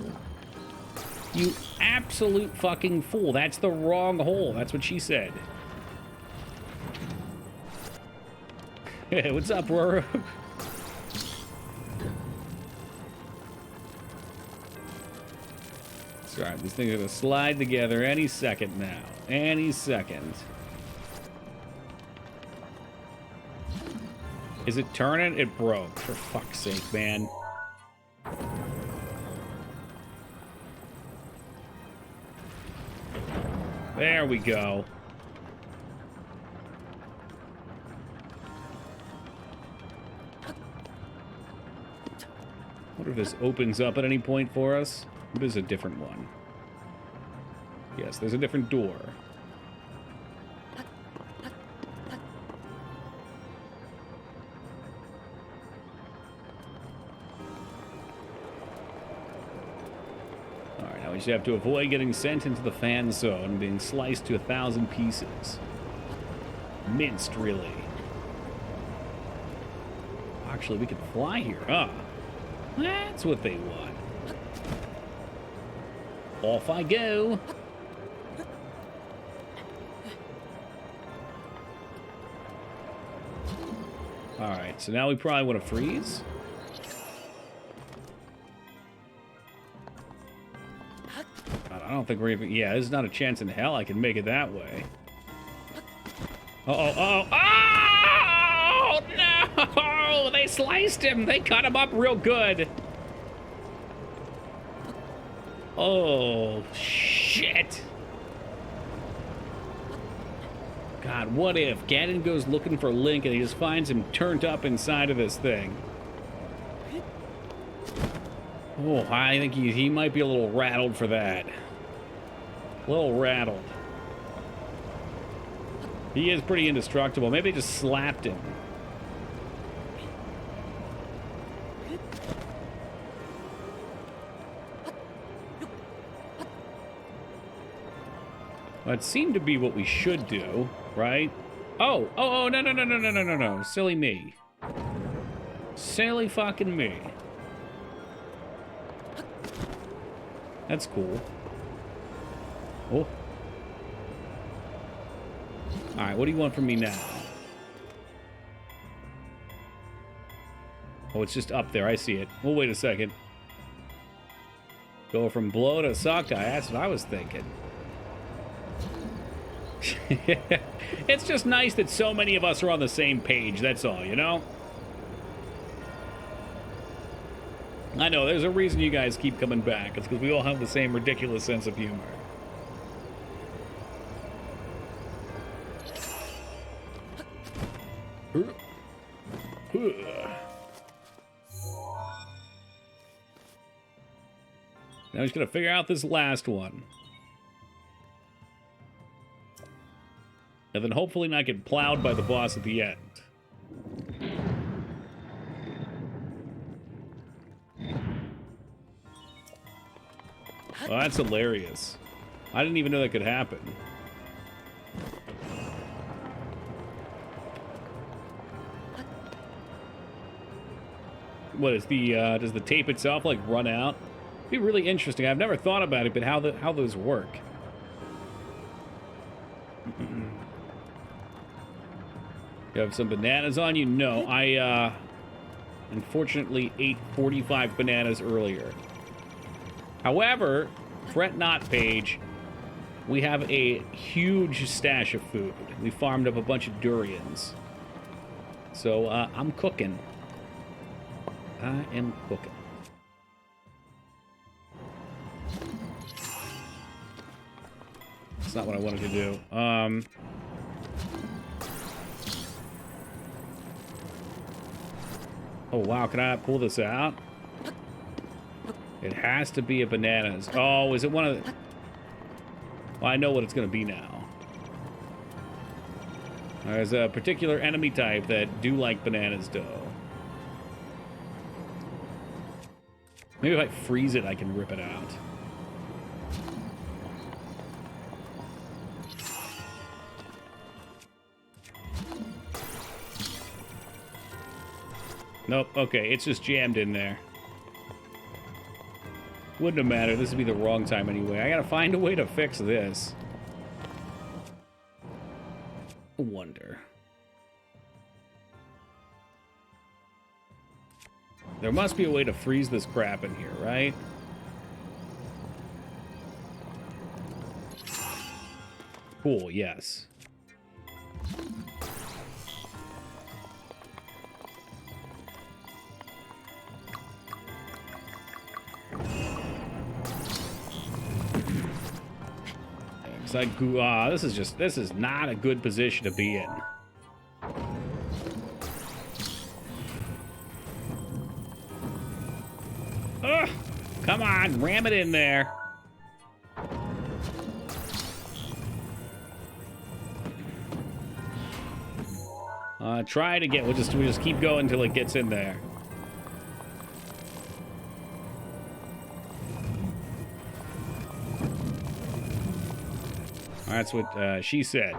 You absolute fucking fool. That's the wrong hole. That's what she said. Hey, what's up, Roro? Alright, these things are gonna slide together any second now. Any second. Is it turning? It broke. For fuck's sake, man. There we go. What if this opens up at any point for us? There's a different one. Yes, there's a different door. Alright, now we just have to avoid getting sent into the fan zone and being sliced to 1,000 pieces. Minced, really. Actually, we could fly here, huh? That's what they want. Off I go. Alright, so now we probably want to freeze. I don't think we're even... Yeah, there's not a chance in hell I can make it that way. Oh, no! They sliced him! They cut him up real good! Oh, shit. God, what if Ganon goes looking for Link and he just finds him turned up inside of this thing? Oh, I think he might be a little rattled for that. A little rattled. He is pretty indestructible. Maybe they just slapped him. Well, it seemed to be what we should do, right? Oh, no. Silly me. Silly fucking me. That's cool. Oh. Alright, what do you want from me now? Oh, it's just up there. I see it. Well, wait a second. Go from blow to sockeye. That's what I was thinking. It's just nice that so many of us are on the same page. That's all, you know? I know, there's a reason you guys keep coming back. It's because we all have the same ridiculous sense of humor. Now he's gonna figure out this last one. And then hopefully not get plowed by the boss at the end. Oh, that's hilarious. I didn't even know that could happen. What is the, does the tape itself, like, run out? It'd be really interesting. I've never thought about it, but how those work. You have some bananas on you? No, I, unfortunately ate 45 bananas earlier. However, fret not, Paige. We have a huge stash of food. We farmed up a bunch of durians. So, I'm cooking. I am cooking. That's not what I wanted to do. Oh, wow. Can I pull this out? It has to be a bananas. Oh, is it one of the... Well, I know what it's going to be now. There's a particular enemy type that do like bananas, though. Maybe if I freeze it, I can rip it out. Nope, okay, it's just jammed in there. Wouldn't have mattered, this would be the wrong time anyway. I gotta find a way to fix this. I wonder. There must be a way to freeze this crap in here, right? Cool, yes. This is not a good position to be in. Ugh, come on, ram it in there. Try it again. We'll just keep going until it gets in there. That's what she said.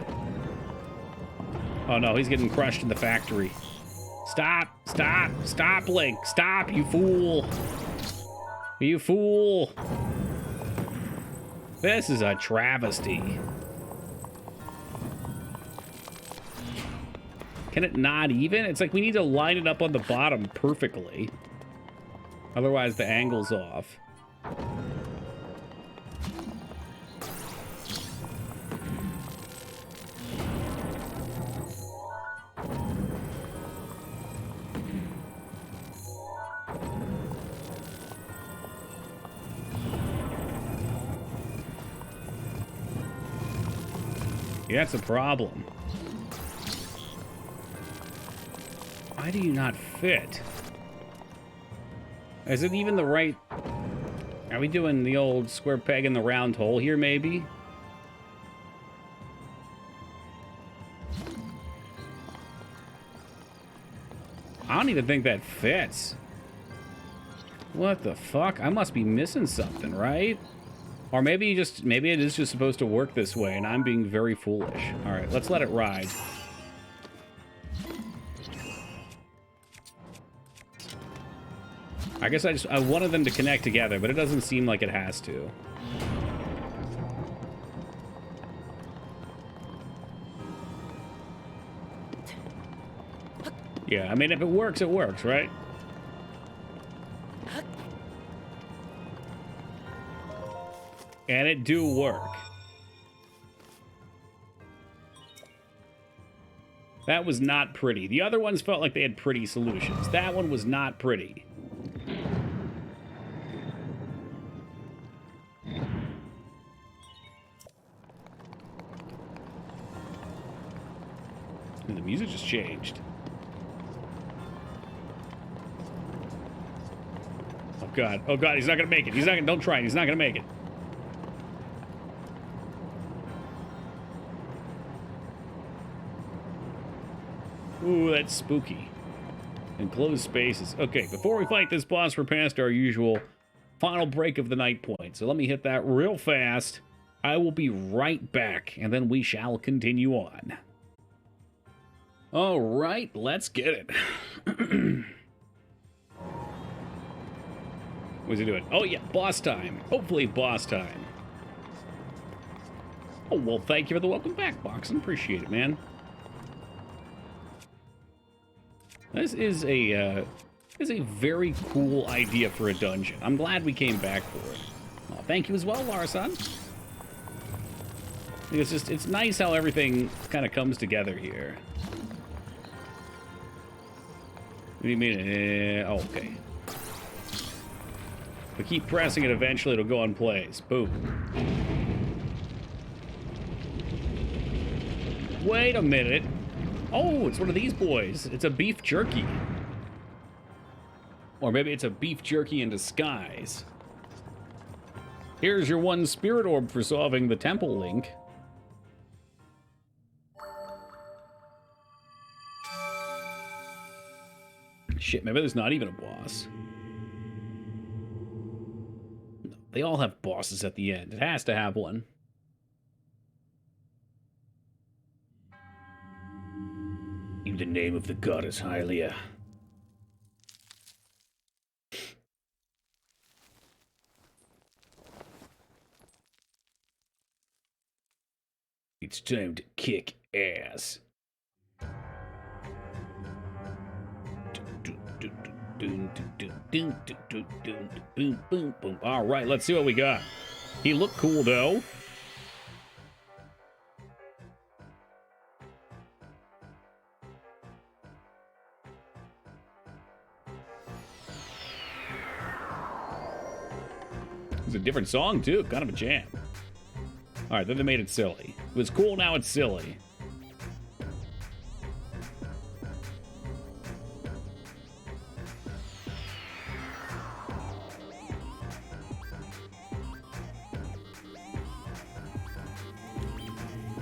Oh no, he's getting crushed in the factory. Stop! Stop! Stop, Link! Stop, you fool! You fool! This is a travesty. Can it not even? It's like we need to line it up on the bottom perfectly. Otherwise the angle's off. Yeah, that's a problem. Why do you not fit? Is it even the right... Are we doing the old square peg in the round hole here, maybe? I don't even think that fits. What the fuck? I must be missing something, right? Or maybe it is just supposed to work this way, and I'm being very foolish. All right, let's let it ride. I guess I wanted them to connect together, but it doesn't seem like it has to. Yeah, I mean, if it works, right? And it do work. That was not pretty. The other ones felt like they had pretty solutions. That one was not pretty. And the music just changed. Oh god, he's not gonna make it. Don't try it, he's not gonna make it. Ooh, that's spooky. Enclosed spaces. Okay, before we fight this boss, we're past our usual final break of the night point. So let me hit that real fast. I will be right back, and then we shall continue on. All right, let's get it. What's he doing? Oh, yeah, boss time. Hopefully boss time. Oh, well, thank you for the welcome back, Boxen. Appreciate it, man. This is a very cool idea for a dungeon. I'm glad we came back for it. Well, thank you as well, Larson. It's nice how everything kind of comes together here. What do you mean? Oh, okay. If we keep pressing it, eventually it'll go in place. Boom. Wait a minute. Oh, it's one of these boys. It's a beef jerky. Or maybe it's a beef jerky in disguise. Here's your one spirit orb for solving the temple link. Shit, maybe there's not even a boss. No, they all have bosses at the end. It has to have one. In the name of the goddess Hylia. It's time to kick ass. All right, let's see what we got. He looked cool, though. It's a different song, too. Kind of a jam. All right, then they made it silly. It was cool, now it's silly.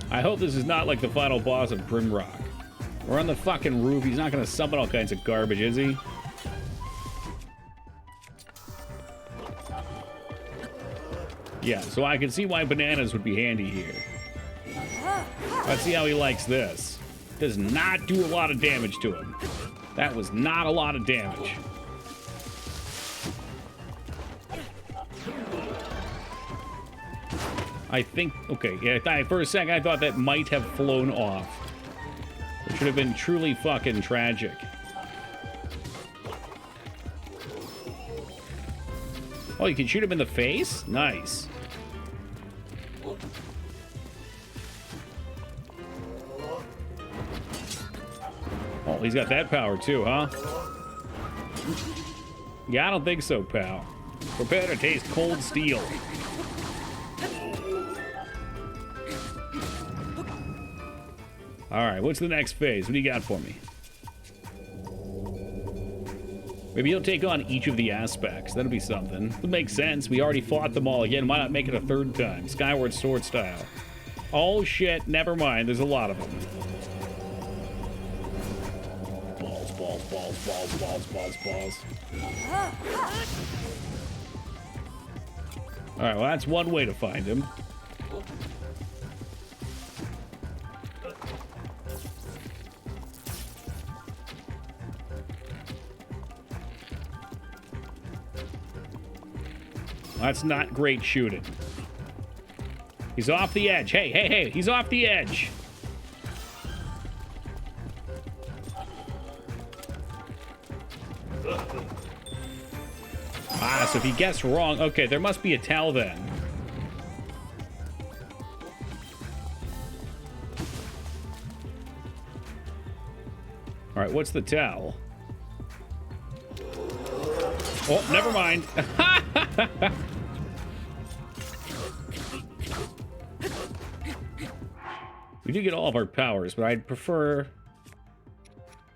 I hope this is not like the final boss of Grimrock. We're on the fucking roof. He's not gonna summon all kinds of garbage, is he? Yeah, so I can see why bananas would be handy here. Let's see how he likes this. Does not do a lot of damage to him. That was not a lot of damage. I think, okay, yeah, for a second I thought that might have flown off. It should have been truly fucking tragic. Oh, you can shoot him in the face? Nice. Oh, he's got that power too, huh? Yeah, I don't think so, pal. Prepare to taste cold steel. Alright, what's the next phase? What do you got for me? Maybe he'll take on each of the aspects. That'll be something. It'll make sense. We already fought them all again. Why not make it a third time? Skyward Sword style. Oh shit, never mind. There's a lot of them. Balls, balls, balls, balls, balls. Alright, well, that's one way to find him. That's not great shooting. He's off the edge. Hey, he's off the edge. Ah, so if he guessed wrong, okay, there must be a tell then. All right, what's the tell? Oh, never mind. We do get all of our powers, but I'd prefer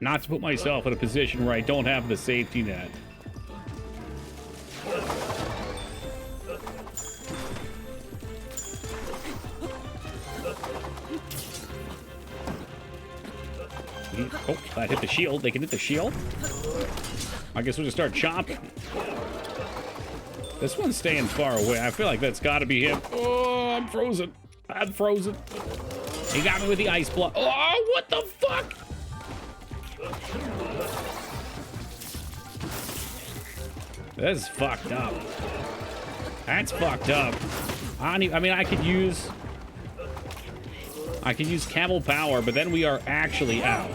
not to put myself in a position where I don't have the safety net. Oh, that hit the shield. They can hit the shield. I guess we'll just start chopping. This one's staying far away. I feel like that's got to be him. Oh, I'm frozen. I'm frozen. He got me with the ice block. Oh, what the fuck? This is fucked up. That's fucked up. I mean, I could use camel power, but then we are actually out.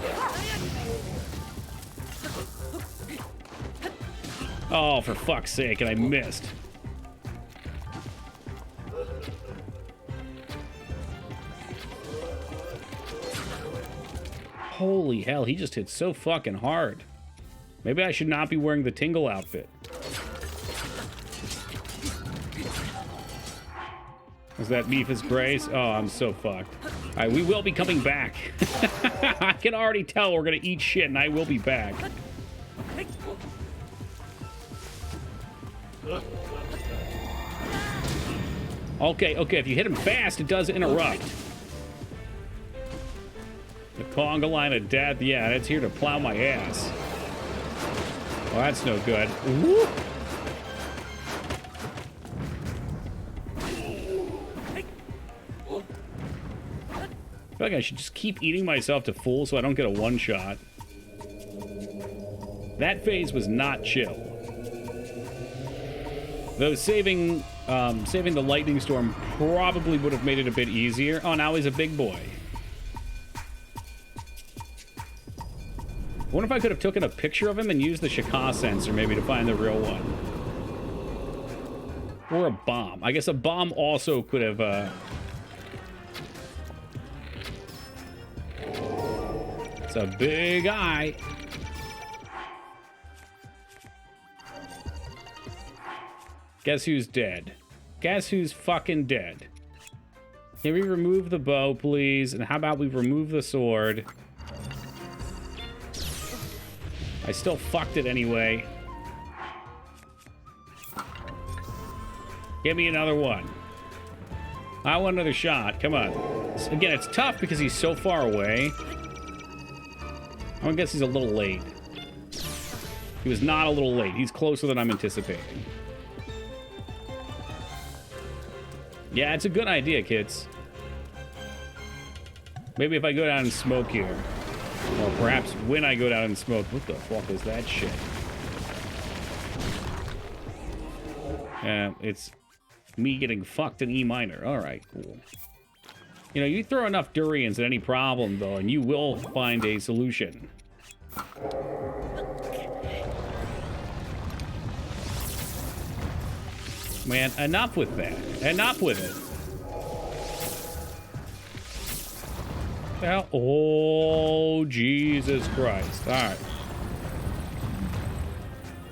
Oh, for fuck's sake, and I missed. Holy hell, he just hit so fucking hard. Maybe I should not be wearing the Tingle outfit. Is that Beefus Grace? Oh, I'm so fucked. All right, we will be coming back. I can already tell we're gonna eat shit, and I will be back. Okay, if you hit him fast, it does interrupt. The conga line of death, yeah, it's here to plow my ass. Well, that's no good. Woo! I feel like I should just keep eating myself to full so I don't get a one-shot. That phase was not chill. Though saving the lightning storm probably would have made it a bit easier. Oh, now he's a big boy. I wonder if I could have taken a picture of him and used the Shaka sensor maybe to find the real one. Or a bomb. I guess a bomb also could have... It's a big eye. Guess who's dead? Guess who's fucking dead? Can we remove the bow, please? And how about we remove the sword? I still fucked it anyway. Give me another one. I want another shot. Come on. Again, it's tough because he's so far away. I guess he's a little late. He was not a little late. He's closer than I'm anticipating. Yeah, it's a good idea, kids. Maybe if I go down and smoke here. Or perhaps when I go down and smoke. What the fuck is that shit? It's me getting fucked in E minor. Alright, cool. You know, you throw enough durians at any problem, though, and you will find a solution. Man, enough with that. Enough with it. Oh, Jesus Christ. Alright.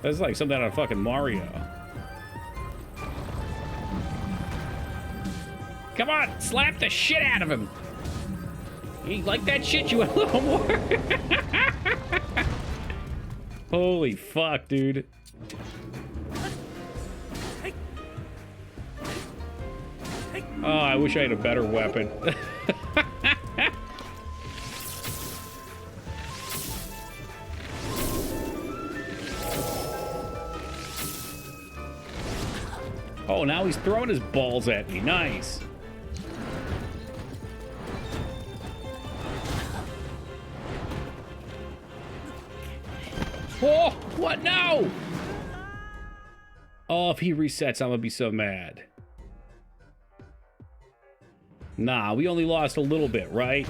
That's like something out of fucking Mario. Come on, slap the shit out of him. You like that shit? You want a little more? Holy fuck, dude. Oh, I wish I had a better weapon. Oh, now he's throwing his balls at me. Nice. Oh, what? No! Oh, if he resets, I'm gonna be so mad. Nah, we only lost a little bit, right?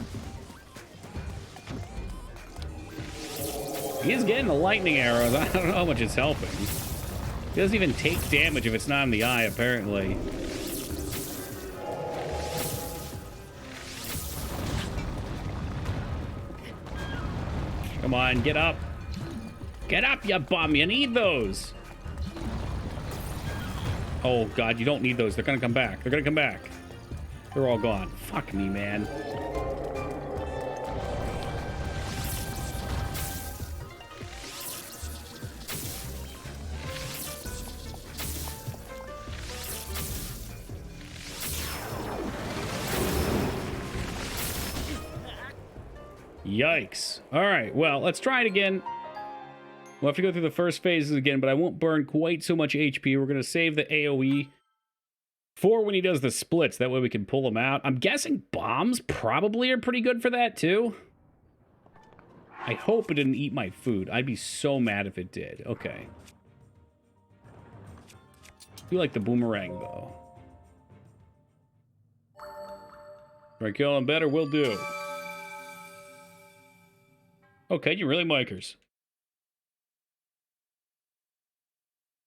He is getting the lightning arrows. I don't know how much it's helping. He doesn't even take damage if it's not in the eye, apparently. Come on, get up. Get up, you bum. You need those. Oh, God, you don't need those. They're gonna come back. They're gonna come back. They're all gone. Fuck me, man. Yikes. All right, well, let's try it again. We'll have to go through the first phases again, but I won't burn quite so much HP. We're going to save the AoE for when he does the splits. That way we can pull him out. I'm guessing bombs probably are pretty good for that, too. I hope it didn't eat my food. I'd be so mad if it did. Okay. I do like the boomerang, though. Try to kill him better, will do. Okay, you really mikers.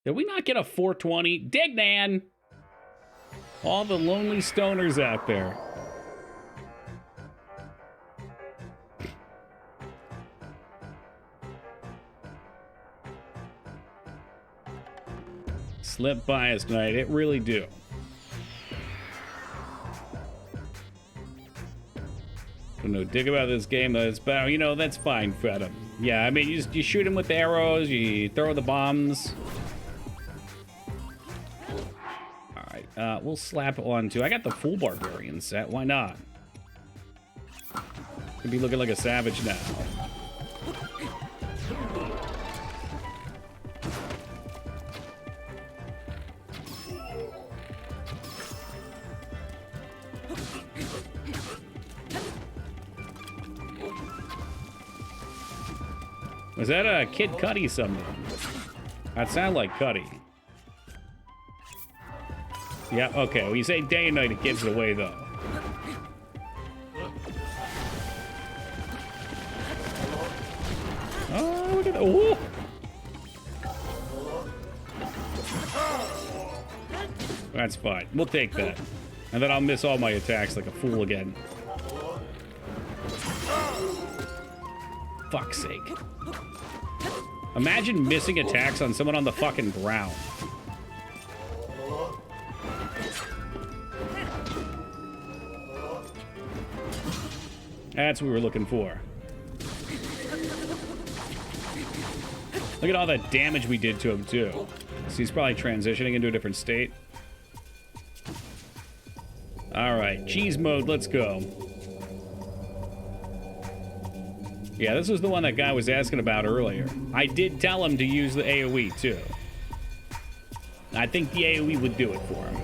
Did we not get a 420? Dignan! All the lonely stoners out there. Slip by us tonight, it really do. Don't know dig about this game, though. It's better, you know, that's fine, Fred. Yeah, I mean, you shoot him with the arrows, you throw the bombs. Alright, we'll slap it on too. I got the full barbarian set, why not? Could be looking like a savage now. Was that a Kid Cudi something? That sounded like Cudi. Yeah, okay. When you say day and night, it gives it away, though. Oh, look at that. Ooh. That's fine. We'll take that. And then I'll miss all my attacks like a fool again. Fuck's sake. Imagine missing attacks on someone on the fucking ground. That's what we were looking for. Look at all that damage we did to him, too. So he's probably transitioning into a different state. Alright, cheese mode, let's go. Yeah, this was the one that guy was asking about earlier. I did tell him to use the AoE, too. I think the AoE would do it for him.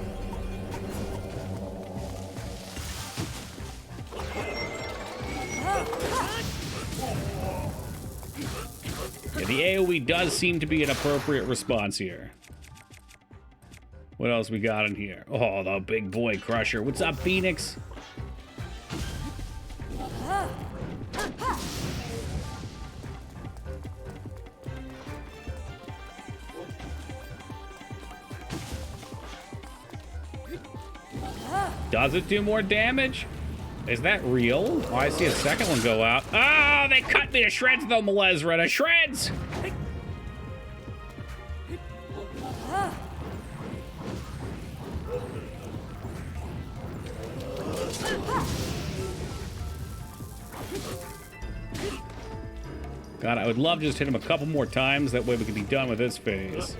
Yeah, the AoE does seem to be an appropriate response here. What else we got in here? Oh, the big boy crusher. What's up, Phoenix? Does it do more damage? Is that real? Oh, I see a second one go out. Oh, they cut me to shreds, though, Malezra. To shreds! God, I would love to just hit him a couple more times. That way we can be done with this phase.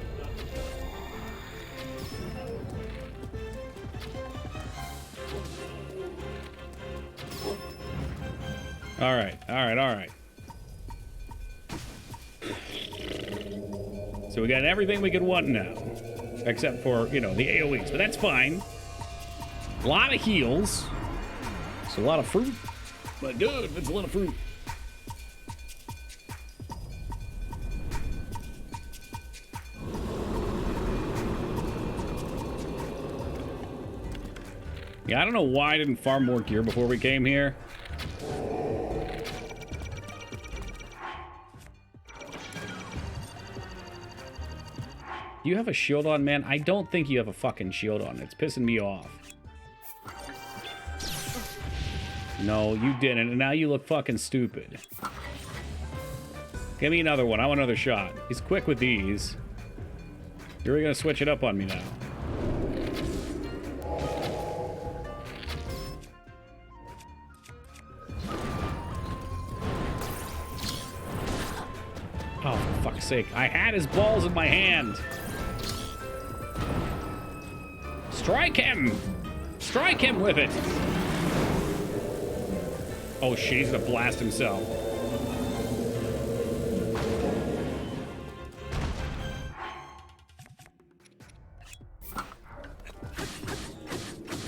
All right, all right, all right. So we got everything we could want now. except for, you know, the AoEs, but that's fine. A lot of heals. It's a lot of fruit. But good, it's a lot of fruit. Yeah, I don't know why I didn't farm more gear before we came here. You have a shield on, man? I don't think you have a fucking shield on. It's pissing me off. No, you didn't, and now you look fucking stupid. Give me another one. I want another shot. He's quick with these. You're really gonna switch it up on me now. Oh, for fuck's sake. I had his balls in my hand. Strike him! Strike him with it! Oh shit, he's gonna blast himself.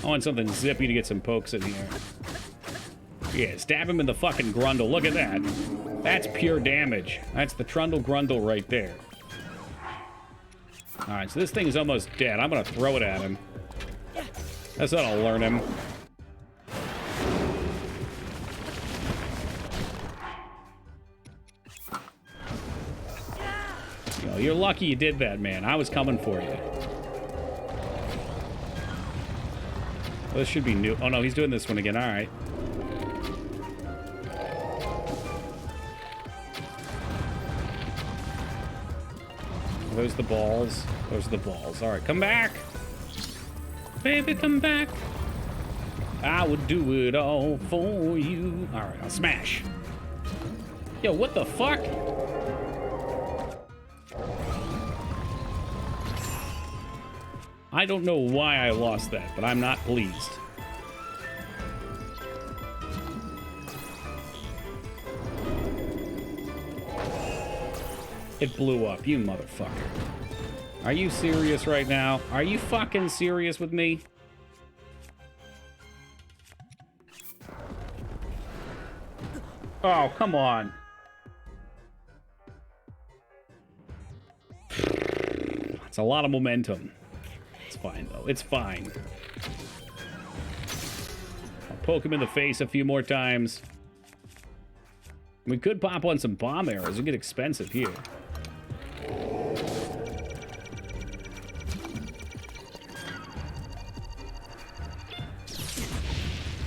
I want something zippy to get some pokes in here. Yeah, stab him in the fucking grundle. Look at that. That's pure damage. That's the trundle grundle right there. Alright, so this thing is almost dead. I'm gonna throw it at him. That's that'll learn him. You know, you're lucky you did that, man. I was coming for you. Oh, this should be new. Oh no, he's doing this one again. Alright. Those the balls. Those are the balls. Alright, come back! Baby, come back! I would do it all for you. Alright, I'll smash. Yo, what the fuck? I don't know why I lost that, but I'm not pleased. It blew up, you motherfucker. Are you serious right now? Are you fucking serious with me? Oh, come on. It's a lot of momentum. It's fine, though. It's fine. I'll poke him in the face a few more times. We could pop on some bomb arrows. It'll get expensive here.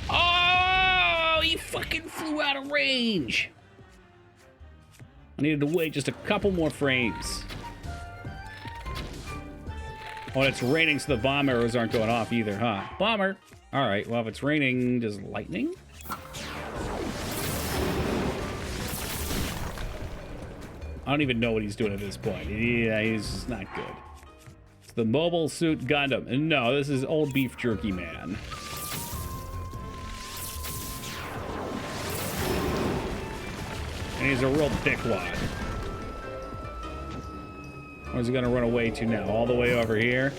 Oh, he fucking flew out of range. I needed to wait just a couple more frames. Oh, and it's raining, so the bomb arrows aren't going off either, huh? Bomber. All right, well, if it's raining, does lightning? I don't even know what he's doing at this point. Yeah, he's just not good. It's the Mobile Suit Gundam. No, this is Old Beef Jerky Man. And he's a real dickwad. Where's he gonna run away to now? All the way over here?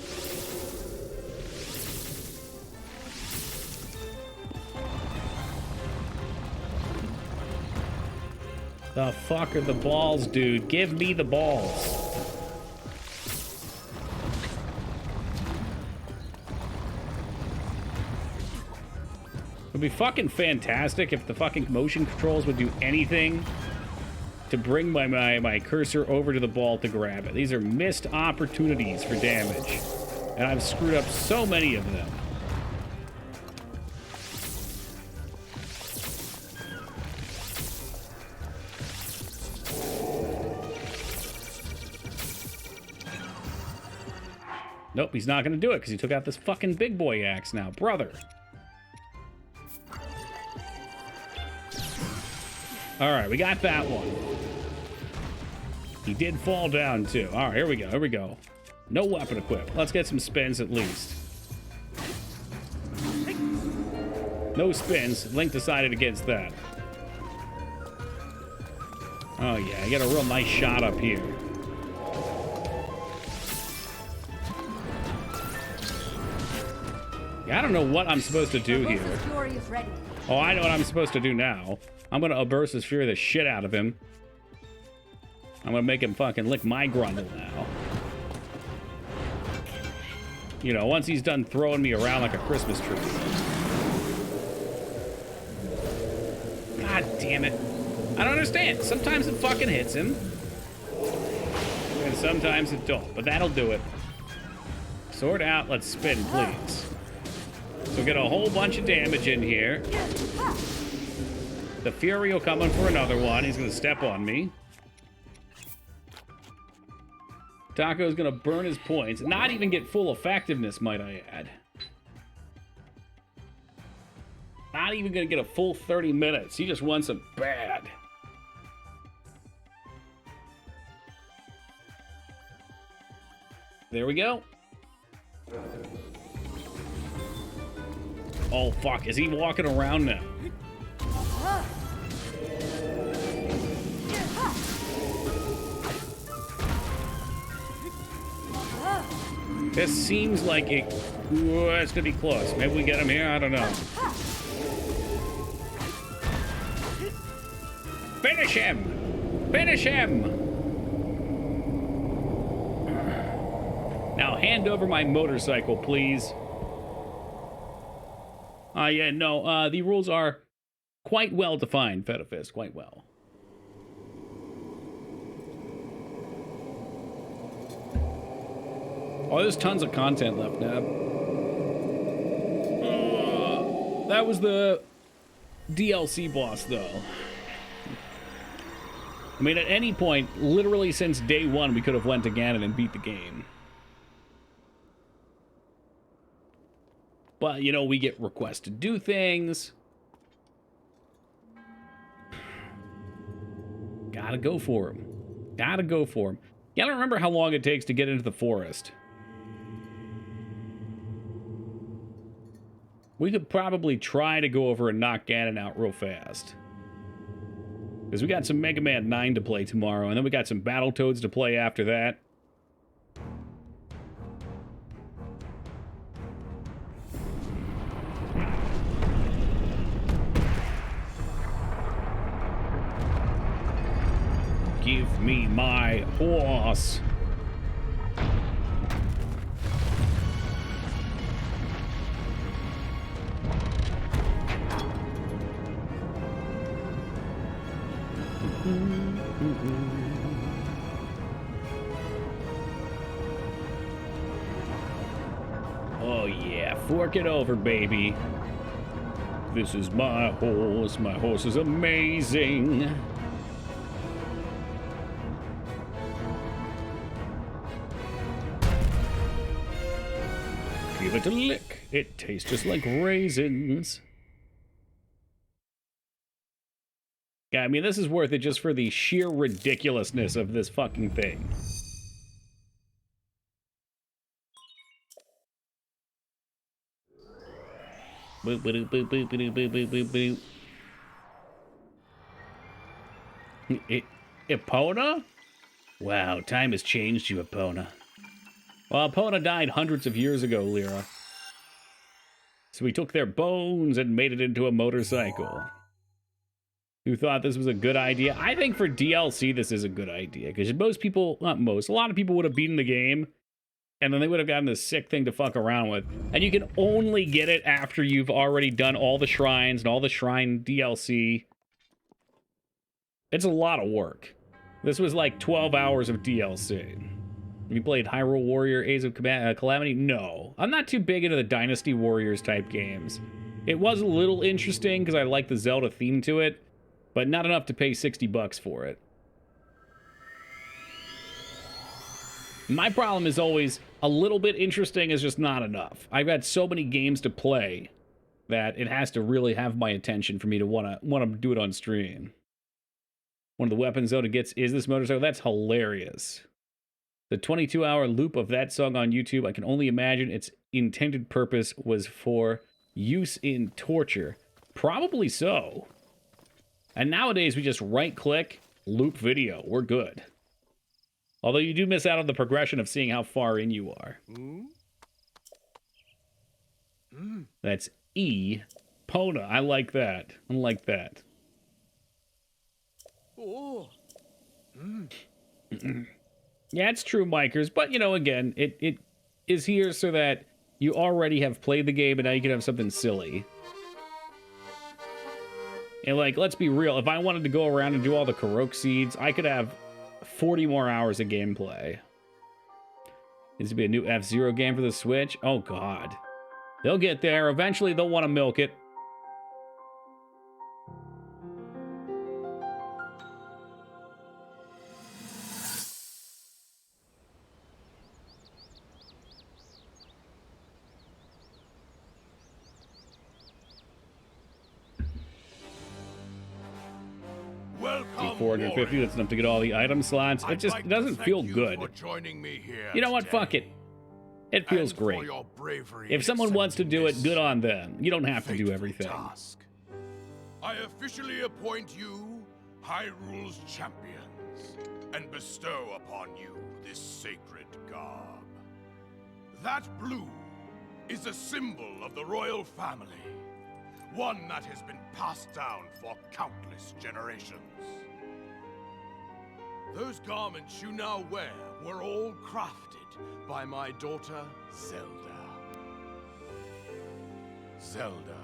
The fuck are the balls, dude? Give me the balls. It would be fucking fantastic if the fucking motion controls would do anything to bring my cursor over to the ball to grab it. These are missed opportunities for damage. And I've screwed up so many of them. Nope, he's not gonna do it because he took out this fucking big boy axe now. Brother. Alright, we got that one. He did fall down too. Alright, here we go, here we go. No weapon equipped. Let's get some spins at least. No spins. Link decided against that. Oh yeah, I get a real nice shot up here. Yeah, I don't know what I'm supposed to do here. Urbosa's fury is ready. Oh, I know what I'm supposed to do now. I'm gonna Urbosa's Fury the shit out of him. I'm gonna make him fucking lick my grundle now. You know, once he's done throwing me around like a Christmas tree. God damn it. I don't understand. Sometimes it fucking hits him. And sometimes it don't. But that'll do it. Sword out. Let's spin, please. So get a whole bunch of damage in here. The Fury will come in for another one. He's going to step on me. Taco's going to burn his points. Not even get full effectiveness, might I add. Not even going to get a full 30 minutes. He just wants them bad. There we go. Oh, fuck. Is he walking around now? This seems like it... Ooh, it's gonna be close. Maybe we get him here? I don't know. Finish him! Finish him! Now hand over my motorcycle, please. Yeah, no, the rules are quite well defined, Fedifist, quite well. Oh, there's tons of content left now. That was the DLC boss, though. I mean, at any point, literally since day one, we could have went to Ganon and beat the game. But, you know, we get requests to do things. Gotta go for him. Gotta go for him. Yeah, I don't remember how long it takes to get into the forest. We could probably try to go over and knock Ganon out real fast. Because we got some Mega Man 9 to play tomorrow, and then we got some Battletoads to play after that. Give me my horse. Oh yeah, fork it over, baby. This is my horse. My horse is amazing. Give it a lick. It tastes just like raisins. Yeah, I mean, this is worth it just for the sheer ridiculousness of this fucking thing. Boop, boop, boop, boop, boop, boop, boop, boop. Epona? Wow, time has changed you, Epona. Well, Epona died hundreds of years ago, Lyra. So we took their bones and made it into a motorcycle. Who thought this was a good idea? I think for DLC, this is a good idea. Because most people, not most, a lot of people would have beaten the game. And then they would have gotten this sick thing to fuck around with. And you can only get it after you've already done all the shrines and all the shrine DLC. It's a lot of work. This was like 12 hours of DLC. Have you played Hyrule Warrior, Age of Calamity? No. I'm not too big into the Dynasty Warriors type games. It was a little interesting because I like the Zelda theme to it. But not enough to pay $60 for it. My problem is always a little bit interesting is just not enough. I've had so many games to play that it has to really have my attention for me to want to do it on stream. One of the weapons Zelda gets is this motorcycle. That's hilarious. The 22-hour loop of that song on YouTube, I can only imagine its intended purpose was for use in torture. Probably so. And nowadays, we just right-click, loop video. We're good. Although you do miss out on the progression of seeing how far in you are. That's E. Pona. I like that. I like that. Oh. Yeah, it's true, Mikers. But, you know, again, it is here so that you already have played the game and now you can have something silly. And, like, let's be real. If I wanted to go around and do all the Karok seeds, I could have 40 more hours of gameplay. Needs to be a new F-Zero game for the Switch? Oh, God. They'll get there. Eventually, they'll want to milk it. Welcome, 450, that's enough to get all the item slots. It just doesn't feel good. You know what? Fuck it. It feels great. If someone wants to do it, good on them. You don't have to do everything. I officially appoint you Hyrule's champions and bestow upon you this sacred garb. That blue is a symbol of the royal family, one that has been passed down for countless generations. Those garments you now wear were all crafted by my daughter, Zelda. Zelda,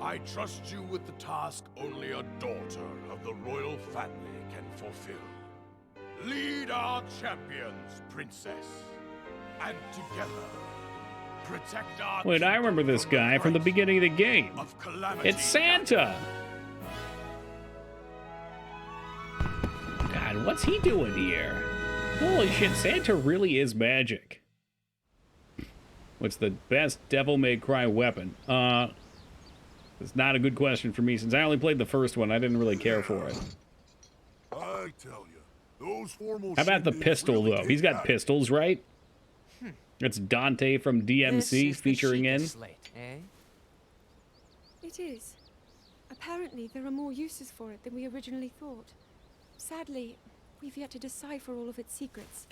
I trust you with the task only a daughter of the royal family can fulfill. Lead our champions, princess, and together protect our Wait, I remember this guy from the beginning of the game. It's Santa! God, what's he doing here? Holy shit, Santa really is magic. What's the best Devil May Cry weapon? It's not a good question for me since I only played the first one. I didn't really care for it. I tell you, those formal How about the shindigs pistol, really though? take He's got that. pistols, right? It's Dante from DMC featuring in. It is. Apparently, there are more uses for it than we originally thought. Sadly, we've yet to decipher all of its secrets.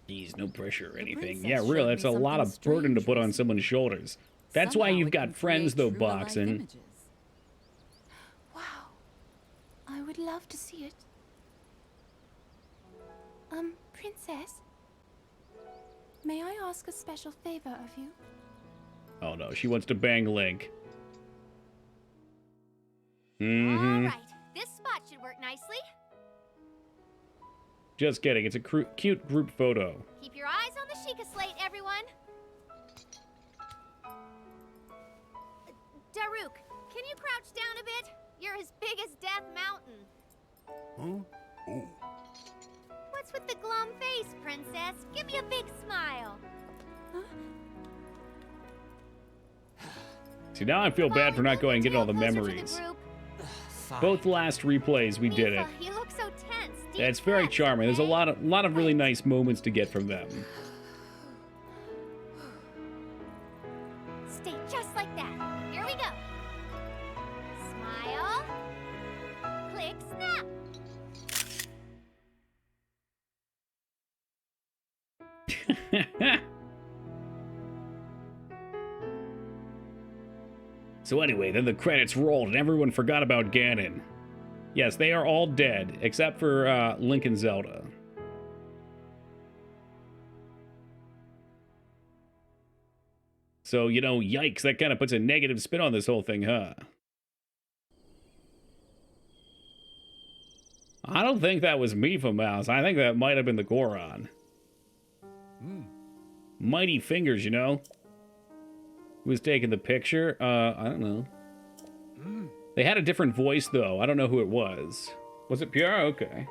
Geez, no pressure or anything. princess Yeah, showed really, me that's a lot of something burden to strange put on recently. someone's shoulders. That's why Somehow you've it got can friends, create though, true-to-life Boxing. images. Wow. I would love to see it. Princess? May I ask a special favor of you? Oh no, she wants to bang Link. All Mm-hmm. right, this spot should work nicely. Just kidding. It's a cute group photo. Keep your eyes on the Sheikah slate, everyone. Daruk, can you crouch down a bit? You're as big as Death Mountain. Huh? Oh. What's with the glum face, princess? Give me a big smile. See, now I feel bad for not going and getting all the Closer to memories. group. Both last replays we did it. Aoife, you look so tense. Deep Yeah, it's very breaths, charming. There's a okay? lot of really nice moments to get from them. Stay just like that. Here we go. Smile. Click, snap. So anyway, then the credits rolled and everyone forgot about Ganon. Yes, they are all dead, except for Link and Zelda. So, you know, yikes, that kind of puts a negative spin on this whole thing, huh? I don't think that was Mifa Mouse. I think that might have been the Goron. Mighty fingers, you know? Who was taking the picture? I don't know. They had a different voice, though. I don't know who it was. Was it Pure? Okay.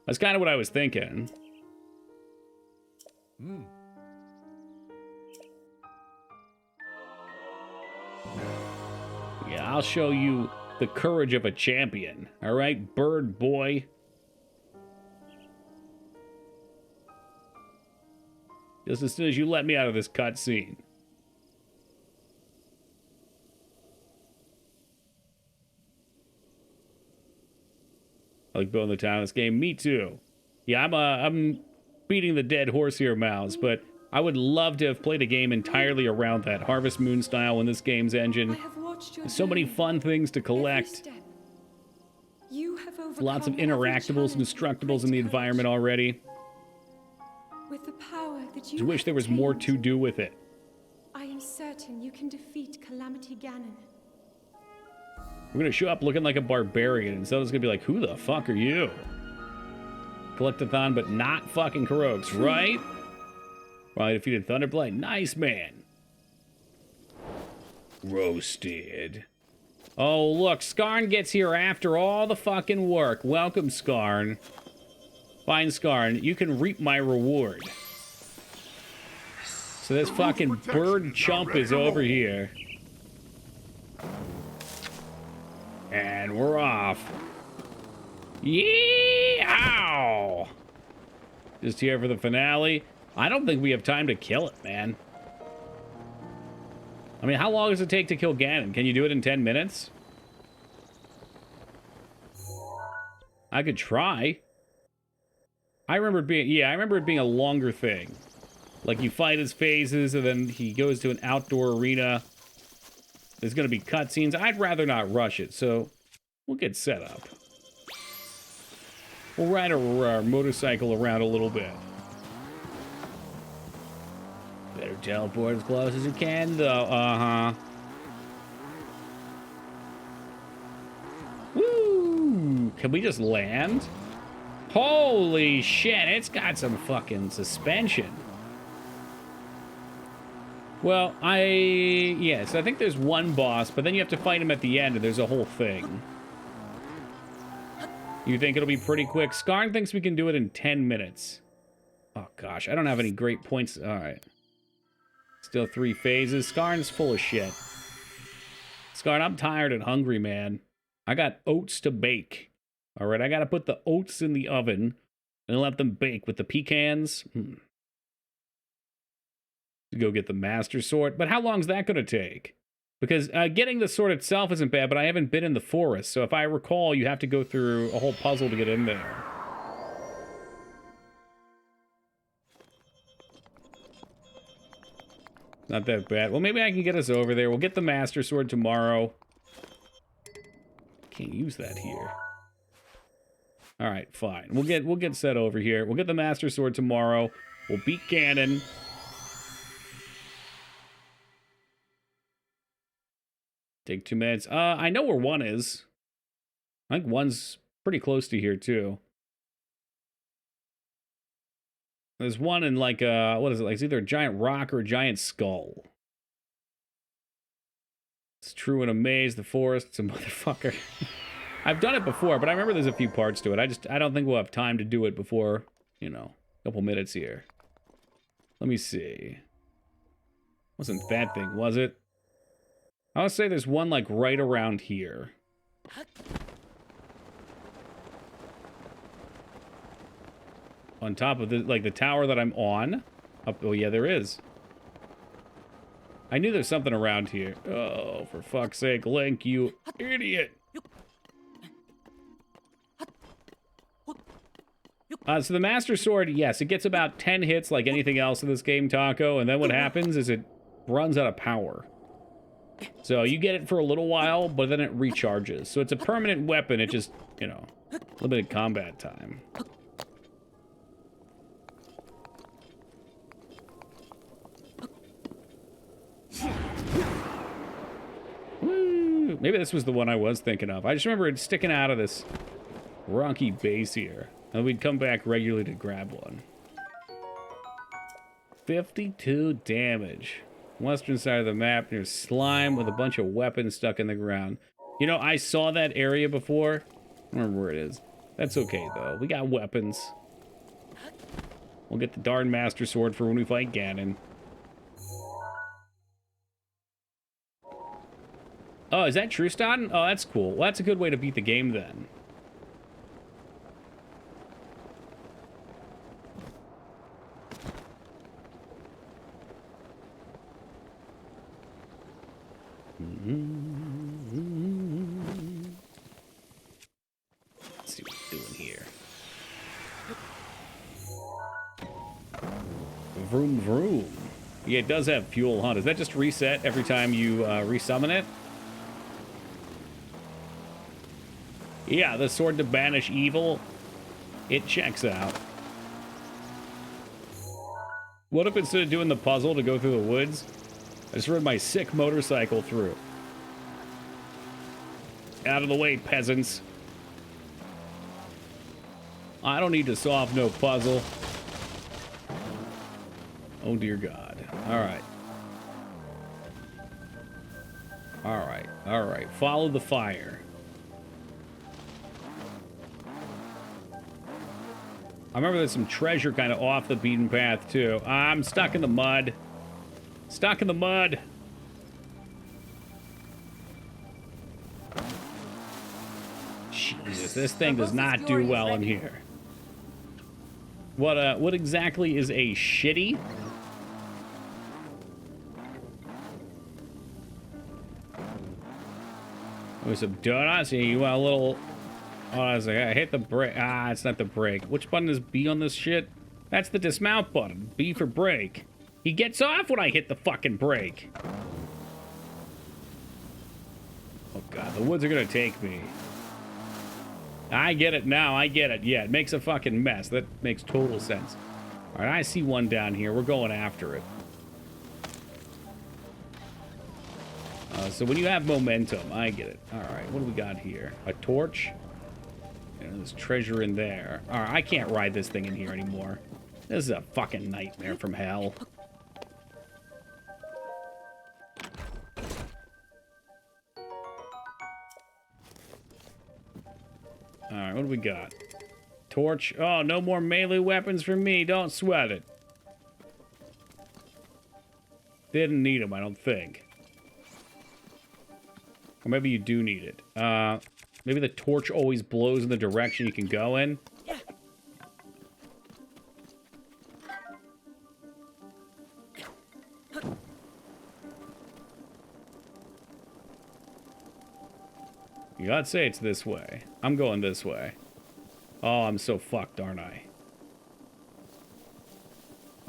That's kind of what I was thinking. Yeah, I'll show you the courage of a champion. All right, bird boy. Just as soon as you let me out of this cutscene. I like building the town in this game. Me too. Yeah, I'm beating the dead horse here, Mouse. But I would love to have played a game entirely around that Harvest Moon style in this game's engine. I have watched your There's so many journey, fun things to every collect. step. You have overcome Lots of every interactables and challenge with destructibles in the great environment courage. already. With the power that I you wish have there was more to attained, do with it. I am certain you can defeat Calamity Ganon. We're gonna show up looking like a barbarian, and someone's gonna be like, who the fuck are you? Collectathon, but not fucking Karoks, right? Probably defeated Thunderblight. Nice, man. Roasted. Oh, look, Skarn gets here after all the fucking work. Welcome, Skarn. Fine, Skarn. You can reap my reward. So this fucking bird chump is over here. And we're off. Yeah! Just here for the finale. I don't think we have time to kill it, man. I mean, how long does it take to kill Ganon? Can you do it in 10 minutes? I could try. I remember it being a longer thing. Like, you fight his phases, and then he goes to an outdoor arena. There's gonna be cutscenes. I'd rather not rush it, so we'll get set up. We'll ride our motorcycle around a little bit. Better teleport as close as you can, though. Uh-huh. Woo! Can we just land? Holy shit, it's got some fucking suspension. Well, yes, I think there's one boss, but then you have to fight him at the end, and there's a whole thing. You think it'll be pretty quick? Skarn thinks we can do it in 10 minutes. Oh, gosh, I don't have any great points. All right. Still 3 phases. Skarn's full of shit. Skarn, I'm tired and hungry, man. I got oats to bake. All right, I got to put the oats in the oven and let them bake with the pecans. To go get the Master Sword. But how long is that going to take? Because getting the sword itself isn't bad, but I haven't been in the forest. So if I recall, you have to go through a whole puzzle to get in there. Not that bad. Well, maybe I can get us over there. We'll get the Master Sword tomorrow. Can't use that here. All right, fine. We'll get set over here. We'll get the Master Sword tomorrow. We'll beat Ganon. Take 2 minutes. I know where one is. I think one's pretty close to here, too. There's one in, like, what is it? Like, it's either a giant rock or a giant skull. It's true in a maze, the forest, it's a motherfucker. I've done it before, but I remember there's a few parts to it. I don't think we'll have time to do it before, you know, a couple minutes here. Let me see. Wasn't that thing, was it? I would say there's one, like, right around here. On top of the, like, the tower that I'm on. Oh, yeah, there is. I knew there's something around here. Oh, for fuck's sake, Link, you idiot. So the Master Sword, yes, it gets about 10 hits like anything else in this game, Taco, and then what happens is it runs out of power. So you get it for a little while, but then it recharges. So it's a permanent weapon, it just, you know, limited combat time. Woo! Maybe this was the one I was thinking of. I just remember it sticking out of this rocky base here. And we'd come back regularly to grab one. 52 damage. Western side of the map, near slime with a bunch of weapons stuck in the ground. You know, I saw that area before. I don't remember where it is. That's okay, though. We got weapons. We'll get the darn Master Sword for when we fight Ganon. Oh, is that Trustan? Oh, that's cool. Well, that's a good way to beat the game, then. Let's see what we're doing here. Vroom vroom. Yeah, it does have fuel, huh? Does that just reset every time you resummon it? Yeah, the sword to banish evil. It checks out. What if instead of doing the puzzle to go through the woods, I just rode my sick motorcycle through? Out of the way, peasants. I don't need to solve no puzzle. Oh, dear God. All right. All right. All right. Follow the fire. I remember there's some treasure kind of off the beaten path, too. I'm stuck in the mud. Stuck in the mud. Jesus, this thing does not do well in here. What exactly is a shitty? With some donuts? Yeah, you want a little... Oh, I was like, I hit the brake. Ah, it's not the brake. Which button is B on this shit? That's the dismount button. B for brake. He gets off when I hit the fucking brake. Oh, God. The woods are gonna take me. I get it now. I get it. Yeah, it makes a fucking mess. That makes total sense. All right, I see one down here. We're going after it. So when you have momentum, I get it. All right, what do we got here? A torch? And there's treasure in there. All right, I can't ride this thing in here anymore. This is a fucking nightmare from hell. All right, what do we got? Torch. Oh, no more melee weapons for me. Don't sweat it. Didn't need them, I don't think. Or maybe you do need it. Maybe the torch always blows in the direction you can go in. You gotta say it's this way. I'm going this way. Oh, I'm so fucked, aren't I?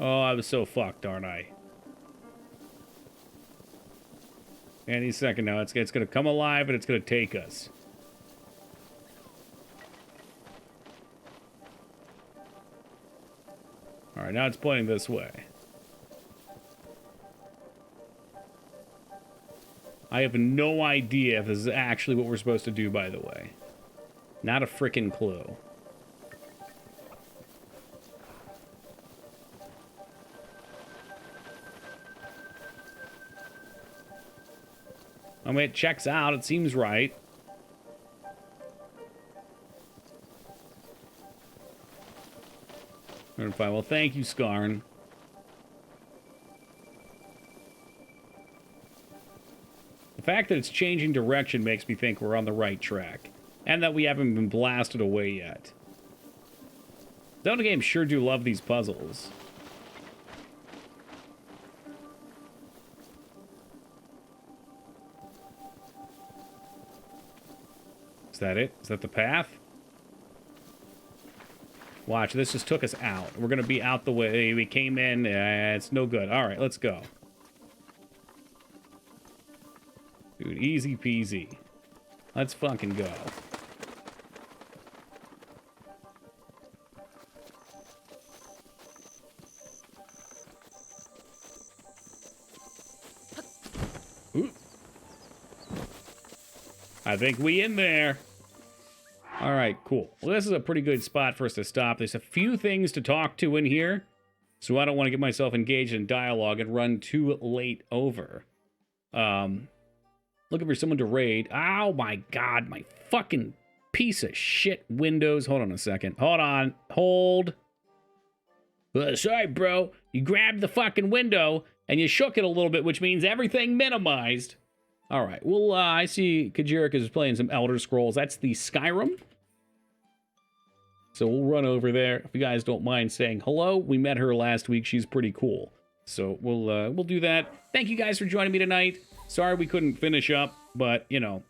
Oh, I was so fucked, aren't I? Any second now, it's gonna come alive and it's gonna take us. Alright, now it's pointing this way. I have no idea if this is actually what we're supposed to do, by the way. Not a frickin' clue. I mean, it checks out. It seems right. Fine. Well, thank you, Skarn. The fact that it's changing direction makes me think we're on the right track. And that we haven't been blasted away yet. Zelda games sure do love these puzzles. Is that it? Is that the path? Watch, this just took us out. We're gonna be out the way we came in. It's no good. All right, let's go. Dude, easy peasy. Let's fucking go. Ooh. I think we in there. All right, cool. Well, this is a pretty good spot for us to stop. There's a few things to talk to in here, so I don't want to get myself engaged in dialogue and run too late over. Looking for someone to raid. Oh my God, my fucking piece of shit Windows. Hold on a second. Hold on. Hold. Sorry, bro. You grabbed the fucking window and you shook it a little bit, which means everything minimized. All right. Well, I see Kajirik is playing some Elder Scrolls. That's the Skyrim. So we'll run over there. If you guys don't mind saying hello, we met her last week. She's pretty cool. So we'll do that. Thank you guys for joining me tonight. Sorry we couldn't finish up, but, you know,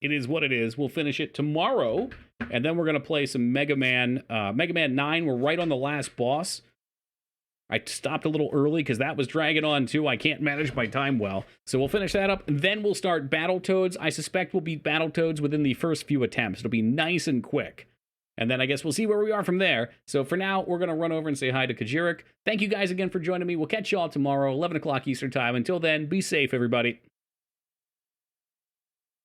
it is what it is. We'll finish it tomorrow, and then we're going to play some Mega Man 9. We're right on the last boss. I stopped a little early because that was dragging on too. I can't manage my time well. So we'll finish that up, and then we'll start Battletoads. I suspect we'll beat Battletoads within the first few attempts. It'll be nice and quick. And then I guess we'll see where we are from there. So for now, we're going to run over and say hi to Kajirik. Thank you guys again for joining me. We'll catch you all tomorrow, 11 o'clock Eastern Time. Until then, be safe, everybody.